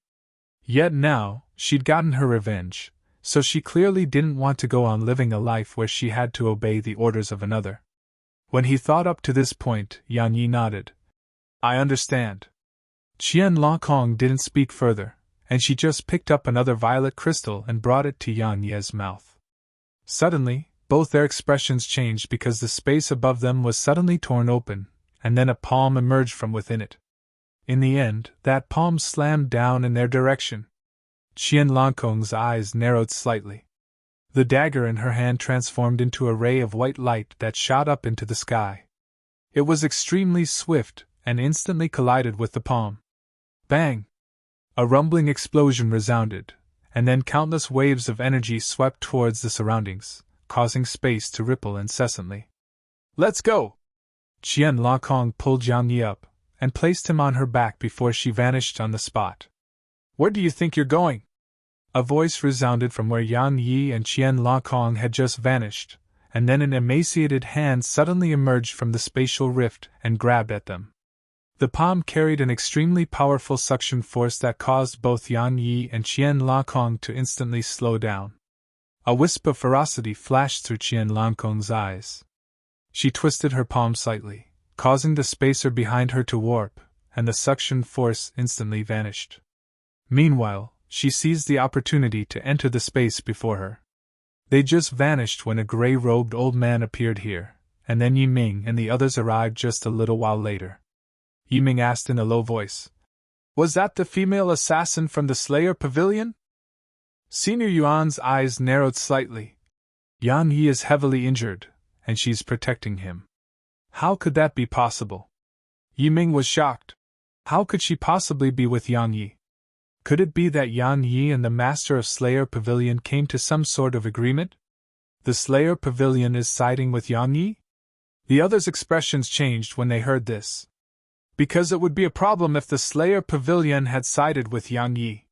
Yet now, she'd gotten her revenge, so she clearly didn't want to go on living a life where she had to obey the orders of another. When he thought up to this point, Yang Yi nodded. I understand. Qianlongkong didn't speak further, and she just picked up another violet crystal and brought it to Yang Yi's mouth. Suddenly, both their expressions changed because the space above them was suddenly torn open, and then a palm emerged from within it. In the end, that palm slammed down in their direction. Qianlongkong's eyes narrowed slightly. The dagger in her hand transformed into a ray of white light that shot up into the sky. It was extremely swift and instantly collided with the palm. Bang! A rumbling explosion resounded, and then countless waves of energy swept towards the surroundings, causing space to ripple incessantly. Let's go! Qianlongkong pulled Yang Yi up and placed him on her back before she vanished on the spot. Where do you think you're going? A voice resounded from where Yang Yi and Qianlongkong had just vanished, and then an emaciated hand suddenly emerged from the spatial rift and grabbed at them. The palm carried an extremely powerful suction force that caused both Yang Yi and Qianlongkong to instantly slow down. A wisp of ferocity flashed through Qianlongkong's eyes. She twisted her palm slightly, causing the spacer behind her to warp, and the suction force instantly vanished. Meanwhile, she seized the opportunity to enter the space before her. They just vanished when a gray-robed old man appeared here, and then Yiming and the others arrived just a little while later. Yiming asked in a low voice, Was that the female assassin from the Slayer Pavilion? Senior Yuan's eyes narrowed slightly. Yang Yi is heavily injured, and she's protecting him. How could that be possible? Yiming was shocked. How could she possibly be with Yang Yi? Could it be that Yang Yi and the master of Slayer Pavilion came to some sort of agreement? The Slayer Pavilion is siding with Yang Yi? The others' expressions changed when they heard this. Because it would be a problem if the Slayer Pavilion had sided with Yang Yi.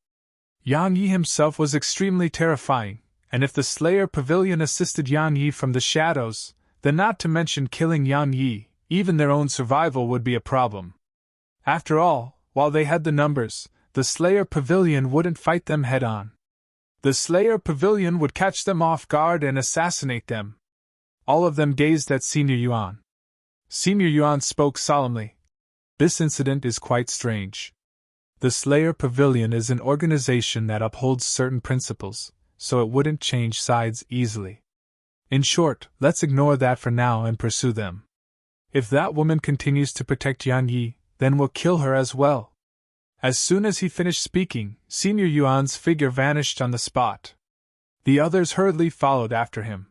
Yang Yi himself was extremely terrifying, and if the Slayer Pavilion assisted Yang Yi from the shadows, then not to mention killing Yang Yi, even their own survival would be a problem. After all, while they had the numbers, the Slayer Pavilion wouldn't fight them head-on. The Slayer Pavilion would catch them off guard and assassinate them. All of them gazed at Senior Yuan. Senior Yuan spoke solemnly. This incident is quite strange. The Slayer Pavilion is an organization that upholds certain principles, so it wouldn't change sides easily. In short, let's ignore that for now and pursue them. If that woman continues to protect Yang Yi, then we'll kill her as well. As soon as he finished speaking, Senior Yuan's figure vanished on the spot. The others hurriedly followed after him.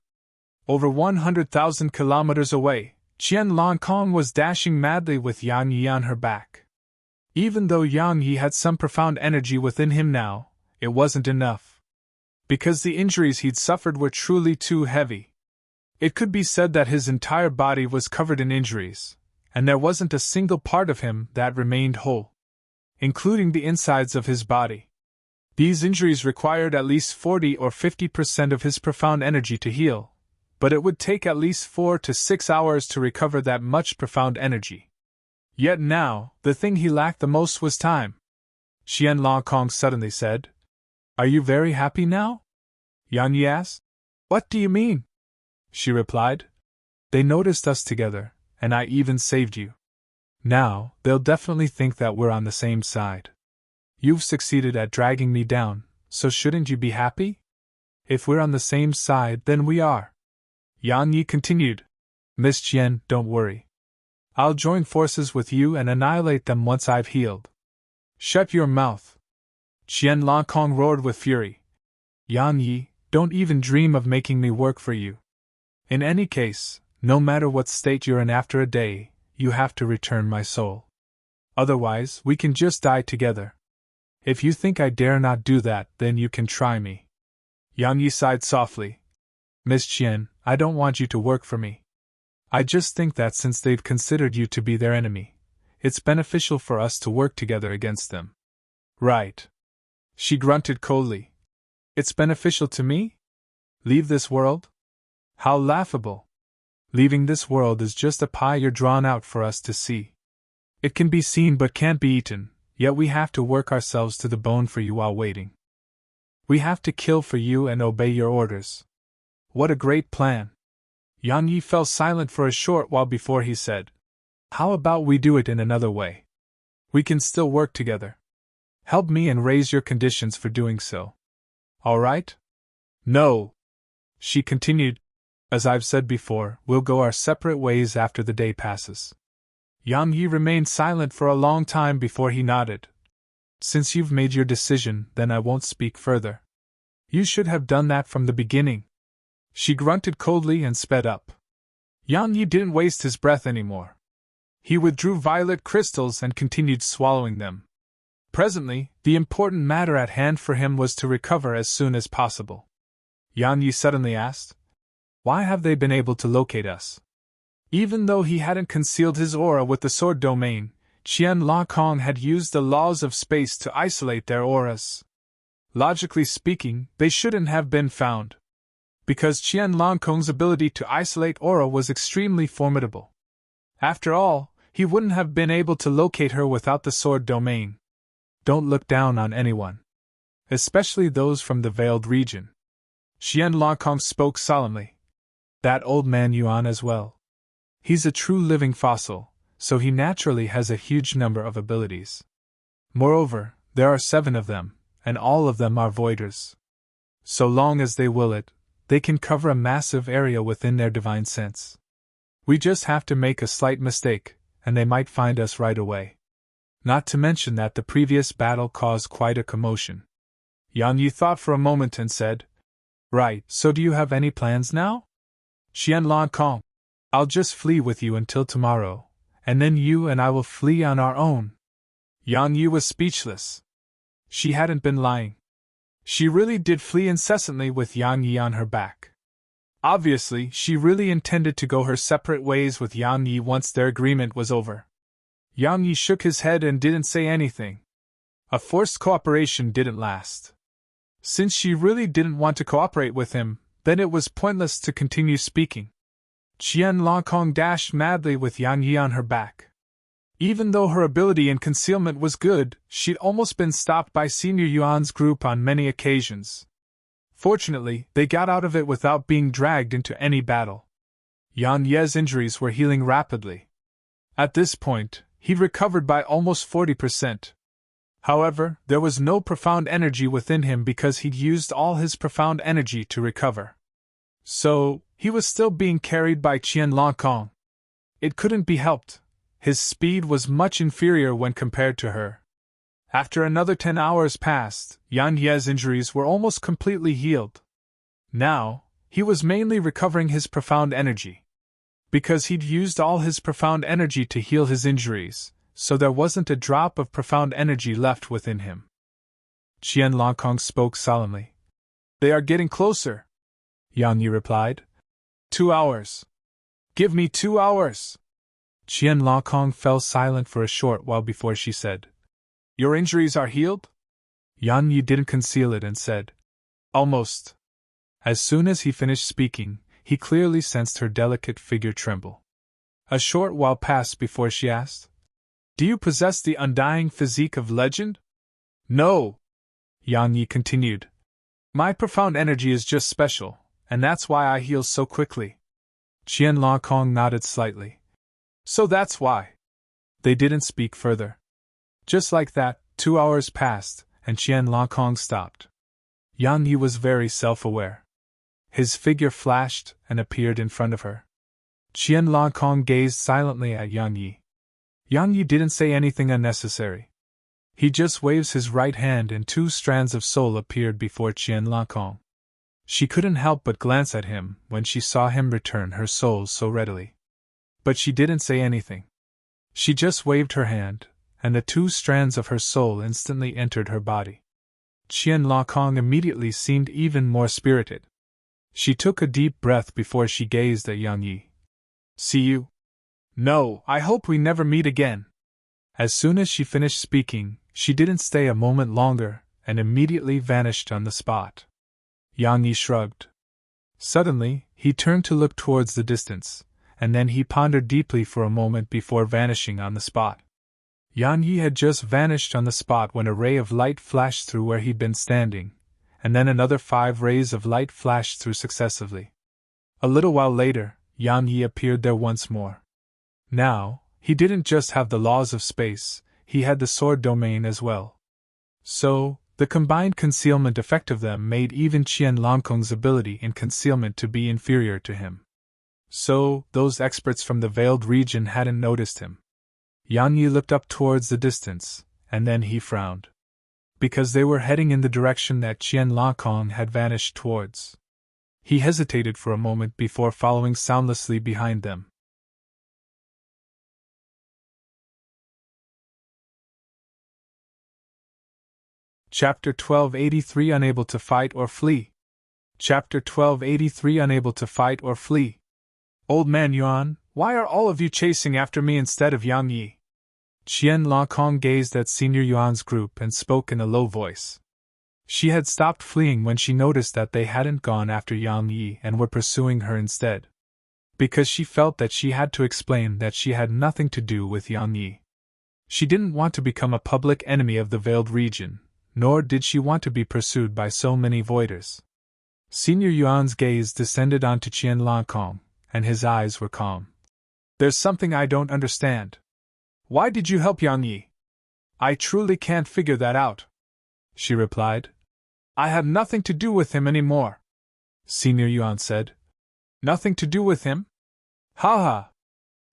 Over 100,000 kilometers away, Qianlongkong was dashing madly with Yang Yi on her back. Even though Yang Yi had some profound energy within him now, it wasn't enough. Because the injuries he'd suffered were truly too heavy. It could be said that his entire body was covered in injuries, and there wasn't a single part of him that remained whole, including the insides of his body. These injuries required at least 40 or 50% of his profound energy to heal, but it would take at least 4 to 6 hours to recover that much profound energy. Yet now, the thing he lacked the most was time. Qian Longkong suddenly said, "Are you very happy now?" Yan Yi asked. "What do you mean?" She replied, "They noticed us together, and I even saved you. Now, they'll definitely think that we're on the same side. You've succeeded at dragging me down, so shouldn't you be happy? If we're on the same side, then we are." Yan Yi continued, "Miss Qian, don't worry. I'll join forces with you and annihilate them once I've healed." "Shut your mouth!" Qian Longkong roared with fury. "Yan Yi, don't even dream of making me work for you. In any case, no matter what state you're in after a day, you have to return my soul. Otherwise, we can just die together. If you think I dare not do that, then you can try me." Yan Yi sighed softly. "Miss Qian, I don't want you to work for me. I just think that since they've considered you to be their enemy, it's beneficial for us to work together against them." "Right." She grunted coldly. "It's beneficial to me? Leave this world? How laughable. Leaving this world is just a pie you're drawn out for us to see. It can be seen but can't be eaten, yet we have to work ourselves to the bone for you while waiting. We have to kill for you and obey your orders. What a great plan." Yan Yi fell silent for a short while before he said, "How about we do it in another way? We can still work together. Help me and raise your conditions for doing so. All right?" "No," she continued. "As I've said before, we'll go our separate ways after the day passes." Yang Yi remained silent for a long time before he nodded. "Since you've made your decision, then I won't speak further. You should have done that from the beginning." She grunted coldly and sped up. Yang Yi didn't waste his breath anymore. He withdrew violet crystals and continued swallowing them. Presently, the important matter at hand for him was to recover as soon as possible. Yang Yi suddenly asked, "Why have they been able to locate us?" Even though he hadn't concealed his aura with the sword domain, Qian Longkong had used the laws of space to isolate their auras. Logically speaking, they shouldn't have been found, because Qian Longkong's ability to isolate aura was extremely formidable. After all, he wouldn't have been able to locate her without the sword domain. Don't look down on anyone, especially those from the veiled region. Qian Longkong spoke solemnly. That old man Yuan as well. He's a true living fossil, so he naturally has a huge number of abilities. Moreover, there are 7 of them, and all of them are voiders. So long as they will it, they can cover a massive area within their divine sense. We just have to make a slight mistake, and they might find us right away. Not to mention that the previous battle caused quite a commotion. Yang Yi thought for a moment and said, "Right, so do you have any plans now?" Qian Longkong, "I'll just flee with you until tomorrow, and then you and I will flee on our own." Yang Yi was speechless. She hadn't been lying. She really did flee incessantly with Yang Yi on her back. Obviously, she really intended to go her separate ways with Yang Yi once their agreement was over. Yang Yi shook his head and didn't say anything. A forced cooperation didn't last. Since she really didn't want to cooperate with him, then it was pointless to continue speaking. Qian Longkong dashed madly with Yang Yi on her back. Even though her ability in concealment was good, she'd almost been stopped by Senior Yuan's group on many occasions. Fortunately, they got out of it without being dragged into any battle. Yan Ye's injuries were healing rapidly. At this point, he'd recovered by almost 40%. However, there was no profound energy within him because he'd used all his profound energy to recover. So, he was still being carried by Qian Longkong. It couldn't be helped. His speed was much inferior when compared to her. After another 10 hours passed, Yan Ye's injuries were almost completely healed. Now, he was mainly recovering his profound energy. Because he'd used all his profound energy to heal his injuries, so there wasn't a drop of profound energy left within him. Qian Longkong spoke solemnly. They are getting closer, Yang Yi replied. 2 hours. Give me 2 hours. Qian Longkong fell silent for a short while before she said, Your injuries are healed? Yang Yi didn't conceal it and said, Almost. As soon as he finished speaking, he clearly sensed her delicate figure tremble. A short while passed before she asked, Do you possess the undying physique of legend? No, Yang Yi continued. My profound energy is just special, and that's why I heal so quickly. Qian Longkong nodded slightly. So that's why. They didn't speak further. Just like that, 2 hours passed, and Qian Longkong stopped. Yang Yi was very self-aware. His figure flashed and appeared in front of her. Qian Longkong gazed silently at Yang Yi. Yang Yi didn't say anything unnecessary. He just waves his right hand and 2 strands of soul appeared before Qian Longkong. She couldn't help but glance at him when she saw him return her soul so readily. But she didn't say anything. She just waved her hand, and the 2 strands of her soul instantly entered her body. Qian Longkong immediately seemed even more spirited. She took a deep breath before she gazed at Yang Yi. See you? No, I hope we never meet again. As soon as she finished speaking, she didn't stay a moment longer, and immediately vanished on the spot. Yang Yi shrugged. Suddenly, he turned to look towards the distance, and then he pondered deeply for a moment before vanishing on the spot. Yang Yi had just vanished on the spot when a ray of light flashed through where he'd been standing, and then another 5 rays of light flashed through successively. A little while later, Yang Yi appeared there once more. Now, he didn't just have the laws of space, he had the sword domain as well. So, the combined concealment effect of them made even Qian Longkong's ability in concealment to be inferior to him. So, those experts from the veiled region hadn't noticed him. Yang Yi looked up towards the distance, and then he frowned. Because they were heading in the direction that Qian Longkong had vanished towards. He hesitated for a moment before following soundlessly behind them. Chapter 1283 Unable to Fight or Flee. Chapter 1283 Unable to Fight or Flee. Old man Yuan, why are all of you chasing after me instead of Yang Yi? Qian Longkong gazed at Senior Yuan's group and spoke in a low voice. She had stopped fleeing when she noticed that they hadn't gone after Yang Yi and were pursuing her instead. Because she felt that she had to explain that she had nothing to do with Yang Yi. She didn't want to become a public enemy of the veiled region, nor did she want to be pursued by so many voiders. Senior Yuan's gaze descended onto Qian Longkong, and his eyes were calm. There's something I don't understand. Why did you help Yang Yi? I truly can't figure that out, she replied. I have nothing to do with him anymore, Senior Yuan said. Nothing to do with him? Ha ha!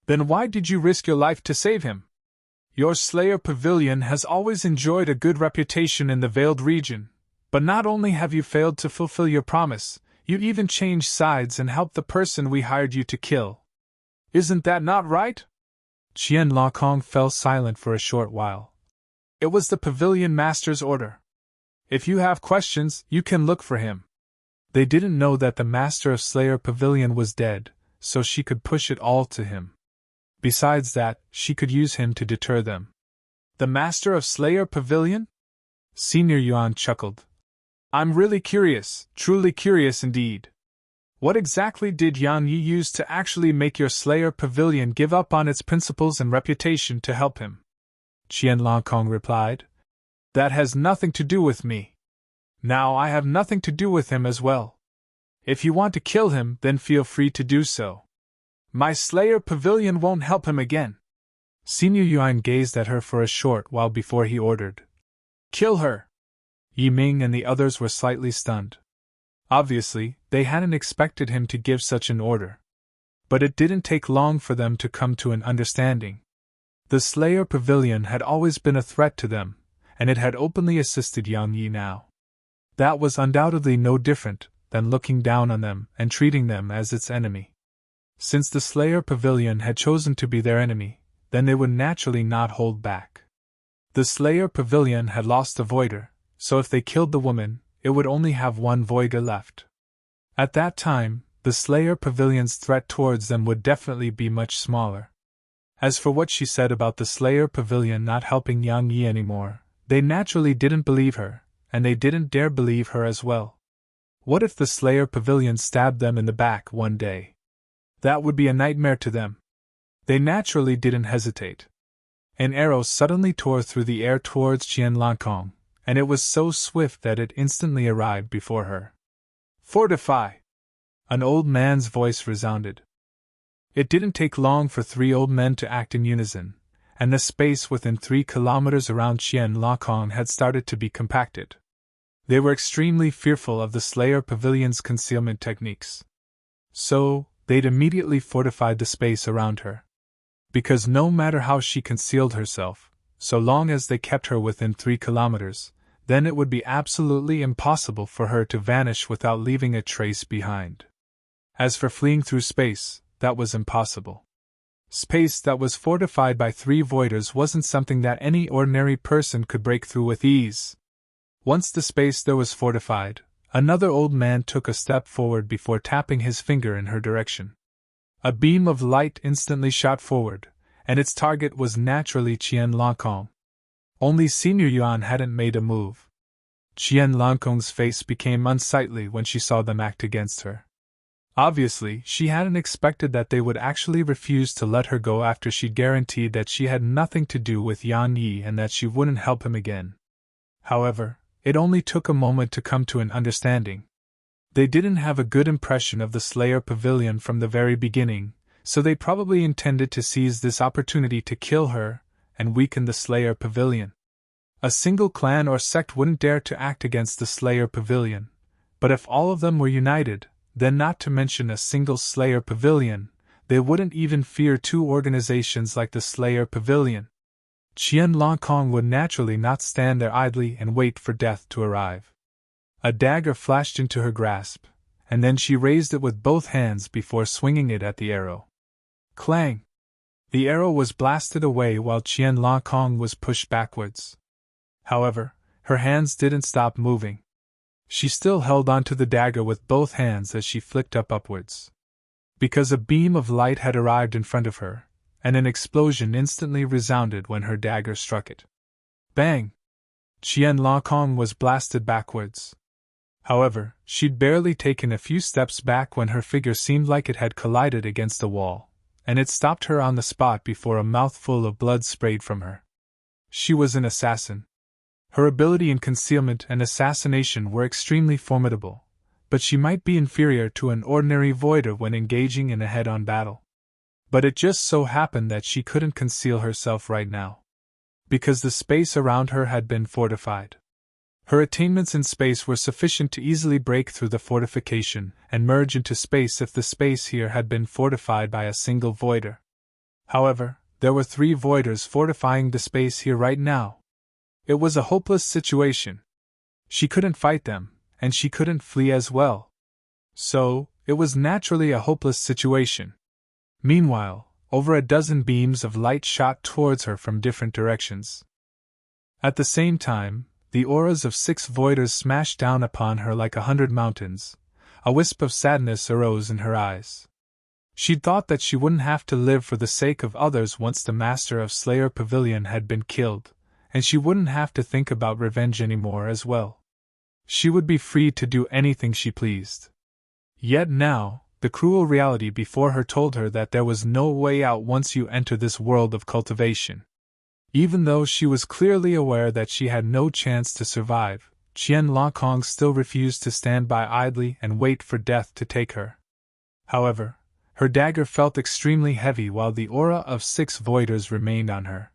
Then why did you risk your life to save him? Your Slayer Pavilion has always enjoyed a good reputation in the veiled region, but not only have you failed to fulfill your promise, you even changed sides and helped the person we hired you to kill. Isn't that not right? Qian Longkong fell silent for a short while. It was the Pavilion Master's order. If you have questions, you can look for him. They didn't know that the Master of Slayer Pavilion was dead, so she could push it all to him. Besides that, she could use him to deter them. The Master of Slayer Pavilion? Senior Yuan chuckled. I'm really curious, truly curious indeed. What exactly did Yang Yi use to actually make your Slayer Pavilion give up on its principles and reputation to help him? Qian Longkong replied. That has nothing to do with me. Now I have nothing to do with him as well. If you want to kill him, then feel free to do so. My Slayer Pavilion won't help him again. Senior Yuan gazed at her for a short while before he ordered. Kill her! Yi Ming and the others were slightly stunned. Obviously, they hadn't expected him to give such an order. But it didn't take long for them to come to an understanding. The Slayer Pavilion had always been a threat to them, and it had openly assisted Yang Yi now. That was undoubtedly no different than looking down on them and treating them as its enemy. Since the Slayer Pavilion had chosen to be their enemy, then they would naturally not hold back. The Slayer Pavilion had lost a voider, so if they killed the woman, it would only have one voider left. At that time, the Slayer Pavilion's threat towards them would definitely be much smaller. As for what she said about the Slayer Pavilion not helping Yang Yi anymore, they naturally didn't believe her, and they didn't dare believe her as well. What if the Slayer Pavilion stabbed them in the back one day? That would be a nightmare to them. They naturally didn't hesitate. An arrow suddenly tore through the air towards Qian Langkong, and it was so swift that it instantly arrived before her. Fortify! An old man's voice resounded. It didn't take long for 3 old men to act in unison, and the space within 3 kilometers around Qian Langkong had started to be compacted. They were extremely fearful of the Slayer Pavilion's concealment techniques. So, they'd immediately fortified the space around her. Because no matter how she concealed herself, so long as they kept her within 3 kilometers, then it would be absolutely impossible for her to vanish without leaving a trace behind. As for fleeing through space, that was impossible. Space that was fortified by 3 voiders wasn't something that any ordinary person could break through with ease. Once the space there was fortified, another old man took a step forward before tapping his finger in her direction. A beam of light instantly shot forward, and its target was naturally Qian Langkong. Only Senior Yuan hadn't made a move. Qian Langkong's face became unsightly when she saw them act against her. Obviously, she hadn't expected that they would actually refuse to let her go after she'd guaranteed that she had nothing to do with Yan Yi and that she wouldn't help him again. However, it only took a moment to come to an understanding. They didn't have a good impression of the Slayer Pavilion from the very beginning, so they probably intended to seize this opportunity to kill her and weaken the Slayer Pavilion. A single clan or sect wouldn't dare to act against the Slayer Pavilion, but if all of them were united, then not to mention a single Slayer Pavilion, they wouldn't even fear 2 organizations like the Slayer Pavilion. Qian Langkong would naturally not stand there idly and wait for death to arrive. A dagger flashed into her grasp, and then she raised it with both hands before swinging it at the arrow. Clang! The arrow was blasted away while Qian Langkong was pushed backwards. However, her hands didn't stop moving. She still held onto the dagger with both hands as she flicked upwards. Because a beam of light had arrived in front of her, and an explosion instantly resounded when her dagger struck it. Bang! Qian Langkong was blasted backwards. However, she'd barely taken a few steps back when her figure seemed like it had collided against a wall, and it stopped her on the spot before a mouthful of blood sprayed from her. She was an assassin. Her ability in concealment and assassination were extremely formidable, but she might be inferior to an ordinary voider when engaging in a head-on battle. But it just so happened that she couldn't conceal herself right now, because the space around her had been fortified. Her attainments in space were sufficient to easily break through the fortification and merge into space if the space here had been fortified by a single voider. However, there were 3 voiders fortifying the space here right now. It was a hopeless situation. She couldn't fight them, and she couldn't flee as well. So, it was naturally a hopeless situation. Meanwhile, over a dozen beams of light shot towards her from different directions. At the same time, the auras of 6 voiders smashed down upon her like 100 mountains. A wisp of sadness arose in her eyes. She'd thought that she wouldn't have to live for the sake of others once the master of Slayer Pavilion had been killed, and she wouldn't have to think about revenge anymore as well. She would be free to do anything she pleased. Yet now, the cruel reality before her told her that there was no way out once you enter this world of cultivation. Even though she was clearly aware that she had no chance to survive, Qian Langkong still refused to stand by idly and wait for death to take her. However, her dagger felt extremely heavy while the aura of 6 voiders remained on her.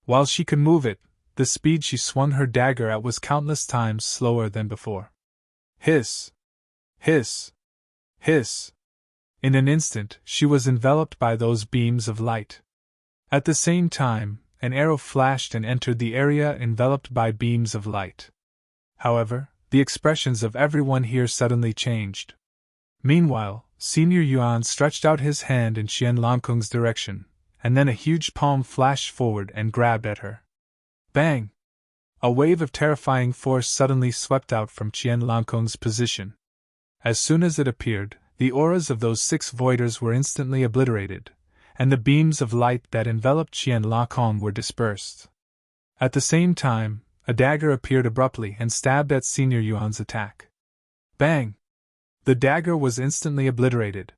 While she could move it, the speed she swung her dagger at was countless times slower than before. Hiss! Hiss! Hiss! In an instant, she was enveloped by those beams of light. At the same time, an arrow flashed and entered the area enveloped by beams of light. However, the expressions of everyone here suddenly changed. Meanwhile, Senior Yuan stretched out his hand in Qian Langkong's direction, and then a huge palm flashed forward and grabbed at her. Bang! A wave of terrifying force suddenly swept out from Qian Langkong's position. As soon as it appeared, the auras of those 6 voiders were instantly obliterated, and the beams of light that enveloped Qian Langkong were dispersed. At the same time, a dagger appeared abruptly and stabbed at Senior Yuan's attack. Bang! The dagger was instantly obliterated.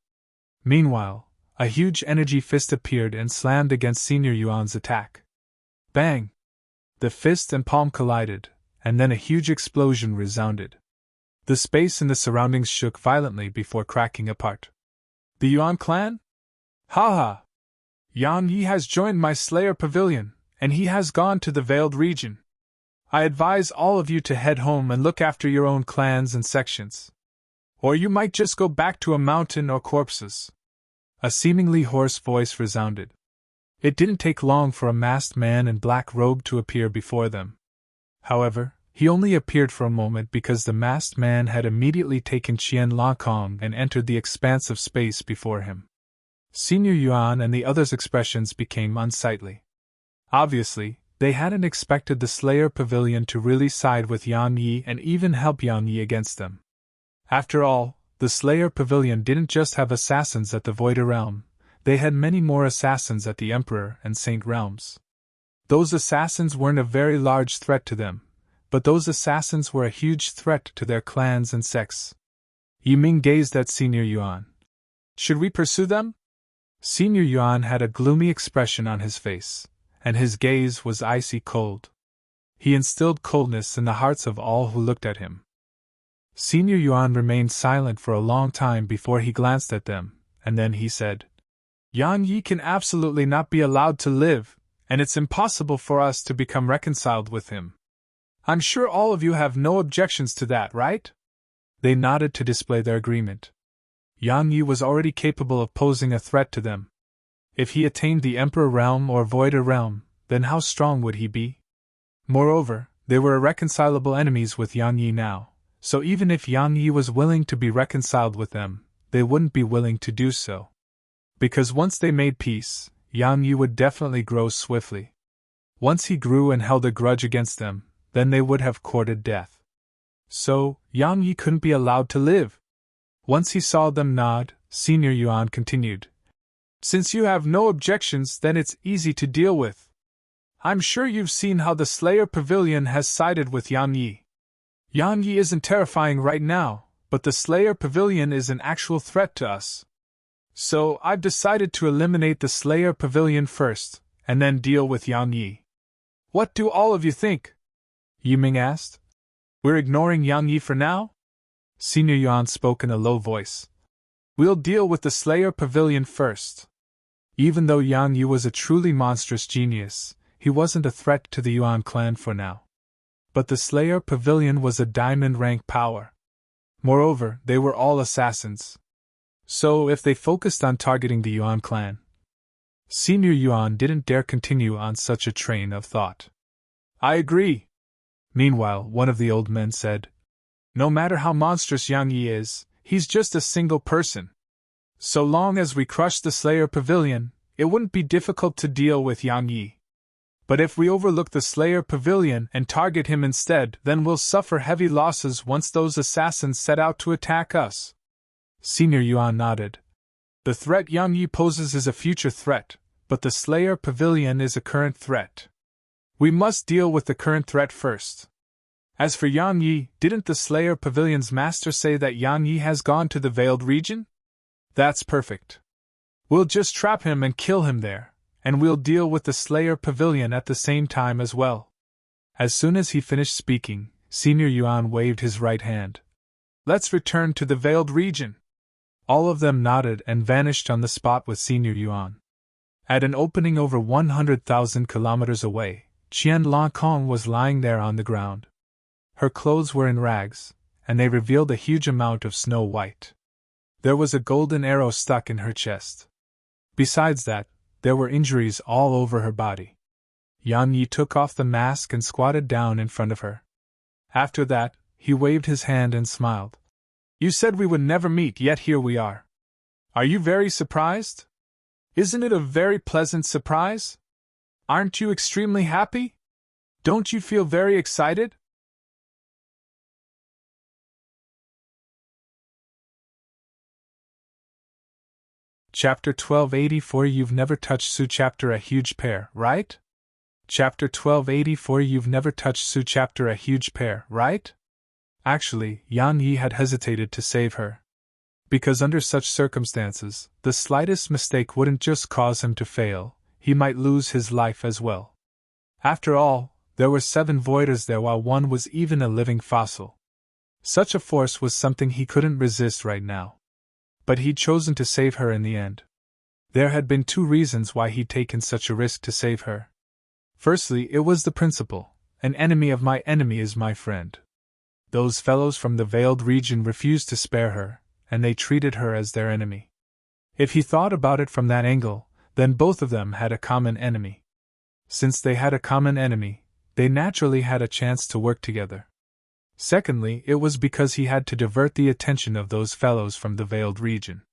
Meanwhile, a huge energy fist appeared and slammed against Senior Yuan's attack. Bang! The fist and palm collided, and then a huge explosion resounded. The space in the surroundings shook violently before cracking apart. The Yuan clan? Ha ha! Yang Yi has joined my Slayer Pavilion, and he has gone to the Veiled Region. I advise all of you to head home and look after your own clans and sections. Or you might just go back to a mountain or corpses. A seemingly hoarse voice resounded. It didn't take long for a masked man in black robe to appear before them. However, he only appeared for a moment because the masked man had immediately taken Qian Langkong and entered the expanse of space before him. Senior Yuan and the others' expressions became unsightly. Obviously, they hadn't expected the Slayer Pavilion to really side with Yang Yi and even help Yang Yi against them. After all, the Slayer Pavilion didn't just have assassins at the Voider Realm, they had many more assassins at the Emperor and Saint Realms. Those assassins weren't a very large threat to them, but those assassins were a huge threat to their clans and sects. Yiming gazed at Senior Yuan. Should we pursue them? Senior Yuan had a gloomy expression on his face, and his gaze was icy cold. He instilled coldness in the hearts of all who looked at him. Senior Yuan remained silent for a long time before he glanced at them, and then he said, Yang Yi can absolutely not be allowed to live, and it's impossible for us to become reconciled with him. I'm sure all of you have no objections to that, right? They nodded to display their agreement. Yang Yi was already capable of posing a threat to them. If he attained the Emperor Realm or Voider Realm, then how strong would he be? Moreover, they were irreconcilable enemies with Yang Yi now, so even if Yang Yi was willing to be reconciled with them, they wouldn't be willing to do so. Because once they made peace, Yang Yi would definitely grow swiftly. Once he grew and held a grudge against them, then they would have courted death. So, Yang Yi couldn't be allowed to live. Once he saw them nod, Senior Yuan continued. Since you have no objections, then it's easy to deal with. I'm sure you've seen how the Slayer Pavilion has sided with Yang Yi. Yang Yi isn't terrifying right now, but the Slayer Pavilion is an actual threat to us. So, I've decided to eliminate the Slayer Pavilion first, and then deal with Yang Yi. What do all of you think? Yiming asked. We're ignoring Yang Yi for now? Senior Yuan spoke in a low voice. We'll deal with the Slayer Pavilion first. Even though Yang Yi was a truly monstrous genius, he wasn't a threat to the Yuan clan for now. But the Slayer Pavilion was a diamond rank power. Moreover, they were all assassins. So if they focused on targeting the Yuan clan, Senior Yuan didn't dare continue on such a train of thought. I agree. Meanwhile, one of the old men said, No matter how monstrous Yang Yi is, he's just a single person. So long as we crush the Slayer Pavilion, it wouldn't be difficult to deal with Yang Yi. But if we overlook the Slayer Pavilion and target him instead, then we'll suffer heavy losses once those assassins set out to attack us. Senior Yuan nodded. The threat Yang Yi poses is a future threat, but the Slayer Pavilion is a current threat. We must deal with the current threat first. As for Yang Yi, didn't the Slayer Pavilion's master say that Yang Yi has gone to the Veiled Region? That's perfect. We'll just trap him and kill him there, and we'll deal with the Slayer Pavilion at the same time as well. As soon as he finished speaking, Senior Yuan waved his right hand. Let's return to the Veiled Region. All of them nodded and vanished on the spot with Senior Yuan. At an opening over 100,000 kilometers away, Qian Langkong was lying there on the ground. Her clothes were in rags, and they revealed a huge amount of snow white. There was a golden arrow stuck in her chest. Besides that, there were injuries all over her body. Yang Yi took off the mask and squatted down in front of her. After that, he waved his hand and smiled. You said we would never meet, yet here we are. Are you very surprised? Isn't it a very pleasant surprise? Aren't you extremely happy? Don't you feel very excited? Chapter 1284 You've never touched Sue. Chapter A huge pair, right? Chapter 1284 You've never touched Sue. Chapter A huge pair, right? Actually, Yan Yi had hesitated to save her. Because under such circumstances, the slightest mistake wouldn't just cause him to fail, he might lose his life as well. After all, there were 7 voiders there while one was even a living fossil. Such a force was something he couldn't resist right now. But he'd chosen to save her in the end. There had been 2 reasons why he'd taken such a risk to save her. Firstly, it was the principle, an enemy of my enemy is my friend. Those fellows from the veiled region refused to spare her, and they treated her as their enemy. If he thought about it from that angle, then both of them had a common enemy. Since they had a common enemy, they naturally had a chance to work together. Secondly, it was because he had to divert the attention of those fellows from the veiled region.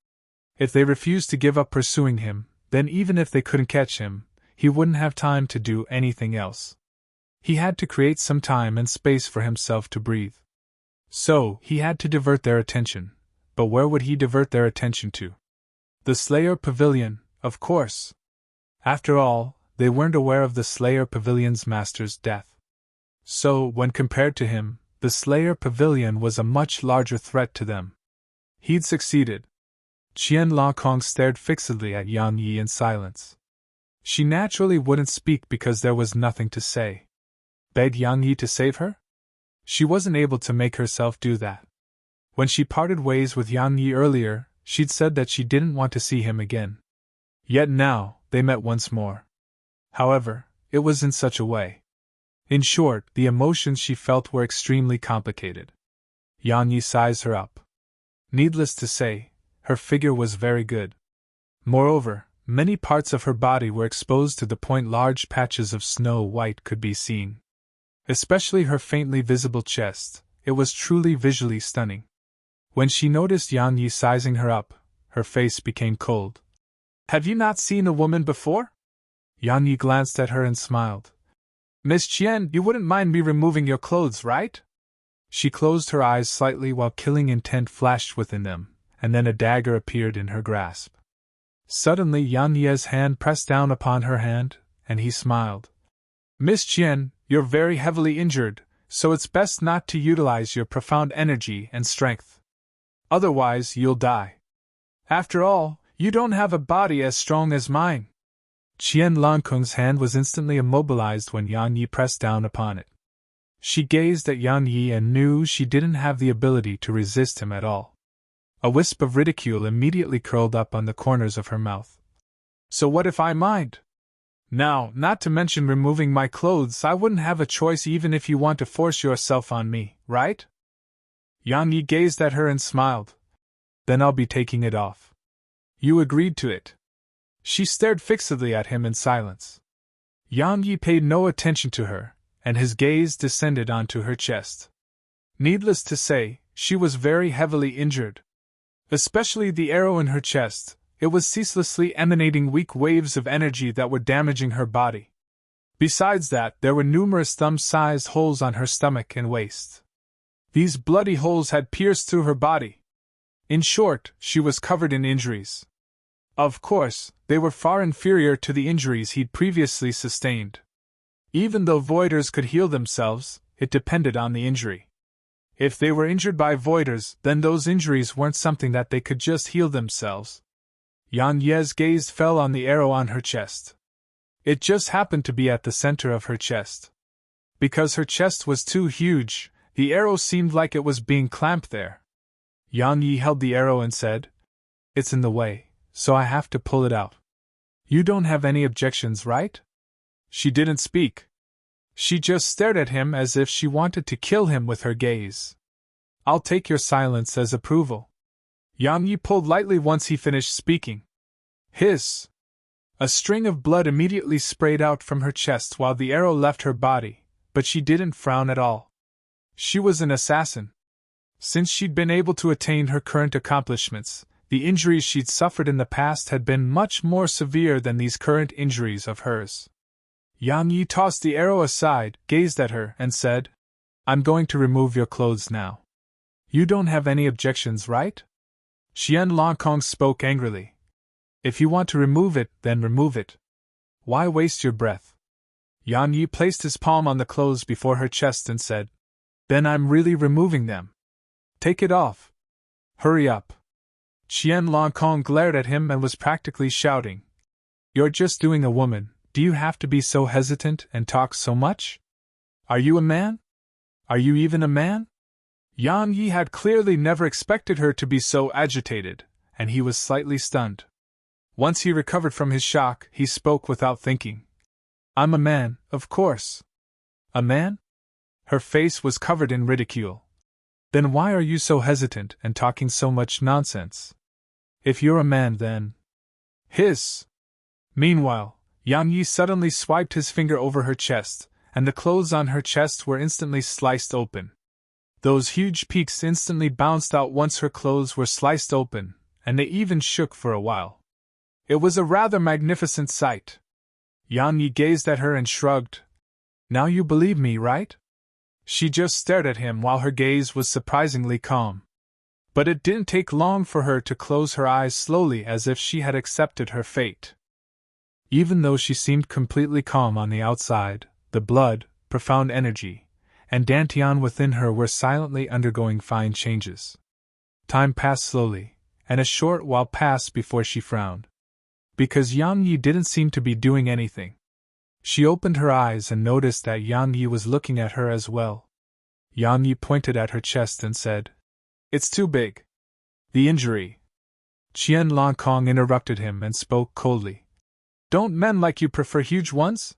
If they refused to give up pursuing him, then even if they couldn't catch him, he wouldn't have time to do anything else. He had to create some time and space for himself to breathe. So, he had to divert their attention. But where would he divert their attention to? The Slayer Pavilion, of course. After all, they weren't aware of the Slayer Pavilion's master's death. So, when compared to him, the Slayer Pavilion was a much larger threat to them. He'd succeeded. Qian Langkong stared fixedly at Yang Yi in silence. She naturally wouldn't speak because there was nothing to say. Beg Yang Yi to save her? She wasn't able to make herself do that. When she parted ways with Yang Yi earlier, she'd said that she didn't want to see him again. Yet now, they met once more. However, it was in such a way. In short, the emotions she felt were extremely complicated. Yang Yi sized her up. Needless to say, her figure was very good. Moreover, many parts of her body were exposed to the point large patches of snow white could be seen. Especially her faintly visible chest, it was truly visually stunning. When she noticed Yang Yi sizing her up, her face became cold. Have you not seen a woman before? Yang Yi glanced at her and smiled. Miss Qian, you wouldn't mind me removing your clothes, right? She closed her eyes slightly while killing intent flashed within them, and then a dagger appeared in her grasp. Suddenly Yang Yi's hand pressed down upon her hand, and he smiled. Miss Qian, you're very heavily injured, so it's best not to utilize your profound energy and strength. Otherwise, you'll die. After all, you don't have a body as strong as mine. Qian Langkong's hand was instantly immobilized when Yang Yi pressed down upon it. She gazed at Yang Yi and knew she didn't have the ability to resist him at all. A wisp of ridicule immediately curled up on the corners of her mouth. So what if I mind? Now, not to mention removing my clothes, I wouldn't have a choice even if you want to force yourself on me, right? Yang Yi gazed at her and smiled. Then I'll be taking it off. You agreed to it. She stared fixedly at him in silence. Yang Yi paid no attention to her, and his gaze descended onto her chest. Needless to say, she was very heavily injured. Especially the arrow in her chest, it was ceaselessly emanating weak waves of energy that were damaging her body. Besides that, there were numerous thumb-sized holes on her stomach and waist. These bloody holes had pierced through her body. In short, she was covered in injuries. Of course, they were far inferior to the injuries he'd previously sustained. Even though voiders could heal themselves, it depended on the injury. If they were injured by voiders, then those injuries weren't something that they could just heal themselves. Yang Yi's gaze fell on the arrow on her chest. It just happened to be at the center of her chest. Because her chest was too huge, the arrow seemed like it was being clamped there. Yang Yi held the arrow and said, It's in the way, so I have to pull it out. You don't have any objections, right? She didn't speak. She just stared at him as if she wanted to kill him with her gaze. I'll take your silence as approval. Yang Yi pulled lightly once he finished speaking. Hiss! A string of blood immediately sprayed out from her chest while the arrow left her body, but she didn't frown at all. She was an assassin. Since she'd been able to attain her current accomplishments, the injuries she'd suffered in the past had been much more severe than these current injuries of hers. Yang Yi tossed the arrow aside, gazed at her, and said, I'm going to remove your clothes now. You don't have any objections, right? Qian Longkong spoke angrily. If you want to remove it, then remove it. Why waste your breath? Yang Yi placed his palm on the clothes before her chest and said, Then I'm really removing them. Take it off. Hurry up. Qian Longkong glared at him and was practically shouting. You're just doing a woman, do you have to be so hesitant and talk so much? Are you a man? Are you even a man? Yang Yi had clearly never expected her to be so agitated, and he was slightly stunned. Once he recovered from his shock, he spoke without thinking. I'm a man, of course. A man? Her face was covered in ridicule. Then why are you so hesitant and talking so much nonsense? If you're a man, then... Hiss! Meanwhile, Yang Yi suddenly swiped his finger over her chest, and the clothes on her chest were instantly sliced open. Those huge peaks instantly bounced out once her clothes were sliced open, and they even shook for a while. It was a rather magnificent sight. Yang Yi gazed at her and shrugged. Now you believe me, right? She just stared at him while her gaze was surprisingly calm. But it didn't take long for her to close her eyes slowly as if she had accepted her fate. Even though she seemed completely calm on the outside, the blood, profound energy, and dantian within her were silently undergoing fine changes. Time passed slowly, and a short while passed before she frowned. Because Yang Yi didn't seem to be doing anything. She opened her eyes and noticed that Yang Yi was looking at her as well. Yang Yi pointed at her chest and said, It's too big. The injury. Qian Longkong interrupted him and spoke coldly. Don't men like you prefer huge ones?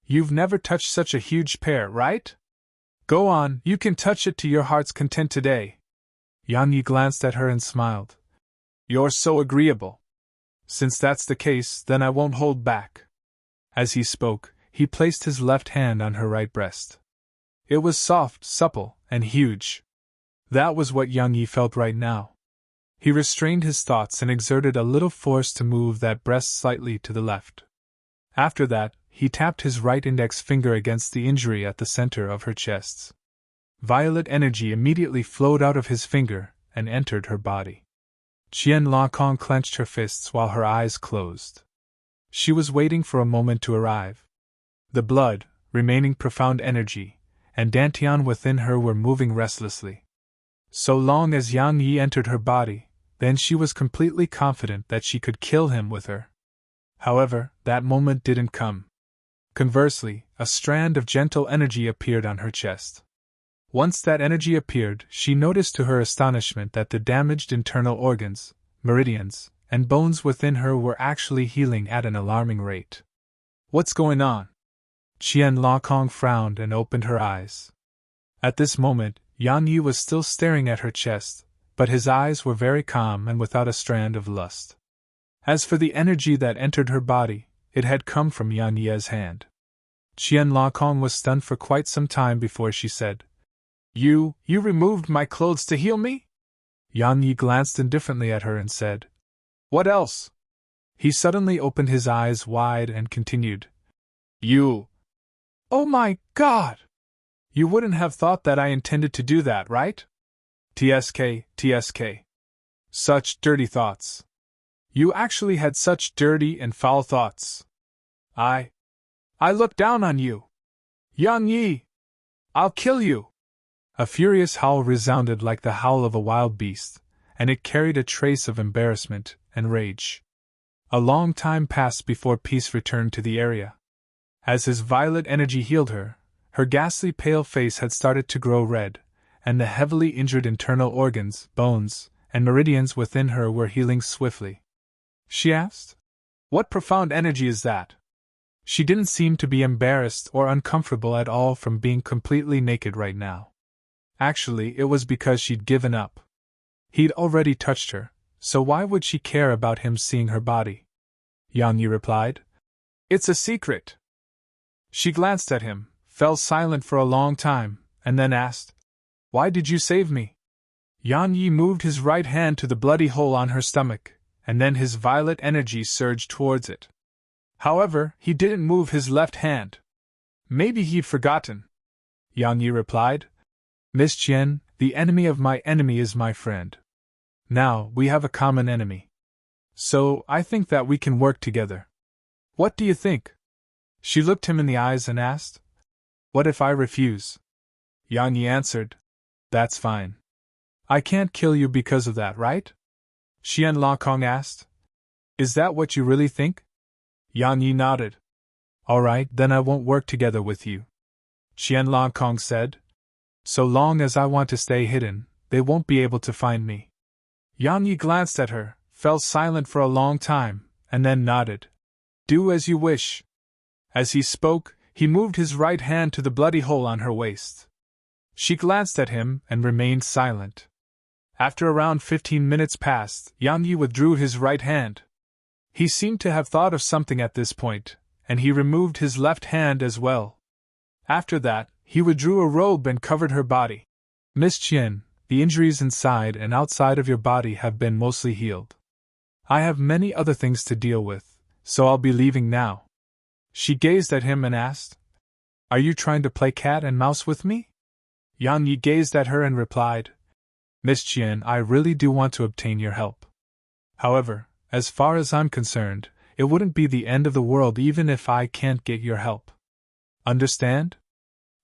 You've never touched such a huge pair, right? Go on, you can touch it to your heart's content today. Yang Yi glanced at her and smiled. You're so agreeable. Since that's the case, then I won't hold back. As he spoke, he placed his left hand on her right breast. It was soft, supple, and huge. That was what Yang Yi felt right now. He restrained his thoughts and exerted a little force to move that breast slightly to the left. After that, he tapped his right index finger against the injury at the center of her chest. Violet energy immediately flowed out of his finger and entered her body. Qian Longkong clenched her fists while her eyes closed. She was waiting for a moment to arrive. The blood, remaining profound energy, and dantian within her were moving restlessly. So long as Yang Yi entered her body, then she was completely confident that she could kill him with her. However, that moment didn't come. Conversely, a strand of gentle energy appeared on her chest. Once that energy appeared, she noticed to her astonishment that the damaged internal organs, meridians, and bones within her were actually healing at an alarming rate. What's going on? Qian Longkong frowned and opened her eyes. At this moment, Yang Yi was still staring at her chest, but his eyes were very calm and without a strand of lust. As for the energy that entered her body, it had come from Yang Yi's hand. Qian Longkong was stunned for quite some time before she said, You removed my clothes to heal me? Yang Yi glanced indifferently at her and said, What else? He suddenly opened his eyes wide and continued, You! Oh my God! You wouldn't have thought that I intended to do that, right? TSK. Such dirty thoughts. You actually had such dirty and foul thoughts. I look down on you. Yang Yi! I'll kill you! A furious howl resounded like the howl of a wild beast, and it carried a trace of embarrassment and rage. A long time passed before peace returned to the area. As his violet energy healed her, her ghastly pale face had started to grow red, and the heavily injured internal organs, bones, and meridians within her were healing swiftly. She asked, What profound energy is that? She didn't seem to be embarrassed or uncomfortable at all from being completely naked right now. Actually, it was because she'd given up. He'd already touched her, so why would she care about him seeing her body? Yang Yi replied, It's a secret. She glanced at him, fell silent for a long time, and then asked, Why did you save me? Yang Yi moved his right hand to the bloody hole on her stomach, and then his violet energy surged towards it. However, he didn't move his left hand. Maybe he'd forgotten. Yang Yi replied. Miss Qian, the enemy of my enemy is my friend. Now, we have a common enemy. So, I think that we can work together. What do you think? She looked him in the eyes and asked. What if I refuse? Yang Yi answered. That's fine. I can't kill you because of that, right? Qian Langkong asked. Is that what you really think? Yang Yi nodded. All right, then I won't work together with you. Qian Langkong said. So long as I want to stay hidden, they won't be able to find me. Yang Yi glanced at her, fell silent for a long time, and then nodded. Do as you wish. As he spoke, he moved his right hand to the bloody hole on her waist. She glanced at him and remained silent. After around 15 minutes passed, Yang Yi withdrew his right hand. He seemed to have thought of something at this point, and he removed his left hand as well. After that, he withdrew a robe and covered her body. Miss Qian, the injuries inside and outside of your body have been mostly healed. I have many other things to deal with, so I'll be leaving now. She gazed at him and asked, Are you trying to play cat and mouse with me? Yang Yi gazed at her and replied, Miss Qian, I really do want to obtain your help. However, as far as I'm concerned, it wouldn't be the end of the world even if I can't get your help. Understand?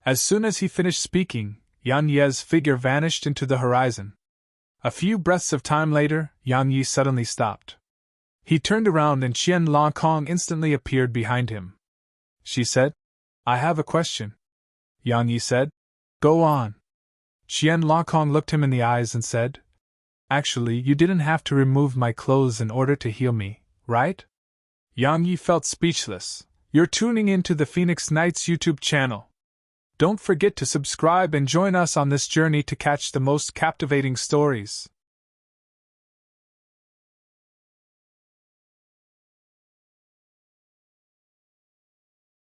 As soon as he finished speaking, Yang Yi's figure vanished into the horizon. A few breaths of time later, Yang Yi suddenly stopped. He turned around and Qian Langkong instantly appeared behind him. She said, I have a question. Yang Yi said, Go on. Qian Langkong looked him in the eyes and said, Actually, you didn't have to remove my clothes in order to heal me, right? Yang Yi felt speechless. You're tuning into the Phoenix Knights YouTube channel. Don't forget to subscribe and join us on this journey to catch the most captivating stories.